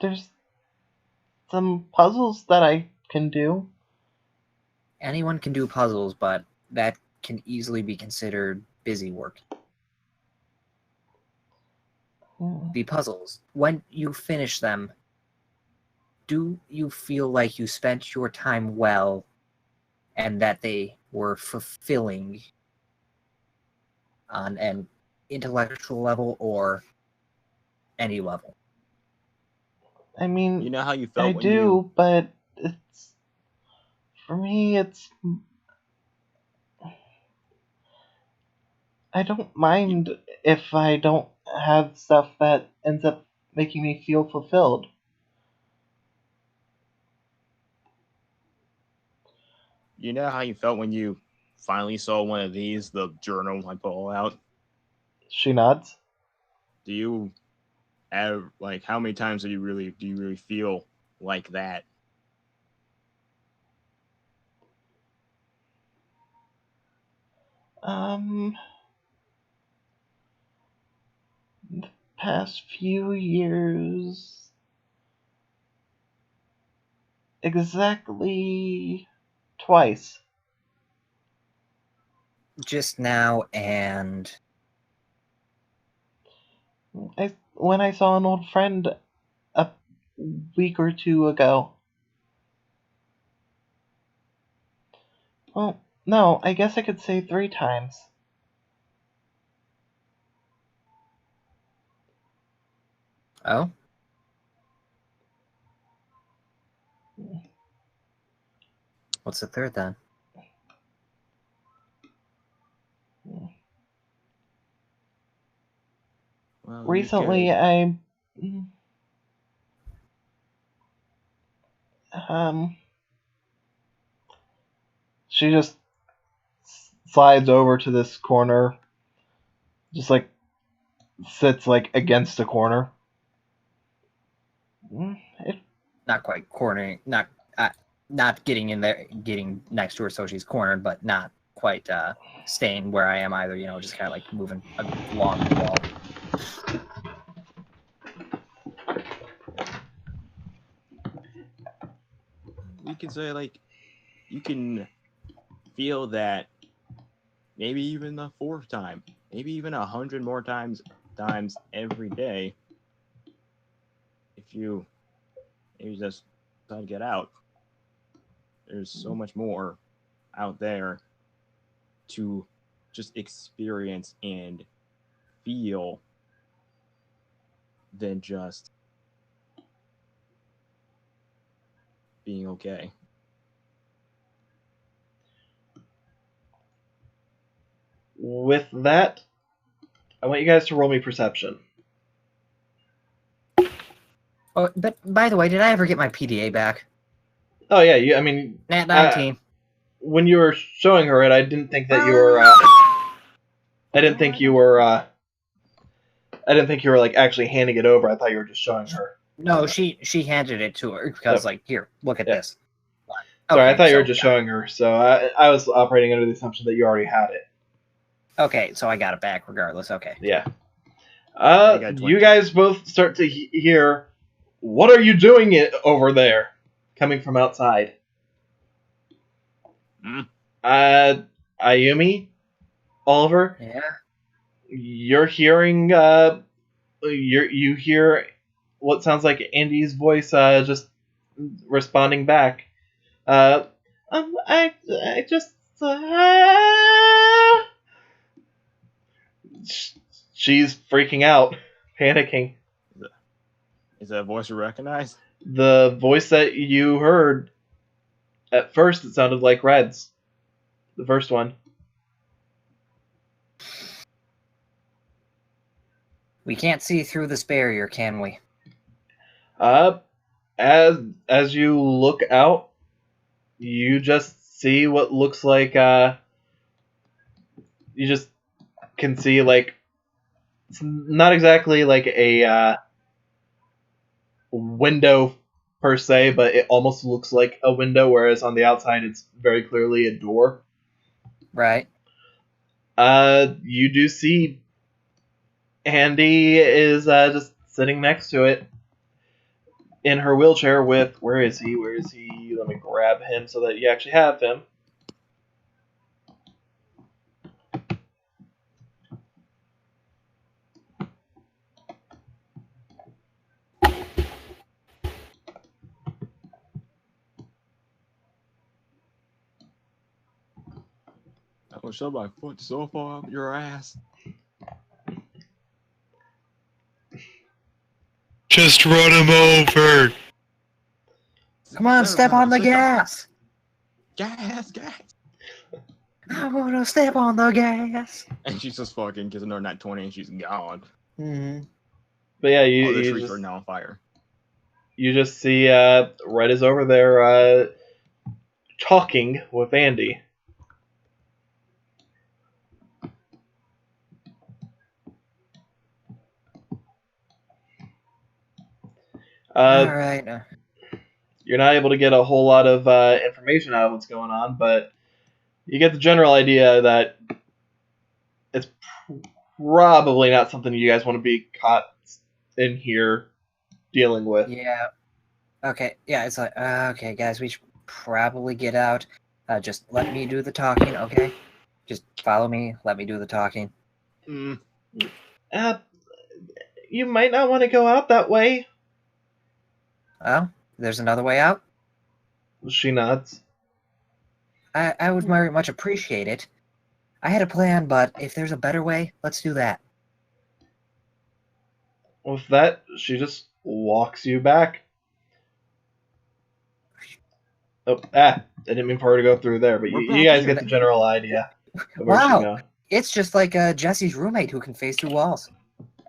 There's some puzzles that I can do. Anyone can do puzzles, but that can easily be considered busy work. Mm. The puzzles, when you finish them, do you feel like you spent your time well and that they were fulfilling on an intellectual level or any level? I mean, You know how you I felt when do, but it's... For me, it's... I don't mind if I don't have stuff that ends up making me feel fulfilled. you know how you felt when you finally saw one of these, the journal I pull out? She nods. Do you have like how many times do you really feel like that? Um, the past few years, exactly twice. Just now and... When I saw an old friend a week or two ago. Well, no, I guess I could say 3 times. Oh? What's the third then? Well, Recently, um, she just slides over to this corner, just like sits like against a corner. It, Not quite cornering, not getting in there, getting next to her so she's cornered, but not quite staying where I am either. Just kind of like moving along the wall. we can say like you can feel that maybe even the fourth time, maybe even 100 more times every day if you maybe just try to get out. There's so much more out there to just experience and feel than just being okay. With that, I want you guys to roll me perception. Oh, but by the way, did I ever get my PDA back? Oh yeah, I mean, Nat 19. when you were showing her it, I didn't think that you were. I didn't think you were. I didn't think you were like actually handing it over. I thought you were just showing her. No, she handed it to her because like, here, look at this. Sorry, Okay, I thought you so, were just showing her. So I was operating under the assumption that you already had it. Okay, so I got it back regardless. Okay. Yeah. I got You 20. guys both start to hear, "What are you doing over there?" coming from outside. Ayumi, Oliver, Yeah. you're hearing. You hear what sounds like Andy's voice, just responding back. I just. She's freaking out, panicking. Is that a voice you recognize? The voice that you heard, at first it sounded like Red's. The first one. We can't see through this barrier, can we? As you look out, you just see what looks like, you just can see, like, it's not exactly like a, window per se, but it almost looks like a window, whereas on the outside it's very clearly a door. Right. You do see Andy is just sitting next to it in her wheelchair with, where is he? Let me grab him so that you actually have him. I will shove my foot so far up your ass. Just run him over. Come on, step on the gas. Gas. I want to step on the gas. And she's just fucking gives another nat 20 and she's gone. Mm-hmm. But yeah, All the you trees just, are now on fire. you just see Red is over there talking with Andy. All right. You're not able to get a whole lot of information out of what's going on, but you get the general idea that it's probably not something you guys want to be caught in here dealing with. Yeah. Okay. Yeah, it's like, okay, guys, we should probably get out. Just let me do the talking, okay? Just follow me. Let me do the talking. You might not want to go out that way. Oh, there's another way out? She nods. I would very much appreciate it. I had a plan, but if there's a better way, let's do that. With that, she just walks you back. Oh, I didn't mean for her to go through there, but you guys get the general idea of where she's Wow. going. It's just like Jesse's roommate who can phase through walls.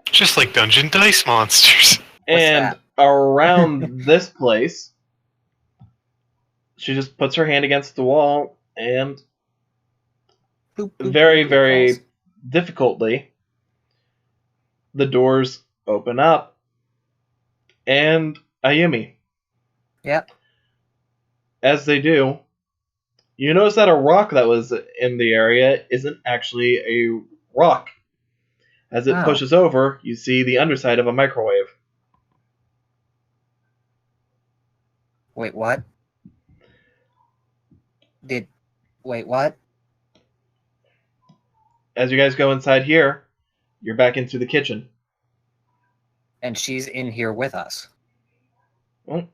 Just like Dungeon Dice Monsters. And around this place, she just puts her hand against the wall and Boop, boop, very, boop, boop, very falls. difficultly, the doors open up and Ayumi. Yep. As they do, you notice that a rock that was in the area isn't actually a rock. As it pushes over, you see the underside of a microwave. Wait, what? Wait, what? As you guys go inside here, you're back into the kitchen. And she's in here with us. Well,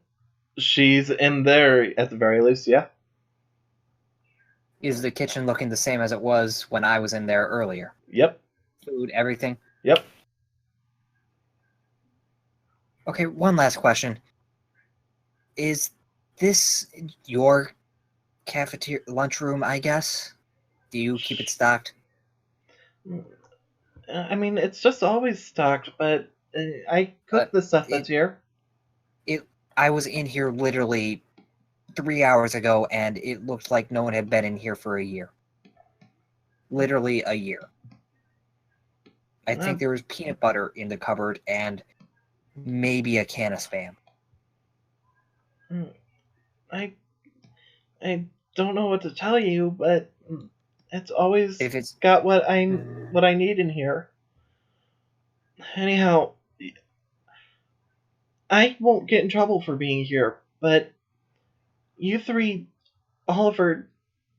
she's in there at the very least, yeah. Is the kitchen looking the same as it was when I was in there earlier? Yep. Food, everything? Yep. Okay, one last question. Is this your cafeteria lunchroom, I guess? Do you keep it stocked? I mean, it's just always stocked, but I cook the stuff that's here. I was in here literally 3 hours ago, and it looked like no one had been in here for a year. Literally a year. I think there was peanut butter in the cupboard and maybe a can of Spam. I don't know what to tell you, but it's always If it's got what I need in here. Anyhow, I won't get in trouble for being here, but you three, Oliver,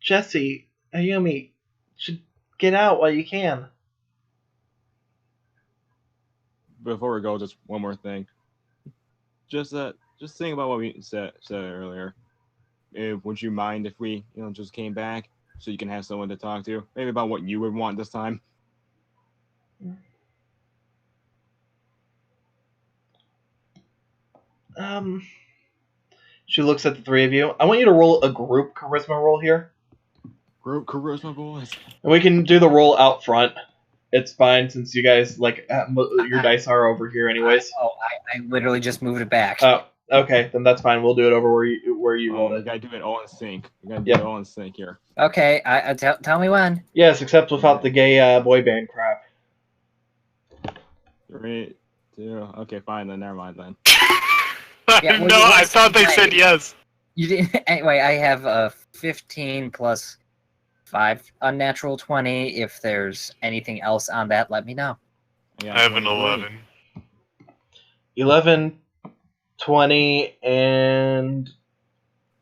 Jesse, Ayumi, should get out while you can. Before we go, just one more thing. Just think about what we said earlier. Would you mind if we, just came back so you can have someone to talk to? Maybe about what you would want this time. She looks at the three of you. I want you to roll a group charisma roll here. Group charisma, boys. And we can do the roll out front. It's fine since you guys your dice are over here anyways. I literally just moved it back. Oh, okay, then that's fine. We'll do it over where you rolled it. You gotta do it all in sync. You gotta do it all in sync here. Okay, tell me when. Yes, except without the gay boy band crap. 3, 2. Okay, fine then. Never mind then. Yeah, well, no, I thought they said yes. You didn't. Anyway, I have a 15 plus 5 unnatural 20. If there's anything else on that, let me know. I have an 11. 11, 20, and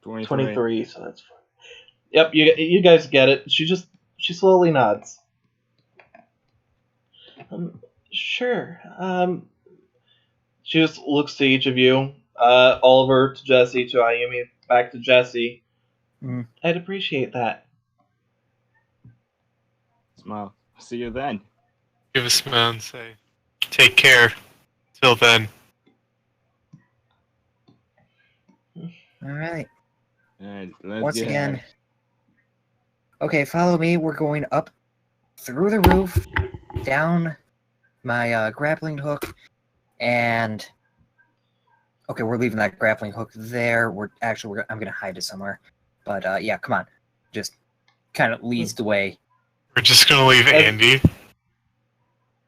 23. So that's fine. Yep, you guys get it. She slowly nods. Sure. She just looks to each of you. Oliver to Jesse to Ayumi, back to Jesse. I'd appreciate that. Smile. See you then. Give a smile and say, take care. Till then. Alright. Alright, let's Once get again. it. Okay, follow me. We're going up through the roof, down my grappling hook, and... Okay, we're leaving that grappling hook there. I'm gonna hide it somewhere. But yeah, come on. Just kind of leads the way. We're just gonna leave Andy.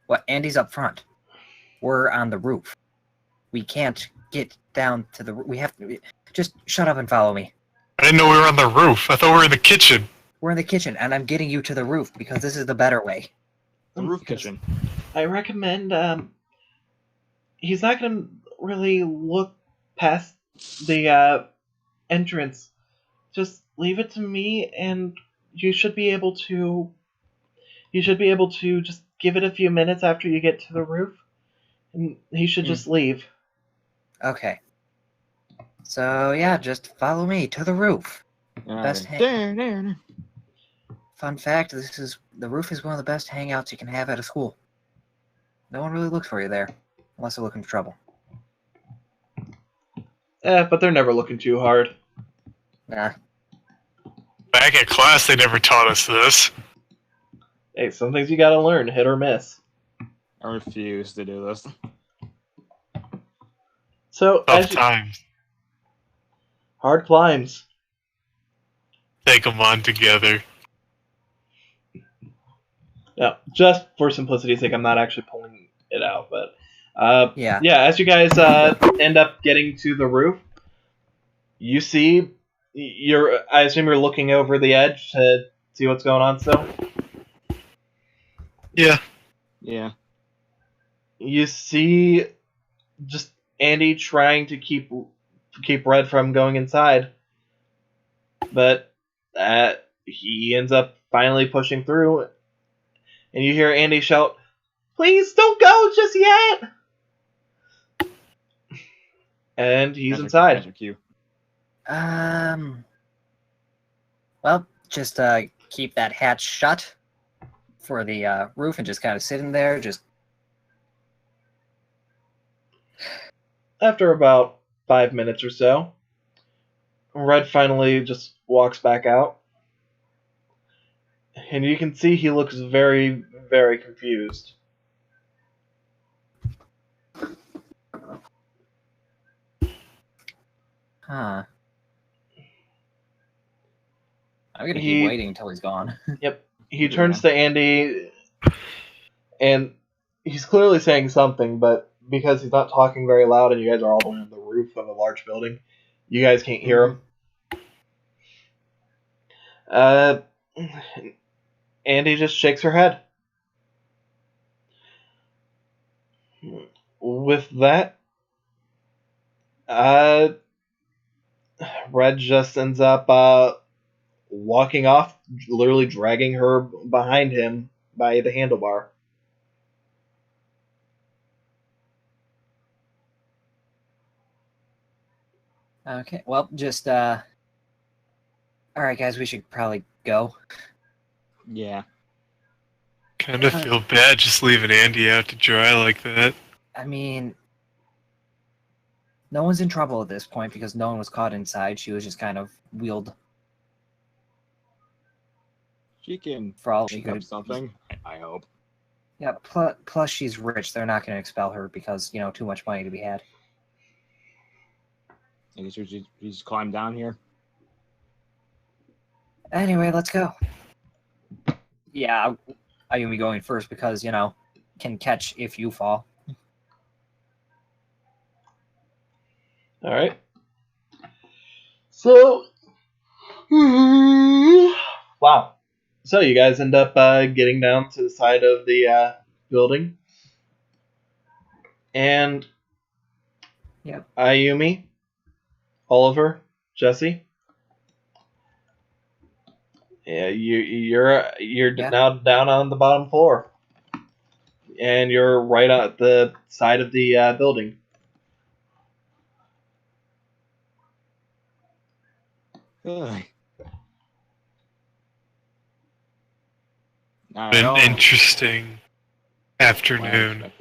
Well, Andy's up front. We're on the roof. We can't get down to the... We have to... Just shut up and follow me. I didn't know we were on the roof. I thought we were in the kitchen. We're in the kitchen, and I'm getting you to the roof because this is the better way. The roof kitchen. I recommend, he's not gonna really look past the, entrance. Just leave it to me, and you should be able to just give it a few minutes after you get to the roof, and he should just leave. Okay. So, yeah, just follow me to the roof. Best Fun fact, the roof is one of the best hangouts you can have at a school. No one really looks for you there, unless they're looking for trouble. But they're never looking too hard. Nah. Back at class, they never taught us this. Hey, some things you gotta learn, hit or miss. I refuse to do this. So, Tough times. hard climbs. Take them on together. Now, just for simplicity's sake, I'm not actually pulling it out, but Yeah. as you guys end up getting to the roof, you see I assume you're looking over the edge to see what's going on still. Yeah. Yeah. You see just Andy trying to keep Red from going inside, but he ends up finally pushing through. And you hear Andy shout, "Please don't go just yet!" And he's inside. Magic cue. Well, just keep that hatch shut for the roof and just kind of sit in there. Just after about 5 minutes or so, Red finally just walks back out. And you can see he looks very, very confused. Huh. I'm gonna keep waiting until he's gone. Yep. He turns to Andy, and he's clearly saying something, but because he's not talking very loud and you guys are all on the roof of a large building, you guys can't hear him. Andy just shakes her head. With that, Red just ends up walking off, literally dragging her behind him by the handlebar. Okay, well, just, alright, guys, we should probably go. Yeah. Kind of feel bad just leaving Andy out to dry like that. I mean, no one's in trouble at this point because no one was caught inside. She was just kind of wheeled. She can for all pick up something, I hope. Yeah, plus she's rich. They're not going to expel her because, you know, too much money to be had. I guess we just climb down here. Anyway, let's go. Yeah, I'm going to be going first because, you know, can catch if you fall. Alright. So, wow. So you guys end up getting down to the side of the building. And Yep. Ayumi, Oliver, Jesse. Yeah, you're now down on the bottom floor, and you're right at the side of the building. An interesting afternoon.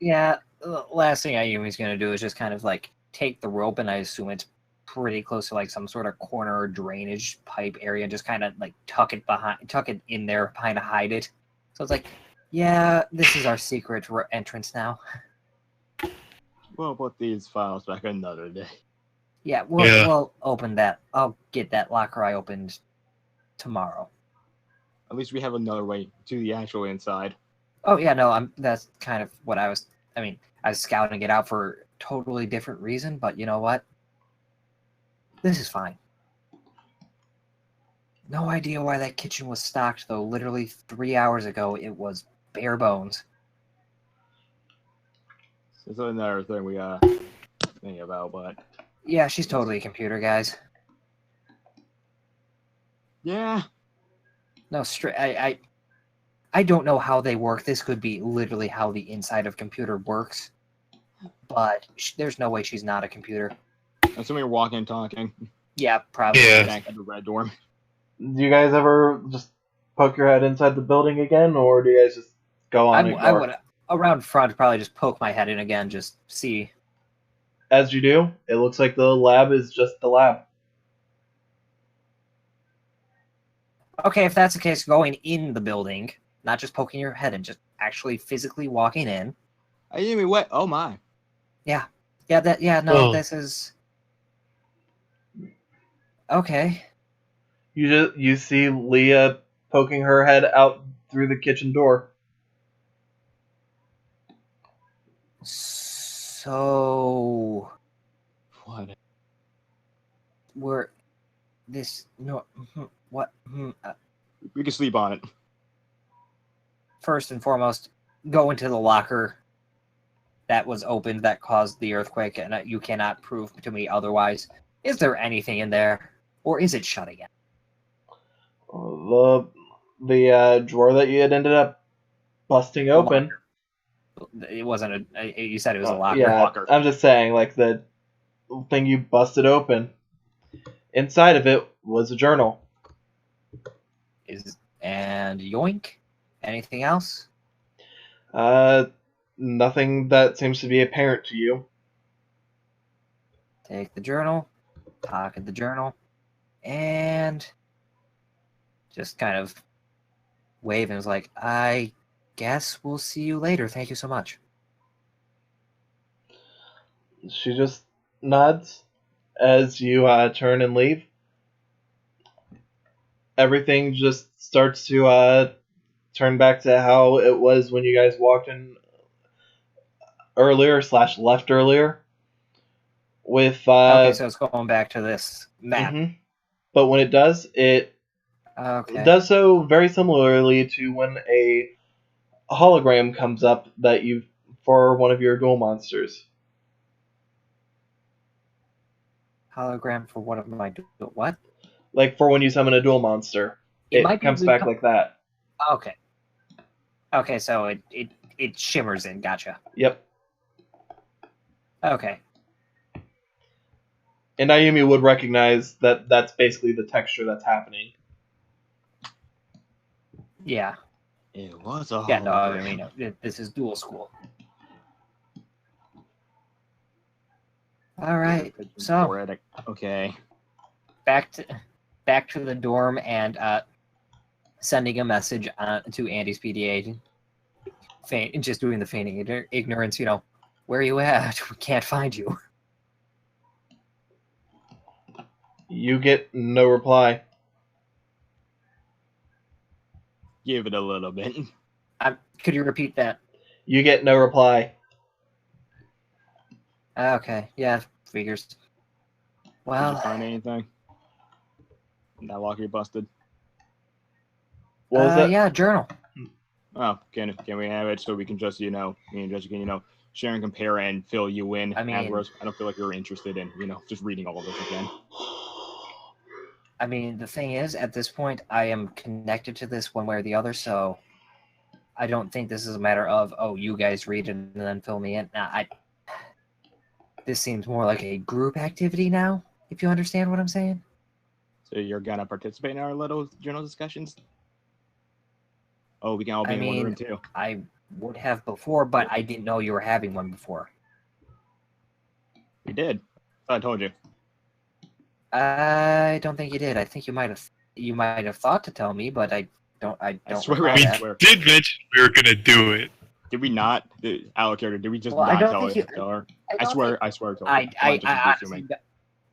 Yeah, the last thing Ayumi's going to do is just kind of like take the rope, and I assume it's pretty close to like some sort of corner drainage pipe area, and just kind of like tuck it in there, kind of hide it. So it's like, yeah, this is our secret entrance now. We'll put these files back another day. Yeah, we'll open that. I'll get that locker I opened tomorrow. At least we have another way to the actual inside. Oh yeah, no, that's kind of what I was. I mean, I was scouting it out for a totally different reason, but you know what? This is fine. No idea why that kitchen was stocked, though. Literally 3 hours ago, it was bare bones. This is another thing we think about, but yeah, she's totally a computer, guys. Yeah. No, I don't know how they work. This could be literally how the inside of computer works, but there's no way she's not a computer. Assuming you're walking and talking. Yeah, probably. Yeah. Back at the red dorm. Do you guys ever just poke your head inside the building again, or do you guys just go on and I would, around front, probably just poke my head in again, just see. As you do, it looks like the lab is just the lab. Okay, if that's the case, going in the building, not just poking your head in, just actually physically walking in. I didn't even wet. Oh my. Yeah. This is okay. You see Leah poking her head out through the kitchen door. So What? What? We can sleep on it. First and foremost, go into the locker that was opened that caused the earthquake, and you cannot prove to me otherwise. Is there anything in there, or is it shut again? The drawer that you had ended up busting open. It wasn't you said it was a locker. Yeah, locker. I'm just saying, like, the thing you busted open, inside of it was a journal. And yoink? Anything else? Nothing that seems to be apparent to you. take the journal, pocket the journal, and just kind of wave and was like, I guess we'll see you later. Thank you so much. She just nods as you turn and leave. Everything just starts to turn back to how it was when you guys walked in earlier / left earlier. With Okay, so it's going back to this map. mhm. But when it does, it Okay. does so very similarly to when a hologram comes up that you for one of your duel monsters. Hologram for one of my what? Like for when you summon a duel monster, It it might be comes back like that. Okay. Okay, so it shimmers in. Gotcha. Yep. Okay. And Ayumi would recognize that that's basically the texture that's happening. Yeah. It was a Yeah. No, I hologram. mean this is dual school. All right. So Poetic. Okay. back to the dorm and sending a message to Andy's PDA, just doing the feigning ignorance. Where are you at? We can't find you. You get no reply. Give it a little bit. Could you repeat that? You get no reply. Okay. Yeah. Figures. Did Well. you find anything? That locker busted. What was that? Yeah. Journal. Oh, can we have it so we can just, me and Jessica can, share and compare and fill you in I mean- afterwards? I don't feel like you're interested in, just reading all of this again. I mean, the thing is, at this point, I am connected to this one way or the other, so I don't think this is a matter of, oh, you guys read it and then fill me in. This seems more like a group activity now, if you understand what I'm saying. So you're gonna participate in our little journal discussions? Oh, we can all be in one room too. I would have before, but I didn't know you were having one before. We did. I told you. I don't think you did. I think you might have thought to tell me, but I don't swear recall we that. swear. Did mention we were gonna do it. Did we not? Our character, did we just Well, I not don't tell think her? I I don't swear, think- I swear to her.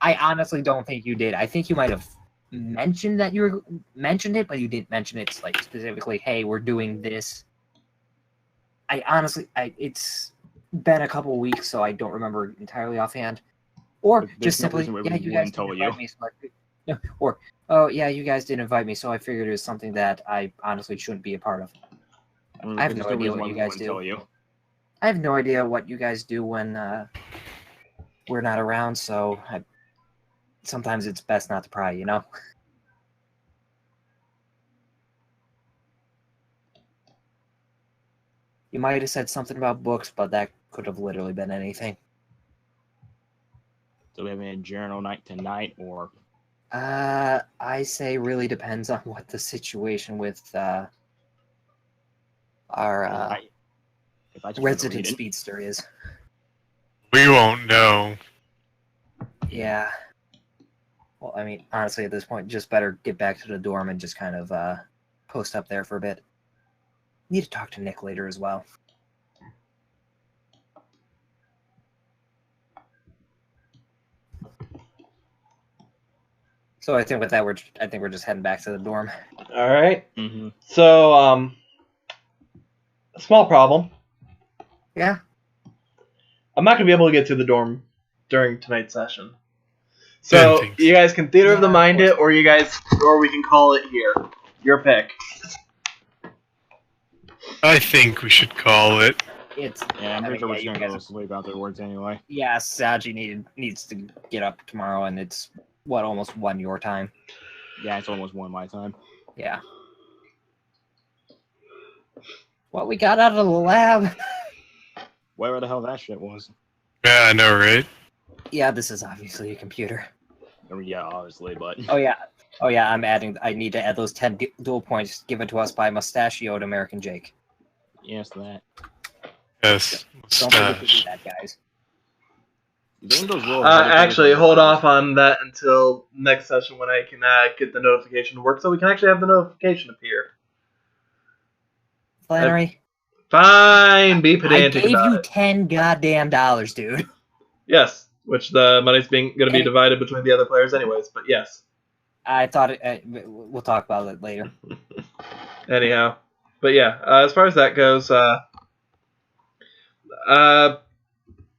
I honestly don't think you did. I think you might have mentioned that mentioned it, but you didn't mention it like specifically. Hey, we're doing this. It's been a couple weeks, so I don't remember entirely offhand. Or There's just no simply, reason why yeah, we you guys wouldn't didn't tell invite you. me, so or oh yeah, you guys didn't invite me, so I figured it was something that I honestly shouldn't be a part of. I have There's no idea reason what why you we guys wouldn't do. tell you. I have no idea what you guys do when we're not around, so sometimes it's best not to pry, You might have said something about books, but that could have literally been anything. So we have a journal night tonight, or I say really depends on what the situation with our if I just resident read it. speedster is. We won't know. Yeah. Well, I mean, honestly, at this point, just better get back to the dorm and just kind of post up there for a bit. Need to talk to Nick later as well. So I think with that, we're just heading back to the dorm. All right. Mm-hmm. So, a small problem. Yeah. I'm not gonna be able to get to the dorm during tonight's session. Didn't So think so. you guys can theater of the Yeah, mind of it, or we can call it here. Your pick. I think we should call it. It's Yeah, I'm I pretty mean, sure we're yeah, just you gonna go guys- to sleep afterwards anyway. Yeah, Saji needs to get up tomorrow, and it's almost 1 your time. Yeah, it's almost 1 my time. Yeah. What we got out of the lab? Whatever the hell that shit was. Yeah, I know, right? Yeah, this is obviously a computer. I mean, yeah, obviously, but Oh yeah. I need to add those 10 dual points given to us by mustachioed American Jake. yes, that. Yes. Don't forget to do Mustache. that, guys. You think those little helicopters Actually, are hold robots? off on that until next session when I can get the notification to work, so we can actually have the notification appear. Flannery, Fine, be I pedantic gave about you it. $10 goddamn, dude. Yes, which the money's going to be Any- divided between the other players anyways, but yes. I thought we'll talk about it later. Anyhow. But yeah, as far as that goes,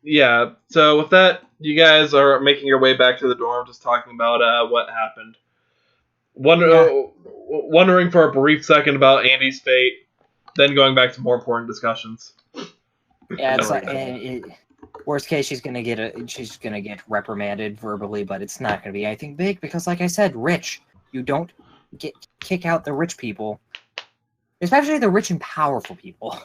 yeah, so with that, you guys are making your way back to the dorm, just talking about what happened. Wondering for a brief second about Andy's fate, then going back to more important discussions. Yeah, it's like, Sorry. worst case, she's gonna get reprimanded verbally, but it's not gonna be anything big because, like I said, rich. You don't kick out the rich people, especially the rich and powerful people.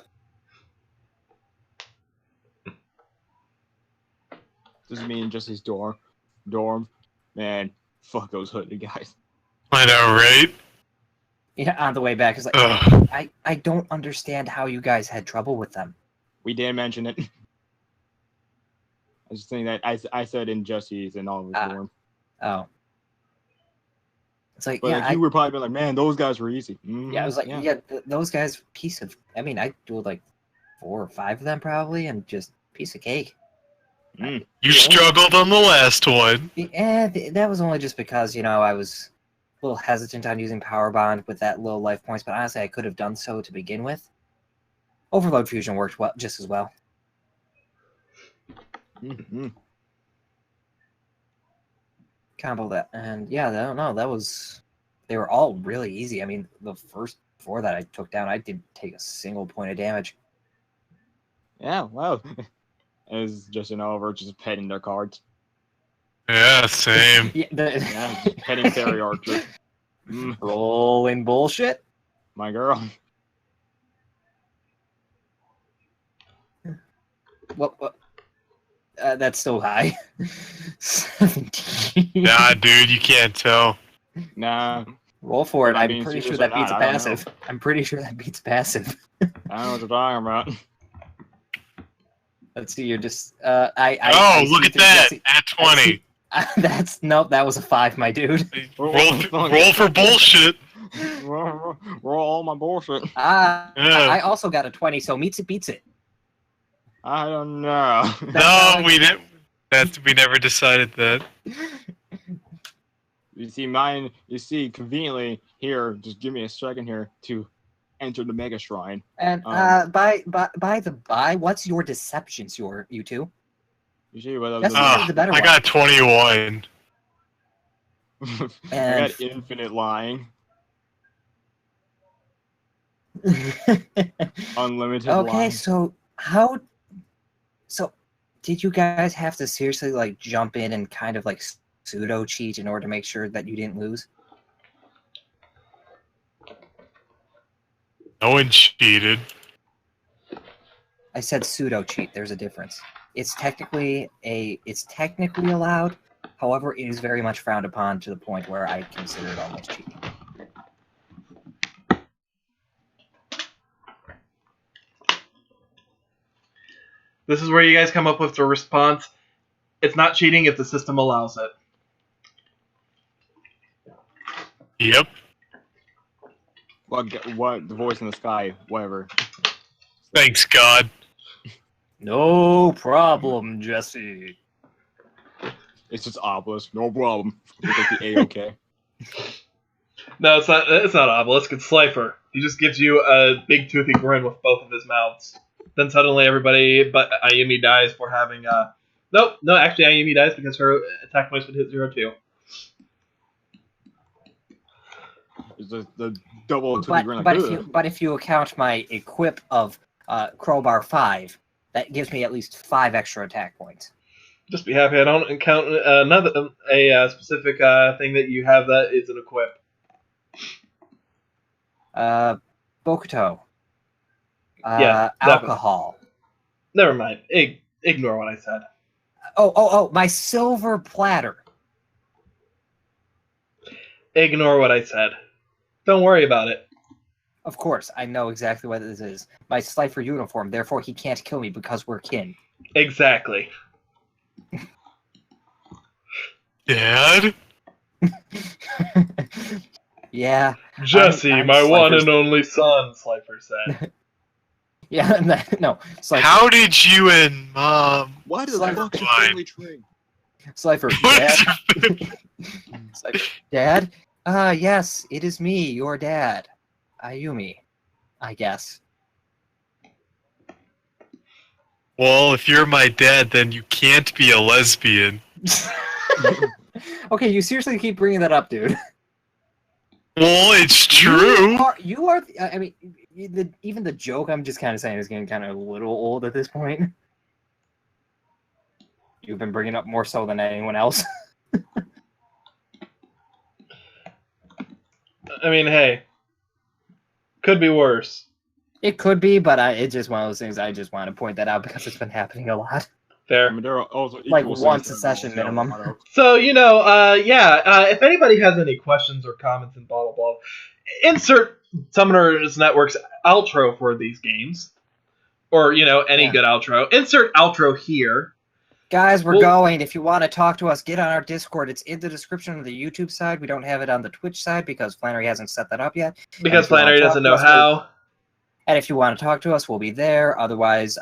Does it mean just his dorm? Man, fuck those hooded guys. I know, right? Yeah, on the way back, it's like Ugh. I don't understand how you guys had trouble with them. We didn't mention it. I was just saying that I said injustice and all of his dorm. Oh, it's like But like, you were probably like, man, those guys were easy. Mm-hmm. Yeah, I was like, those guys, piece of. I mean, I dueled like 4 or 5 of them probably, and just piece of cake. You struggled on the last one. Yeah, that was only just because I was a little hesitant on using power bond with that low life points, but honestly, I could have done so to begin with. Overload fusion worked just as well. Mm-hmm. Combo that, and yeah, I don't know. They were all really easy. I mean, the first 4 that I took down, I didn't take a single point of damage. Yeah, wow. It's just an over, just petting their cards. Yeah, same. Yeah, just petting fairy archer. Rolling bullshit. My girl. What? That's so high. 17. Nah, dude, you can't tell. Nah. Roll for it. Not I'm being pretty serious sure or that beats a not, I don't passive. I'm pretty sure that beats a passive. I don't know what you're talking about. Let's see. You're just. Look at that! At 20. That was a 5, my dude. Roll for bullshit. Roll all my bullshit. Yeah. I also got a 20, so meets it beats it. I don't know. No, we never decided that. You see, conveniently here, just give me a second here to enter the Mega Shrine. And by the by, what's your deceptions, you two? You see what That's I the better I one. got 21. I got infinite lying. Unlimited Okay, lying. so did you guys have to seriously like jump in and kind of like pseudo cheat in order to make sure that you didn't lose? No one cheated. I said pseudo cheat. There's a difference. It's technically allowed. However, it is very much frowned upon to the point where I consider it almost cheating. This is where you guys come up with the response. It's not cheating if the system allows it. Yep. What? The voice in the sky? Whatever. Thanks, God. No problem, Jesse. It's just obelisk. No problem. It's like the A-OK. No, it's not. It's not Obelisk. It's Slifer. He just gives you a big toothy grin with both of his mouths. Then suddenly everybody but Ayumi dies for having Nope, no, actually Ayumi dies because her attack points would hit 0 too. It's just the double toothy grin. Like, But if you account my equip of crowbar 5, that gives me at least 5 extra attack points. Just be happy I don't count a specific thing that you have that is an equip. Bokuto. Yeah, alcohol. Never mind. Ignore what I said. Oh, my silver platter. Ignore what I said. Don't worry about it. Of course, I know exactly what this is. My Slifer uniform, therefore he can't kill me because we're kin. Exactly. Dad? Yeah. Jesse, I'm my one Slifer's- and only son, Slifer said. Yeah, no. Slifer. How did you and Mom... Why does Slifer. fuck your Fine. family tree? Slifer, Dad. Slifer, Dad? Yes, it is me, your dad. Ayumi, I guess. Well, if you're my dad, then you can't be a lesbian. Okay, you seriously keep bringing that up, dude. Well, it's true. You are. I mean, even the joke I'm just kind of saying is getting kind of a little old at this point. You've been bringing up more so than anyone else. I mean, hey, could be worse. It could be, but it's just one of those things. I just want to point that out because it's been happening a lot. I There. mean, there are also Like equal once things a that session involve minimum. auto. So, if anybody has any questions or comments and blah, blah, blah, insert Summoners Network's outro for these games. Or, any Yeah. good outro. Insert outro here. Guys, we're Well- going. If you want to talk to us, get on our Discord. It's in the description of the YouTube side. We don't have it on the Twitch side because Flannery hasn't set that up yet. Because if you wanna Flannery talk doesn't to know us, how. And if you want to talk to us, we'll be there. Otherwise,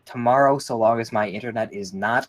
tomorrow, so long as my internet is not